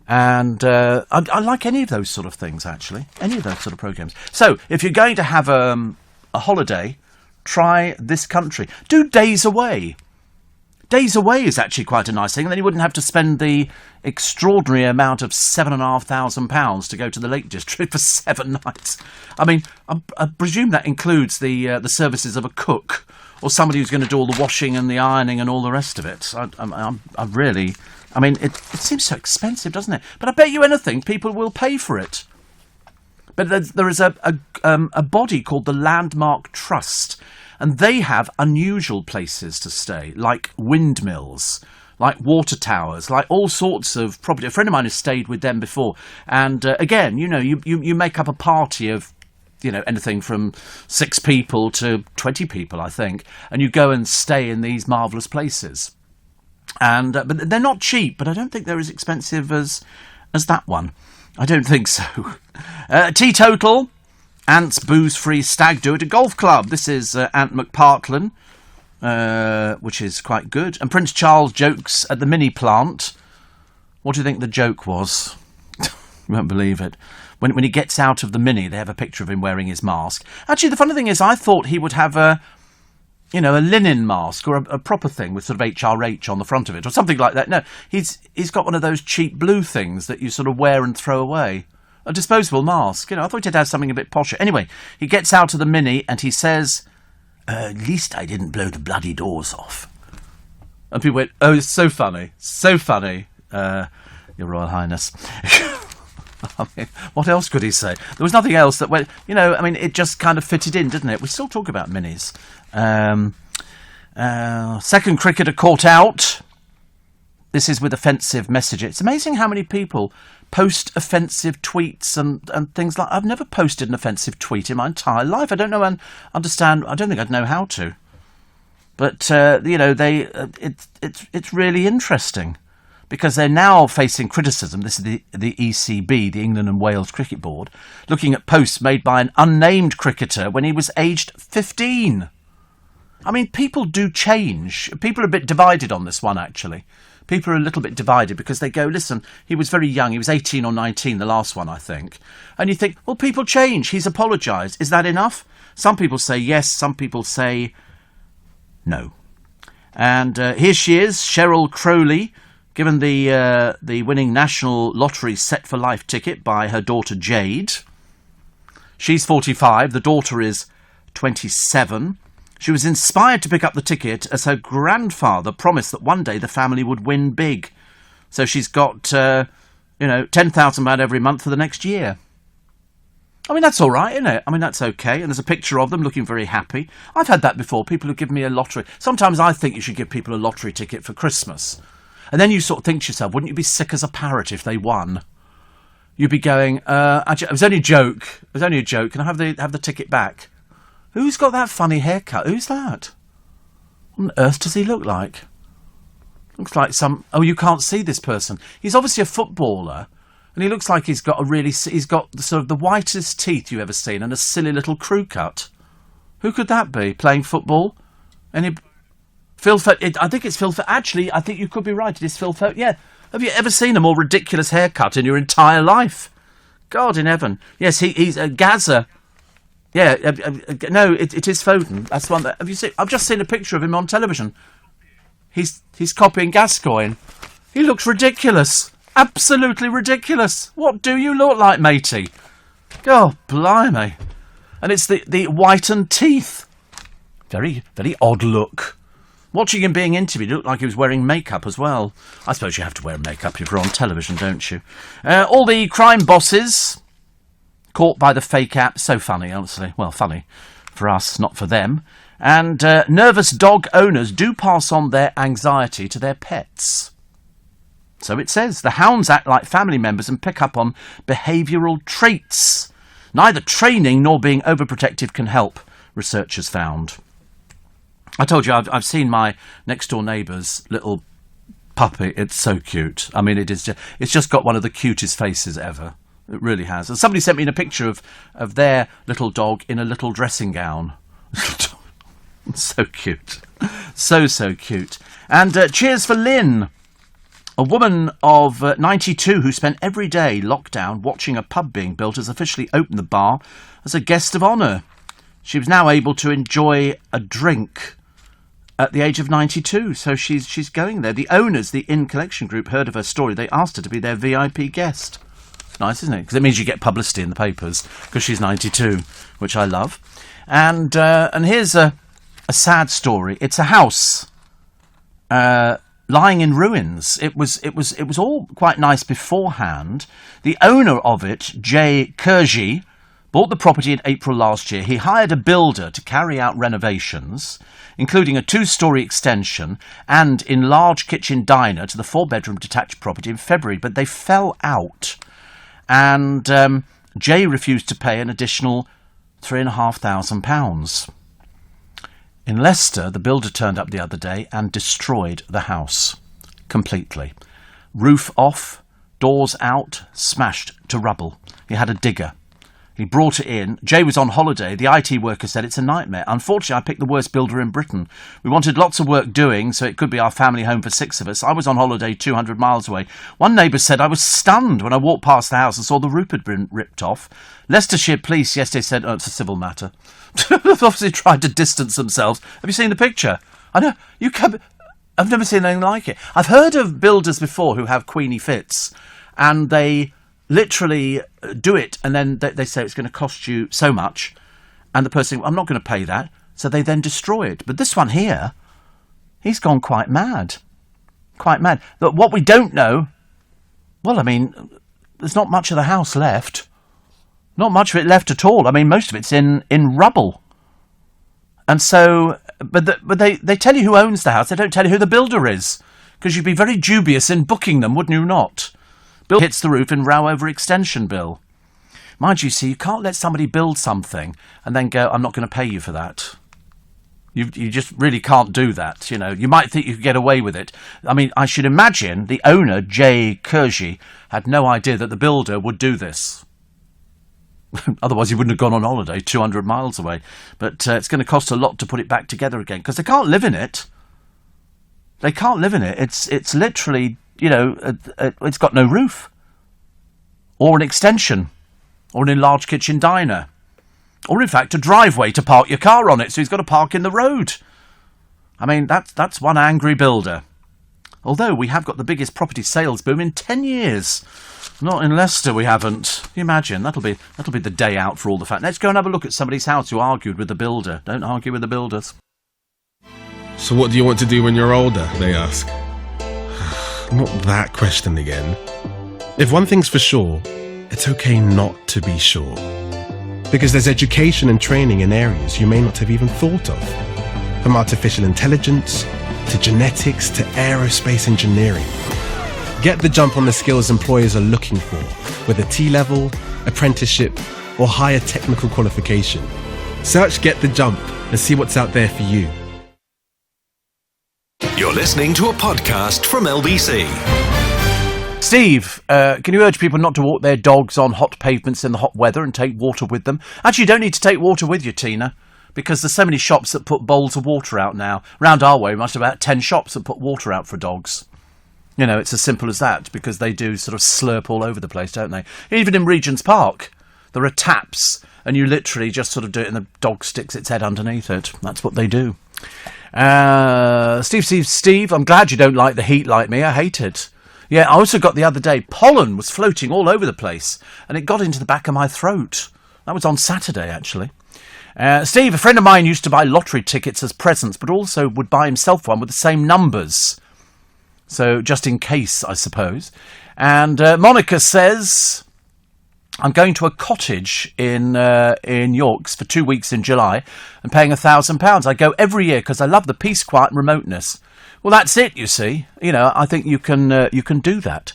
And I like any of those sort of things, actually. Any of those sort of programmes. So, if you're going to have a holiday, try this country. Do Days Away. Days Away is actually quite a nice thing, and then you wouldn't have to spend the extraordinary amount of £7,500 to go to the Lake District for 7 nights. I mean, I presume that includes the services of a cook or somebody who's going to do all the washing and the ironing and all the rest of it. I mean, it seems so expensive, doesn't it? But I bet you anything, people will pay for it. But there is a body called the Landmark Trust, and they have unusual places to stay, like windmills, like water towers, like all sorts of property. A friend of mine has stayed with them before. And again, you know, you make up a party of, you know, anything from 6 people to 20 people, I think. And you go and stay in these marvellous places. And but they're not cheap, but I don't think they're as expensive as that one. I don't think so. Teetotal. Ant's booze-free stag do at a golf club. This is Ant McPartlin, which is quite good. And Prince Charles jokes at the mini plant. What do you think the joke was? You won't believe it. When he gets out of the mini, they have a picture of him wearing his mask. Actually, the funny thing is, I thought he would have a linen mask or a proper thing with sort of HRH on the front of it or something like that. No, he's got one of those cheap blue things that you sort of wear and throw away. A disposable mask. You know, I thought he'd have something a bit posher. Anyway, he gets out of the mini and he says, at least I didn't blow the bloody doors off. And people went, oh, it's so funny. So funny, Your Royal Highness. I mean, what else could he say? There was nothing else that went, you know, I mean, it just kind of fitted in, didn't it? We still talk about minis. Second cricketer caught out. This is with offensive messages. It's amazing how many people post offensive tweets and things like. I've never posted an offensive tweet in my entire life. I don't know and understand. I don't think I'd know how to. But you know, it's really interesting because they're now facing criticism. This is the ECB, the England and Wales Cricket Board, looking at posts made by an unnamed cricketer when he was aged 15. I mean, people do change. People are a bit divided on this one, actually. People are a little bit divided because they go, listen, he was very young. He was 18 or 19, the last one, I think. And you think, well, people change. He's apologised. Is that enough? Some people say yes. Some people say no. And here she is, Cheryl Crowley, given the winning National Lottery Set for Life ticket by her daughter Jade. She's 45. The daughter is 27. She was inspired to pick up the ticket as her grandfather promised that one day the family would win big. So she's got, £10,000 every month for the next year. I mean, that's all right, isn't it? I mean, that's okay. And there's a picture of them looking very happy. I've had that before. People who give me a lottery. Sometimes I think you should give people a lottery ticket for Christmas. And then you sort of think to yourself, wouldn't you be sick as a parrot if they won? You'd be going, actually, it was only a joke. It was only a joke. Can I have the ticket back? Who's got that funny haircut? Who's that? What on earth does he look like? Looks like some... Oh, you can't see this person. He's obviously a footballer, and he looks like he's got sort of the whitest teeth you've ever seen and a silly little crew cut. Who could that be? Playing football? Phil Foden. I think it's Phil Foden. Actually, I think you could be right. It is Phil Foden. Yeah. Have you ever seen a more ridiculous haircut in your entire life? God in heaven. Yes, he's a Gaza. Yeah, no, it is Foden. That's the one that... Have you seen... I've just seen a picture of him on television. He's copying Gascoigne. He looks ridiculous. Absolutely ridiculous. What do you look like, matey? God, blimey. And it's the whitened teeth. Very, very odd look. Watching him being interviewed, it looked like he was wearing makeup as well. I suppose you have to wear makeup if you're on television, don't you? All the crime bosses caught by the fake app. So funny, honestly. Well, funny for us, not for them. And nervous dog owners do pass on their anxiety to their pets. So it says, the hounds act like family members and pick up on behavioural traits. Neither training nor being overprotective can help, researchers found. I told you, I've seen my next-door neighbour's little puppy. It's so cute. I mean, it's just got one of the cutest faces ever. It really has. And somebody sent me in a picture of their little dog in a little dressing gown. So cute. So cute. And cheers for Lynn, a woman of 92 who spent every day locked down watching a pub being built, has officially opened the bar as a guest of honour. She was now able to enjoy a drink at the age of 92, so she's going there. The owners, the Inn Collection Group, heard of her story. They asked her to be their VIP guest. Nice, isn't it? Because it means you get publicity in the papers, because she's 92, which I love. And here's a sad story. It's a house lying in ruins. It was all quite nice beforehand. The owner of it, Jay Kurji, bought the property in April last year. He hired a builder to carry out renovations, including a 2-storey extension and enlarged kitchen diner to the 4-bedroom detached property in February, but they fell out. And Jay refused to pay an additional £3,500. In Leicester, the builder turned up the other day and destroyed the house completely. Roof off, doors out, smashed to rubble. He had a digger. He brought it in. Jay was on holiday. The IT worker said it's a nightmare. Unfortunately, I picked the worst builder in Britain. We wanted lots of work doing, so it could be our family home for 6 of us. I was on holiday 200 miles away. One neighbour said I was stunned when I walked past the house and saw the roof had been ripped off. Leicestershire police yesterday said, oh, it's a civil matter. They've obviously tried to distance themselves. Have you seen the picture? I know. I've never seen anything like it. I've heard of builders before who have Queenie fits, and they literally do it, and then they say it's going to cost you so much, and the person, I'm not going to pay that, so they then destroy it. But this one here, he's gone quite mad. Quite mad. But what we don't know, well, I mean, there's not much of the house left. Not much of it left at all. I mean, most of it's in rubble. And so, but they tell you who owns the house. They don't tell you who the builder is, because you'd be very dubious in booking them, wouldn't you not? Bill hits the roof and row over extension bill. Mind you, see, you can't let somebody build something and then go, I'm not going to pay you for that. You just really can't do that, you know. You might think you could get away with it. I mean, I should imagine the owner, Jay Kurji, had no idea that the builder would do this. Otherwise, he wouldn't have gone on holiday 200 miles away. But it's going to cost a lot to put it back together again, because they can't live in it. They can't live in it. It's literally, you know, it's got no roof, or an extension, or an enlarged kitchen diner, or in fact a driveway to park your car on it, so he's got to park in the road. I mean, that's one angry builder. Although we have got the biggest property sales boom in 10 years. Not in Leicester, we haven't. Can you imagine? That'll be the day out for all the fact. Let's go and have a look at somebody's house who argued with the builder. Don't argue with the builders. So what do you want to do when you're older, they ask. Not that question again. If one thing's for sure, it's okay not to be sure. Because there's education and training in areas you may not have even thought of. From artificial intelligence, to genetics, to aerospace engineering. Get the jump on the skills employers are looking for, with a T-level, apprenticeship, or higher technical qualification. Search Get the Jump and see what's out there for you. You're listening to a podcast from LBC. Steve, can you urge people not to walk their dogs on hot pavements in the hot weather and take water with them? Actually, you don't need to take water with you, Tina, because there's so many shops that put bowls of water out now. Round our way, we must have about 10 shops that put water out for dogs. You know, it's as simple as that, because they do sort of slurp all over the place, don't they? Even in Regent's Park, there are taps, and you literally just sort of do it and the dog sticks its head underneath it. That's what they do. Steve, I'm glad you don't like the heat like me. I hate it. Yeah, I also got the other day, pollen was floating all over the place, and it got into the back of my throat. That was on Saturday, actually. Steve, a friend of mine used to buy lottery tickets as presents, but also would buy himself one with the same numbers. So just in case, I suppose. And Monica says, I'm going to a cottage in Yorks for 2 weeks in July and paying £1,000. I go every year because I love the peace, quiet and remoteness. Well, that's it, you see. You know, I think you can do that.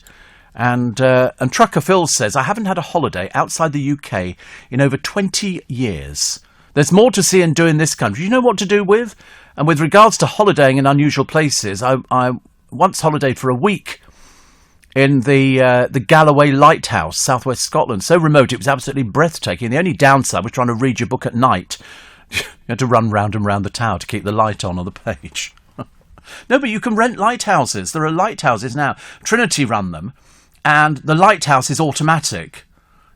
And Trucker Phil says, I haven't had a holiday outside the UK in over 20 years. There's more to see and do in this country. You know what to do with? And with regards to holidaying in unusual places, I once holidayed for a week in the Galloway Lighthouse, southwest Scotland. So remote, it was absolutely breathtaking. The only downside was trying to read your book at night. You had to run round and round the tower to keep the light on the page. No, but you can rent lighthouses. There are lighthouses now. Trinity run them, and the lighthouse is automatic.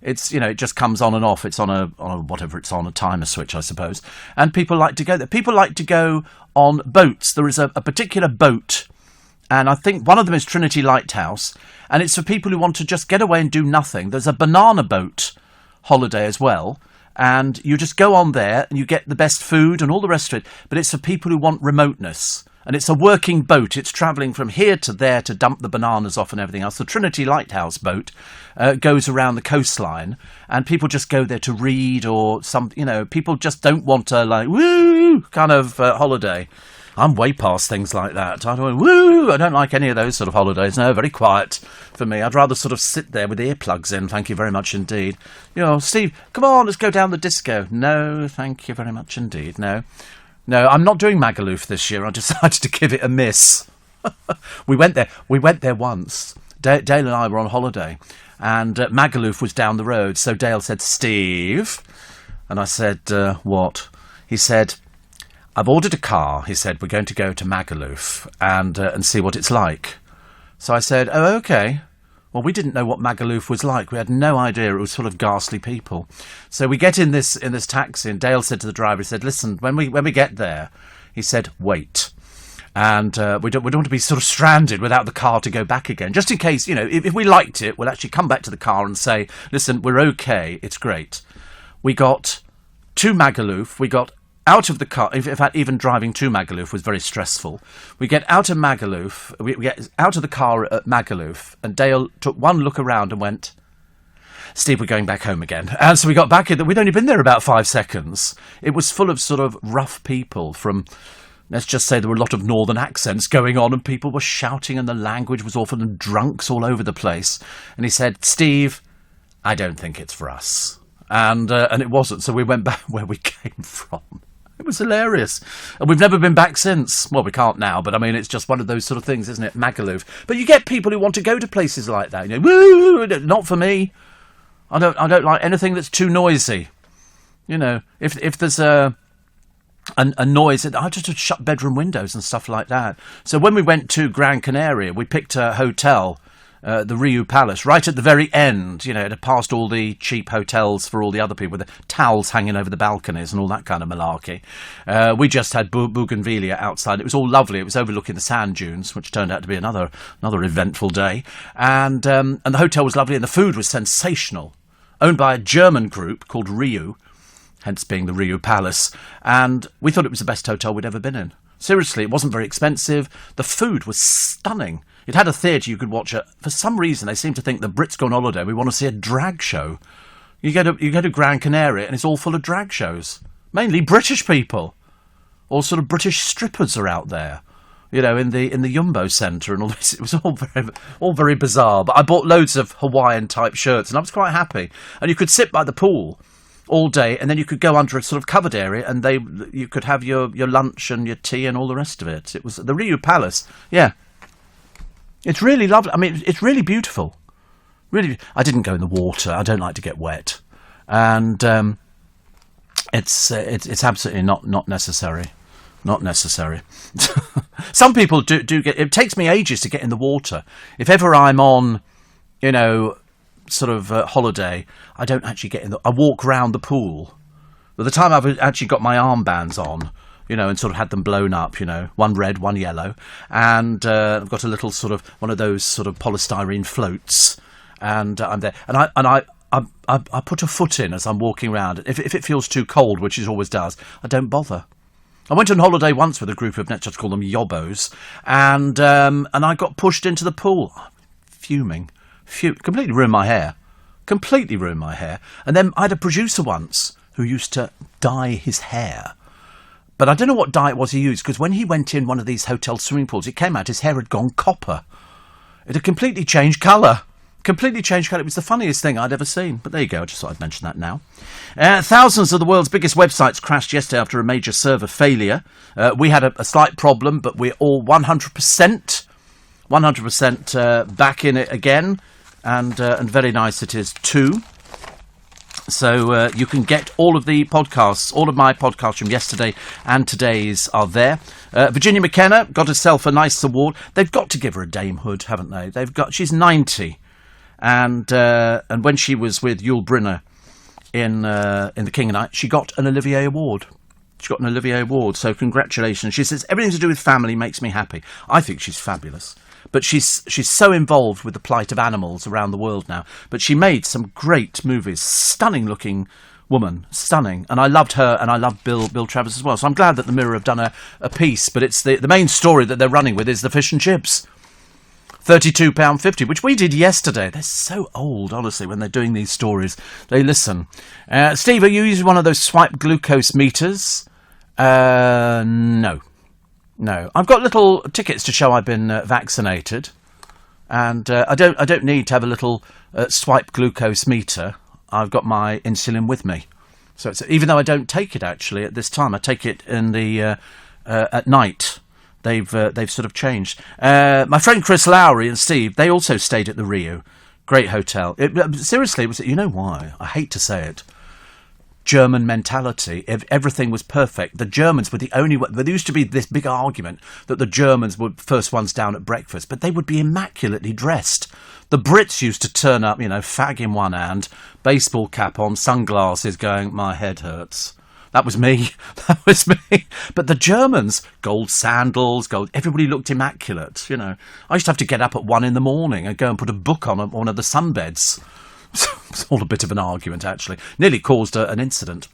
It's, you know, it just comes on and off. It's on a whatever it's on, a timer switch, I suppose. And people like to go there. People like to go on boats. There is a particular boat, and I think one of them is Trinity Lighthouse, and it's for people who want to just get away and do nothing. There's a banana boat holiday as well, and you just go on there and you get the best food and all the rest of it, but it's for people who want remoteness. And it's a working boat. It's travelling from here to there to dump the bananas off and everything else. The Trinity Lighthouse boat goes around the coastline, and people just go there to read or some, you know, people just don't want a like woo kind of holiday. I'm way past things like that. I don't like any of those sort of holidays. No, very quiet for me. I'd rather sort of sit there with earplugs in. Thank you very much indeed. You know, Steve, come on, let's go down the disco. No, thank you very much indeed. No, I'm not doing Magaluf this year. I decided to give it a miss. We went there once. Dale and I were on holiday, and Magaluf was down the road. So Dale said, Steve, and I said, what? He said, I've ordered a car. He said, we're going to go to Magaluf and see what it's like. So I said, oh, okay. Well, we didn't know what Magaluf was like. We had no idea. It was full of ghastly people. So we get in this taxi, and Dale said to the driver, he said, listen, when we get there, he said, wait. And we don't want to be sort of stranded without the car to go back again. Just in case, you know, if we liked it, we'll actually come back to the car and say, listen, we're okay. It's great. We got to Magaluf. We got out of the car. In fact, even driving to Magaluf was very stressful. We get out of Magaluf. We get out of the car at Magaluf, and Dale took one look around and went, Steve, we're going back home again. And so we got back in. We'd only been there about 5 seconds. It was full of sort of rough people from, let's just say there were a lot of northern accents going on, and people were shouting, and the language was awful, and drunks all over the place. And he said, Steve, I don't think it's for us. And it wasn't. So we went back where we came from. It was hilarious. And we've never been back since. Well, we can't now, but I mean, it's just one of those sort of things, isn't it? Magaluf. But you get people who want to go to places like that. You know, woo, not for me. I don't like anything that's too noisy. You know, if there's a noise, I just would shut bedroom windows and stuff like that. So when we went to Gran Canaria, we picked a hotel, the Riu Palace, right at the very end. You know, it had passed all the cheap hotels for all the other people with the towels hanging over the balconies and all that kind of malarkey. We just had bougainvillea outside. It was all lovely. It was overlooking the sand dunes, which turned out to be another eventful day. And the hotel was lovely, and the food was sensational. Owned by a German group called Riu, hence being the Riu Palace. And we thought it was the best hotel we'd ever been in. Seriously, it wasn't very expensive. The food was stunning. It had a theatre you could watch. For some reason, they seem to think the Brits go on holiday. We want to see a drag show. You go to Gran Canaria, and it's all full of drag shows. Mainly British people. All sort of British strippers are out there. You know, in the Jumbo Centre and all this. It was all very bizarre. But I bought loads of Hawaiian-type shirts, and I was quite happy. And you could sit by the pool all day, and then you could go under a sort of covered area, and you could have your lunch and your tea and all the rest of it. It was the Riu Palace. Yeah. It's really lovely. I mean, it's really beautiful. Really, I didn't go in the water. I don't like to get wet, and it's absolutely not necessary. Not necessary. Some people do get. It takes me ages to get in the water. If ever I'm on, you know, sort of holiday, I don't actually get in. I walk round the pool. By the time I've actually got my armbands on, you know, and sort of had them blown up, you know, one red, one yellow, and I've got a little sort of one of those sort of polystyrene floats, and I'm there, and I put a foot in as I'm walking around. If it feels too cold, which it always does, I don't bother. I went on holiday once with a group of, let's just call them yobbos, and I got pushed into the pool. Fuming. Completely ruined my hair. And then I had a producer once who used to dye his hair. But I don't know what dye it was he used, because when he went in one of these hotel swimming pools, it came out his hair had gone copper. It had completely changed colour. It was the funniest thing I'd ever seen. But there you go, I just thought I'd mention that now. Thousands of the world's biggest websites crashed yesterday after a major server failure. We had a slight problem, but we're all 100% back in it again. And very nice it is too. So you can get all of the podcasts, all of my podcasts from yesterday and today's are there. Virginia McKenna got herself a nice award. They've got to give her a damehood, haven't they? She's 90. And when she was with Yul Brynner in The King and I, she got an Olivier Award. So congratulations. She says, everything to do with family makes me happy. I think she's fabulous. But she's so involved with the plight of animals around the world now. But she made some great movies. Stunning looking woman. Stunning. And I loved her, and I loved Bill Travers as well. So I'm glad that the Mirror have done a piece. But it's the main story that they're running with is the fish and chips. £32.50, which we did yesterday. They're so old, honestly, when they're doing these stories. They listen. Steve, are you using one of those swipe glucose meters? No. I've got little tickets to show I've been vaccinated. And I don't need to have a little swipe glucose meter. I've got my insulin with me. So even though I don't take it, actually, at this time, I take it in the at night. They've sort of changed. My friend Chris Lowry and Steve, they also stayed at the Rio. Great hotel. Seriously, it was. You know why? I hate to say it. German mentality. Everything was perfect. The Germans were the only one. There used to be this big argument that the Germans were first ones down at breakfast, but they would be immaculately dressed. The Brits used to turn up, fag in one hand, baseball cap on, sunglasses, going, my head hurts. That was me. But the Germans, gold sandals, everybody looked immaculate, I used to have to get up at 1 a.m. and go and put a book on one of the sunbeds. It's all a bit of an argument, actually. Nearly caused an incident.